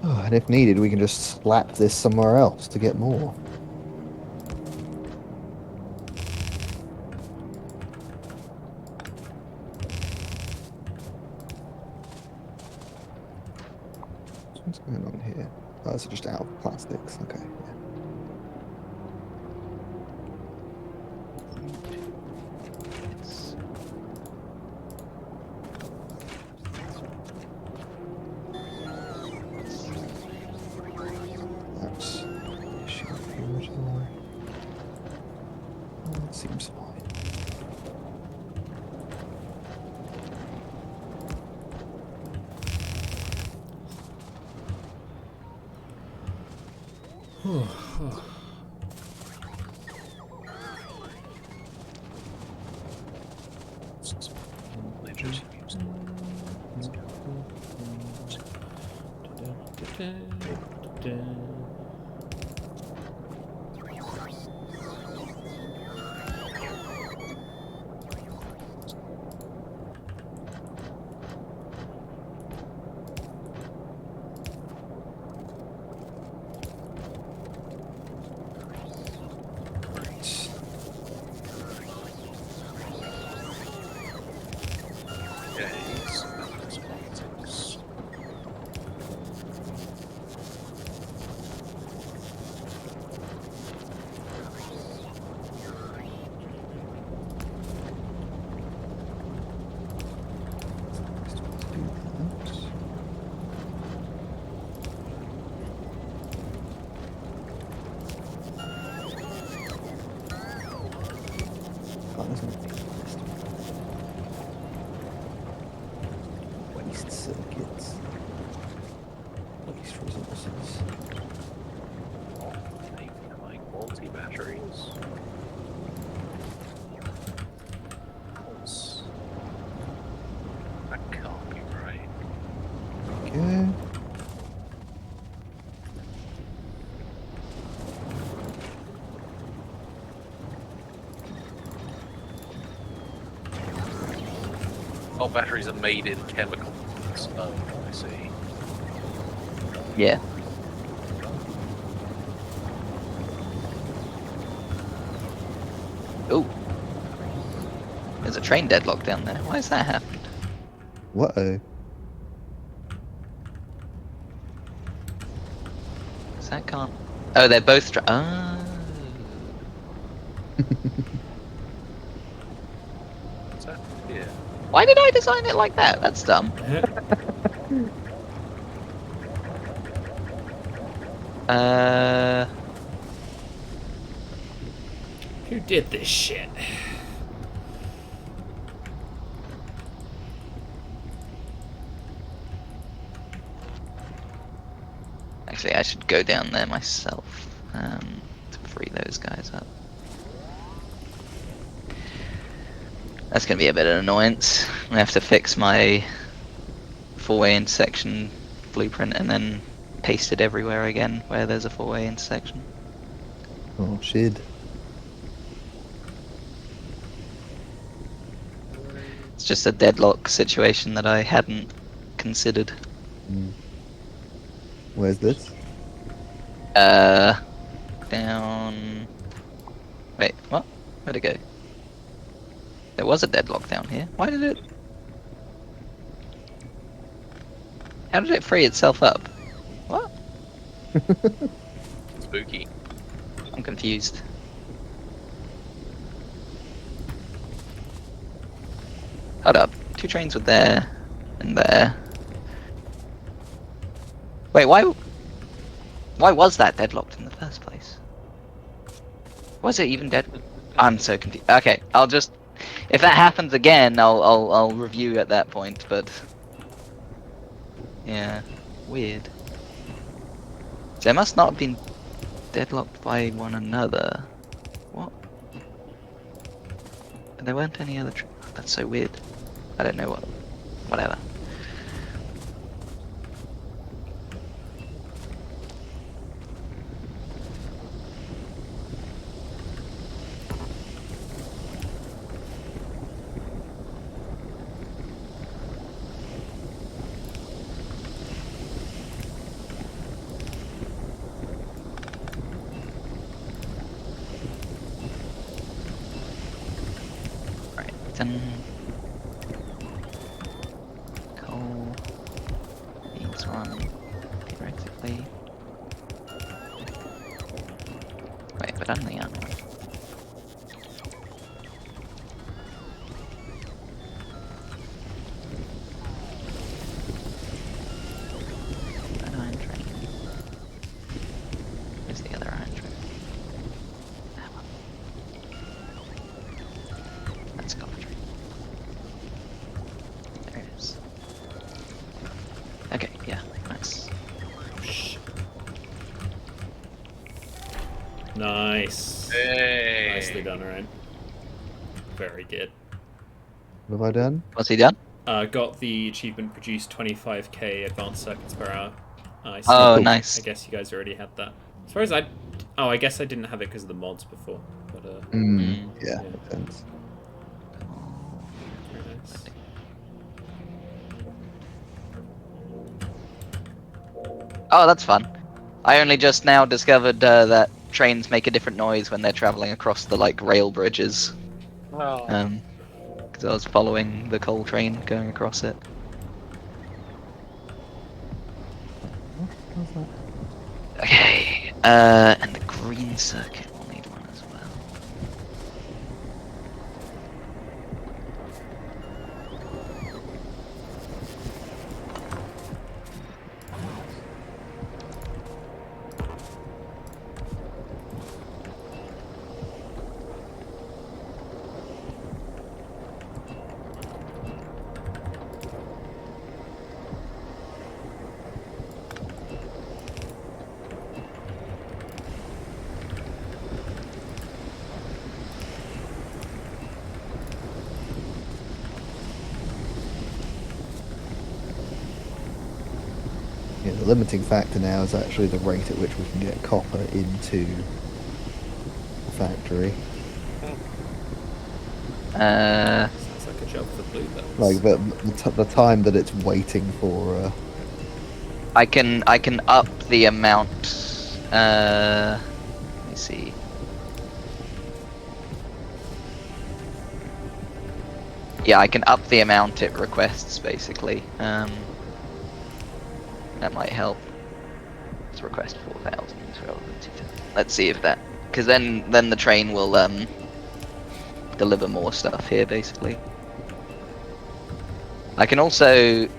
Oh, and if needed, we can just slap this somewhere else to get more. What's going on here? Oh, it's just out of plastics. Okay, yeah. That's the issue here at all. Oh, it seems fine. They just used Oh, there's no waste circuits. Waste resources. high quality batteries. That can't be right. Okay. Oh, batteries are made in chemical plants. Oh, I see. Yeah. Oh. There's a train deadlock down there. Why has that happened? What-oh. Because that can't. Oh, they're both. Oh. What's that? Yeah. Why did I design it like that? That's dumb. Uh. Who did this shit? Actually, I should go down there myself to free those guys up. That's gonna be a bit of an annoyance. I have to fix my four-way intersection blueprint and then paste it everywhere again where there's a four-way intersection. Oh, shit. It's just a deadlock situation that I hadn't considered. Mm. Where's this? Down. Wait, what? Where'd it go? There was a deadlock down here. Why did it? How did it free itself up? What? Spooky. I'm confused. Hold up. Two trains were there and there. Wait, why Why was that deadlocked in the first place? Was it even dead? I'm so confused. Okay, I'll just... If that happens again, I'll review at that point, but... Yeah, weird. They must not have been deadlocked by one another. What? There weren't any other... That's so weird. I don't know what... Whatever. Right, then... Coal... Needs one... Theoretically... Wait, but only on one. An iron train. Where's the other iron train? That one. That's copper train. There it is. Okay, yeah, nice. Nice. Hey. Nicely done, Ryan. Very good. What have I done? What's he done? Got the achievement, produced 25k advanced circuits per hour. I Oh, I nice. guess you guys already had that. As far as I... Oh, I guess I didn't have it because of the mods before. But, Yeah, Yeah. makes sense. very nice. Oh, that's fun. I only just now discovered that trains make a different noise when they're traveling across the, like, rail bridges. Oh. Because I was following the coal train going across it. Okay, and the green circuit will need one as well. Yeah, the limiting factor now is actually the rate at which we can get copper into the factory. Sounds like a job for Bluebells. Like the time that it's waiting for. I can up the amount. Let me see. Yeah, I can up the amount it requests, basically. That might help. Let's request 4,000 rather than 2,000. Let's see if that, because then the train will deliver more stuff here, basically. I can also,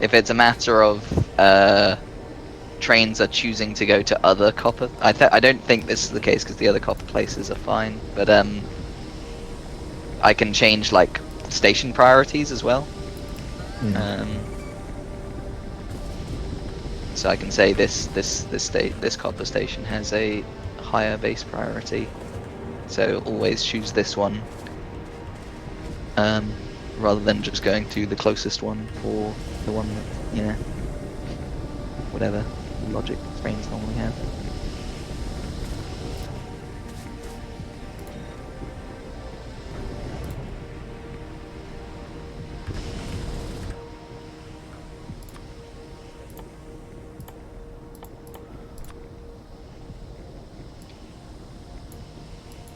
if it's a matter of trains are choosing to go to other copper. I don't think this is the case because the other copper places are fine, but I can change like station priorities as well. So I can say this copper station has a higher base priority, so always choose this one, rather than just going to the closest one for the one that, you know, whatever logic trains normally have.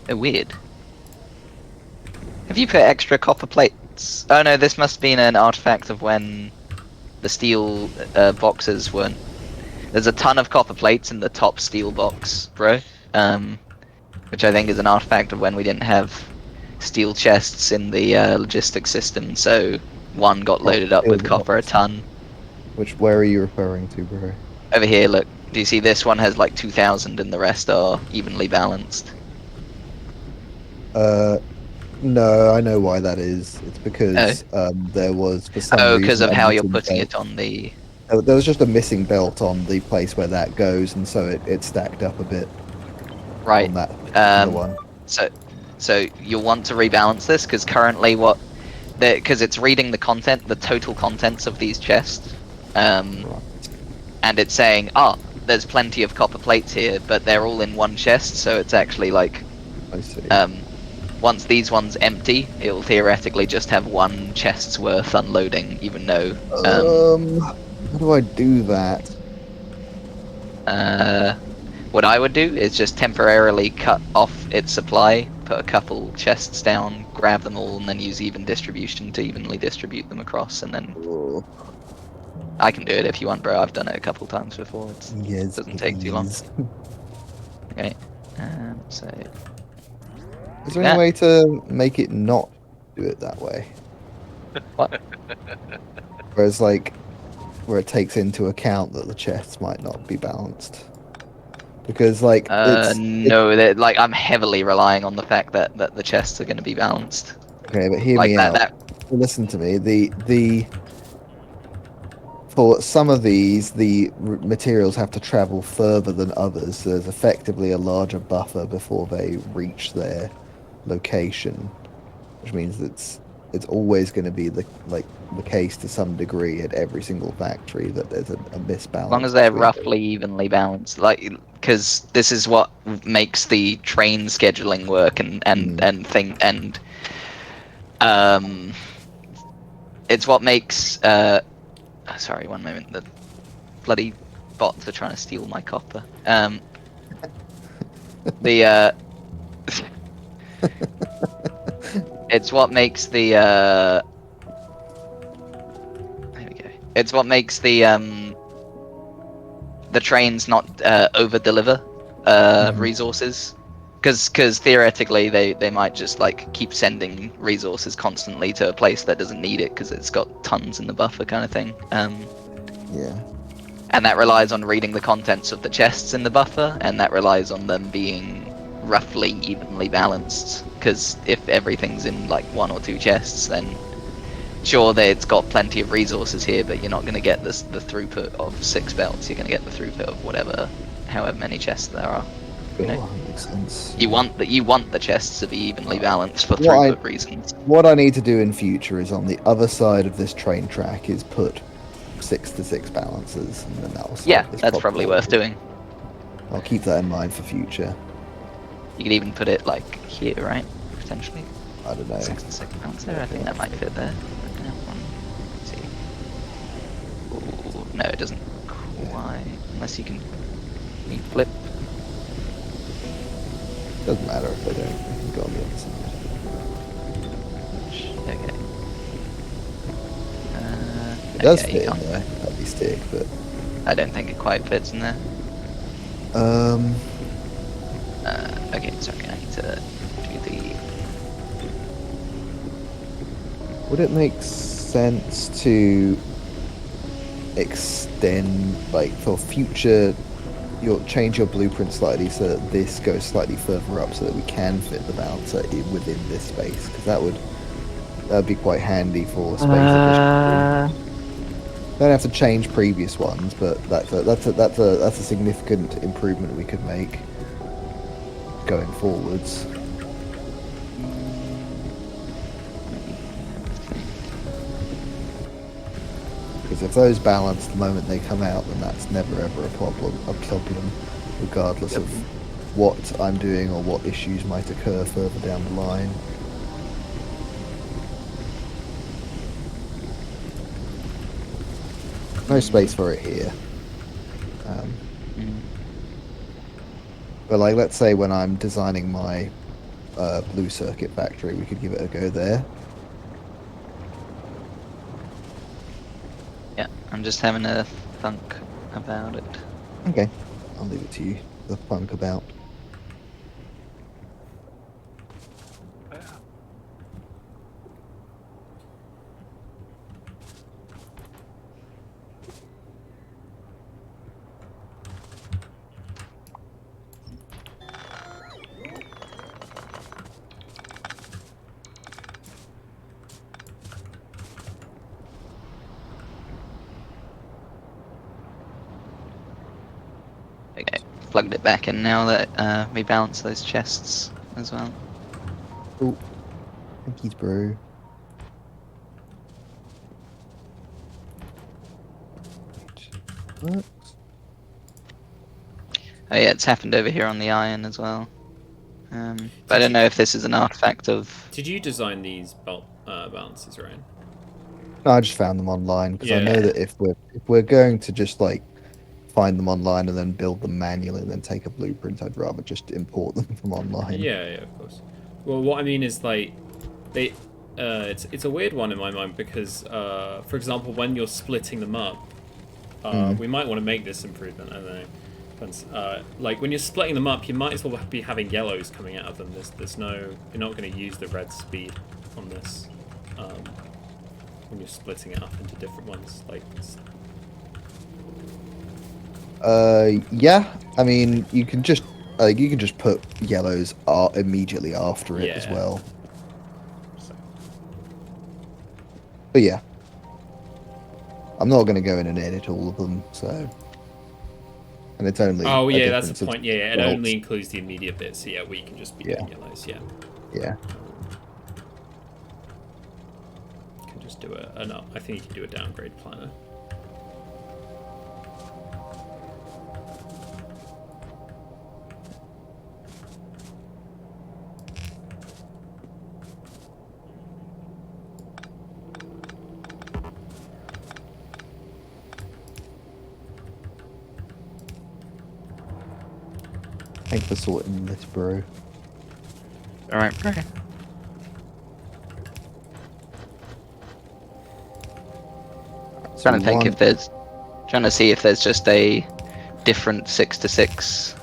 Oh, weird. Have you put extra copper plates? Oh no, this must have been an artifact of when the steel boxes weren't... There's a ton of copper plates in the top steel box, bro. Which I think is an artifact of when we didn't have steel chests in the logistics system, so one got loaded up with copper a ton. Where are you referring to, bro? Over here, look. Do you see this one has like 2,000 and the rest are evenly balanced? No, I know why that is. It's Oh, because there was for some oh, because reason of a how you're missing putting belt. it on the There was just a missing belt on the place where that goes, and so it stacked up a bit right. on that particular Um, one. so so you'll want to rebalance this because currently because it's reading the content, the total contents of these chests, Right, and it's saying, there's plenty of copper plates here, but they're all in one chest, so it's actually like, I see. once these ones empty, it'll theoretically just have one chest's worth unloading, even though, How do I do that? uh, what I would do is just temporarily cut off its supply, put a couple chests down, grab them all, and then use even distribution to evenly distribute them across, and then Oh, I can do it if you want, bro. I've done it a couple times before. It yes, doesn't take too long. please. Okay, so Is do there any that. way to make it not do it that way? What? Whereas, like, where it takes into account that the chests might not be balanced. Because, like, it No, that like I'm heavily relying on the fact that the chests are going to be balanced. okay, but hear Like me that out. that Listen to me. The for some of these, the materials have to travel further than others. So there's effectively a larger buffer before they reach their location, which means it's always going to be the case to some degree at every single factory that there's a as long misbalance as they're between roughly evenly balanced, like because this is what makes the train scheduling work Mm, and um it's what makes sorry, one moment. The bloody bots are trying to steal my copper. The it's what makes there we go. It's what makes the trains not over deliver mhm. resources, because theoretically they might just like keep sending resources constantly to a place that doesn't need it because it's got tons in the buffer kind of thing. Yeah. And that relies on reading the contents of the chests in the buffer, and that relies on them being roughly evenly balanced, because if everything's in like one or two chests, then sure that it's got plenty of resources here, but you're not going to get the throughput of 6 belts. You're going to get the throughput of however many chests there are. You know, Sure, that makes sense. you want the chests to be evenly balanced for What I throughput reasons. what I need to do in future is on the other side of this train track is put 6 to 6 balances, and then that'll Yeah, solve this that's probably problem. worth doing. I'll keep that in mind for future. You could even put it like here, right? Potentially I don't know. 6 balancer. I think that might fit there. Let's see. Ooh, no, it doesn't quite. Unless you can flip. Doesn't matter if they don't. They can go on the other side. Okay. It does Okay, fit you in can't. there at least stick, but I don't think it quite fits in there. um, Okay, sorry, I need to do the. would it make sense to extend, like, for future, you'll change your blueprint slightly so that this goes slightly further up so that we can fit the balancer within this space? Because that'd be quite handy for space efficiency. Don't have to change previous ones, but that's a significant improvement we could make going forwards. Because if those balance the moment they come out, then that's never ever a problem, regardless Yep. of what I'm doing or what issues might occur further down the line. No space for it here. Um, but like, let's say when I'm designing my blue circuit factory, we could give it a go there. Yeah, I'm just having a thunk about it. Okay, I'll leave it to you. The funk about. Okay, plugged it back in now that we balance those chests as well. Oh, thank you, bro. What? Oh yeah, it's happened over here on the iron as well. But I Did don't you- know if this is an artifact of. Did you design these balances, Ryan? No, I just found them online because I know Yeah. that if we're going to just like find them online and then build them manually and then take a blueprint, I'd rather just import them from online. Yeah, yeah, of course. Well, what I mean is like they. It's a weird one in my mind because, for example, when you're splitting them up, we might want to make this improvement. I don't know. Like when you're splitting them up, you might as well be having yellows coming out of them. There's no. You're not going to use the red speed on this when you're splitting it up into different ones. Like. Yeah. I mean, you can just put yellows immediately after it as Yeah. well. So. But yeah, I'm not going to go in and edit all of them. So, and it's only Oh a yeah, that's the difference of point. Yeah, yeah, it 12. only includes the immediate bits. So yeah, we can just be doing yellows. Yeah. Yeah. Can just do no, I think you can do a downgrade planner. Thanks for sorting this, bro. All right, bro. So Trying to think one, if there's. Trying to see if there's just a different 6-to-6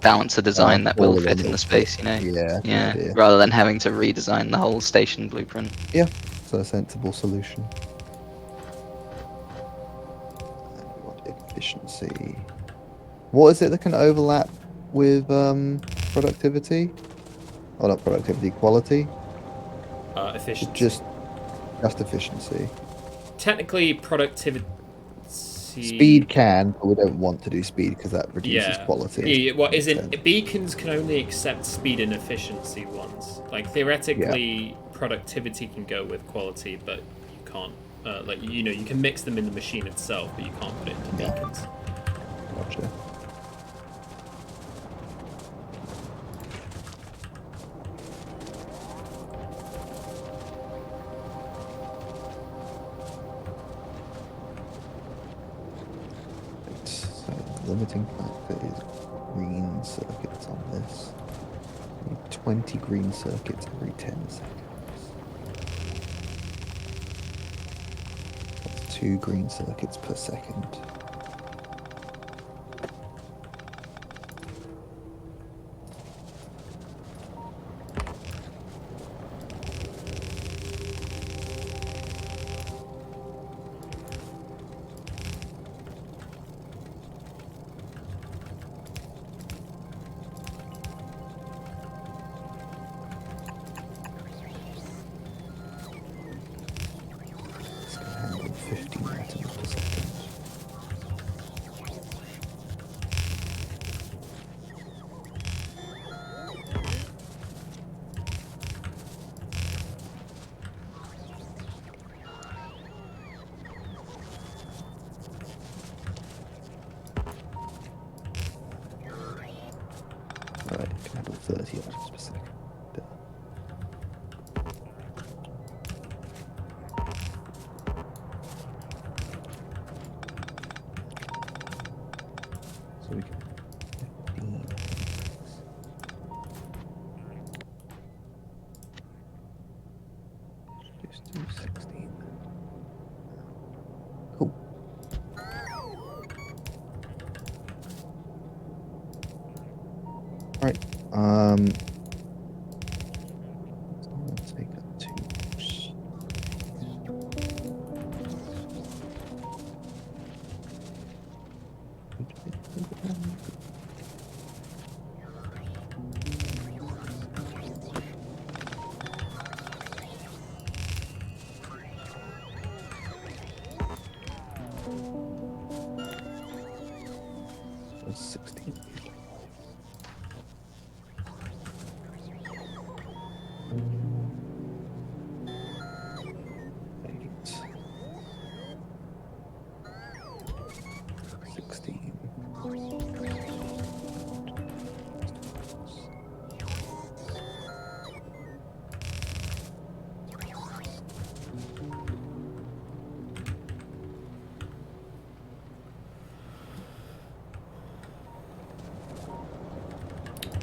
balancer design that will all fit of in the it. space, you know? Yeah, good Yeah, idea. rather than having to redesign the whole station blueprint. Yeah, it's a sensible solution. And we want efficiency. What is it that can overlap with productivity? Oh, not productivity, quality. Efficiency. Just efficiency. Technically, productivity. Speed can, but we don't want to do speed because that reduces Yeah. quality. Yeah. What Makes isn't sense. beacons can only accept speed and efficiency ones. Like theoretically, productivity can go with quality, but you can't. Like you can mix them in the machine itself, but you can't put it into Yeah. beacons. Gotcha. Right, so the limiting factor is green circuits on this. We need 20 green circuits every 10 seconds. That's 2 green circuits per second. It's going to handle 15 atoms per second. Right, can handle 30 atoms per second. So we can 15. Reduce to 16. Cool. Right. Let's take up 2. 16. Eight. 16.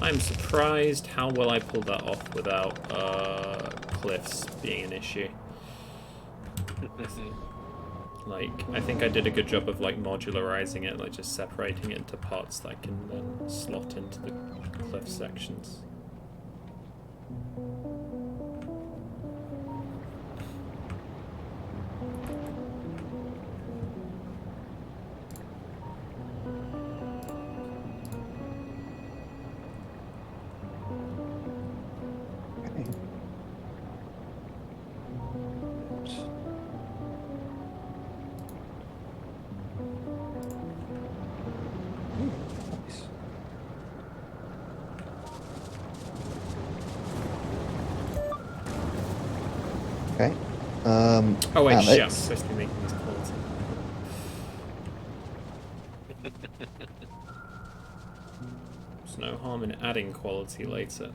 I'm surprised how well I pulled that off without cliffs being an issue. Like, I think I did a good job of like modularizing it, like just separating it into parts that I can then slot into the cliff sections. Okay. Oh wait, shit, I'm Alex. supposed to be making this quality. There's no harm in adding quality later.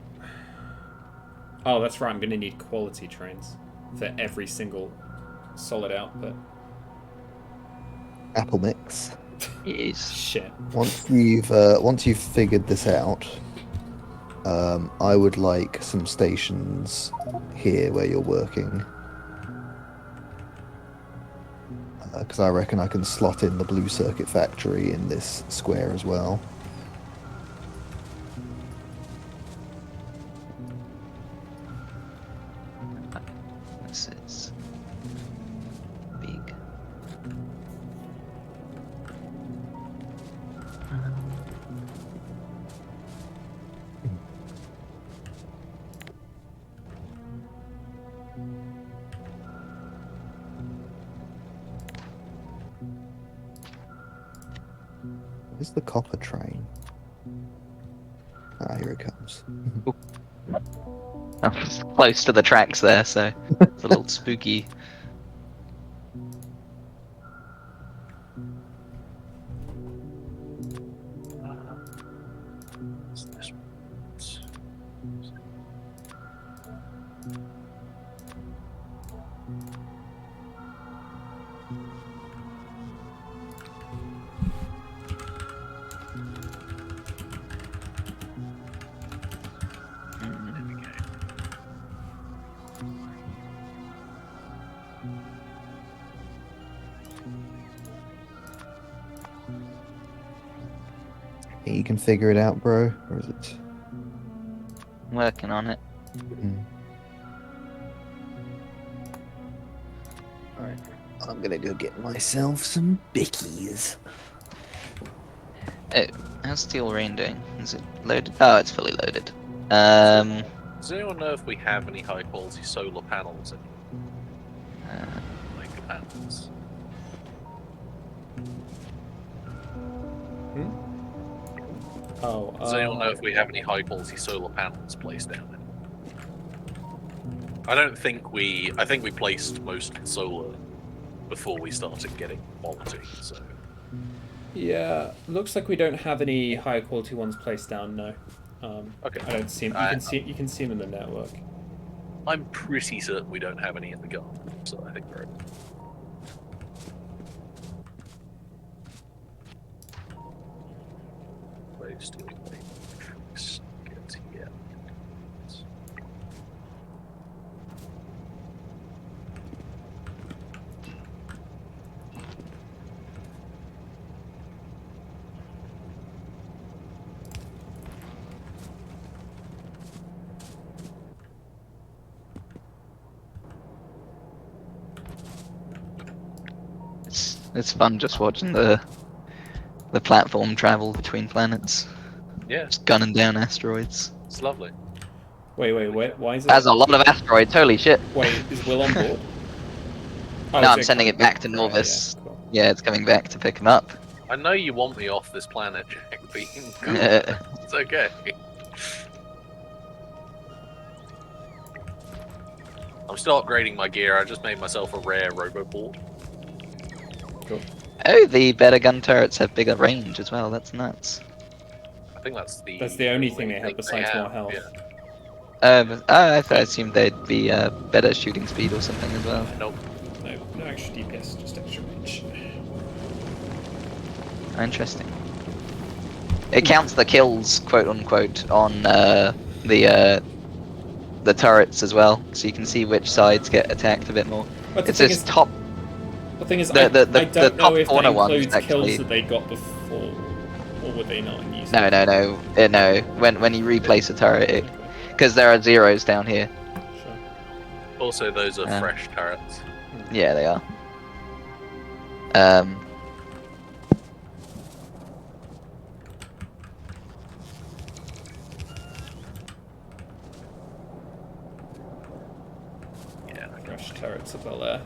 Oh, that's right, I'm going to need quality trains for every single solid output. Apple mix. Yes. Shit. Once you've figured this out, I would like some stations here where you're working, because I reckon I can slot in the blue circuit factory in this square as well. This is big. Where's the copper train? Ah, here it comes. I was close to the tracks there, so it's a little spooky. You can figure it out, bro, or is it? Working on it. Alright, I'm gonna go get myself some bickies. Oh, how's Steel Rain doing? Is it loaded? Oh, it's fully loaded. Does anyone know if we have any high quality solar panels in like the panels? Oh, Does anyone know if we have any high quality solar panels placed down there? I think we placed most solar before we started getting quality, so. yeah, looks like we don't have any higher quality ones placed down. No, Okay. I don't see them. You can see them in the network. I'm pretty certain we don't have any in the garden, so I think we're okay. Placed in matrix, get here. It's fun just watching the platform travel between planets, Yeah, just gunning down asteroids. it's lovely. Wait, why is it? That's a lot of asteroids. Holy shit! Wait, is Will on board? No, is I'm it sending coming it back to back? Right, Norvis. yeah, cool. Yeah, it's coming back to pick him up. I know you want me off this planet, Jack, but it's okay. I'm still upgrading my gear. I just made myself a rare roboport. Cool. Oh, the better gun turrets have bigger range as well. That's nuts. I think that's the only thing they have besides more health. Yeah. I assumed they'd be better shooting speed or something as well. Nope. No extra DPS, just extra range. Interesting. It counts the kills, quote unquote, on the turrets as well, so you can see which sides get attacked a bit more. But It's just top. The thing is, I I don't know top if that corner ones includes actually. kills that they got before, or were they not in use? No. When you replace a turret, because there are zeros down here. Sure. Also, those are fresh turrets. Yeah, they are. Yeah, fresh turrets are well there.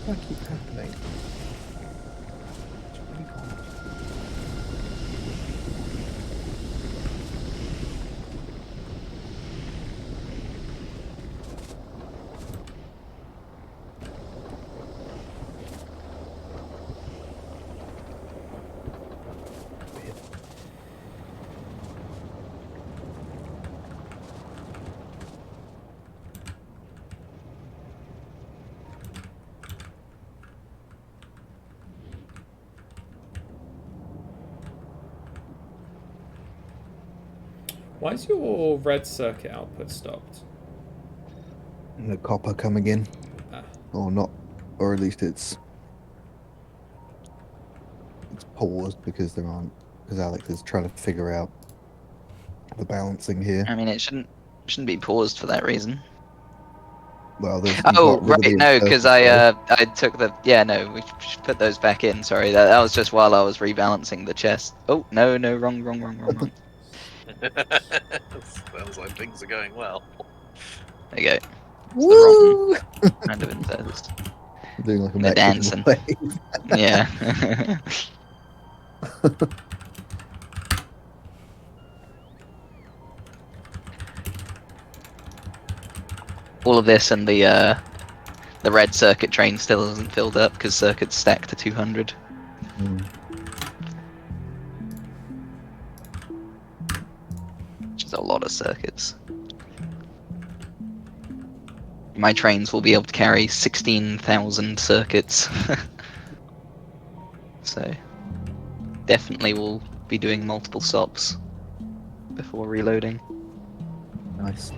What keeps happening? It's really hard. Why is your red circuit output stopped? The copper coming in, or not, or at least it's paused because Alex is trying to figure out the balancing here. I mean, it shouldn't be paused for that reason. Well, you've Oh got rid of right, the no, because inverter, I took the we should put those back in. Sorry, that was just while I was rebalancing the chest. Oh no, wrong. Sounds like things are going well. There you go. It's the Woo! wrong kind of inverters. Doing like a They're Mexican dancing. wave. Yeah. All of this and the red circuit train still isn't filled up because circuits stack to 200. Which is a lot of circuits. My trains will be able to carry 16,000 circuits. So definitely will be doing multiple stops before reloading. Nice.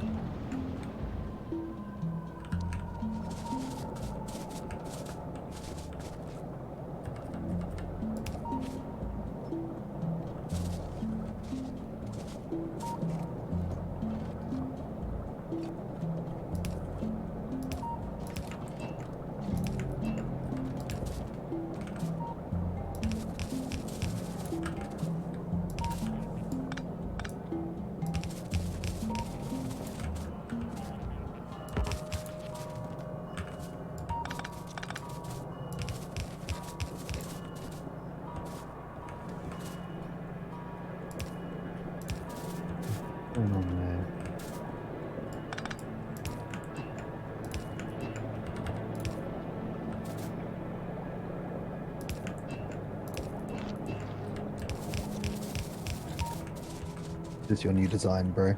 This your new design, bro.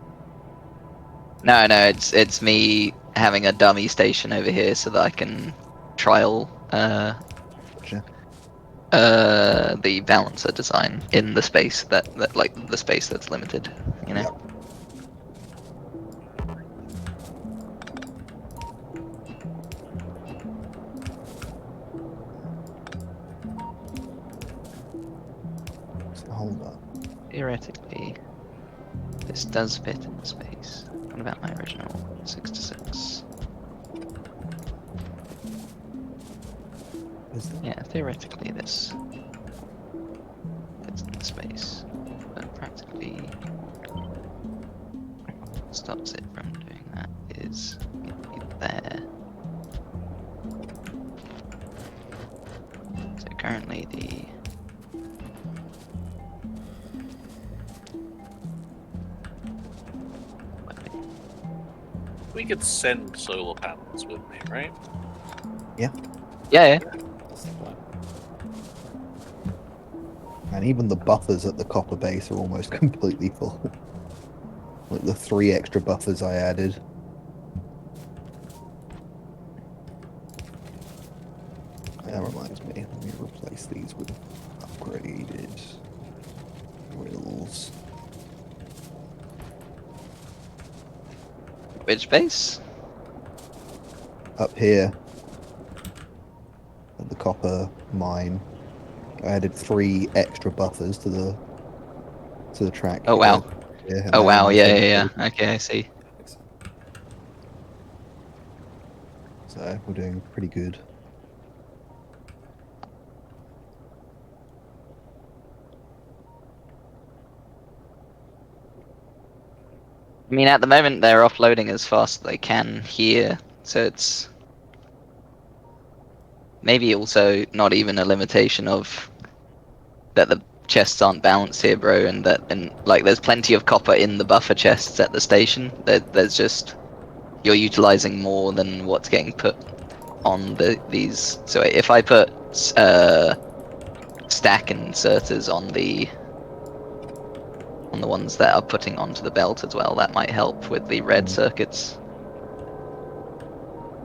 No, it's me having a dummy station over here so that I can trial Gotcha. the balancer design in the space that like the space that's limited, you know. Yep. So hold up. Theoretically, this does fit in the space. What about my original 6 to 6? Is that... Yeah, theoretically this fits in the space, but practically what stops it from doing that is it there. So currently the We could send solar panels with me, right? yeah. That's the plan. And even the buffers at the copper base are almost completely full. Like the 3 extra buffers I added. That reminds me, let me replace these with upgraded grills. Which base? Up here at the copper mine, I added 3 extra buffers to the track. Oh wow. Yeah, and Oh now wow, mine's yeah, really yeah, full. yeah. Okay, I see. So we're doing pretty good. I mean, at the moment they're offloading as fast as they can here, so it's maybe also not even a limitation of that the chests aren't balanced here, bro, and like there's plenty of copper in the buffer chests at the station. There's just you're utilizing more than what's getting put on these. So if I put stack inserters on the ones that are putting onto the belt as well, that might help with the red circuits.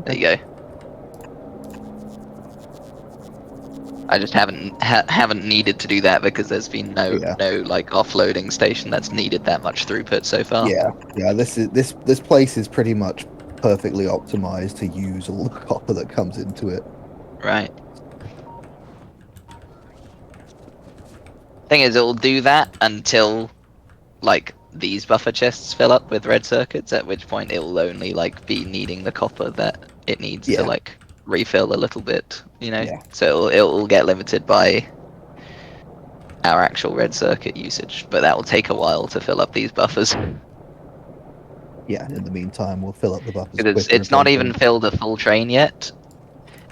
There you go. I just haven't needed to do that because there's been no Yeah. like offloading station that's needed that much throughput so far. Yeah. This place is pretty much perfectly optimized to use all the copper that comes into it. Right. Thing is, it'll do that until like these buffer chests fill up with red circuits, at which point it'll only like be needing the copper that it needs to Yeah. like refill a little bit, you know. Yeah. So it'll get limited by our actual red circuit usage, but that will take a while to fill up these buffers. Yeah. In the meantime, we'll fill up the buffers Because quicker it's if not even anything. filled a full train yet,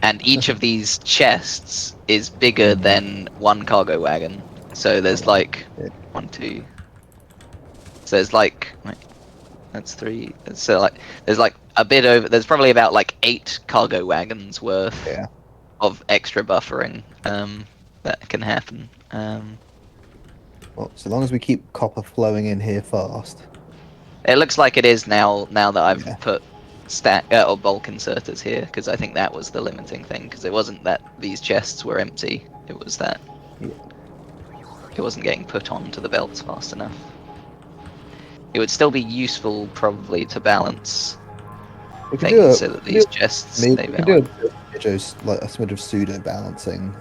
and each of these chests is bigger than one cargo wagon. So there's Oh, wow. like Yeah. 1, 2. So there's like wait, that's 3. So like there's like a bit over. There's probably about like 8 cargo wagons worth Yeah. of extra buffering that can happen. Well, so long as we keep copper flowing in here fast. It looks like it is now. Now that I've Yeah. put stack or bulk inserters here, because I think that was the limiting thing. Because it wasn't that these chests were empty; it was that Yeah. it wasn't getting put onto the belts fast enough. It would still be useful, probably, to balance We could do things a, so that we could do, these chests maybe stay we could do balanced. like a smidge of pseudo balancing.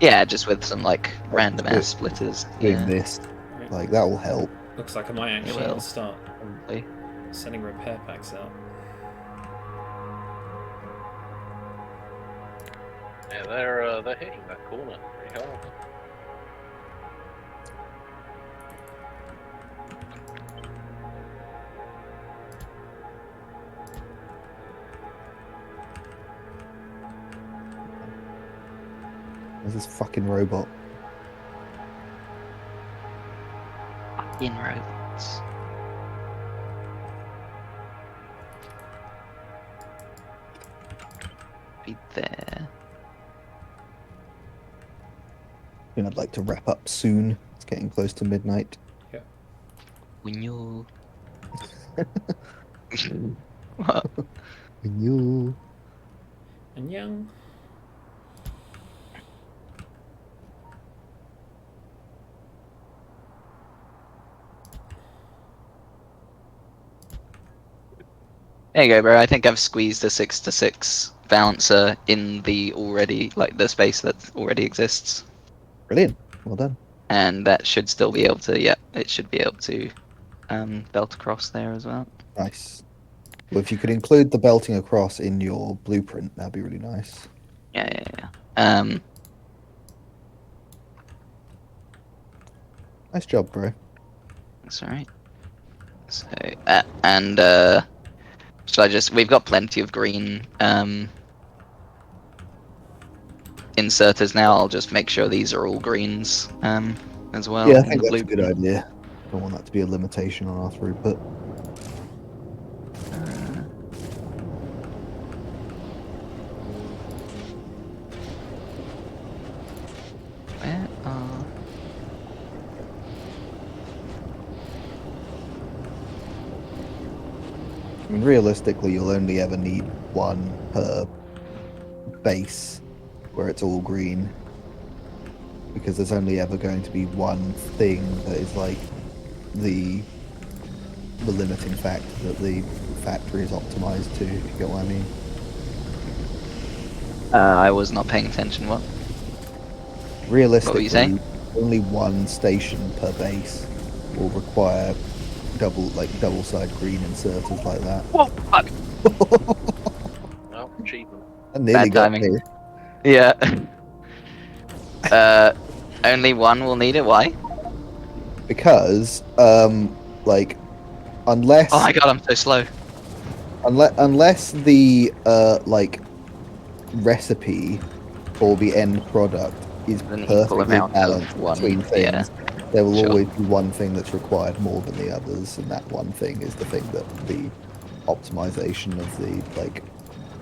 Yeah, just with some like Like random ass splitters. doing Yeah, this, Right. like that will help. Looks like I might it actually will start probably. sending repair packs out. Yeah, they're hitting that corner pretty hard. There's this fucking robot. In robots. Be there. And I'd like to wrap up soon. It's getting close to midnight. Yeah. Winyo. What? You. And young. There you go, bro. I think I've squeezed a 6-6 balancer in the already, like, the space that already exists. Brilliant. Well done. And that should still be able to, yeah, it should be able to belt across there as well. Nice. Well, if you could include the belting across in your blueprint, that'd be really nice. Yeah. Nice job, bro. That's alright. So, and should I just? We've got plenty of green inserters now. I'll just make sure these are all greens as well Yeah, I in think the that's a good blueprint. idea. Don't want that to be a limitation on our throughput. Where are? I mean, realistically, you'll only ever need one per base where it's all green. Because there's only ever going to be one thing that is like the limiting factor that the factory is optimized to, if you get what I mean. I was not paying attention. What? Realistically, saying? only one station per base will require double side green inserters like that. Whoa! Fuck. Well, achievement. I nearly Bad got timing. me. Yeah. Only one will need it. Why? Because like unless Oh my god, I'm so slow. unless the like recipe for the end product is An equal perfectly amount balanced of one. between Yeah. things, there will Sure. always be one thing that's required more than the others, and that one thing is the thing that the optimization of the like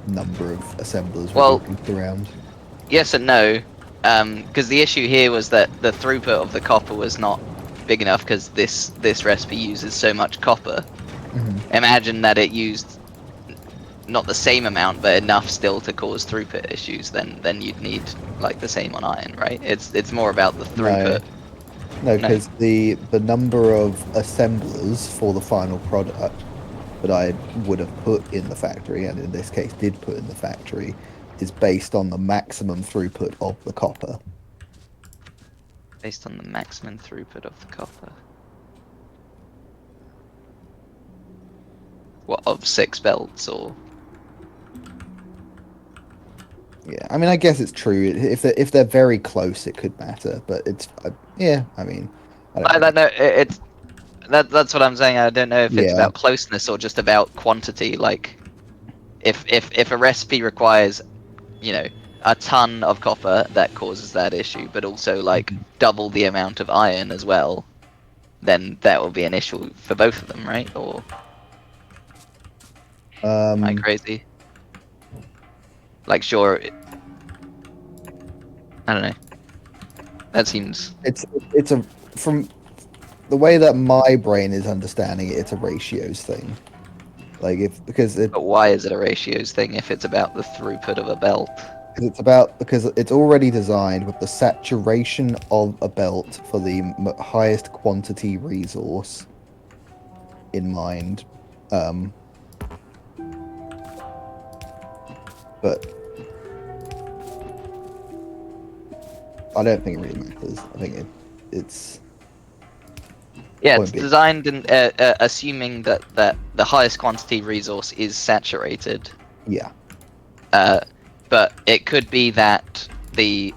number of assemblers Well, will be around. Yes and no, because the issue here was that the throughput of the copper was not big enough because this recipe uses so much copper. Mhm. Imagine that it used not the same amount, but enough still to cause throughput issues. Then you'd need like the same on iron, right? It's more about the throughput. No, No. because the number of assemblers for the final product that I would have put in the factory, and in this case did put in the factory, is based on the maximum throughput of the copper. Based on the maximum throughput of the copper. What, of 6 belts or? Yeah, I mean, I guess it's true. If they're very close, it could matter, but it's yeah. I mean, I don't I think don't know. It's that's what I'm saying. I don't know if it's Yeah. about closeness or just about quantity. Like, if a recipe requires, a ton of copper, that causes that issue, but also like double the amount of iron as well, then that will be an issue for both of them, right? Or am I crazy? Like, sure. I don't know. That seems. it's a from the way that my brain is understanding it, it's a ratios thing. Like But why is it a ratios thing if it's about the throughput of a belt? because it's already designed with the saturation of a belt for the highest quantity resource in mind. But I don't think it really matters. I think it's Yeah, won't it's be. designed in, assuming that the highest quantity resource is saturated. Yeah. But it could be that the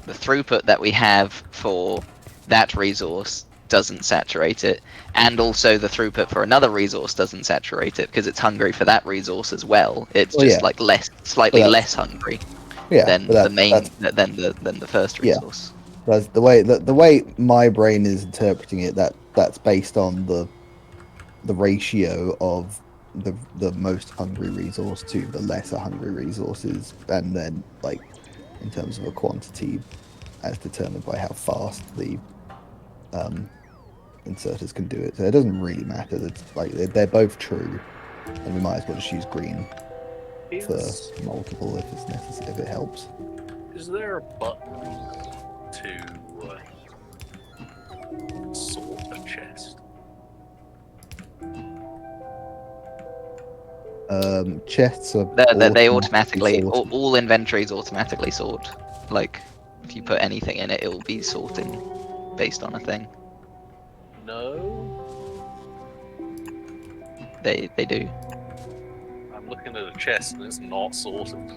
throughput that we have for that resource doesn't saturate it, and also the throughput for another resource doesn't saturate it because it's hungry for that resource as well. It's Well, just yeah. like slightly less hungry Yeah, than but the main that's than the first Yeah. resource. That's the way my brain is interpreting it. That's based on the ratio of the most hungry resource to the lesser hungry resources, and then like in terms of a quantity as determined by how fast the inserters can do it, so it doesn't really matter. It's like they're both true, and we might as well just use green for Is multiple if it's necessary, if it helps. is there a button to sort a chest? Chests are They automatically automatically sorted. all inventories automatically sort. Like if you put anything in it, it will be sorting based on a thing. No, They do. I'm looking at a chest and it's not sorted.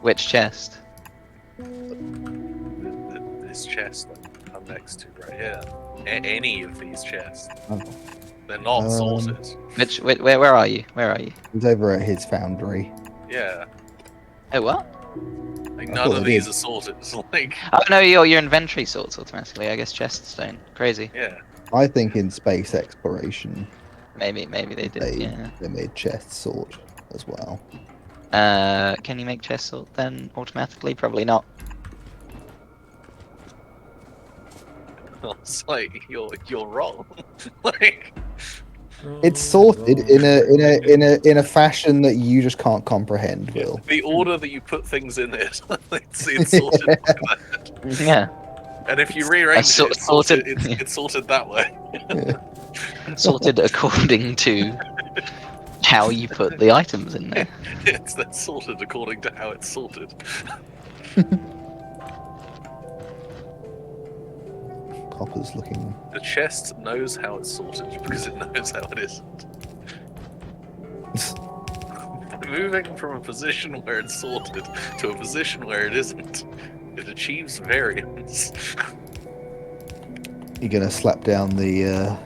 Which chest? This chest that I'm next to right here. Any of these chests, Oh. they're not sorted. Where are you? Where are you? He's over at his foundry. Yeah, Oh what? like I none thought of they these did. are sorted. It's like, Oh no, your inventory sorts automatically. I guess chests don't. Crazy. yeah, I think in space exploration, Maybe they did. Yeah. they made chests sort as well. Can you make chests sort then automatically? Probably not. it's like you're wrong. Like, It's sorted in a fashion that you just can't comprehend, Will. the order that you put things in it, it's sorted by that. Yeah. And if you rearrange it, it's sorted. Sorted. It's sorted that way. Sorted according to how you put the items in there. It's then sorted according to how it's sorted. Copper's looking. The chest knows how it's sorted because it knows how it isn't. By moving from a position where it's sorted to a position where it isn't, it achieves variance. You're gonna slap down the.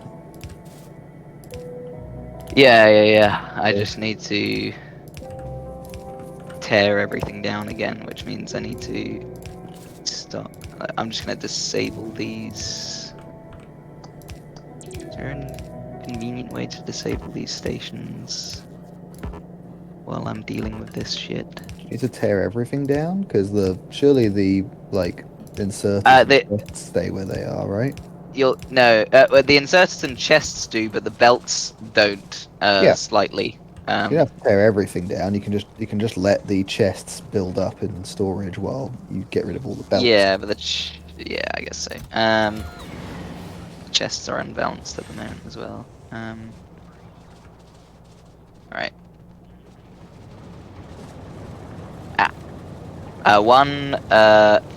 Yeah. I just need to tear everything down again, which means I need to stop. I'm just gonna disable these. Is there a convenient way to disable these stations while I'm dealing with this shit? You need to tear everything down because surely the inserters stay where they are, right? Well, the inserters and chests do, but the belts don't. Yeah. Slightly. You don't have to tear everything down. You can just let the chests build up in storage while you get rid of all the belts. Yeah, but I guess so. Chests are unbalanced at the moment as well. Alright. One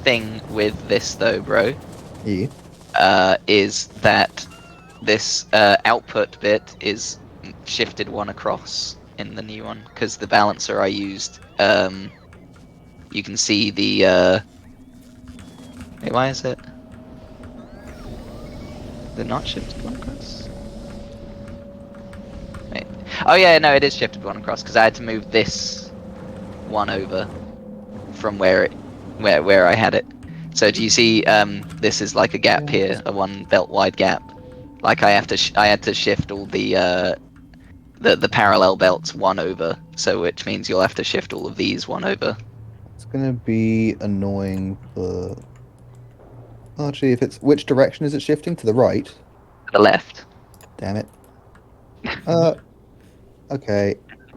thing with this though, bro, Yeah. is that this output bit is shifted one across in the new one because the balancer I used. You can see the. Wait, why is it? They're not shifted one across. Wait. Oh yeah, no, it is shifted one across because I had to move this one over from where I had it. So do you see? This is like a gap here, a one belt wide gap. Like I had to shift all the parallel belts one over. So which means you'll have to shift all of these one over. It's gonna be annoying for. Actually, if it's which direction is it shifting? To the right. To the left. Damn it. Okay.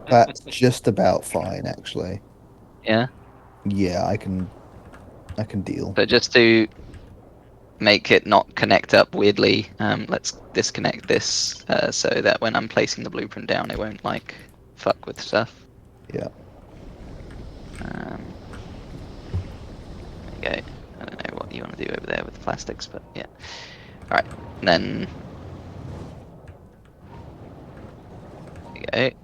That's just about fine, actually. Yeah. Yeah, I can deal. So just to make it not connect up weirdly, let's disconnect this so that when I'm placing the blueprint down, it won't like fuck with stuff. Yeah. There you go. I don't know what you want to do over there with the plastics, but yeah. All right, then. There you go.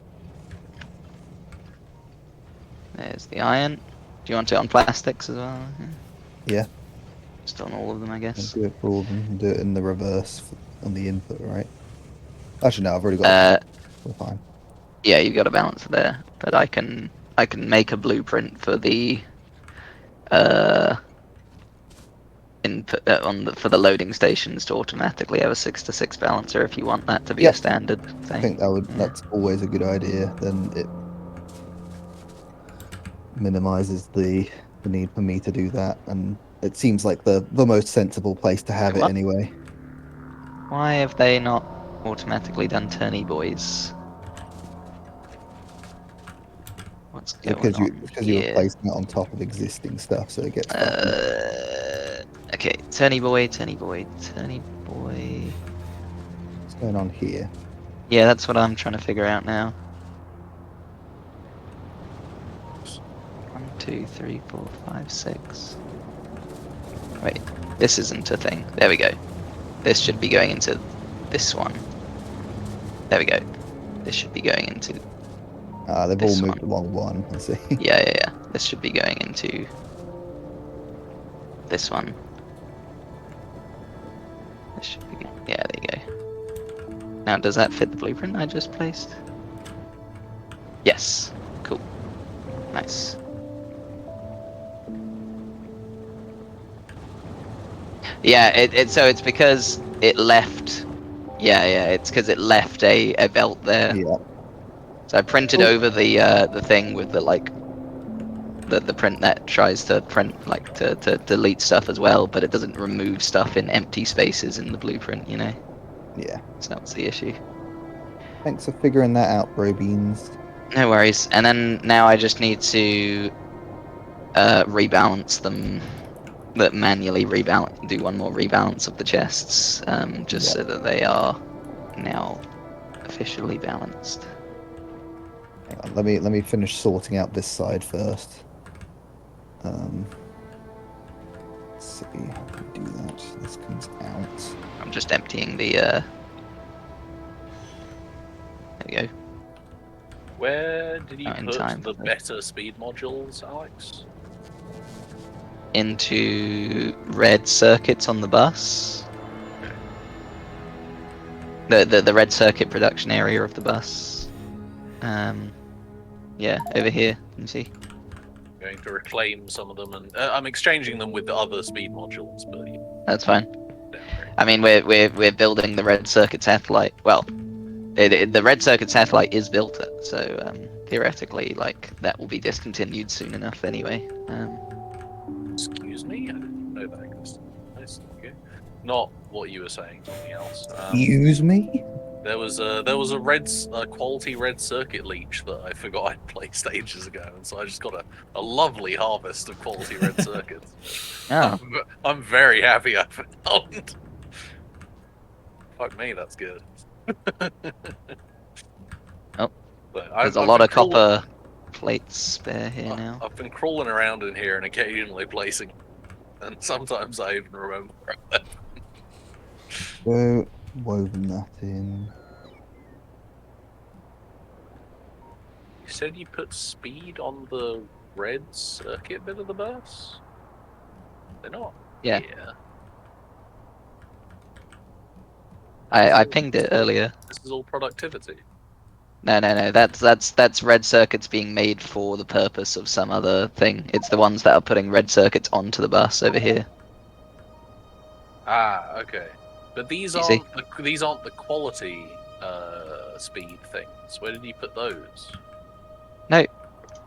There's the iron. Do you want it on plastics as well? Yeah. Just on all of them, I I'll guess. do it for all of them. Do it in the reverse on the input, right? Actually, no, I've already got. We're fine. Yeah, you got a balance there, but I can make a blueprint for the input for the loading stations to automatically have a 6-to-6 balancer if you want that to be a standard thing. I think that's always a good idea. Then it minimizes the need for me to do that, and it seems like the most sensible place to have it anyway. Why have they not automatically done turny boys? What's going on Because you're here? placing it on top of existing stuff, so it gets fucking. Okay, turny boy, turny boy, turny boy. What's going on here? Yeah, that's what I'm trying to figure out now. 1, 2, 3, 4, 5, 6. Wait, this isn't a thing. There we go. This should be going into this one. There we go. This should be going into They've all this moved one. along one. I see. Yeah. This should be going into this one. This should be. Yeah, there you go. Now, does that fit the blueprint I just placed? Yes. Cool. Nice. Yeah, so it's because it left. Yeah, it's because it left a belt there. Yeah. So I printed Oh. over the thing with the like the print that tries to print like to delete stuff as well, but it doesn't remove stuff in empty spaces in the blueprint, you know. Yeah. So that's the issue. Thanks for figuring that out, bro beans. No worries. And then now I just need to rebalance them. That manually rebalance, do one more rebalance of the chests, just so that they are now officially balanced. Hang on, let me finish sorting out this side first. Let's see how we do that. This comes out. I'm just emptying the. There we go. Where did you Not in put time the for this. better speed modules, Alex? Into red circuits on the bus. The red circuit production area of the bus. Yeah, over here. Can you see? Going to reclaim some of them, and I'm exchanging them with the other speed modules, but yeah, That's fine. downgrade. I mean, we're building the red circuit satellite. Well, the red circuit satellite is built, so theoretically, like that will be discontinued soon enough anyway. Excuse me, I didn't know that existed. Nice, okay. Not what you were saying, something else. Use me? There was a quality red circuit leech that I forgot I'd placed ages ago, and so I just got a lovely harvest of quality red circuits. Oh, I'm very happy I found. Fuck me, that's good. Oh, But there's a I've lot been of copper plates spare here now. I've been crawling around in here and occasionally placing, and sometimes I even remember. So, woven that in. You said you put speed on the red circuit bit of the bus? They're not Yeah. here. I pinged it earlier. This is all productivity. No. That's red circuits being made for the purpose of some other thing. It's the ones that are putting red circuits onto the bus over here. Ah, okay. But these You see? aren't the quality speed things. Where did you put those? No,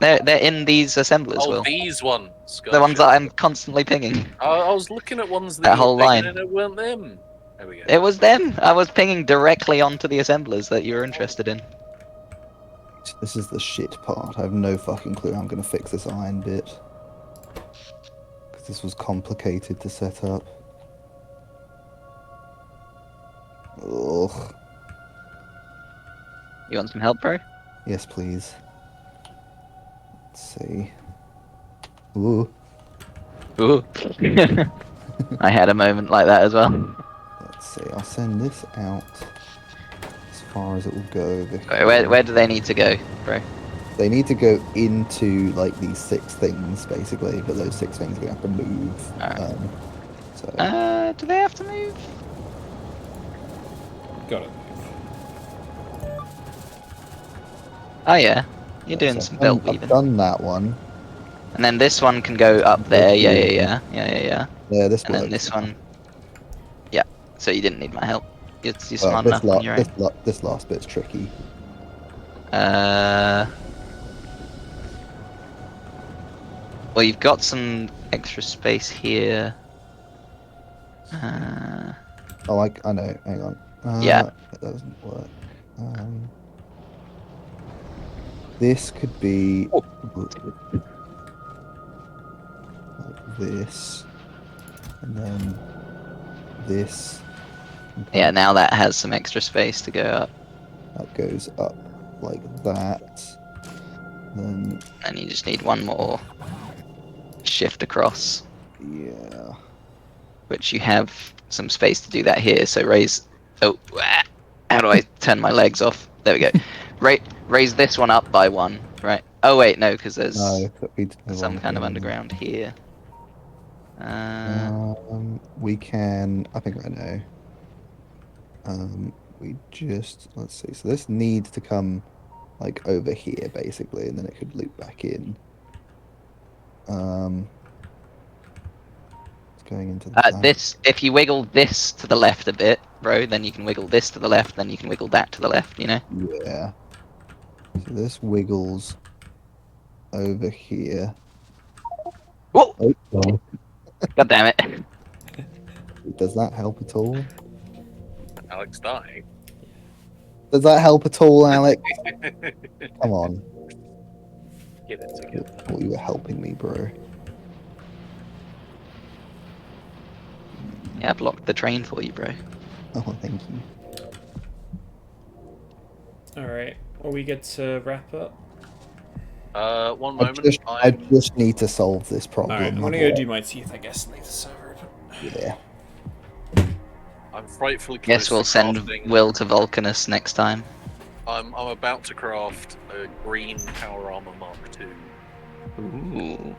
they're in these assemblers. Oh, Will these ones. the ones Gotcha. that I'm constantly pinging. I was looking at ones that That you were whole picking line. and it weren't them. There we go. It was them. I was pinging directly onto the assemblers that you were interested in. This is the shit part. I have no fucking clue how I'm going to fix this iron bit. Because this was complicated to set up. Ugh. You want some help, bro? Yes, please. Let's see. Ooh. Ooh. I had a moment like that as well. Let's see. I'll send this out as far as it will go over here. Where do they need to go, bro? They need to go into like these 6 things basically, but those 6 things are gonna have to move. Alright. So Do they have to move? Got it. Oh yeah, you're so doing some belt I've weaving. done that one. And then this one can go up there. Yeah. Yeah, this And then works. this one. Yeah. So you didn't need my help. You're Well, smart enough on your own. this last bit's tricky. Well, you've got some extra space here. Oh, I know. Hang on. Yeah. That doesn't work. This could be Oh. like this, and then this, and kind Yeah, of now that has some extra space to go up. that goes up like that. Then And you just need one more shift across, yeah, which you have some space to do that here. So raise. Oh, how do I turn my legs off? There we go. Raise this one up by one, right? Oh wait, no, because no, there's that'd be the some wrong kind of thing. underground here. We can. I think I know. We just let's see. So this needs to come like over here basically, and then it could loop back in. Um, it's going into that. This, if you wiggle this to the left a bit, bro, then you can wiggle this to the left, then you can wiggle that to the left, you know? Yeah. So this wiggles over here. Whoa! Oh, God. God damn it. Does that help at all? Alex dying. Does that help at all, Alex? Come on. Get it together. Thought you were helping me, bro. Yeah, I blocked the train for you, bro. Oh, thank you. Alright, are we good to wrap up? One I moment. I I'm just need to solve this Alright, problem. I'm gonna go do my teeth, I guess, and leave the server open. Yeah. frightfully Guess close to we'll send crafting. Will to Vulcanus next time. I'm about to craft a green power armor Mark II. Ooh.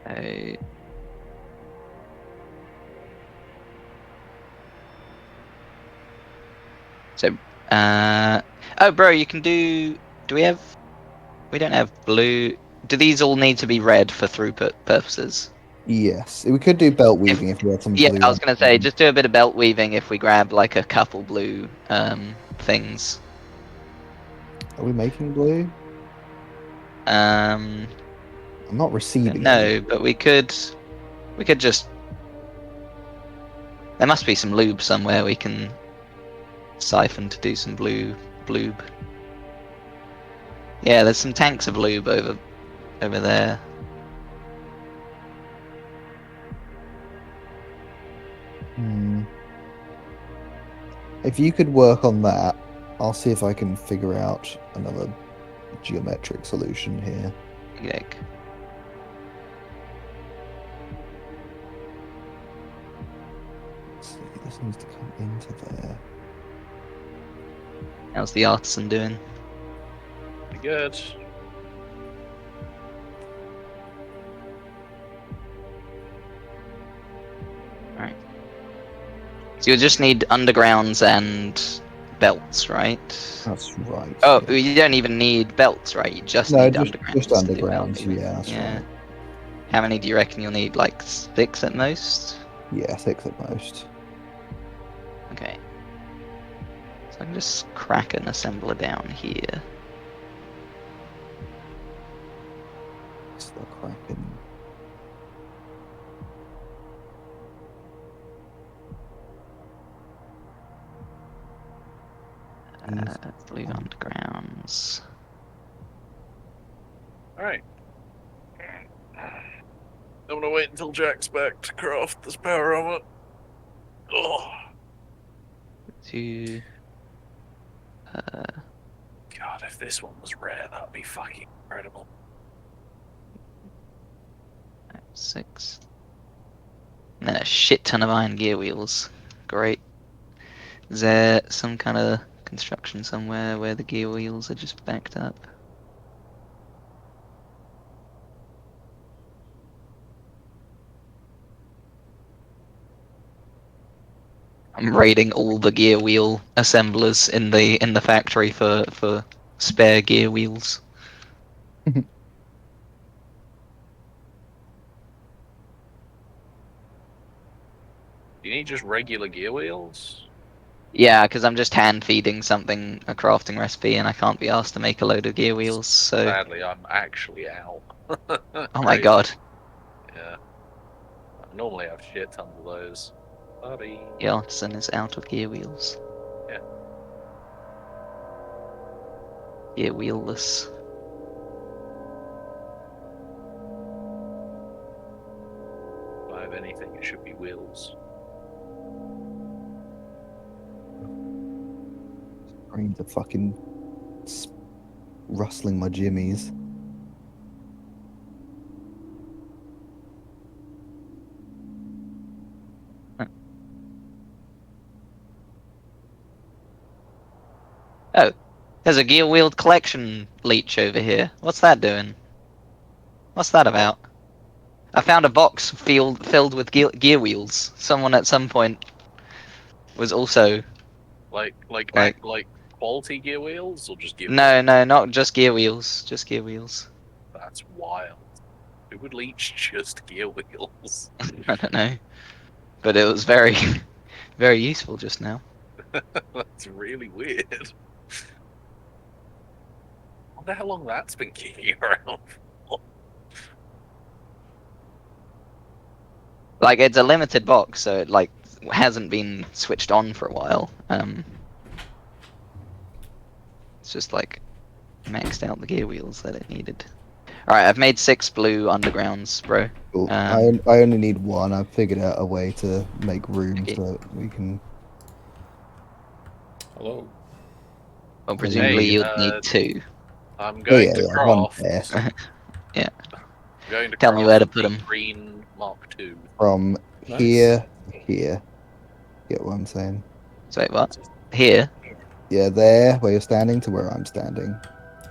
Uh, so, oh, bro, you can do. Do we have? We don't have blue. Do these all need to be red for throughput purposes? Yes. We could do belt If weaving if we had some Yeah, blue I on. was gonna say just do a bit of belt weaving if we grab like a couple blue things. Are we making blue? Um, I'm not receiving any. no, but we could just. There must be some lube somewhere we can siphon to do some lube. Yeah, there's some tanks of lube over there. Hmm. If you could work on that, I'll see if I can figure out another geometric solution here. Like, Let's see, this needs to come into there. how's the artisan doing? Pretty good. Alright. So you'll just need undergrounds and belts, right? That's right. Oh, Yeah. you don't even need belts, right? You just No, need just undergrounds to do belt undergrounds. weaving. Yeah, that's Yeah. right. How many do you reckon you'll need? Like 6 at most? Yeah, 6 at most. Okay. So I can just crack an assembler down here. It's the Kraken. Blue undergrounds. Alright. I'm gonna wait until Jack's back to craft this power armor. Oh, 2. God, if this one was rare, that'd be fucking incredible. 6. And then a shit ton of iron gear wheels. Great. Is there some kind of construction somewhere where the gear wheels are just backed up? I'm raiding all the gear wheel assemblers in the factory for spare gear wheels. You need just regular gear wheels? Yeah, because I'm just hand feeding something a crafting recipe, and I can't be asked to make a load of gear wheels. So, Sadly, I'm actually out. oh my Crazy. god, Yeah. I normally have shit tons of those. Buddy. the artisan is out of gear wheels. Yeah. Gear wheelless. If I have anything, it should be wheels. Brains are fucking rustling my jimmies. Oh, there's a gear wheeled collection leech over here. What's that doing? What's that about? I found a box filled with gear wheels. Someone at some point was also Like like, quality gear wheels or just gear no, wheels? no, not just gear wheels, just gear wheels. That's wild. Who would leech just gear wheels? I don't know, but it was very, very useful just now. That's really weird. Wonder how long that's been kicking around for. Like it's a limited box, so it like hasn't been switched on for a while. It's just like maxed out the gear wheels that it needed. All right, I've made 6 blue undergrounds, bro. Cool. Um, I only need one. I've figured out a way to make room Okay. so that we can. Hello. Well, presumably Hey, you'd need 2. I'm going to one craft. there Yeah. I'm going to Tell me where to craft put the 'em. green Mark II. from Nice. here to here. Get what I'm saying? So wait, what? Here? Yeah, there where you're standing to where I'm standing.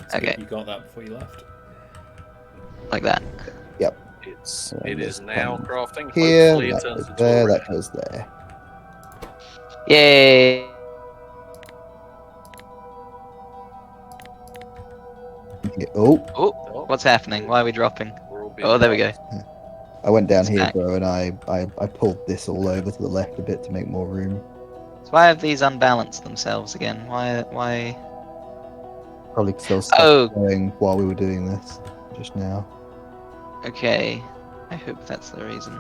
It's Okay. good you got that before you left. Like that. It is now crafting. Here, Hopefully it that turns goes into there, a that red. goes there. Yay! Yeah, oh, Oh, Oh, what's happening? Why are we dropping? we're all being Oh, there we go. dropped. I went down here, Stack. bro, and I pulled this all over to the left a bit to make more room. So why have these unbalanced themselves again? Why? Probably because there was stuff Oh, going while we were doing this just now. okay. I hope that's the reason.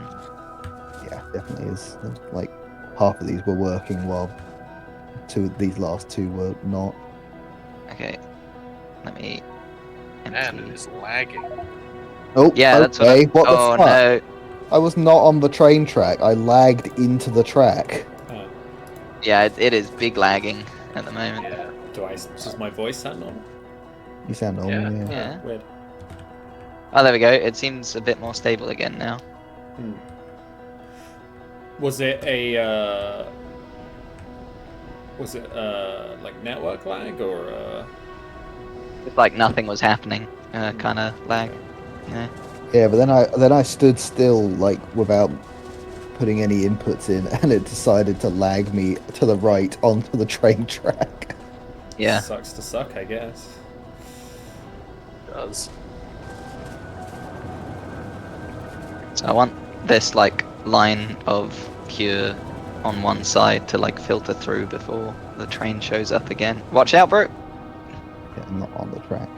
Yeah, definitely is. Like half of these were working while these last two were not. Okay. Let me And it empty. is lagging. Oh, Yeah, that's what okay. What the Oh fuck? no. I was not on the train track. I lagged into the track. Yeah, it is big lagging at the moment. Yeah. Does my voice sound normal? You sound normal, yeah. Yeah. Weird. Oh, there we go. It seems a bit more stable again now. Was it a like network lag or It's like nothing was happening, kind of lag. Yeah. Yeah, but then I stood still like without putting any inputs in, and it decided to lag me to the right onto the train track. Yeah. Sucks to suck, I guess. It does. So I want this like line of cure on one side to like filter through before the train shows up again. Watch out, bro. Yeah, I'm not on the track.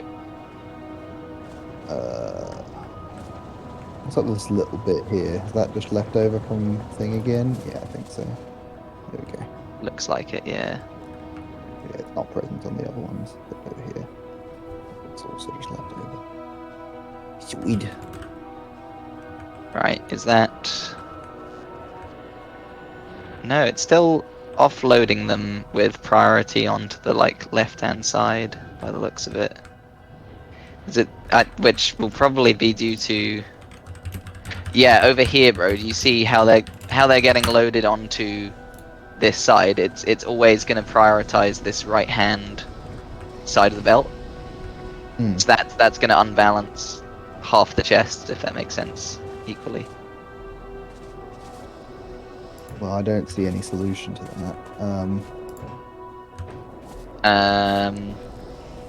What's up with this little bit here? Is that just left over from thing again? Yeah, I think so. There we go. Looks like it, yeah. Yeah, it's not present on the other ones, but over here. It's also just left over. Sweet. Right, is that... No, it's still offloading them with priority onto the like left-hand side by the looks of it. Is it... which will probably be due to... Yeah, over here, bro. Do you see how they're getting loaded onto this side? It's always going to prioritize this right-hand side of the belt. So that's going to unbalance half the chest, if that makes sense, equally. Well, I don't see any solution to that.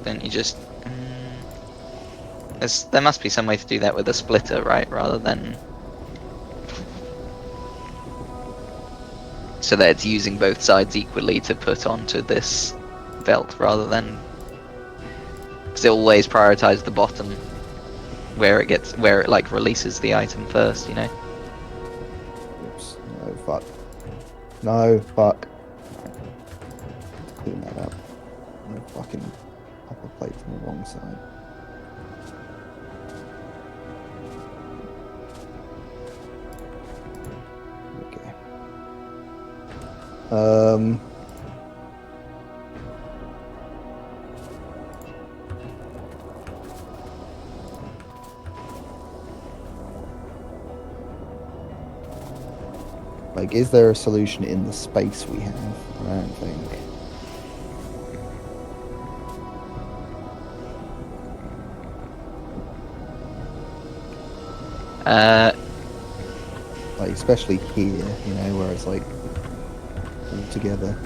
Don't you just... there must be some way to do that with a splitter, right? Rather than... so that it's using both sides equally to put onto this belt rather than, because it always prioritize the bottom where it like releases the item first, you know. Oops. No, fuck. No, fuck. Clean that up. No fucking copper plates on the wrong side. Okay. Like, is there a solution in the space we have? I don't think. Like, especially here, you know, where it's like all together.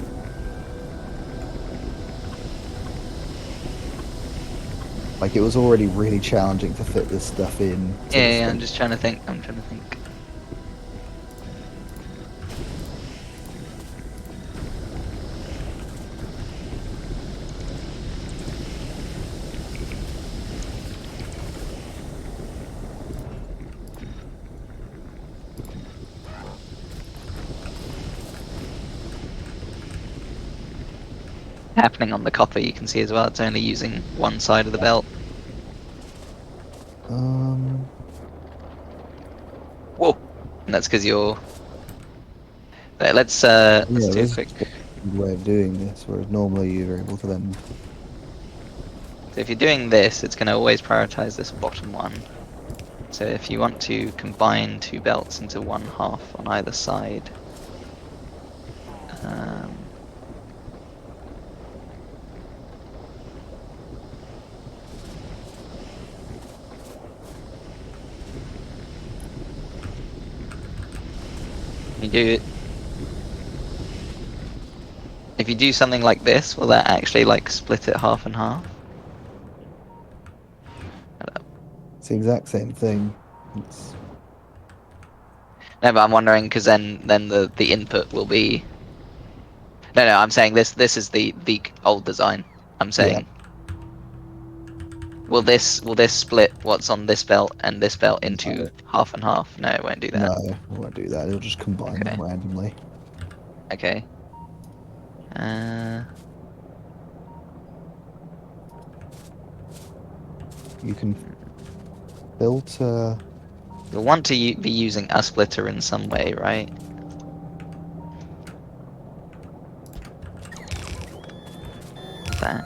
Like, it was already really challenging to fit this stuff in. To Yeah, the I'm space. just trying to think. I'm trying to think. Happening on the copper, you can see as well. It's only using one side of the belt. Whoa, and that's because you're. Let's Yeah, do a there's quick. a way of doing this, whereas normally you're able to then. So if you're doing this, it's going to always prioritize this bottom one. So if you want to combine two belts into one half on either side, you do it. If you do something like this, will that actually like split it half and half? It's the exact same thing. It's, No, but I'm wondering because then the input will be. No, I'm saying this is the old design. I'm saying. Will this split what's on this belt and this belt into no, half and half? No, it won't do that. no, it won't do that. It'll just combine Okay. them randomly. Okay. You can filter. You'll want to be using a splitter in some way, right? That.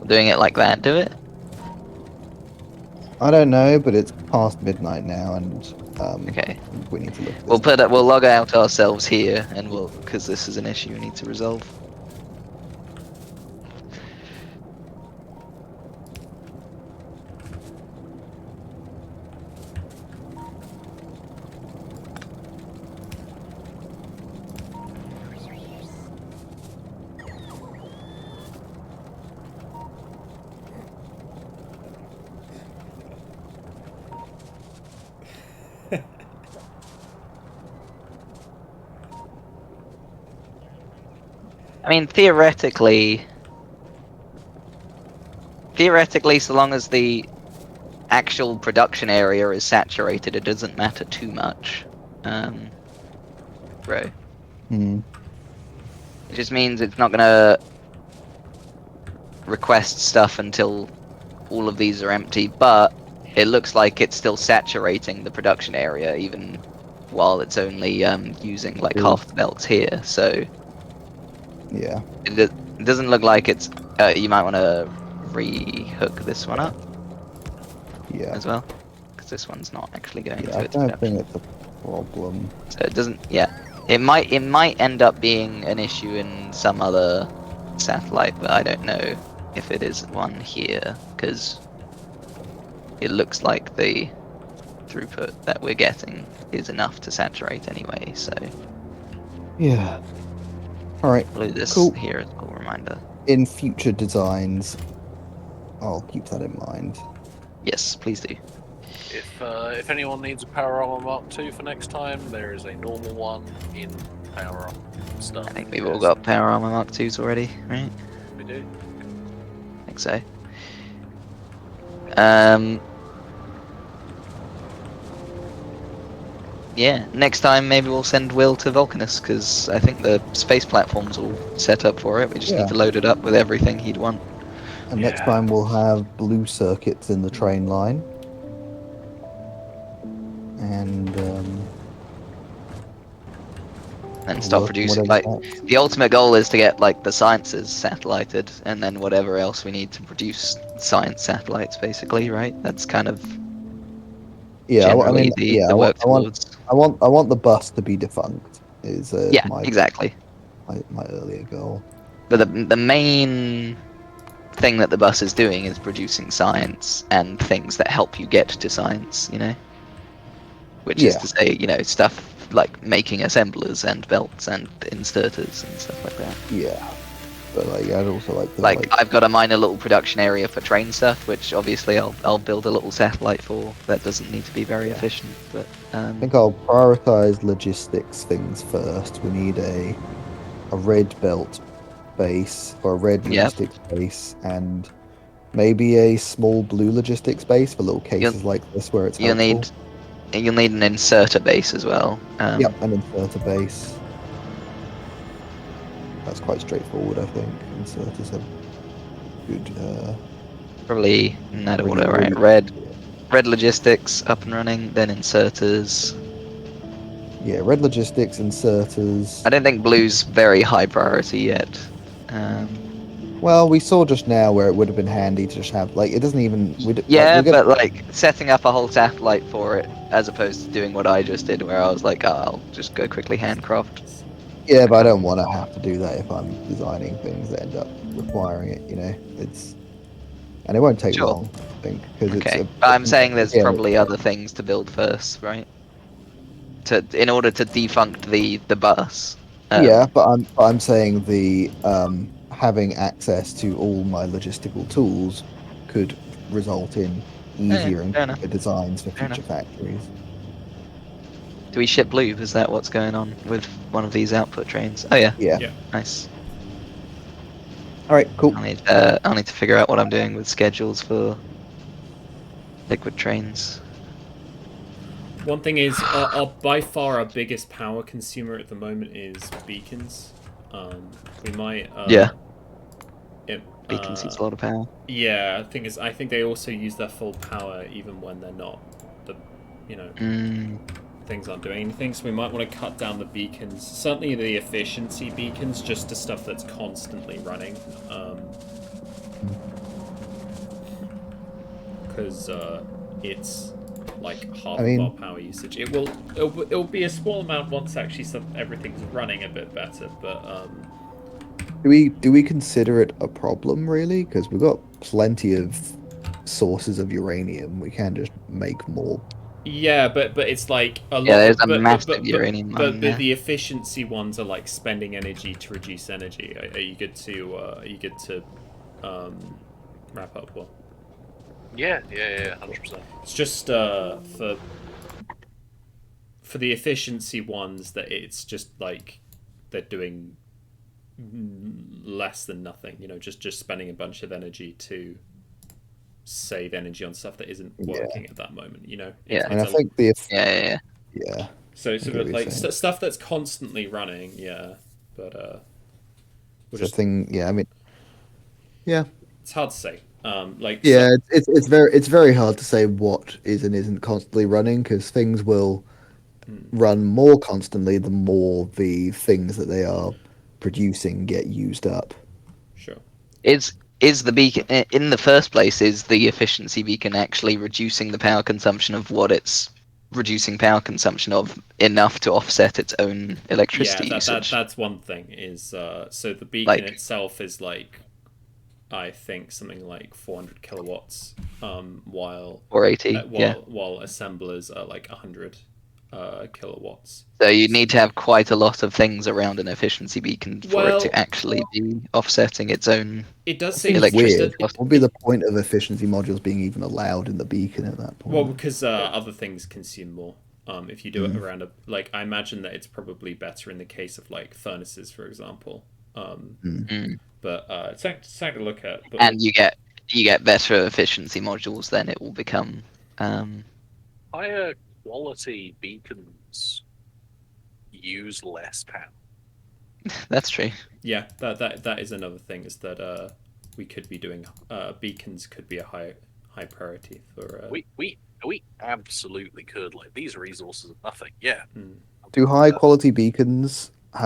Doing it like that, do it? I don't know, but it's past midnight now, and Okay. we need to look at this. We'll log out ourselves here, and because this is an issue we need to resolve. I mean, theoretically, so long as the actual production area is saturated, it doesn't matter too much. Bro. It just means it's not gonna request stuff until all of these are empty, but it looks like it's still saturating the production area even while it's only using like half the belts here, so Yeah. it doesn't look like it's you might want to re-hook this one up Yeah. as well, because this one's not actually going Yeah, to I its don't production. think it's a problem. So it doesn't. Yeah, it might end up being an issue in some other satellite, but I don't know if it is one here because it looks like the throughput that we're getting is enough to saturate anyway. So Yeah. All right. we'll do this Cool. here as a reminder. In future designs, I'll keep that in mind. Yes, please do. If anyone needs a Power Armor Mark II for next time, there is a normal one in Power Armor stuff. I think we've all got Power Armor Mark IIs already, right? We do. I think so. Um, yeah, next time maybe we'll send Will to Vulcanus, because I think the space platform's all set up for it. We just Yeah. need to load it up with everything he'd want. And next Yeah. time we'll have blue circuits in the train line. And And stop work on producing. whatever's Like, next. the ultimate goal is to get like the sciences satellited, and then whatever else we need to produce science satellites, basically, right? That's kind of Yeah, I mean, generally yeah, the work towards. I want the bus to be defunct. Is Yeah, exactly. my earlier goal. But the main thing that the bus is doing is producing science and things that help you get to science, you know? Which is Yeah, to say, you know, stuff like making assemblers and belts and inserters and stuff like that. yeah. But like, I'd also like to Like, I've got a minor little production area for train stuff, which obviously I'll build a little satellite for. That doesn't need to be very efficient, but I think I'll prioritize logistics things first. We need a red belt base or a red yeah, logistics base and maybe a small blue logistics base for little you'll cases like this where it's you'll helpful. need an inserter base as well. Yep, an inserter base. That's quite straightforward, I think. Inserters have good Probably in that really, order, right? really Red logistics up and running, then inserters. yeah, red logistics, inserters. I don't think blue's very high priority yet. Well, we saw just now where it would have been handy to just have like it doesn't even like Yeah, we're gonna but like setting up a whole satellite for it, as opposed to doing what I just did, where I was like, oh, I'll just go quickly handcraft. yeah, I but I can't. don't want to have to do that if I'm designing things that end up requiring it. You know, it's and it won't take Sure. long, I think, because it's Okay, but I'm saying there's again, probably other things to build first, right? In order to defunct the bus. yeah, but I'm saying the having access to all my logistical tools could result in Yeah, easier and fair enough. quicker designs for Fair enough. future factories. Do we ship blue? Is that what's going on with one of these output trains? Oh yeah, Yeah. Yeah. nice. All right. Cool. I'll need to figure out what I'm doing with schedules for liquid trains. One thing is, by far our biggest power consumer at the moment is beacons. We might. Yeah. It, Beacons use a lot of power. yeah, thing is, I think they also use their full power even when they're not. The, you know, things aren't doing anything. So we might want to cut down the beacons. Certainly the efficiency beacons, just to stuff that's constantly running. Because it's like half of our power usage. It'll be a small amount once actually everything's running a bit better. But Do we consider it a problem really? Because we've got plenty of sources of uranium. We can just make more. yeah, but it's like a lot. Yeah, there's a but, massive uranium mine but there. the efficiency ones are like spending energy to reduce energy. Are you good to wrap up? Well, Yeah, 100%. it's just for the efficiency ones that it's just like they're doing less than nothing. You know, just spending a bunch of energy to save energy on stuff that isn't working at that moment. You know, And I think the Yeah. yeah. So it's I a get what bit you're like saying. stuff that's constantly running. Yeah, but we'll The just, thing, yeah. I mean, yeah. it's hard to say. Like Yeah, it's very hard to say what is and isn't constantly running because things will run more constantly the more the things that they are producing get used up. sure. Is the beacon in the first place? Is the efficiency beacon actually reducing the power consumption of what it's reducing power consumption of enough to offset its own Yeah, electricity usage? that's one thing. Is so the beacon Like, itself is like, I think something like 400 kilowatts, while 480. Yeah. while assemblers are like 100. kilowatts. So you need to have quite a lot of things around an efficiency beacon for it Well, to actually be offsetting its own. it does That say seems weird. cost. What would be the point of efficiency modules being even allowed in the beacon at that point? well, because other things consume more. If you do it Mm. around I imagine that it's probably better in the case of like furnaces, for example. Mm. But it's something to look at. But And you get better efficiency modules, then it will become. Higher quality beacons use less power. That's true. yeah, that is another thing, is that we could be doing beacons could be a high priority for. We absolutely could. Like, these resources are nothing. Yeah. Mm. Do high quality beacons